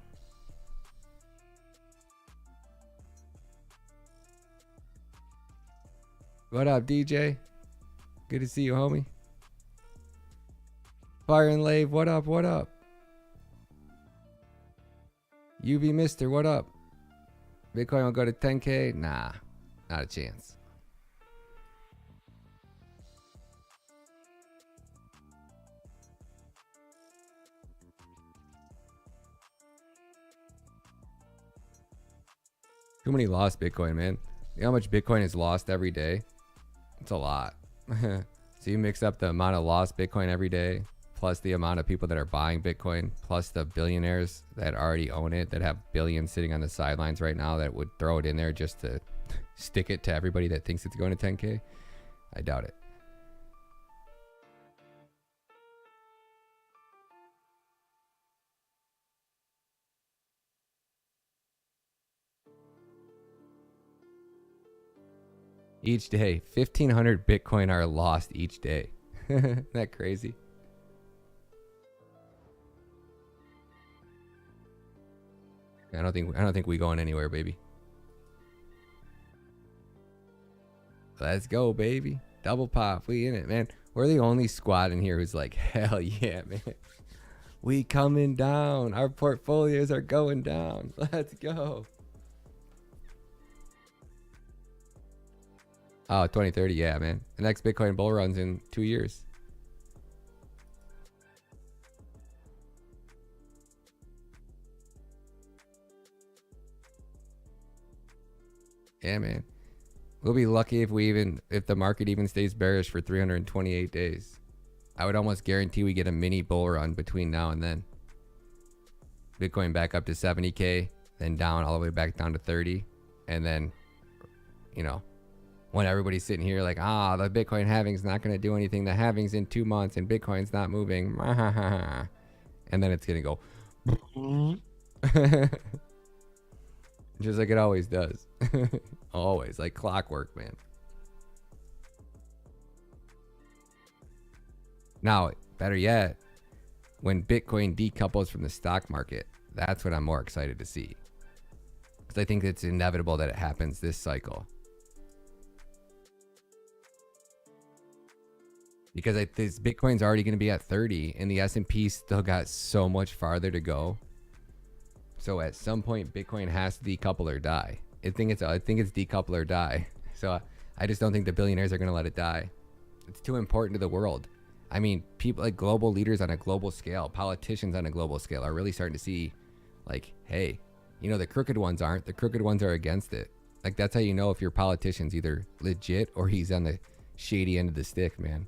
What up, DJ? Good to see you, homie. Fire and Lave, what up, what up? UV Mister, what up? Bitcoin will go to 10K? Nah, not a chance. Too many lost Bitcoin, man. You know how much Bitcoin is lost every day? It's a lot. So you mix up the amount of lost Bitcoin every day, plus the amount of people that are buying Bitcoin, plus the billionaires that already own it, that have billions sitting on the sidelines right now that would throw it in there just to stick it to everybody that thinks it's going to 10K. I doubt it. Each day, 1,500 Bitcoin are lost each day. Isn't that crazy? I don't think we going anywhere, baby. Let's go, baby. Double pop. We in it, man. We're the only squad in here who's like, hell yeah, man. We coming down. Our portfolios are going down. Let's go. Oh, 2030, yeah, man. The next Bitcoin bull run's in 2 years. Yeah, man. We'll be lucky if the market even stays bearish for 328 days. I would almost guarantee we get a mini bull run between now and then. Bitcoin back up to 70K, then down all the way back down to 30. And then, you know, when everybody's sitting here like, the Bitcoin halving's not going to do anything. The halving's in 2 months and Bitcoin's not moving. And then it's going to go. Just like it always does. Always, like clockwork, man. Now, better yet, when Bitcoin decouples from the stock market, that's what I'm more excited to see. Because I think it's inevitable that it happens this cycle. Because this Bitcoin's already going to be at 30 and the S&P still got so much farther to go. So at some point, Bitcoin has to decouple or die. I think it's decouple or die. So I just don't think the billionaires are going to let it die. It's too important to the world. I mean, people like global leaders on a global scale, politicians on a global scale are really starting to see like, hey, you know, the crooked ones aren't. The crooked ones are against it. Like, that's how you know if your politician's either legit or he's on the shady end of the stick, man.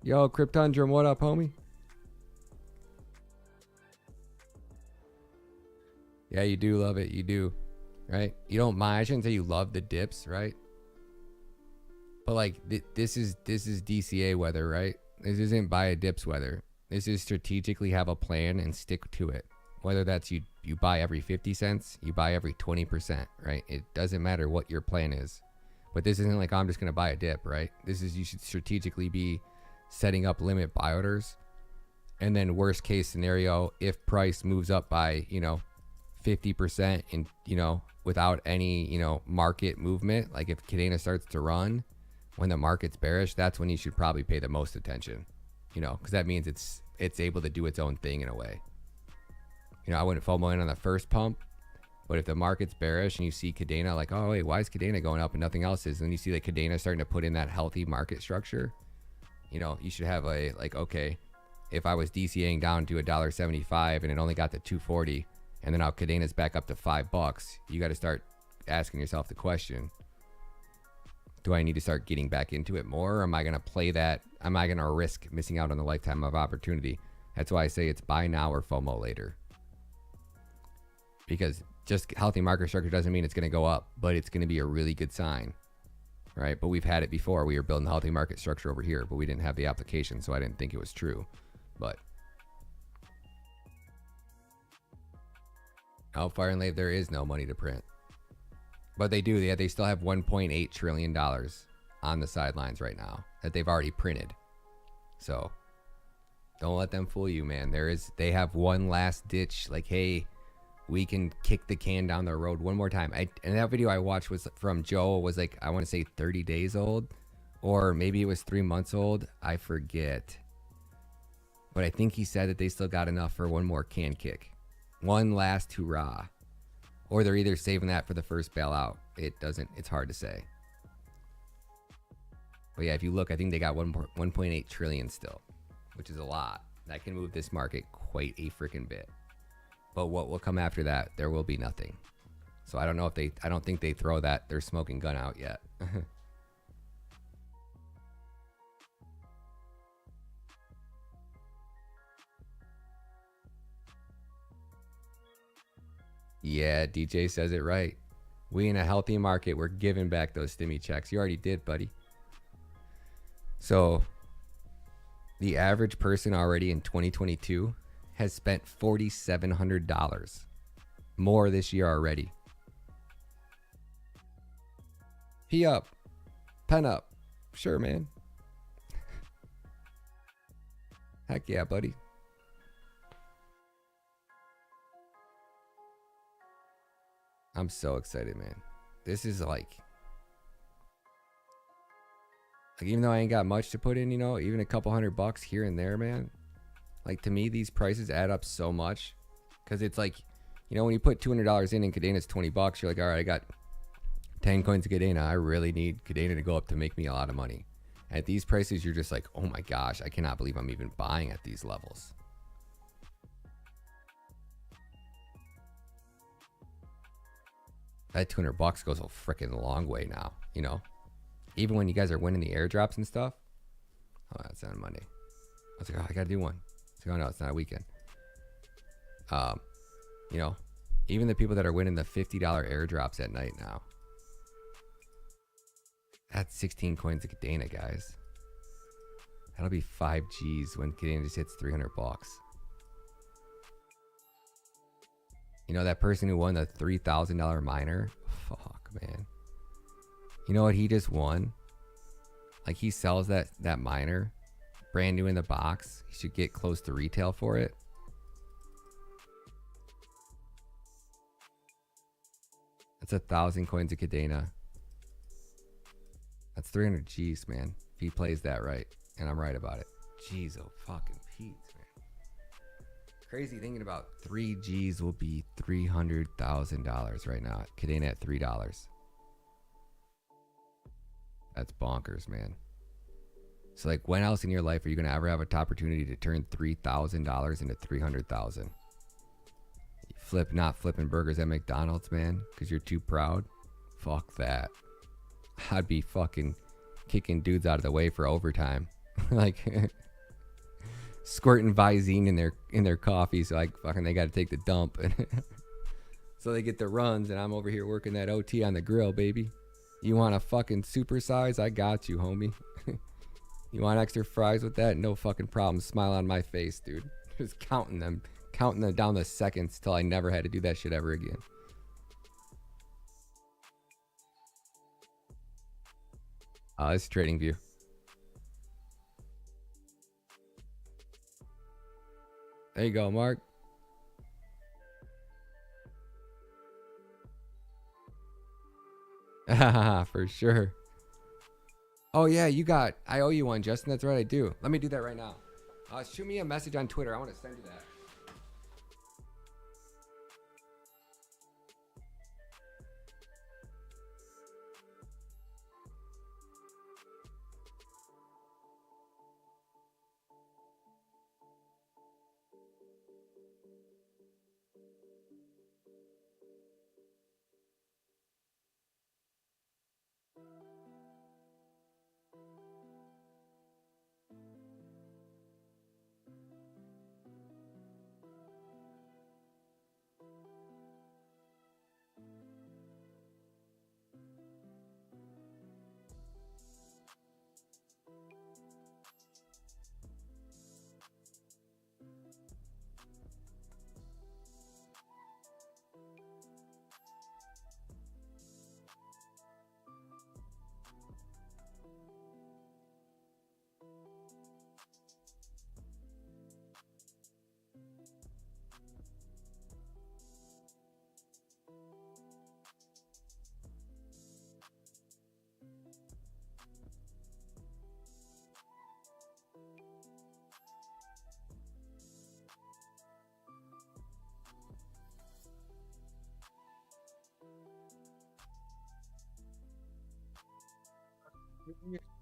Yo, Cryptundrum, what up, homie? Yeah, you do love it. You do, right? You don't mind. I shouldn't say you love the dips, right? But like this is DCA weather, right? This isn't buy a dips weather. This is strategically have a plan and stick to it. Whether that's you buy every 50 cents, you buy every 20%, right? It doesn't matter what your plan is. But this isn't like, I'm just going to buy a dip, right? This is, you should strategically be setting up limit buy orders. And then worst case scenario, if price moves up by, 50% and, without any, market movement, like if Cadena starts to run when the market's bearish, that's when you should probably pay the most attention, because that means it's able to do its own thing in a way. I wouldn't FOMO in on the first pump, but if the market's bearish and you see Cadena like, oh wait, why is Cadena going up and nothing else is? And then you see that Cadena starting to put in that healthy market structure, you should have a, like, okay, if I was DCAing down to $1.75 and it only got to 240, and then now Cadena's back up to $5, you got to start asking yourself the question, do I need to start getting back into it more? Or am I going to play that? Am I going to risk missing out on the lifetime of opportunity? That's why I say it's buy now or FOMO later. Because just healthy market structure doesn't mean it's going to go up, but it's going to be a really good sign, right? But we've had it before. We were building a healthy market structure over here, but we didn't have the application, so I didn't think it was true. But Fire and Lave, there is no money to print. But they do. They still have $1.8 trillion on the sidelines right now that they've already printed. So don't let them fool you, man. They have one last ditch, like, hey, we can kick the can down the road one more time. And that video I watched was from Joe, was like, I want to say 30 days old, or maybe it was 3 months old. I forget. But I think he said that they still got enough for one more can kick. One last hurrah. Or they're either saving that for the first bailout. It's hard to say. But yeah, if you look, I think they got 1.8 trillion still, which is a lot. That can move this market quite a freaking bit. But what will come after that, there will be nothing. So I don't think they throw their smoking gun out yet. Yeah, DJ says it right. We in a healthy market, we're giving back those stimmy checks. You already did, buddy. So the average person already in 2022 has spent $4,700 more this year already. P up, pen up. Sure, man. Heck yeah, buddy. I'm so excited, man. This is like even though I ain't got much to put in, even a couple $100 here and there, man. Like, to me, these prices add up so much, because it's like, when you put $200 in and Cadena's $20, you're like, all right, I got 10 coins of Cadena. I really need Cadena to go up to make me a lot of money. At these prices, you're just like, oh my gosh, I cannot believe I'm even buying at these levels. That $200 goes a freaking long way now, Even when you guys are winning the airdrops and stuff. Oh, that's on Monday. I was like, oh, I gotta do one. It's like, oh no, it's not a weekend. Even the people that are winning the $50 airdrops at night now. That's 16 coins of Cadena, guys. That'll be 5 G's when Cadena just hits $300. That person who won the $3,000 miner. Fuck, man. You know what he just won? Like, he sells that miner brand new in the box. He should get close to retail for it. That's 1,000 coins of Cadena. That's 300 G's, man. If he plays that right, and I'm right about it. Jeez, oh fucking Pete, man. Crazy thinking about 3 G's will be $300,000 right now. Cadena at $3. That's bonkers, man. So, like, when else in your life are you going to ever have an opportunity to turn $3,000 into $300,000? Not flipping burgers at McDonald's, man, because you're too proud? Fuck that. I'd be fucking kicking dudes out of the way for overtime. like squirting Visine in their coffee, so like fucking they got to take the dump, and so they get the runs, and I'm over here working that OT on the grill, baby. You want a fucking supersize? I got you, homie. You want extra fries with that? No fucking problem. Smile on my face, dude. Just counting them down the seconds till I never had to do that shit ever again. This is Trading View. There you go, Mark. For sure. Oh yeah, I owe you one, Justin. That's right, I do. Let me do that right now. Shoot me a message on Twitter. I want to send you that.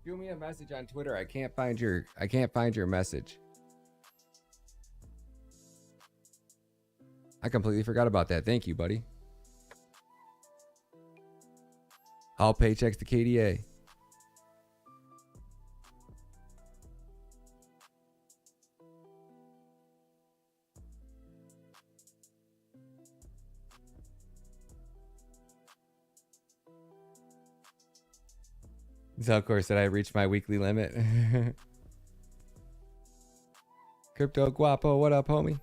Shoot me a message on Twitter. I can't find your message. I completely forgot about that. Thank you, buddy. All paychecks to KDA. So of course, did I reach my weekly limit? Crypto Guapo, what up, homie?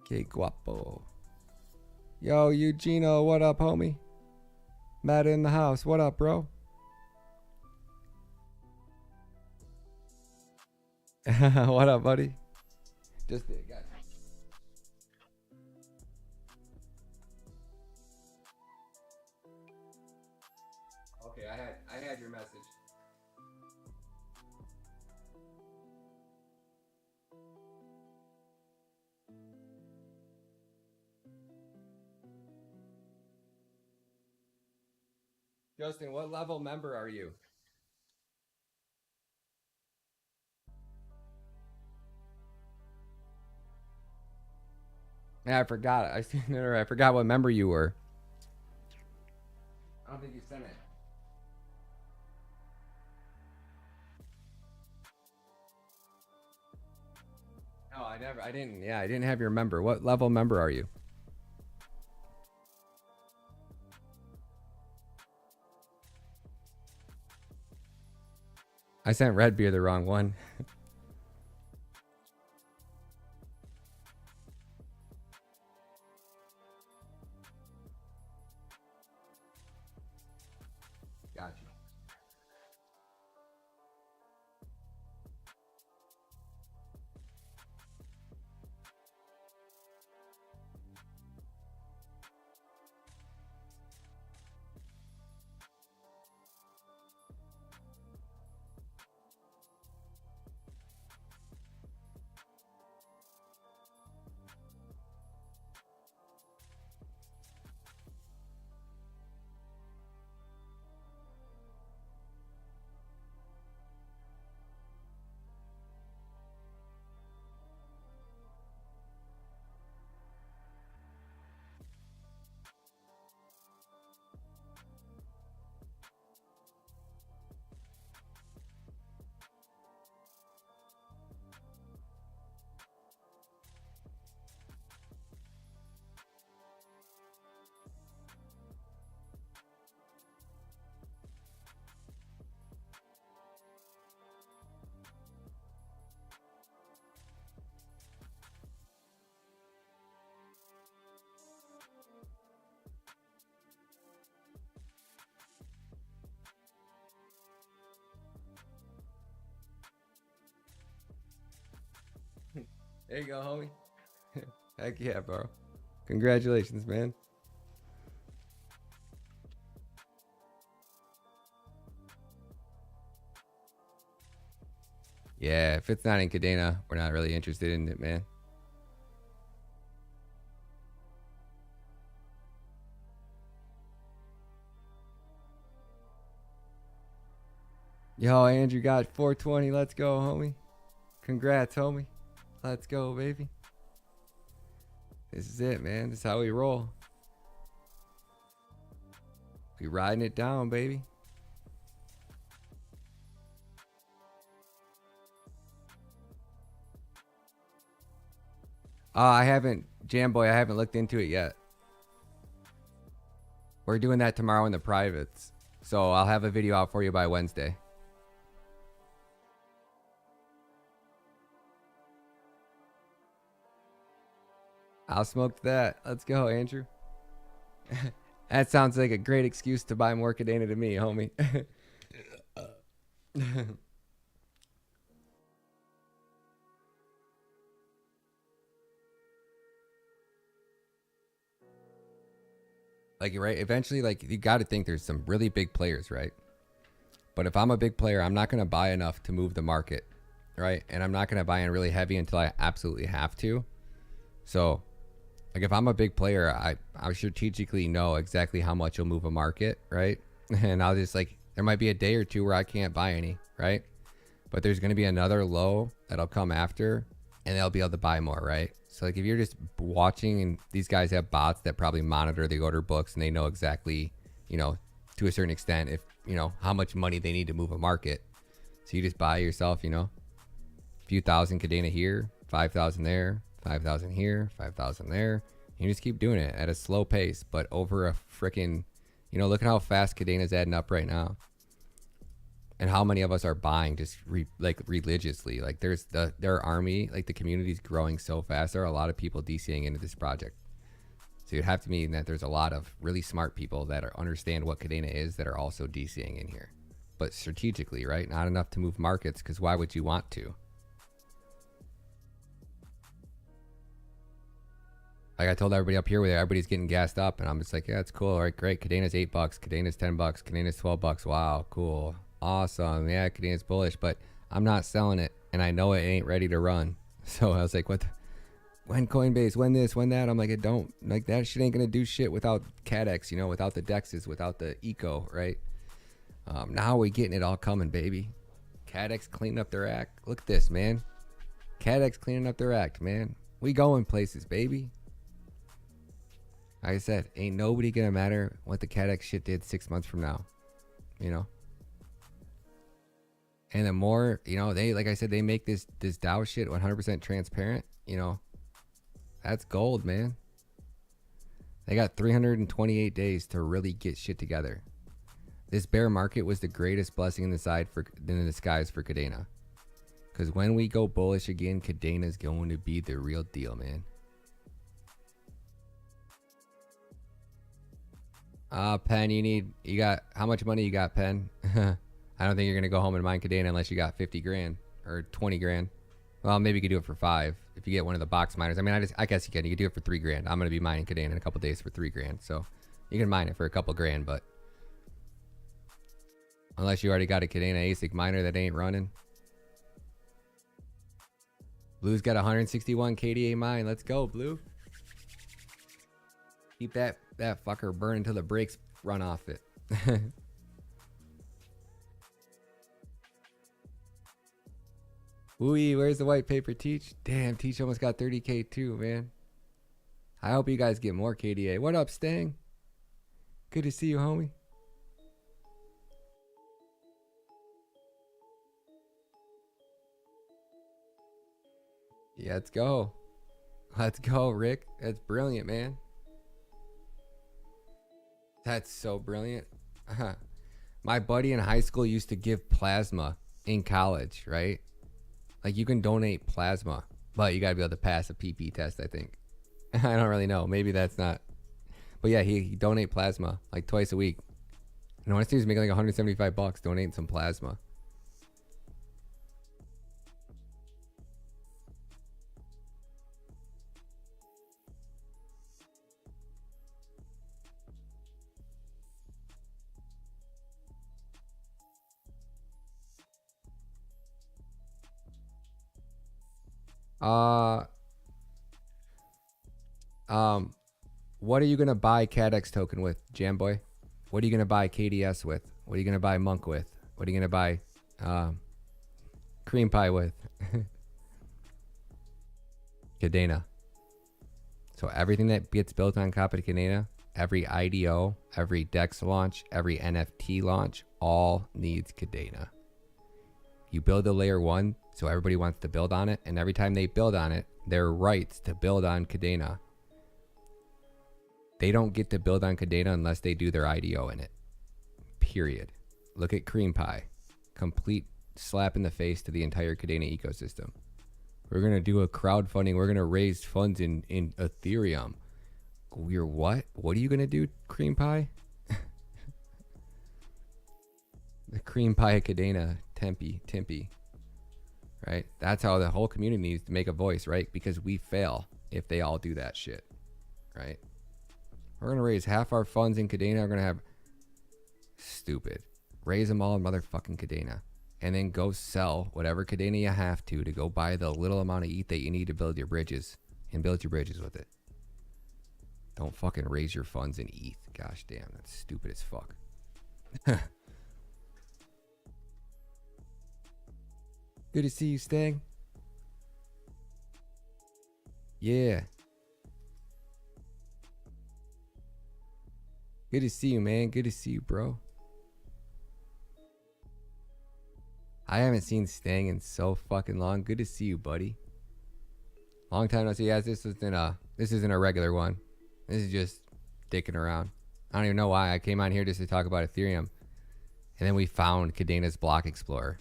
Que Guapo. Yo, Eugenio, what up, homie? Matta in the house, what up, bro? What up, buddy? Just got Okay, I had your message. Justin, what level member are you? Yeah, I forgot. I forgot what member you were. I don't think you sent it. No, I didn't. Yeah, I didn't have your member. What level member are you? I sent Redbeard the wrong one. Gotcha. There you go, homie. Heck yeah, bro. Congratulations, man. Yeah, if it's not in Cadena, we're not really interested in it, man. Yo, Andrew got 420. Let's go, homie. Congrats, homie. Let's go, baby. This is it, man. This is how we roll. We riding it down, baby. I haven't, Jamboy, I haven't looked into it yet. We're doing that tomorrow in the privates. So I'll have a video out for you by Wednesday. I'll smoke that. Let's go, Andrew. That sounds like a great excuse to buy more Cadena to me, homie. Like, right, eventually, like, you got to think there's some really big players, right? But if I'm a big player, I'm not going to buy enough to move the market, right? And I'm not going to buy in really heavy until I absolutely have to. So, like, if I'm a big player, I strategically know exactly how much will move a market, right? And I'll just, like, there might be a day or two where I can't buy any, right? But there's going to be another low that'll come after, and they'll be able to buy more, right? So, like, if you're just watching, and these guys have bots that probably monitor the order books, and they know exactly, you know, to a certain extent, if, you know, how much money they need to move a market. So you just buy yourself, you know, a few thousand Cadena here, 5,000 there, 5,000 here, 5,000 there. You just keep doing it at a slow pace, but over a freaking, you know, look at how fast Cadena's adding up right now. And how many of us are buying just religiously. Like, there's their army, like, the community's growing so fast. There are a lot of people DCing into this project. So you'd have to mean that there's a lot of really smart people that understand what Cadena is that are also DCing in here. But strategically, right? Not enough to move markets, because why would you want to? Like I told everybody up here, where everybody's getting gassed up, and I'm just like, yeah, it's cool. All right, great. Cadena's $8. Cadena's $10. Cadena's $12. Wow, cool. Awesome. Yeah, Cadena's bullish, but I'm not selling it, and I know it ain't ready to run. So I was like, what? When Coinbase, when this, when that? I'm like, it don't, like, that shit ain't gonna do shit without CADX, you know, without the DEXs, without the eco, right? Now we getting it all coming, baby. CADX cleaning up their act. Look at this, man. CADX cleaning up their act, man. We going places, baby. Like I said, ain't nobody gonna matter what the CADX shit did 6 months from now, you know? And the more, you know, they, like I said, they make this DAO shit 100% transparent, you know, that's gold, man. They got 328 days to really get shit together. This bear market was the greatest blessing in the skies for Cadena. Because when we go bullish again, Cadena's going to be the real deal, man. Pen, you got, how much money you got, Pen? I don't think you're going to go home and mine Cadena unless you got 50 grand or 20 grand. Well, maybe you could do it for 5 if you get one of the box miners. I mean, I guess you can. You could do it for 3 grand. I'm going to be mining Cadena in a couple days for 3 grand. So you can mine it for a couple grand, but unless you already got a Cadena ASIC miner that ain't running. Blue's got 161 KDA mine. Let's go, Blue. Keep that fucker burning until the brakes run off it. Ooh, where's the white paper, Teach? Damn, Teach almost got 30K too, man. I hope you guys get more KDA. What up, Stang? Good to see you, homie. Yeah, let's go. Let's go, Rick. That's brilliant, man. That's so brilliant. My buddy in high school used to give plasma in college, right? Like, you can donate plasma, but you gotta be able to pass a PP test, I think. I don't really know. Maybe that's not. But yeah, he donate plasma like twice a week. And I want to see he was making like $175 donating some plasma. What are you gonna buy CADX token with, Jamboy? What are you gonna buy KDS with? What are you gonna buy Monk with? What are you gonna buy Cream Pie with? Cadena. So everything that gets built on top of Cadena, every IDO, every DEX launch, every NFT launch, all needs Cadena. You build a layer 1, so everybody wants to build on it, and every time they build on it, their rights to build on Cadena. They don't get to build on Cadena unless they do their IDO in it. Period. Look at Cream Pie. Complete slap in the face to the entire Cadena ecosystem. We're going to do a crowdfunding. We're going to raise funds in Ethereum. You're what? What are you going to do, Cream Pie? The Cream Pie Cadena, Tempe. Right? That's how the whole community needs to make a voice, right? Because we fail if they all do that shit. Right? We're going to raise half our funds in Cadena. We're going to have... Stupid. Raise them all in motherfucking Cadena. And then go sell whatever Cadena you have to go buy the little amount of ETH that you need to build your bridges. And build your bridges with it. Don't fucking raise your funds in ETH. Gosh damn, that's stupid as fuck. Good to see you, Stang. Yeah. Good to see you, man. Good to see you, bro. I haven't seen Stang in so fucking long. Good to see you, buddy. Long time no see. Yes, this isn't a regular one. This is just dicking around. I don't even know why I came on here just to talk about Ethereum. And then we found Cadena's Block Explorer.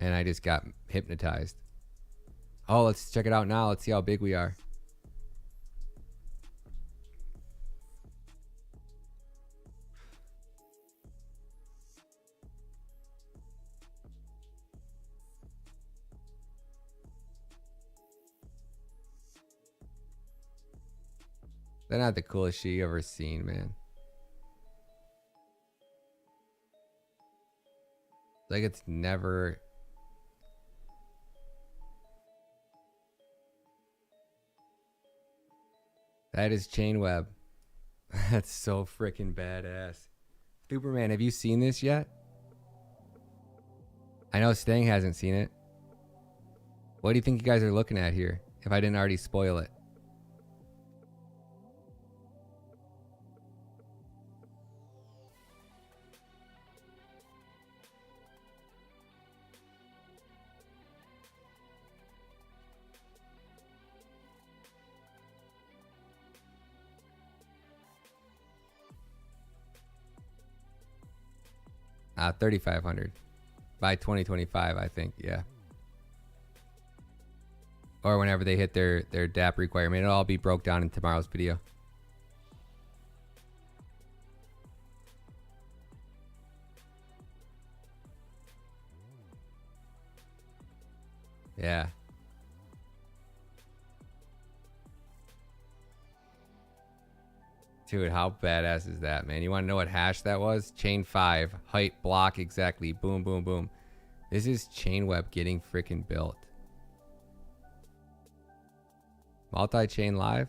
And I just got hypnotized. Oh, let's check it out now. Let's see how big we are. They're not the coolest shit you ever seen, man. Like it's never... That is Chainweb. That's so freaking badass. Superman, have you seen this yet? I know Stang hasn't seen it. What do you think you guys are looking at here? If I didn't already spoil it. $3,500 by 2025, I think. Yeah. Or whenever they hit their DApp requirement. It'll all be broke down in tomorrow's video. Yeah. Dude, how badass is that, man? You want to know what hash that was? Chain 5. Height, block, exactly. Boom, boom, boom. This is Chainweb getting freaking built. Multi-chain live?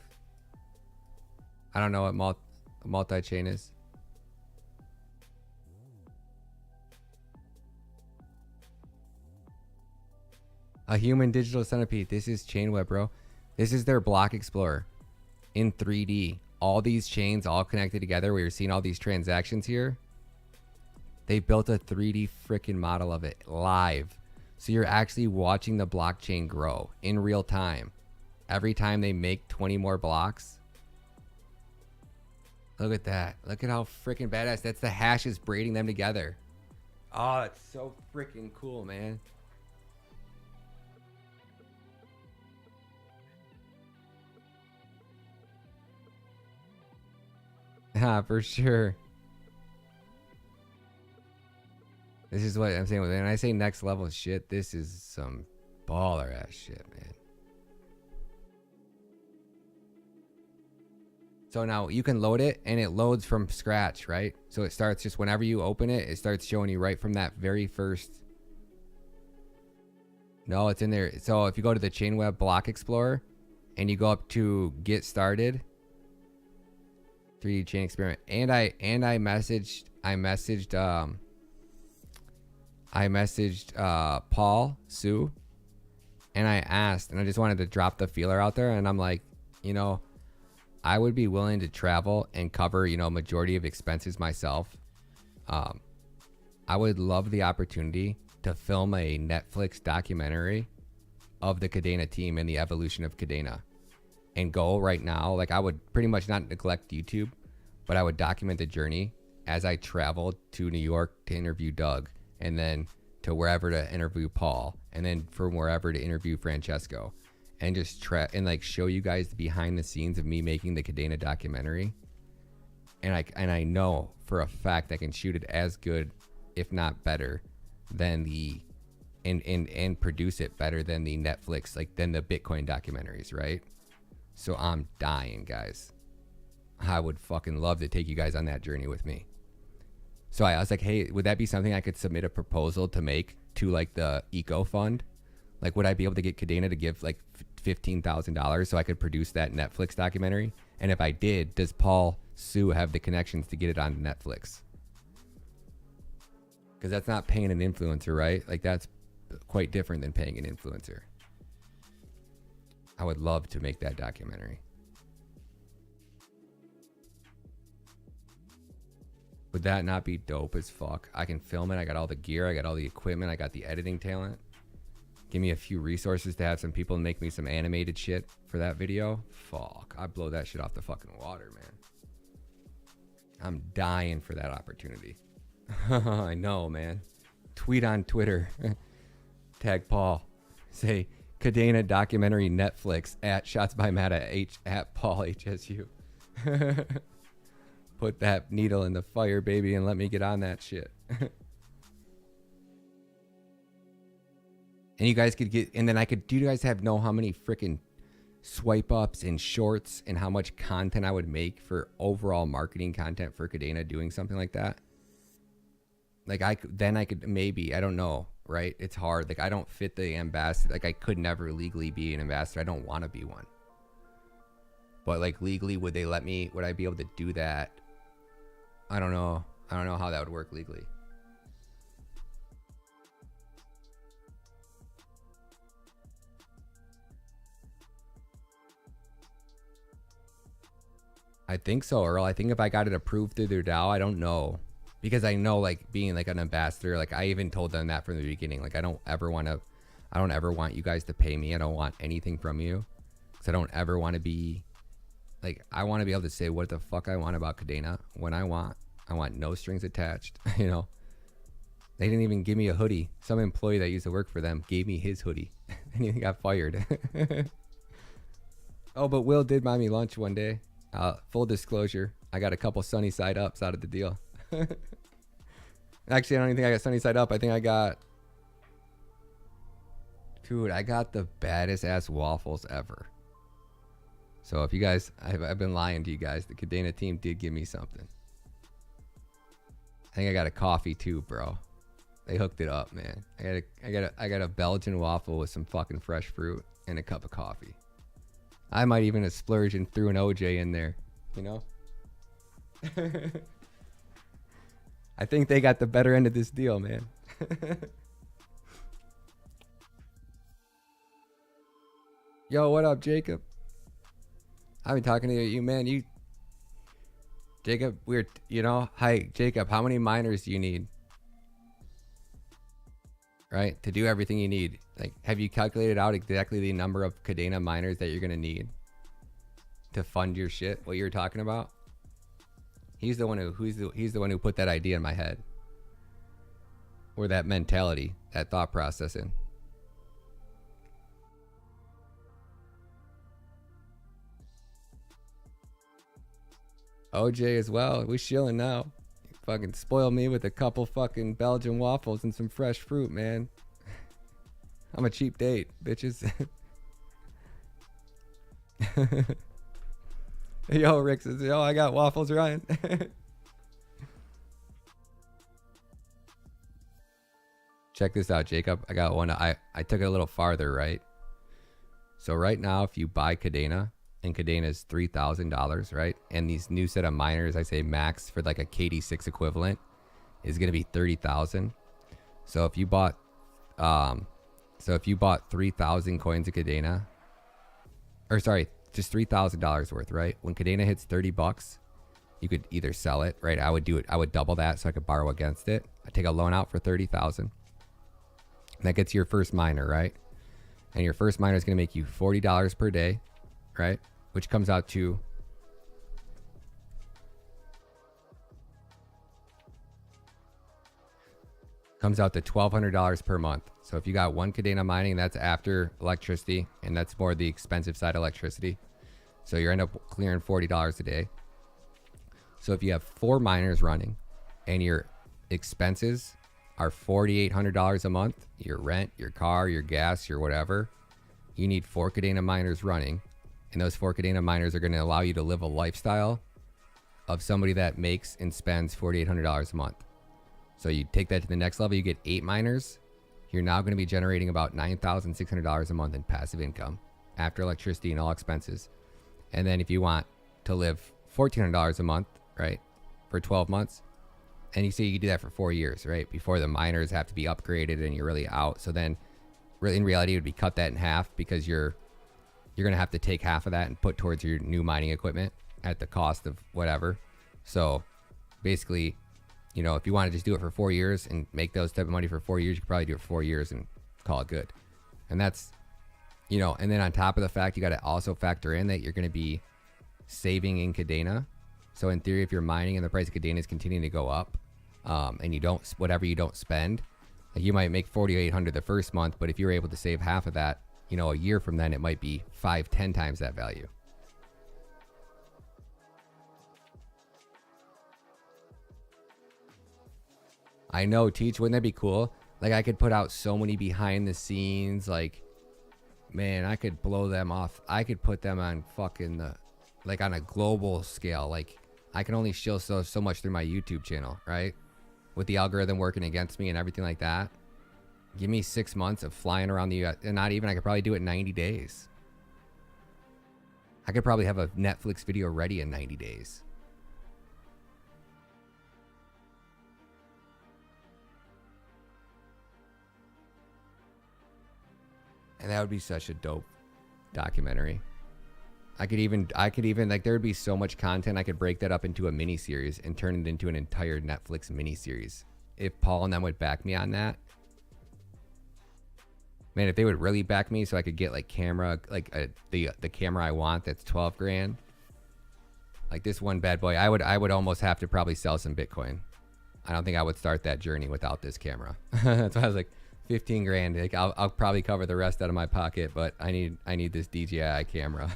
I don't know what multi-chain is. A human digital centipede. This is Chainweb, bro. This is their Block Explorer in 3D. All these chains all connected together where you're seeing all these transactions here. They built a 3D freaking model of it live. So you're actually watching the blockchain grow in real time. Every time they make 20 more blocks. Look at that. Look at how freaking badass. That's the hashes braiding them together. Oh, it's so freaking cool, man. Yeah, for sure. This is what I'm saying. When I say next level shit, this is some baller ass shit, man. So now you can load it and it loads from scratch, right? So it starts just whenever you open it, it starts showing you right from that very first. No, it's in there. So if you go to the Chainweb Block Explorer and you go up to Get Started, 3D Chain Experiment, and I messaged Paul Sue, and I asked, and I just wanted to drop the feeler out there, and I'm like, you know, I would be willing to travel and cover, you know, majority of expenses myself. I would love the opportunity to film a Netflix documentary of the Kadena team and the evolution of Kadena, and go right now. Like, I would pretty much not neglect YouTube, but I would document the journey as I traveled to New York to interview Doug, and then to wherever to interview Paul, and then from wherever to interview Francesco, and just like show you guys the behind the scenes of me making the Kadena documentary. And I know for a fact I can shoot it as good, if not better, than the and produce it better than the Netflix, like than the Bitcoin documentaries, right? So I'm dying, guys. I would fucking love to take you guys on that journey with me. So I was like, hey, would that be something I could submit a proposal to make to like the Eco Fund? Like, would I be able to get Kadena to give like $15,000 so I could produce that Netflix documentary? And if I did, does Paul Sue have the connections to get it on Netflix? Because that's not paying an influencer, right? Like, that's quite different than paying an influencer. I would love to make that documentary. Would that not be dope as fuck? I can film it. I got all the gear. I got all the equipment. I got the editing talent. Give me a few resources to have some people make me some animated shit for that video. Fuck. I'd blow that shit off the fucking water, man. I'm dying for that opportunity. I know, man. Tweet on Twitter. Tag Paul. Say, Kadena documentary Netflix at Shots by Matta at Paul HSU. Put that needle in the fire, baby, and let me get on that shit. And you guys could get, and then I could, do you guys know how many freaking swipe ups and shorts and how much content I would make for overall marketing content for Kadena doing something like that? Like, I could maybe, I don't know, right? It's hard. Like, I don't fit the ambassador. Like, I could never legally be an ambassador. I don't want to be one. But like, legally, would they let me, would I be able to do that? I don't know. I don't know how that would work legally. I think so, Earl. I think if I got it approved through their DAO, I don't know. Because I know, like, being like an ambassador, like, I even told them that from the beginning. Like, I don't ever want you guys to pay me. I don't want anything from you. Because I don't ever want to be, like, I want to be able to say what the fuck I want about Kadena when I want. I want no strings attached, you know. They didn't even give me a hoodie. Some employee that used to work for them gave me his hoodie. And he got fired. Oh, but Will did buy me lunch one day. Full disclosure, I got a couple sunny side ups out of the deal. Actually, I don't even think I got sunny side up. I think I got, dude, I got the baddest ass waffles ever. So if you guys, I've been lying to you guys. The Kadena team did give me something. I think I got a coffee too, bro. They hooked it up, man. I got a Belgian waffle with some fucking fresh fruit and a cup of coffee. I might even have splurged and threw an OJ in there, you know? I think they got the better end of this deal, man. Yo, what up, Jacob? I've been talking to you, man. Jacob, hi, Jacob, how many miners do you need? Right? To do everything you need. Like, have you calculated out exactly the number of Kadena miners that you're going to need to fund your shit? What you're talking about? He's the one who put that idea in my head. Or that mentality, that thought process in. OJ as well. We chilling now. You fucking spoil me with a couple fucking Belgian waffles and some fresh fruit, man. I'm a cheap date, bitches. Yo, Rick says, yo, I got waffles, Ryan. Check this out, Jacob. I got one. I took it a little farther, right? So right now, if you buy Cadena, and Cadena is $3,000, right? And these new set of miners, I say max for like a KD6 equivalent, is going to be 30,000. So if you bought, 3,000 coins of Cadena, or sorry, just $3,000 worth, right? When Cadena hits 30 bucks, you could either sell it, right? I would do it. I would double that so I could borrow against it. I take a loan out for 30,000. That gets your first miner, right? And your first miner is going to make you $40 per day, right? Which comes out to $1,200 per month. So if you got one Cadena mining, that's after electricity, and that's more the expensive side electricity. So you end up clearing $40 a day. So if you have 4 miners running and your expenses are $4,800 a month, your rent, your car, your gas, your whatever, you need 4 Cadena miners running. And those 4 Cadena miners are going to allow you to live a lifestyle of somebody that makes and spends $4,800 a month. So you take that to the next level, you get 8 miners. You're now going to be generating about $9,600 a month in passive income after electricity and all expenses. And then if you want to live $1,400 a month, right, for 12 months, and you see you can do that for 4 years, right, before the miners have to be upgraded and you're really out. So then really in reality, it would be cut that in half, because you're going to have to take half of that and put towards your new mining equipment at the cost of whatever. So basically, you know, if you want to just do it for 4 years and make those type of money for 4 years, you could probably do it for 4 years and call it good. And that's, you know, and then on top of the fact, you got to also factor in that you're going to be saving in Cadena. So in theory, if you're mining and the price of Cadena is continuing to go up, and you don't, whatever you don't spend, like you might make 4,800 the first month, but if you're able to save half of that, you know, a year from then, it might be 5-10 times that value. I know, Teach, wouldn't that be cool? Like, I could put out so many behind the scenes, like, man, I could blow them off. I could put them on fucking like on a global scale. Like, I can only show so much through my YouTube channel, right? With the algorithm working against me and everything like that. Give me 6 months of flying around the US, and not even, I could probably do it in 90 days. I could probably have a Netflix video ready in 90 days. And that would be such a dope documentary. I could even like, there would be so much content. I could break that up into a mini series and turn it into an entire Netflix mini series. If Paul and them would back me on that. Man, if they would really back me so I could get like camera, like the camera I want, that's 12 grand. Like this one bad boy, I would almost have to probably sell some Bitcoin. I don't think I would start that journey without this camera. That's why I was like, 15 grand. Like I'll probably cover the rest out of my pocket, but I need this DJI camera.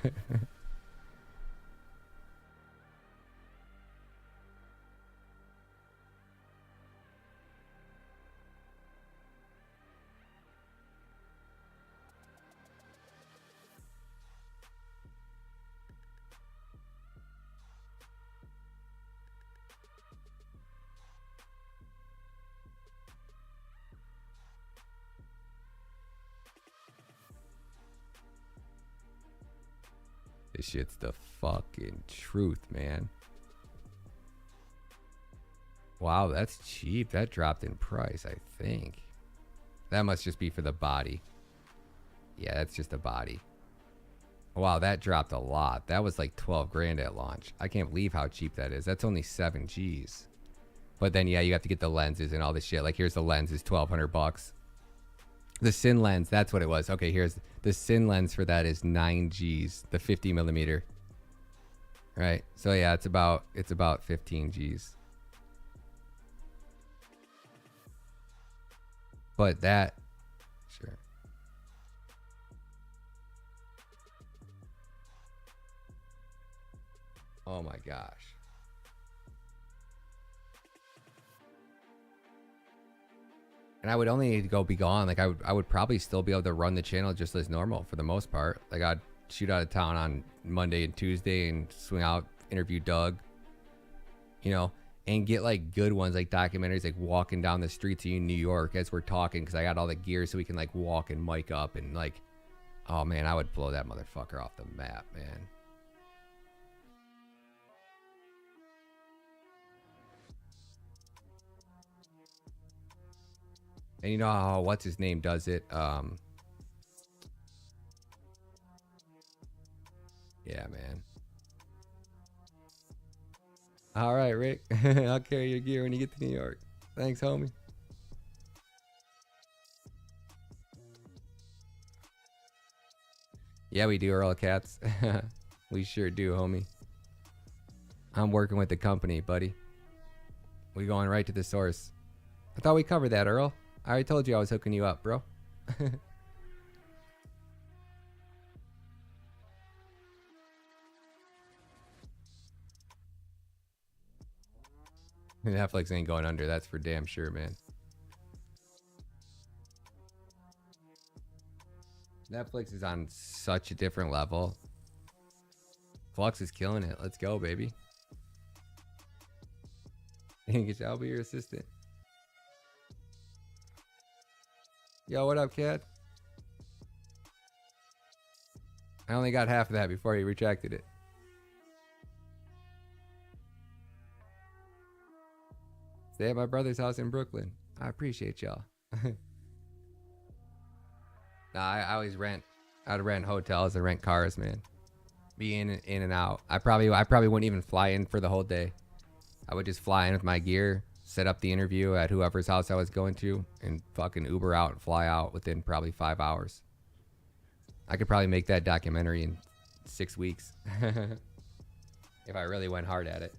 This shit's the fucking truth, man. Wow, that's cheap. That dropped in price, I think. That must just be for the body. Yeah, that's just the body. Wow, that dropped a lot. That was like 12 grand at launch. I can't believe how cheap that is. That's only 7 G's. But then, yeah, you have to get the lenses and all this shit. Like, here's the lens, is 1,200 bucks. The Sin lens, that's what it was. Okay, here's the Sin lens for that is 9 G's, the 50 millimeter. Right. So yeah, it's about 15 G's. But that, sure. Oh my gosh. And I would only need to go be gone. Like I would probably still be able to run the channel just as normal for the most part. Like I'd shoot out of town on Monday and Tuesday and swing out, interview Doug, you know, and get like good ones, like documentaries, like walking down the streets in New York as we're talking, because I got all the gear so we can like walk and mic up and like, oh man, I would blow that motherfucker off the map, man. And you know how what's his name does it? Yeah, man. All right, Rick. I'll carry your gear when you get to New York. Thanks, homie. Yeah, we do, Earl Cats. We sure do, homie. I'm working with the company, buddy. We going right to the source. I thought we covered that, Earl. I already told you I was hooking you up, bro. Netflix ain't going under, that's for damn sure, man. Netflix is on such a different level. Flux is killing it. Let's go, baby. I'll be your assistant. Yo, what up, Cat? I only got half of that before he retracted it. Stay at my brother's house in Brooklyn. I appreciate y'all. Nah, I always rent. I'd rent hotels and rent cars, man. Be in and out. I probably wouldn't even fly in for the whole day. I would just fly in with my gear, set up the interview at whoever's house I was going to, and fucking Uber out and fly out within probably 5 hours. I could probably make that documentary in 6 weeks. If I really went hard at it.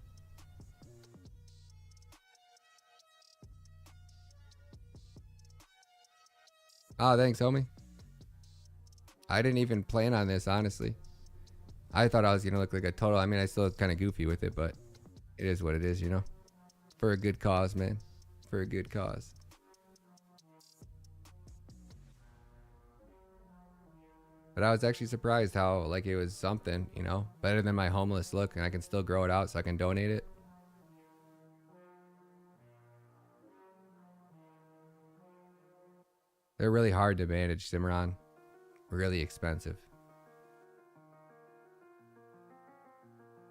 Oh, thanks, homie. I didn't even plan on this, honestly. I thought I was gonna look like a total. I mean, I still look kind of goofy with it, but it is what it is, you know. For a good cause, man. For a good cause. But I was actually surprised how, like, it was something, you know, better than my homeless look, and I can still grow it out so I can donate it. They're really hard to manage, Cimarron. Really expensive.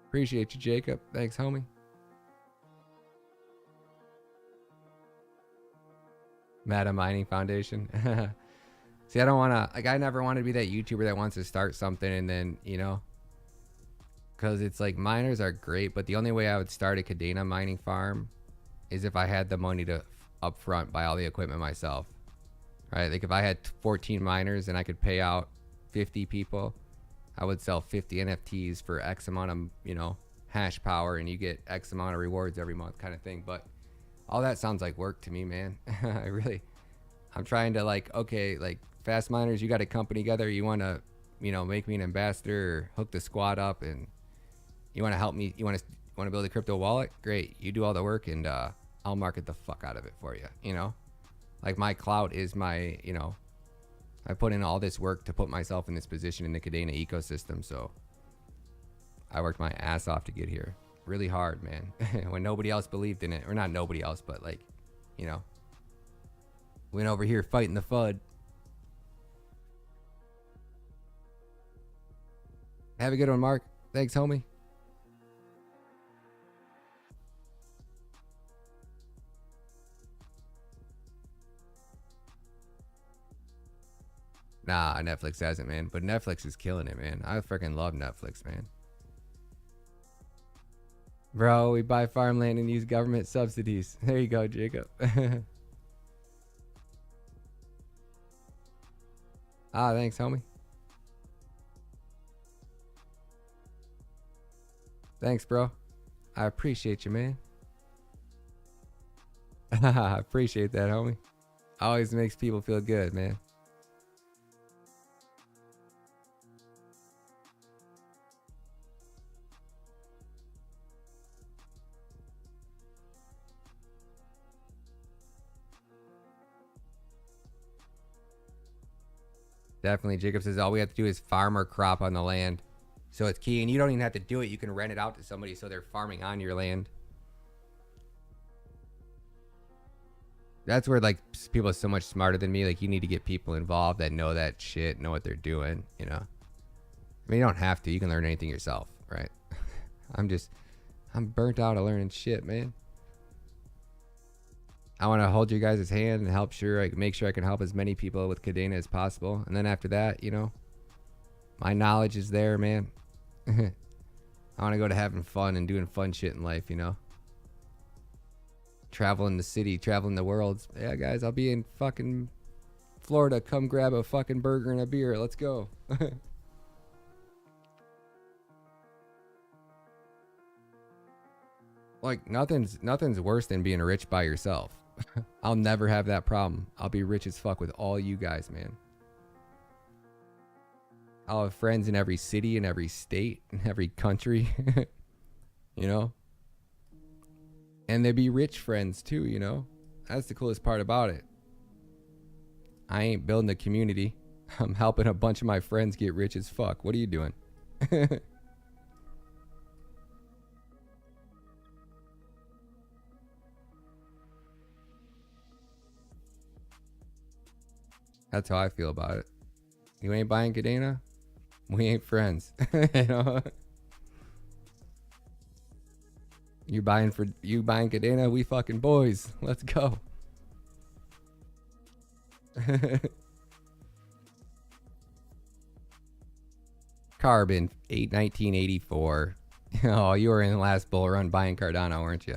Appreciate you, Jacob. Thanks, homie. Matta Mining Foundation. See, I don't want to, like, I never want to be that YouTuber that wants to start something and then, you know, because it's like miners are great, but the only way I would start a Cadena mining farm is if I had the money to upfront buy all the equipment myself. Right? Like if I had 14 miners and I could pay out 50 people, I would sell 50 NFTs for X amount of, you know, hash power, and you get X amount of rewards every month kind of thing. But all that sounds like work to me, man. I'm trying to, like, okay, like Fast Miners, you got a company together, you want to, you know, make me an ambassador or hook the squad up, and you want to help me, you want to build a crypto wallet? Great. You do all the work, and I'll market the fuck out of it for you, you know? Like, my clout is my, you know, I put in all this work to put myself in this position in the Cadena ecosystem, so I worked my ass off to get here. Really hard, man. When nobody else believed in it, or not nobody else, but, like, you know, went over here fighting the FUD. Have a good one, Mark. Thanks, homie. Nah, Netflix hasn't, man. But Netflix is killing it, man. I freaking love Netflix, man. Bro, we buy farmland and use government subsidies. There you go, Jacob. Ah, thanks, homie. Thanks, bro. I appreciate you, man. I appreciate that, homie. Always makes people feel good, man. Definitely. Jacob says all we have to do is farm or crop on the land. So it's key. And you don't even have to do it. You can rent it out to somebody so they're farming on your land. That's where like people are so much smarter than me. Like you need to get people involved that know that shit, know what they're doing, you know. I mean, you don't have to. You can learn anything yourself, right? I'm burnt out of learning shit, man. I want to hold you guys' hand and make sure I can help as many people with Kadena as possible. And then after that, you know, my knowledge is there, man. I want to go to having fun and doing fun shit in life, you know. Traveling the city, traveling the world. Yeah, guys, I'll be in fucking Florida. Come grab a fucking burger and a beer. Let's go. Like nothing's worse than being rich by yourself. I'll never have that problem. I'll be rich as fuck with all you guys, man. I'll have friends in every city, in every state, in every country. You know? And they'd be rich friends too, you know? That's the coolest part about it. I ain't building a community. I'm helping a bunch of my friends get rich as fuck. What are you doing? That's how I feel about it. You ain't buying Kadena? We ain't friends. You know? You buying Kadena? We fucking boys. Let's go. Carbon 1984. Oh, you were in the last bull run buying Cardano, weren't you?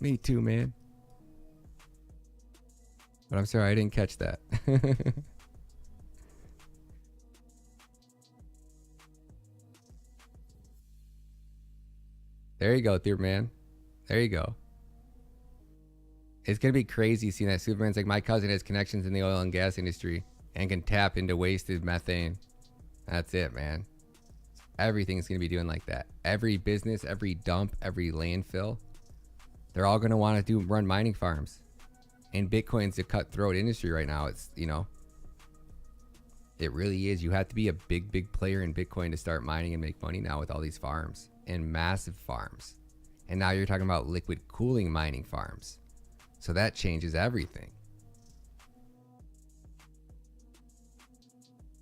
Me too, man. But I'm sorry I didn't catch that. There you go, Thur man. There you go. It's gonna be crazy seeing that Superman's like, my cousin has connections in the oil and gas industry and can tap into wasted methane. That's it, man. Everything's gonna be doing like that. Every business, every dump, every landfill, they're all gonna want to run mining farms. And Bitcoin's a cutthroat industry right now. It's, you know, it really is. You have to be a big player in Bitcoin to start mining and make money now with all these farms and massive farms. And now you're talking about liquid cooling mining farms. So that changes everything.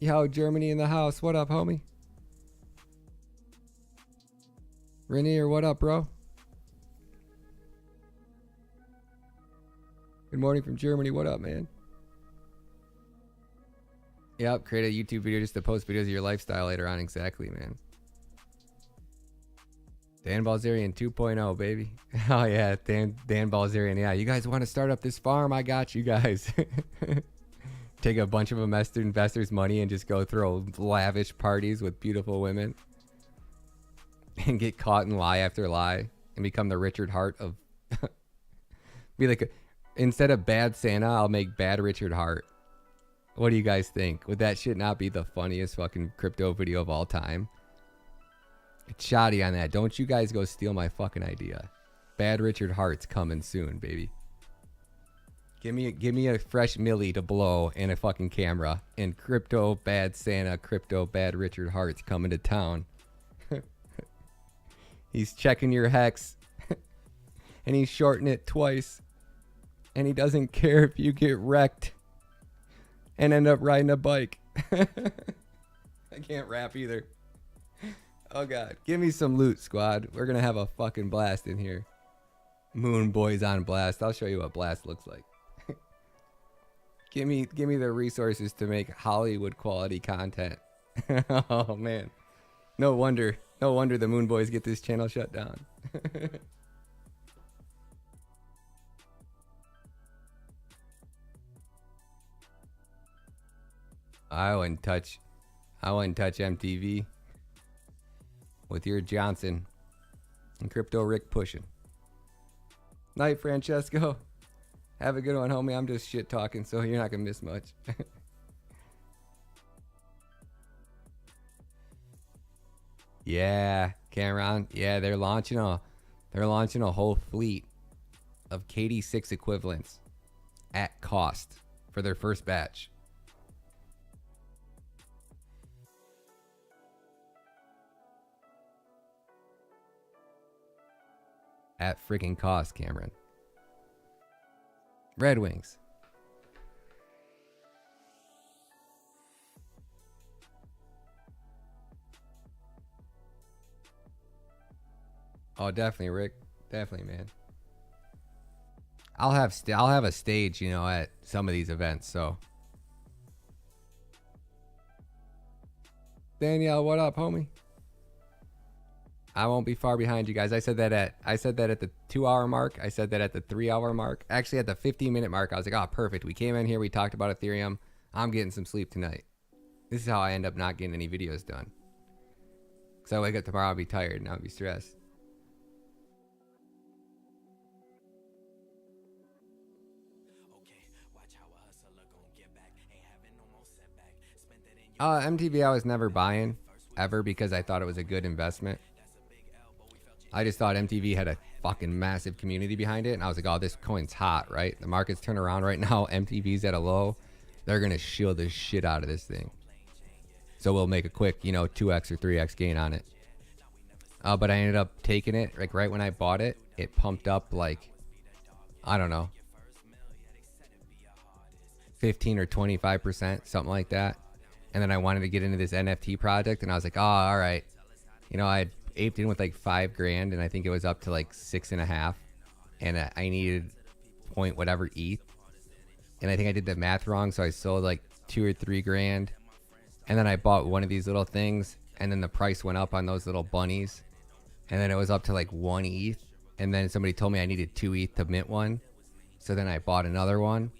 Yo, Germany in the house. What up, homie? Rainier, what up, bro? Good morning from Germany. What up, man? Yep, create a YouTube video just to post videos of your lifestyle later on. Exactly, man. Dan Balzerian 2.0, baby. Oh, yeah, Dan Balzerian. Yeah, you guys want to start up this farm? I got you guys. Take a bunch of investors' money and just go throw lavish parties with beautiful women. And get caught in lie after lie. And become the Richard Hart of... Be like... Instead of bad Santa, I'll make bad Richard Hart. What do you guys think? Would that shit not be the funniest fucking crypto video of all time? It's shoddy on that. Don't you guys go steal my fucking idea. Bad Richard Hart's coming soon, baby. Give me a fresh Millie to blow and a fucking camera. And crypto bad Santa, crypto bad Richard Hart's coming to town. He's checking your hex. And he's shorting it twice. And he doesn't care if you get wrecked and end up riding a bike. I can't rap either. Oh, God. Give me some loot, squad. We're going to have a fucking blast in here. Moon Boys on blast. I'll show you what blast looks like. Give me the resources to make Hollywood quality content. Oh, man. No wonder the Moon Boys get this channel shut down. I wouldn't touch MTV with your Johnson and Crypto Rick pushing. Night, Francesco. Have a good one, homie. I'm just shit talking, so you're not gonna miss much. Yeah, Cameron. Yeah, they're launching a whole fleet of KD6 equivalents at cost for their first batch. At freaking cost, Cameron. Red Wings. Oh, definitely, Rick. Definitely, man. I'll have a stage, you know, at some of these events. So, Danielle, what up, homie? I won't be far behind you guys. I said that at the 2-hour mark. I said that at the 3-hour mark. Actually, at the 15-minute mark, I was like, oh, perfect. We came in here. We talked about Ethereum. I'm getting some sleep tonight. This is how I end up not getting any videos done. Because I wake up tomorrow, I'll be tired and I'll be stressed. MTV I was never buying ever because I thought it was a good investment. I just thought MTV had a fucking massive community behind it, and I was like, oh, this coin's hot, right? The market's turned around right now. MTV's at a low. They're gonna shield the shit out of this thing. So we'll make a quick, you know, 2x or 3x gain on it. But I ended up taking it, like right when I bought it, it pumped up like, I don't know, 15 or 25%, something like that. And then I wanted to get into this NFT project, and I was like, oh, all right. You know, I had aped in with like $5,000, and I think it was up to like 6.5, and I needed point whatever ETH. And I think I did the math wrong, so I sold like 2 or 3 grand. And then I bought one of these little things, and then the price went up on those little bunnies. And then it was up to like 1 ETH. And then somebody told me I needed 2 ETH to mint one. So then I bought another one.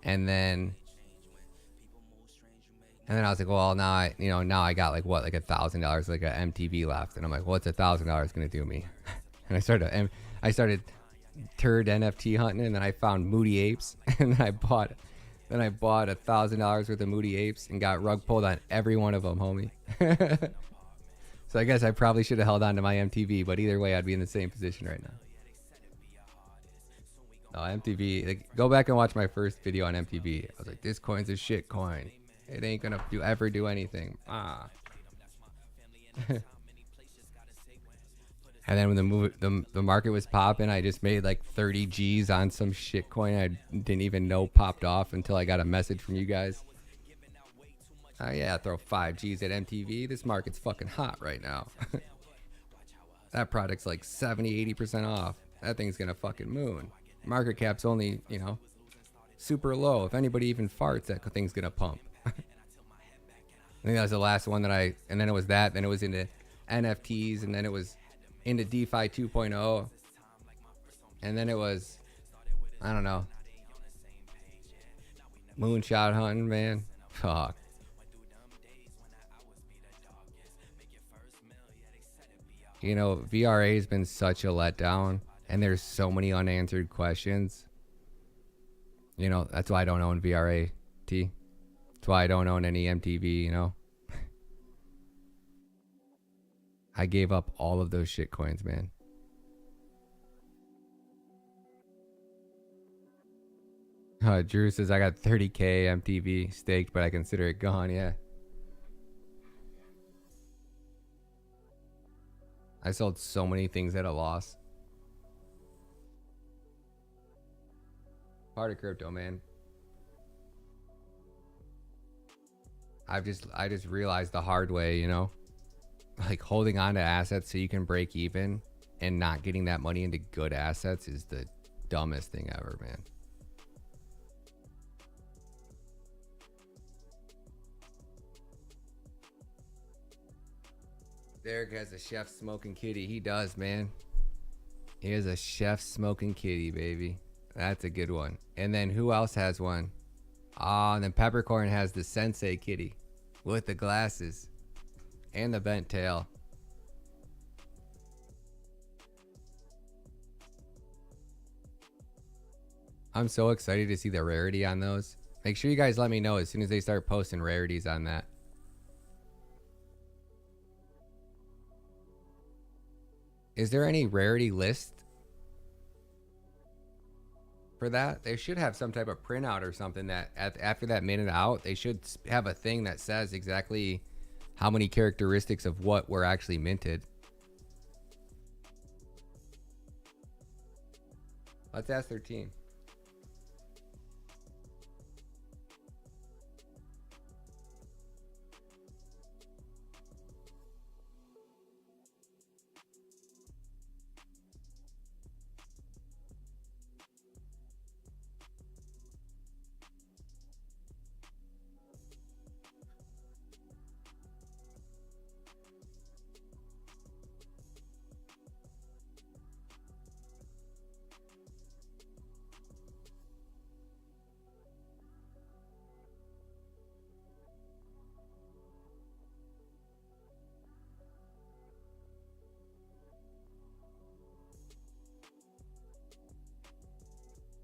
And then I was like, well, now I got like what, like $1,000 like a MTV left. And I'm like, what's $1,000 gonna do me? And I started turd NFT hunting, and then I found Moody Apes, and then I bought $1,000 worth of Moody Apes and got rug pulled on every one of them, homie. So I guess I probably should have held on to my MTV, but either way, I'd be in the same position right now. Oh, MTV, like, go back and watch my first video on MTV. I was like, this coin's a shit coin. It ain't gonna ever do anything. And then when the market was popping, I just made like 30 G's on some shit coin I didn't even know popped off until I got a message from you guys. Oh yeah, throw 5 G's at MTV. This market's fucking hot right now. That product's like 70-80% off. That thing's gonna fucking moon. Market cap's only, you know, super low. If anybody even farts, that thing's gonna pump. I think that was the last one and then it was that, then it was into NFTs, and then it was into DeFi 2.0, and then it was, I don't know, moonshot hunting, man. Fuck. You know, VRA has been such a letdown, and there's so many unanswered questions. You know, that's why I don't own VRA, T. That's why I don't own any MTV, you know. I gave up all of those shit coins, man. Drew says, I got 30K MTV staked, but I consider it gone, yeah. I sold so many things at a loss. Part of crypto, man. I just realized the hard way, you know, like holding on to assets so you can break even and not getting that money into good assets is the dumbest thing ever, man. Derek has a chef smoking kitty. He does, man. He has a chef smoking kitty, baby. That's a good one. And then who else has one? And then Peppercorn has the Sensei kitty with the glasses and the bent tail. I'm so excited to see the rarity on those. Make sure you guys let me know as soon as they start posting rarities on that. Is there any rarity list for that? They should have some type of printout or something that after that minute out, they should have a thing that says exactly how many characteristics of what were actually minted. Let's ask their team.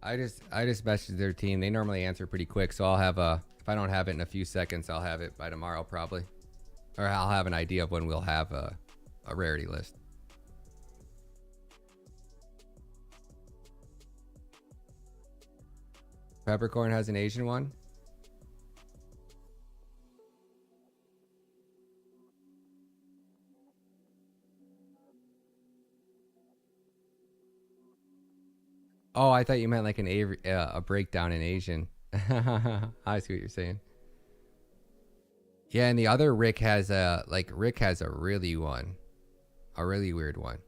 I just messaged their team. They normally answer pretty quick, so I'll have if I don't have it in a few seconds, I'll have it by tomorrow probably. Or I'll have an idea of when we'll have a rarity list. Peppercorn has an Asian one. Oh, I thought you meant like a breakdown in Asian. I see what you're saying. Yeah, and the other Rick has a really weird one.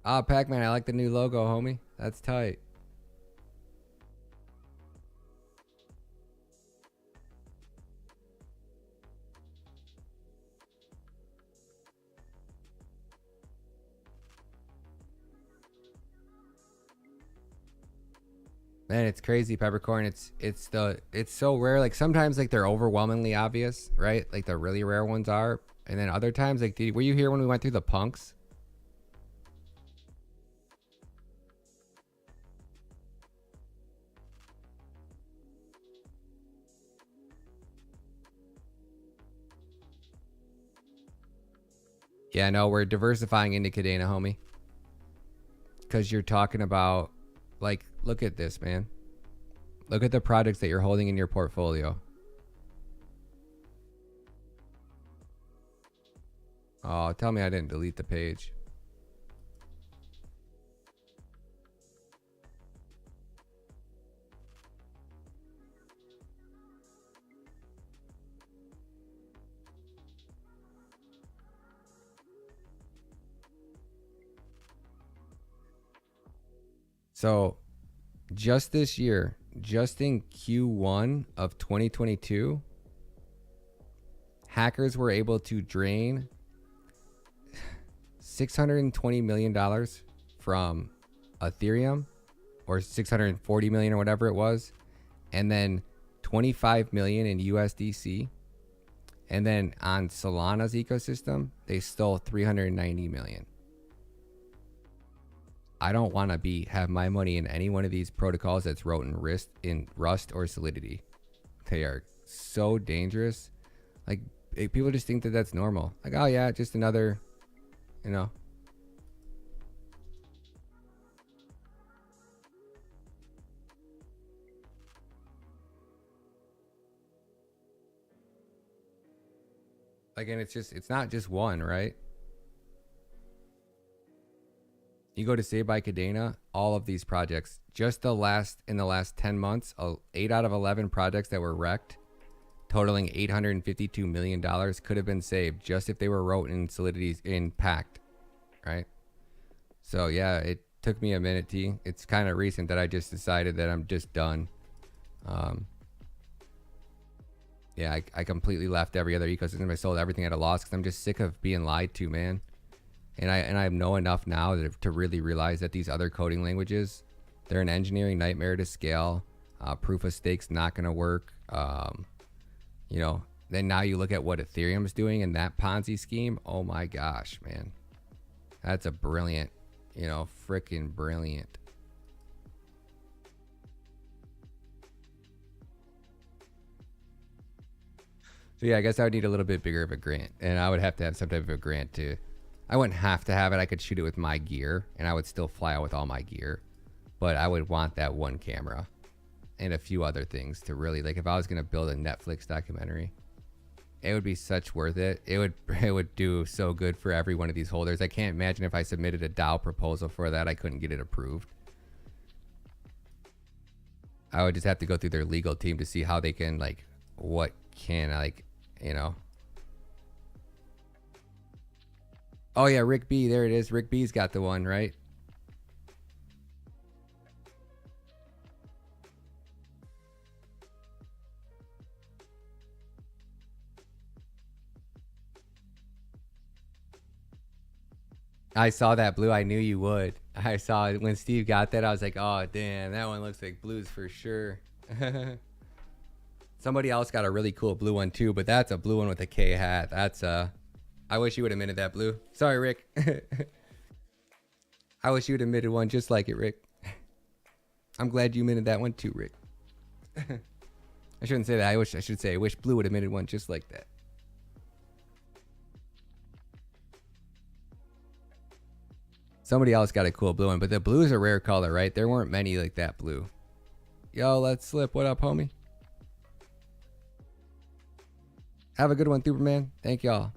Ah, Pac-Man, I like the new logo, homie. That's tight. Man, it's crazy, Peppercorn. It's so rare. Like sometimes like they're overwhelmingly obvious, right? Like the really rare ones are, and then other times like were you here when we went through the punks? Yeah, no, we're diversifying into Cadena, homie. Because you're talking about, like, look at this, man. Look at the projects that you're holding in your portfolio. Oh, tell me I didn't delete the page. So, just this year, just in Q1 of 2022, hackers were able to drain $620 million from Ethereum, or 640 million or whatever it was, and then 25 million in USDC. And then on Solana's ecosystem, they stole 390 million. I don't want to have my money in any one of these protocols that's wrote in Rust or Solidity. They are so dangerous. Like, people just think that that's normal. Like, oh yeah, just another, you know. Like, and it's not just one, right? You go to Saved by Cadena, all of these projects, just in the last 10 months, 8 out of 11 projects that were wrecked, totaling $852 million, could have been saved just if they were wrote in Solidity's in Pact, right? So yeah, it took me a minute, T. It's kind of recent that I just decided that I'm just done. Yeah, I completely left every other ecosystem. I sold everything at a loss because I'm just sick of being lied to, man. And I know enough now to really realize that these other coding languages, they're an engineering nightmare to scale. Proof of stake's not going to work. You know, then now you look at what Ethereum's doing in that Ponzi scheme. Oh my gosh, man. That's a brilliant, you know, freaking brilliant. So yeah, I guess I would need a little bit bigger of a grant, and I would have to have some type of a grant to. I wouldn't have to have it. I could shoot it with my gear, and I would still fly out with all my gear. But I would want that one camera and a few other things to really, like, if I was going to build a Netflix documentary, it would be such worth it. It would do so good for every one of these holders. I can't imagine if I submitted a DAO proposal for that, I couldn't get it approved. I would just have to go through their legal team to see how they can, like, what can, like, you know. Oh yeah, Rick B, there it is. Rick B's got the one, right? I saw that, Blue. I knew you would. I saw it when Steve got that. I was like, oh damn, that one looks like blues for sure. Somebody else got a really cool blue one too, but that's a blue one with a K hat. That's I wish you would have minted that blue. Sorry, Rick. I wish you would have minted one just like it, Rick. I'm glad you minted that one too, Rick. I shouldn't say that. I should say I wish blue would have minted one just like that. Somebody else got a cool blue one, but the blue is a rare color, right? There weren't many like that blue. Yo, let's slip. What up, homie? Have a good one, Superman. Thank y'all.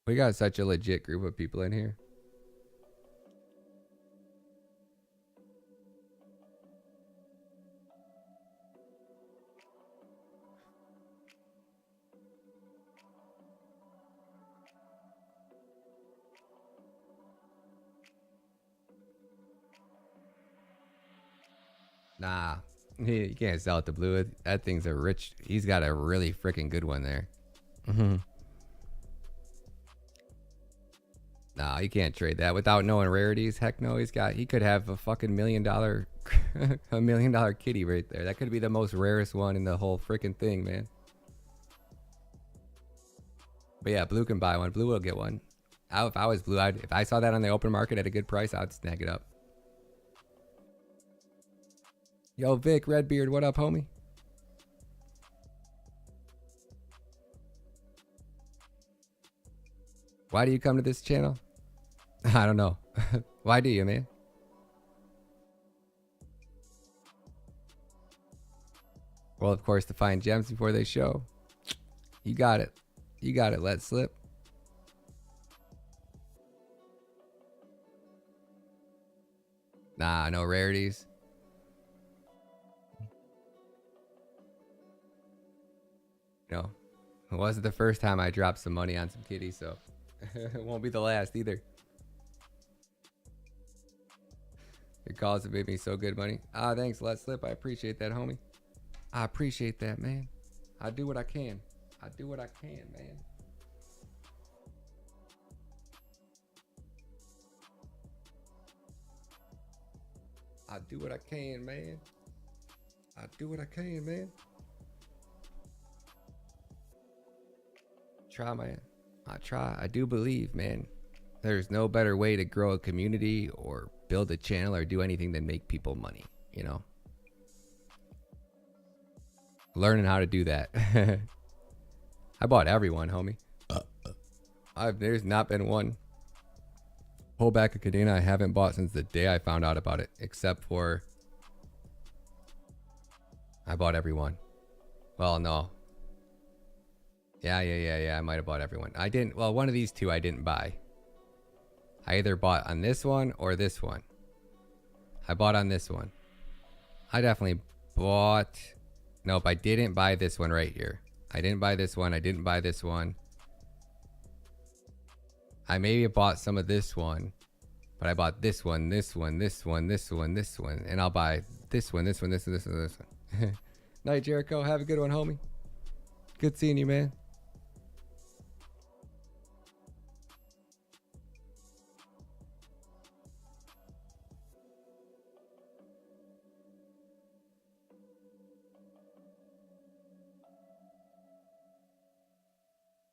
We got such a legit group of people in here. Nah, you can't sell it to blue. That thing's a rich. He's got a really freaking good one there. Nah, you can't trade that without knowing rarities. Heck no, he could have a fucking $1 million, a $1 million kitty right there. That could be the most rarest one in the whole freaking thing, man. But yeah, blue can buy one. Blue will get one. If I was blue, if I saw that on the open market at a good price, I'd snag it up. Yo, Vic, Redbeard, what up, homie? Why do you come to this channel? I don't know. Why do you, man? Well, of course, to find gems before they show. You got it. You got it. Let slip. Nah, no rarities. No, it wasn't the first time I dropped some money on some kitties, so it won't be the last either. Your calls have made me so good money. Ah, thanks, Let Slip. I appreciate that, homie. I appreciate that, man. I do what I can. I do what I can, man. I do what I can, man. I do what I can, man. Try, man. I try. I do believe, man. There's no better way to grow a community or build a channel or do anything than make people money, you know? Learning how to do that. I bought everyone, homie. There's not been one pullback of Cadena I haven't bought since the day I found out about it, except for I bought everyone. Well, no. Yeah. I might have bought everyone. I didn't. Well, one of these two I didn't buy. I either bought on this one or this one. I bought on this one. I definitely bought. Nope, I didn't buy this one right here. I didn't buy this one. I didn't buy this one. I maybe bought some of this one, but I bought this one, this one, this one, this one, this one, and I'll buy this one, this one, this one, this one, this one. Night, Jericho. Have a good one, homie. Good seeing you, man.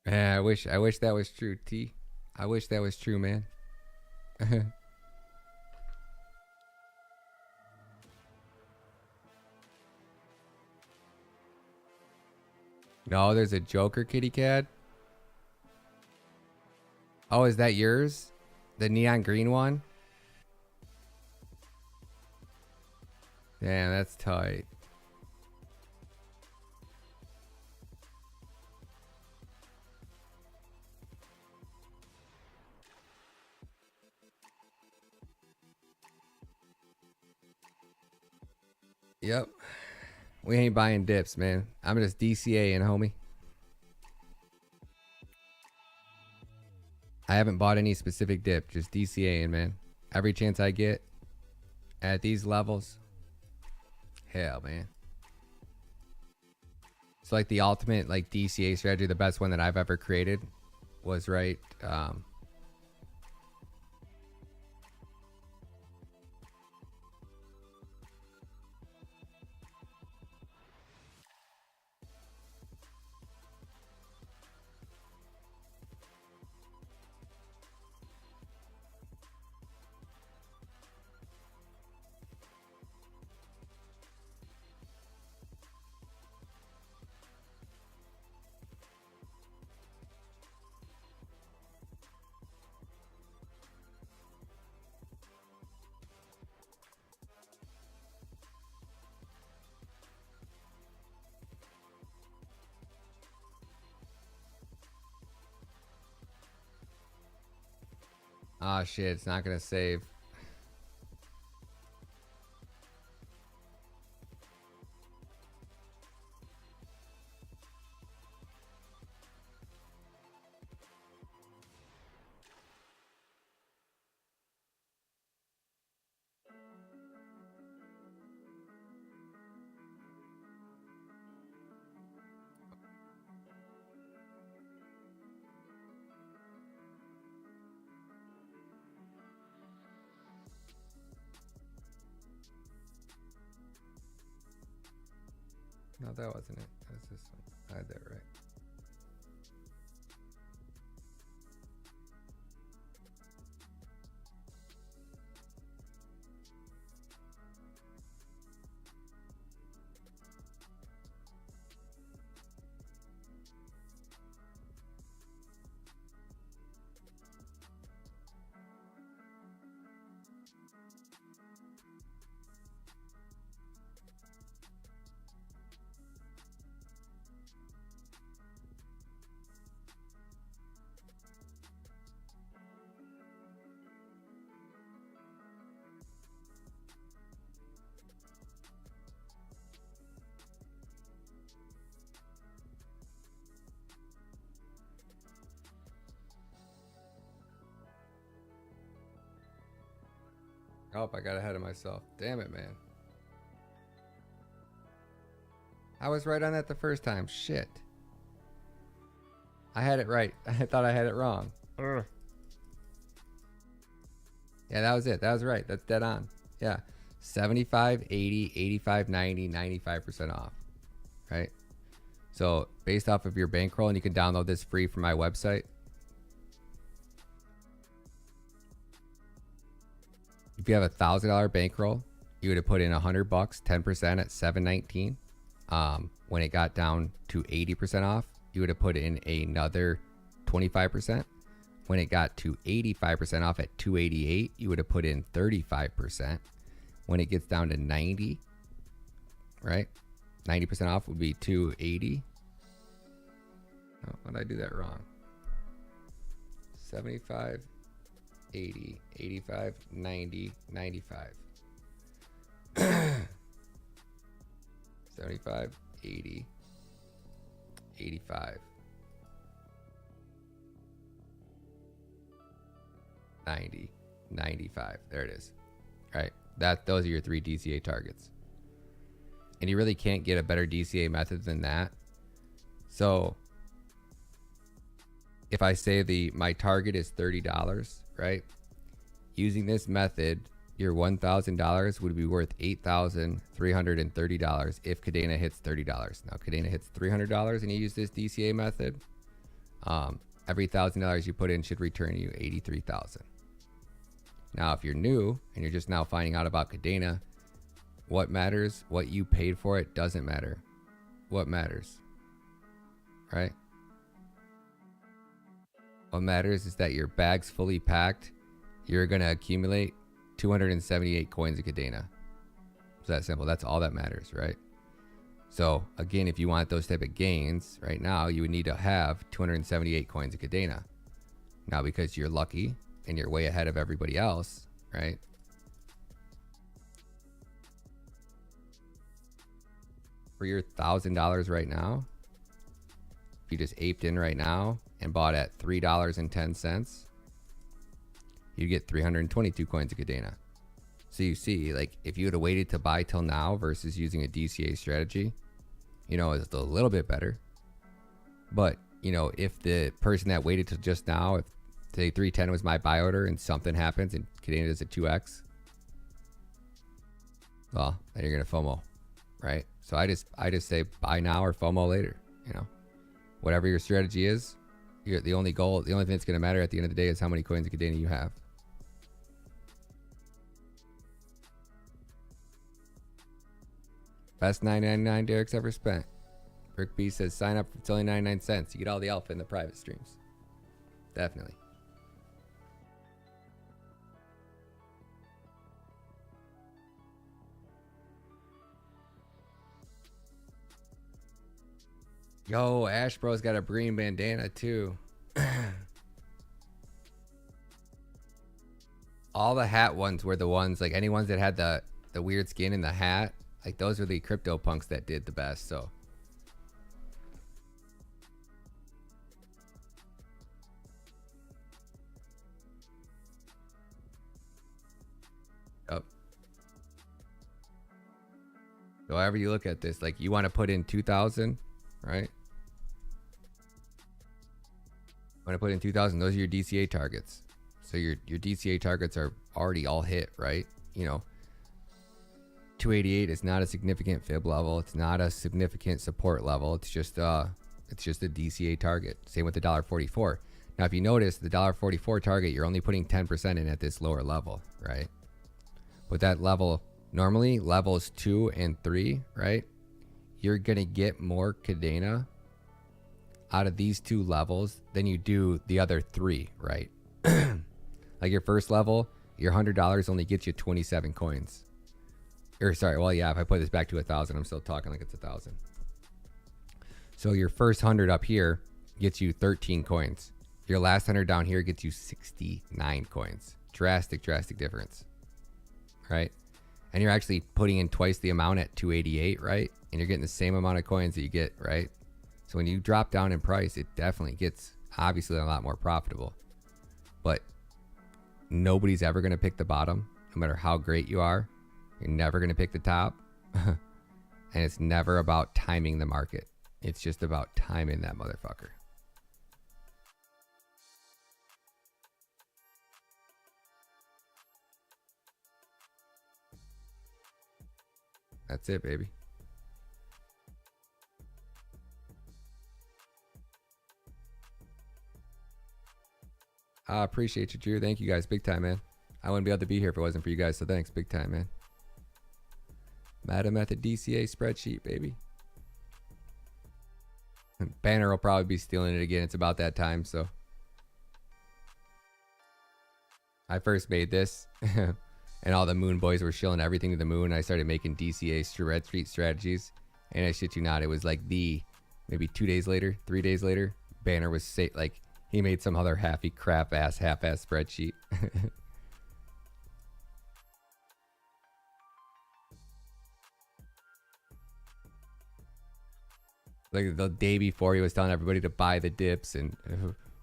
Yeah, I wish that was true, T. I wish that was true, man. No, there's a Joker kitty cat. Oh, is that yours? The neon green one? Damn, that's tight. Yep. We ain't buying dips, man. I'm just DCAing, homie. I haven't bought any specific dip, just DCAing, man. Every chance I get at these levels. Hell, man. It's like the ultimate like DCA strategy, the best one that I've ever created was right Ah, shit, it's not gonna save. No, that wasn't it. That's this one. I had that right. Oh, I got ahead of myself. Damn it, man. I was right on that the first time. Shit. I had it right. I thought I had it wrong. Ugh. Yeah, that was it. That was right. That's dead on. Yeah. 75, 80, 85, 90, 95% off. Right? So, based off of your bankroll, and you can download this free from my website. If you have $1,000 bankroll, you would have put in $100, 10% at $719. When it got down to 80% off, you would have put in another 25%. When it got to 85% off at $288, you would have put in 35%. When it gets down to 90, right? 90% off would be $280. Oh, why did I do that wrong? 75, 80, 85, 90, 95. 75, 80, 85, 90, 95. There it is. All right. Those are your 3 DCA targets. And you really can't get a better DCA method than that. So if I say my target is $30, right? Using this method, your $1,000 would be worth $8,330 if Kadena hits $30. Now Kadena hits $300 and you use this DCA method. Every $1,000 you put in should return you $83,000. Now, if you're new and you're just now finding out about Kadena, what matters? What you paid for it doesn't matter. What matters? Right? What matters is that your bag's fully packed. You're going to accumulate 278 coins of Kadena. It's that simple. That's all that matters, right? So, again, if you want those type of gains right now, you would need to have 278 coins of Kadena. Now, because you're lucky and you're way ahead of everybody else, right? For your $1,000 right now, if you just aped in right now and bought at $3.10, you get 322 coins of Kadena. So you see, like, if you would have waited to buy till now versus using a DCA strategy, you know, it's a little bit better. But, you know, if the person that waited till just now, if say 310 was my buy order and something happens and Kadena does a 2x, well, then you're going to FOMO, right? So I just say buy now or FOMO later, you know. Whatever your strategy is, the only thing that's going to matter at the end of the day is how many coins of Kadena you have. Best $9.99 Derek's ever spent. Rick B says sign up. It's only 99 cents. You get all the alpha in the private streams. Definitely. Yo, Ash Bro's got a green bandana too. all the hat ones were the ones, like any ones that had the weird skin in the hat. Like those were the crypto punks that did the best. So yep. So however you look at this, like you want to put in 2,000, right? Want to put in 2,000, those are your DCA targets. So your DCA targets are already all hit, right? You know, 288 is not a significant fib level. It's not a significant support level. It's just a DCA target. Same with the $1.44. Now, if you notice the $1.44 target, you're only putting 10% in at this lower level, right? But that level, normally levels 2 and 3, right? You're gonna get more Cadena out of these two levels than you do the other 3, right? Like your first level, your $100 only gets you 27 coins. Or sorry, well, yeah, if I put this back to 1,000, I'm still talking like it's 1,000. So your first 100 up here gets you 13 coins. Your last 100 down here gets you 69 coins. Drastic difference, right? And you're actually putting in twice the amount at 288, right? And you're getting the same amount of coins that you get, right? So when you drop down in price, it definitely gets obviously a lot more profitable. But nobody's ever going to pick the bottom, no matter how great you are. You're never going to pick the top. And it's never about timing the market. It's just about timing that motherfucker. That's it, baby. I appreciate you, Drew. Thank you guys. Big time, man. I wouldn't be able to be here if it wasn't for you guys, so thanks. Big time, man. Matta Method DCA spreadsheet, baby. Banner will probably be stealing it again. It's about that time, so. I first made this, and all the moon boys were shilling everything to the moon. I started making DCA spreadsheet strategies, and I shit you not, it was like maybe 2 days later, 3 days later, Banner was like, he made some other half-ass spreadsheet. Like the day before, he was telling everybody to buy the dips and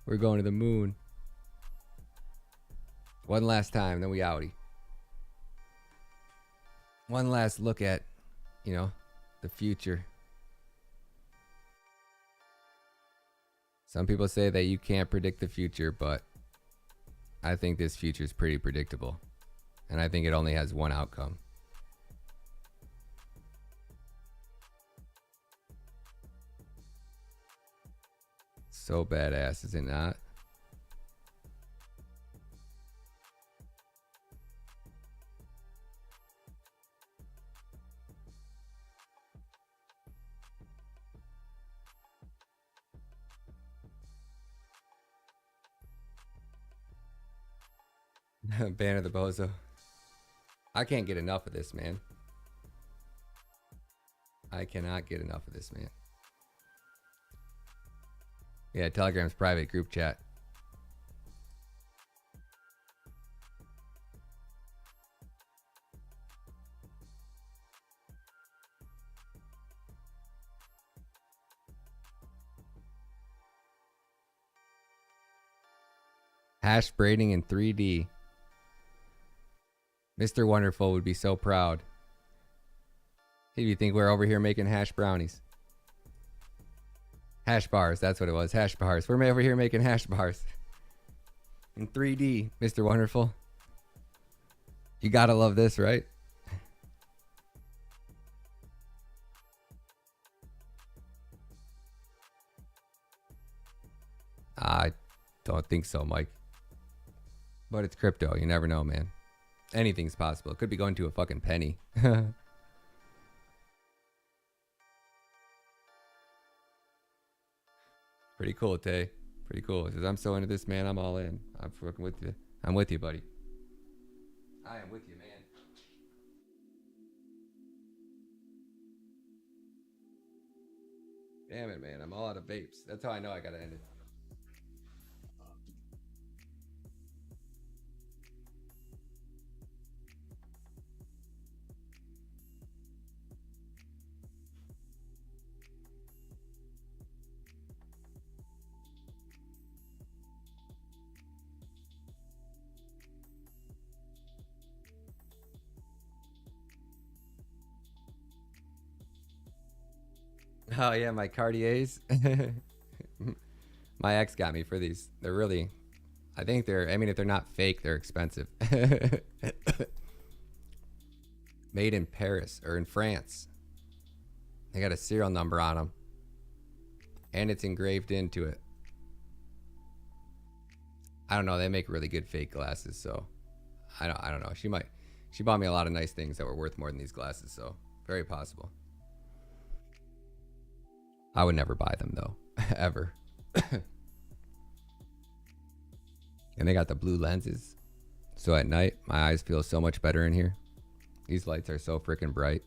we're going to the moon. One last time, then we outie. One last look at, the future. Some people say that you can't predict the future, but I think this future is pretty predictable. And I think it only has one outcome. So badass, is it not? Banner the bozo. I can't get enough of this, man. I cannot get enough of this, man. Yeah, Telegram's private group chat. Hash braiding in 3D. Mr. Wonderful would be so proud. If you think we're over here making hash brownies. Hash bars, that's what it was. Hash bars. We're over here making hash bars. In 3D, Mr. Wonderful. You gotta love this, right? I don't think so, Mike. But it's crypto. You never know, man. Anything's possible. It could be going to a fucking penny. Pretty cool, Tay. Pretty cool. Says, I'm so into this, man. I'm all in. I'm fucking with you. I'm with you, buddy. I am with you, man. Damn it, man. I'm all out of vapes. That's how I know I gotta end it. Oh yeah, my Cartiers. My ex got me for these. They're really, I think they're, I mean, if they're not fake, they're expensive. Made in Paris or in France. They got a serial number on them. And it's engraved into it. I don't know. They make really good fake glasses, so I don't know. She bought me a lot of nice things that were worth more than these glasses, so very possible. I would never buy them though, ever. And they got the blue lenses. So at night, my eyes feel so much better in here. These lights are so freaking bright.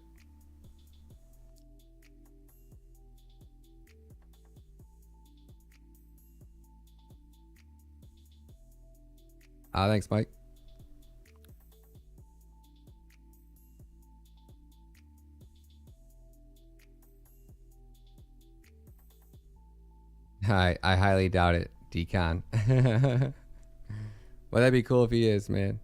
Thanks, Mike. I highly doubt it, Decon. Well, that'd be cool if he is, man.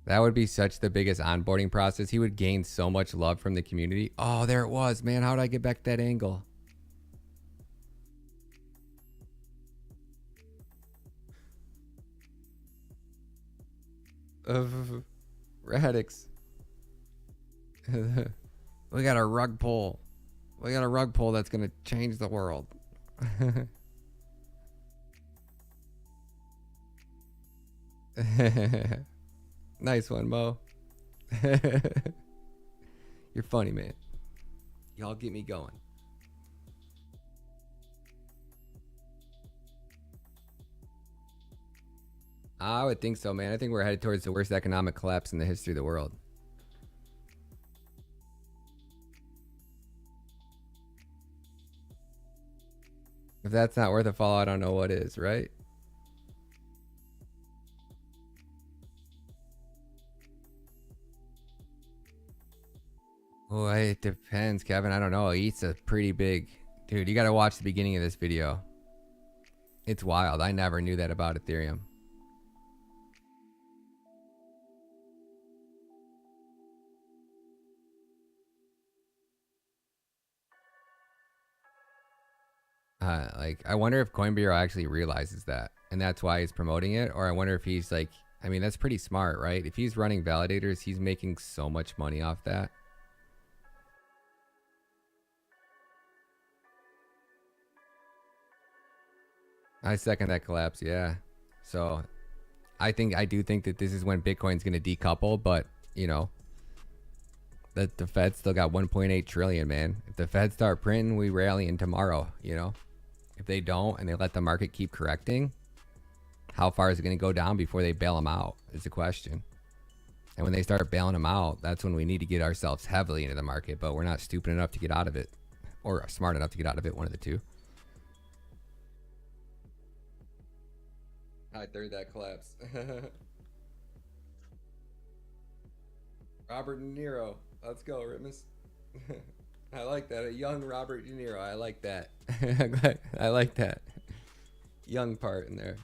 That would be such the biggest onboarding process. He would gain so much love from the community. Oh, there it was, man. How did I get back that angle? Radix. We got a rug pull. We got a rug pull that's gonna change the world. Nice one, Mo. You're funny, man. Y'all get me going. I would think so, man. I think we're headed towards the worst economic collapse in the history of the world. If that's not worth a follow, I don't know what is, right? Oh, it depends, Kevin. I don't know. ETH's a pretty big... Dude, you gotta watch the beginning of this video. It's wild. I never knew that about Ethereum. Like, I wonder if Coinbureau actually realizes that, and that's why he's promoting it, or I wonder if he's like, I mean, that's pretty smart, right? If he's running validators, he's making so much money off that. I second that collapse, yeah. So, I do think that this is when Bitcoin's going to decouple, but, you know, the Fed still got 1.8 trillion, man. If the Fed start printing, we rallying tomorrow, you know? If they don't and they let the market keep correcting, how far is it going to go down before they bail them out is the question. And when they start bailing them out, that's when we need to get ourselves heavily into the market, but we're not stupid enough to get out of it, or smart enough to get out of it, one of the two. I third that collapse. Robert De Niro. Let's go, Ritmus. I like that. A young Robert De Niro. I like that. I like that. Young part in there.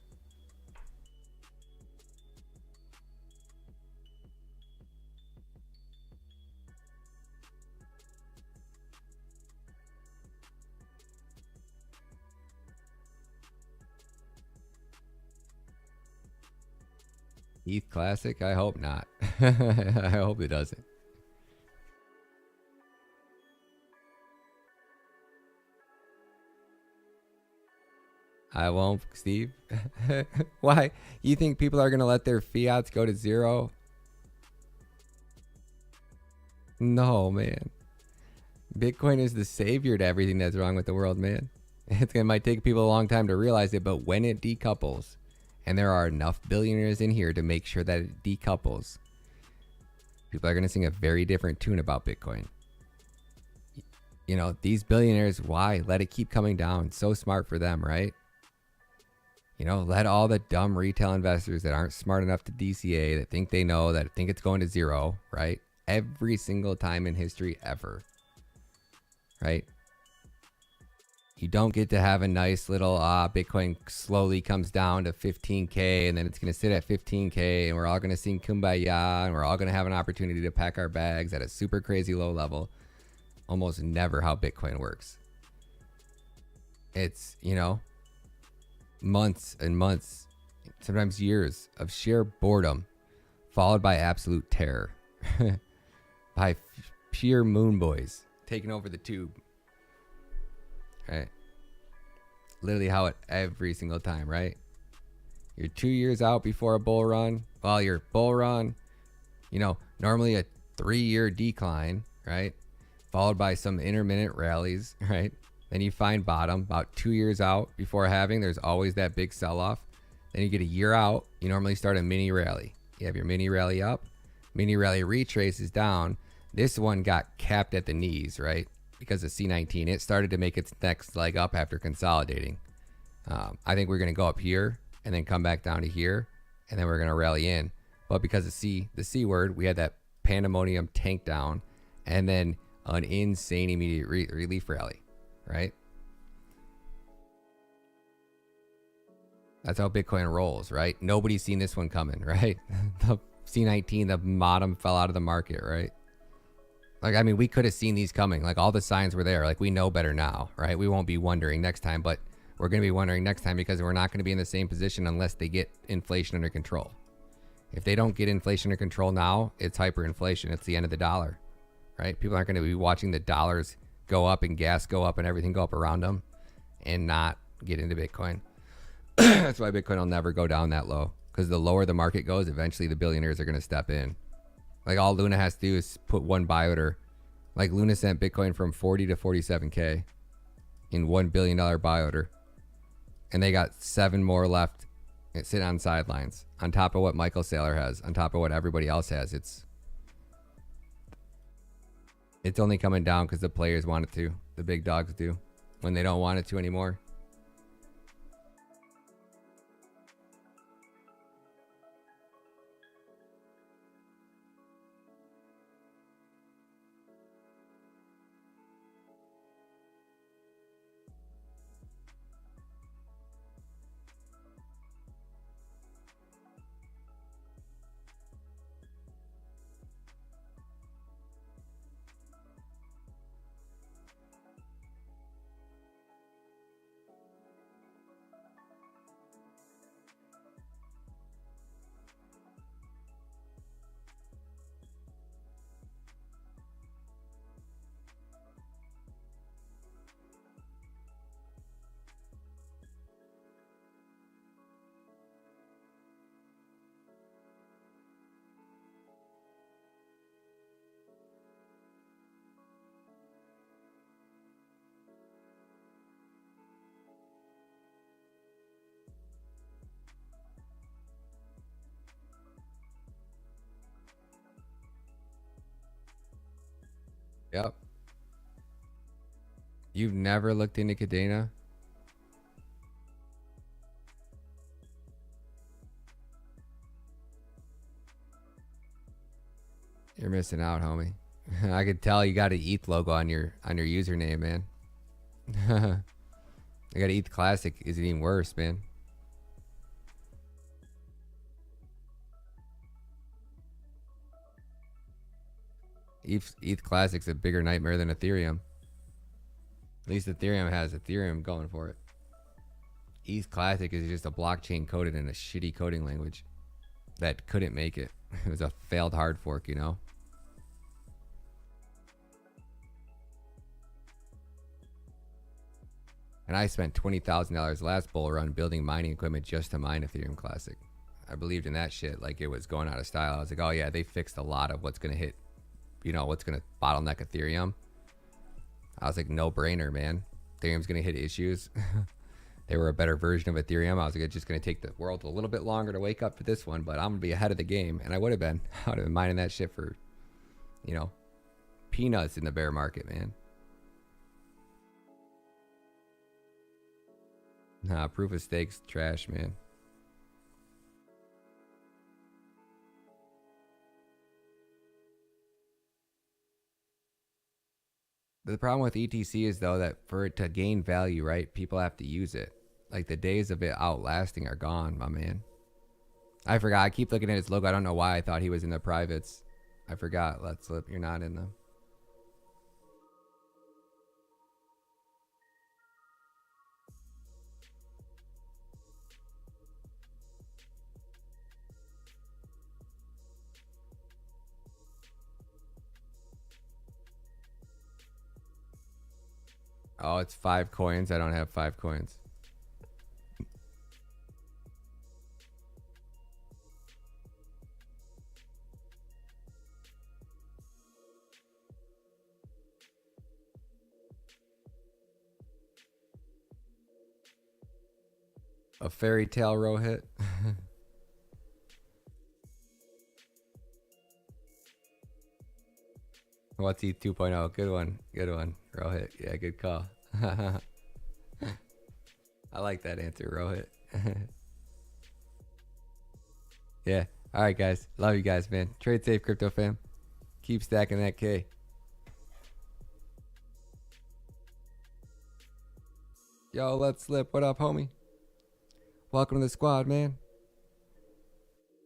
ETH Classic? I hope not. I hope it doesn't. I won't, Steve. Why? You think people are going to let their fiats go to zero? No, man. Bitcoin is the savior to everything that's wrong with the world, man. It might take people a long time to realize it, but when it decouples, and there are enough billionaires in here to make sure that it decouples, people are going to sing a very different tune about Bitcoin. You know, these billionaires, why? Let it keep coming down. So smart for them, right? You know, let all the dumb retail investors that aren't smart enough to DCA, that think they know, that think it's going to zero, right? Every single time in history ever, right? You don't get to have a nice little Bitcoin slowly comes down to 15K and then it's going to sit at 15K and we're all going to sing Kumbaya and we're all going to have an opportunity to pack our bags at a super crazy low level. Almost never how Bitcoin works. It's, you know, months and months, sometimes years of sheer boredom followed by absolute terror by pure moon boys taking over the tube. Right, literally how it every single time, right? You're 2 years out before a bull run. Well, your bull run, you know, normally a 3-year decline, right? Followed by some intermittent rallies, right? Then you find bottom about 2 years out before halving. There's always that big sell-off. Then you get a year out. You normally start a mini rally. You have your mini rally up, mini rally retraces down. This one got capped at the knees, right? Because of C19, it started to make its next leg up after consolidating. I think we're going to go up here and then come back down to here, and then we're going to rally in. But because of the C word, we had that pandemonium tank down, and then an insane immediate relief rally, right? That's how Bitcoin rolls, right? Nobody's seen this one coming, right? The C19, the bottom fell out of the market, right? Like, I mean, we could have seen these coming. Like, all the signs were there. Like, we know better now, right? We won't be wondering next time, but we're going to be wondering next time because we're not going to be in the same position unless they get inflation under control. If they don't get inflation under control now, it's hyperinflation. It's the end of the dollar, right? People aren't going to be watching the dollars go up and gas go up and everything go up around them and not get into Bitcoin. That's why Bitcoin will never go down that low, because the lower the market goes, eventually the billionaires are going to step in. Like, all Luna has to do is put one buy order. Like, Luna sent Bitcoin from 40 to 47K in $1 billion buy order. And they got 7 more left sitting on sidelines. On top of what Michael Saylor has. On top of what everybody else has. It's only coming down because the players want it to. The big dogs do. When they don't want it to anymore. Yep. You've never looked into Cadena? You're missing out, homie. I could tell you got an ETH logo on your username, man. I got ETH Classic. Is it even worse, man? ETH Classic's a bigger nightmare than Ethereum. At least Ethereum has Ethereum going for it. ETH Classic is just a blockchain coded in a shitty coding language that couldn't make it. It was a failed hard fork, you know? And I spent $20,000 last bull run building mining equipment just to mine Ethereum Classic. I believed in that shit like it was going out of style. I was like, oh yeah, they fixed a lot of what's going to hit, you know, what's going to bottleneck Ethereum. I was like, no brainer, man. Ethereum's going to hit issues. They were a better version of Ethereum. I was like, it's just going to take the world a little bit longer to wake up for this one, but I'm going to be ahead of the game. And I would have been. I would have been mining that shit for, you know, peanuts in the bear market, man. Nah, proof of stake's trash, man. The problem with ETC is though that for it to gain value, right, people have to use it. Like the days of it outlasting are gone, my man. I forgot. I keep looking at his logo. I don't know why I thought he was in the privates. I forgot. Let's slip. You're not in them. Oh, it's 5 coins. I don't have 5 coins. A fairy tale row hit. What's ETH 2.0? Good one. Good one. Rohit. Yeah, good call. I like that answer, Rohit. Yeah. All right, guys. Love you guys, man. Trade safe, crypto fam. Keep stacking that K. Yo, let's slip. What up, homie? Welcome to the squad, man.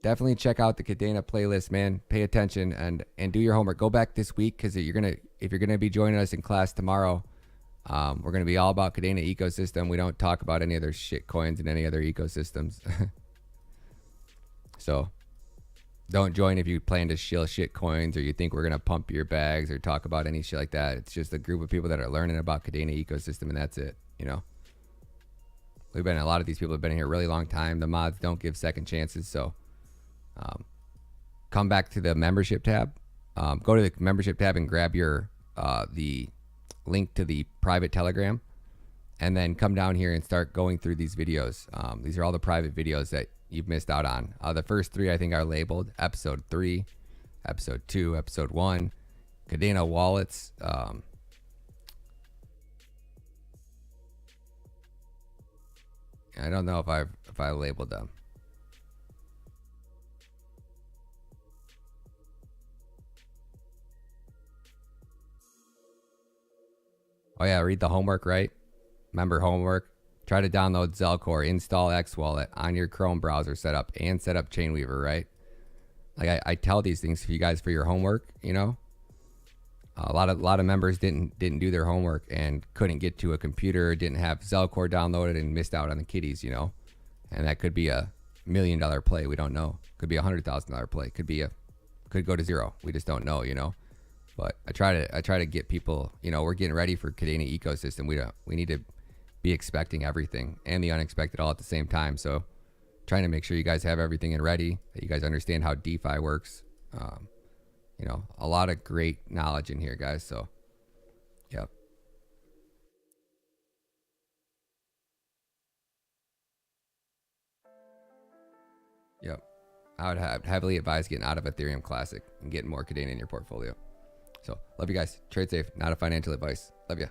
Definitely check out the Kadena playlist, man. Pay attention and do your homework. Go back this week because if you're gonna be joining us in class tomorrow, we're gonna be all about Kadena ecosystem. We don't talk about any other shit coins and any other ecosystems. So don't join if you plan to shill shit coins or you think we're gonna pump your bags or talk about any shit like that. It's just a group of people that are learning about Kadena ecosystem and that's it. You know. A lot of these people have been here a really long time. The mods don't give second chances, so. Come back to the membership tab. Go to the membership tab and grab your the link to the private Telegram, and then come down here and start going through these videos. These are all the private videos that you've missed out on. The first 3 I think are labeled episode 3, episode 2, episode 1, Kadena wallets. I don't know if I labeled them. Oh yeah, read the homework, right? Remember homework. Try to download Zelcore, install X Wallet on your Chrome browser setup, and set up Chainweaver, right? Like I tell these things for you guys for your homework, you know. A lot of members didn't do their homework and couldn't get to a computer, didn't have Zelcore downloaded, and missed out on the kitties, you know. And that could be $1 million play. We don't know. Could be $100,000 play. Could go to zero. We just don't know, you know. But I try to get people, you know, we're getting ready for Kadena ecosystem. We need to be expecting everything and the unexpected all at the same time. So trying to make sure you guys have everything and ready, that you guys understand how DeFi works. You know, a lot of great knowledge in here, guys. So, yep. Yep. I would heavily advise getting out of Ethereum Classic and getting more Kadena in your portfolio. So, love you guys. Trade safe. Not a financial advice. Love ya.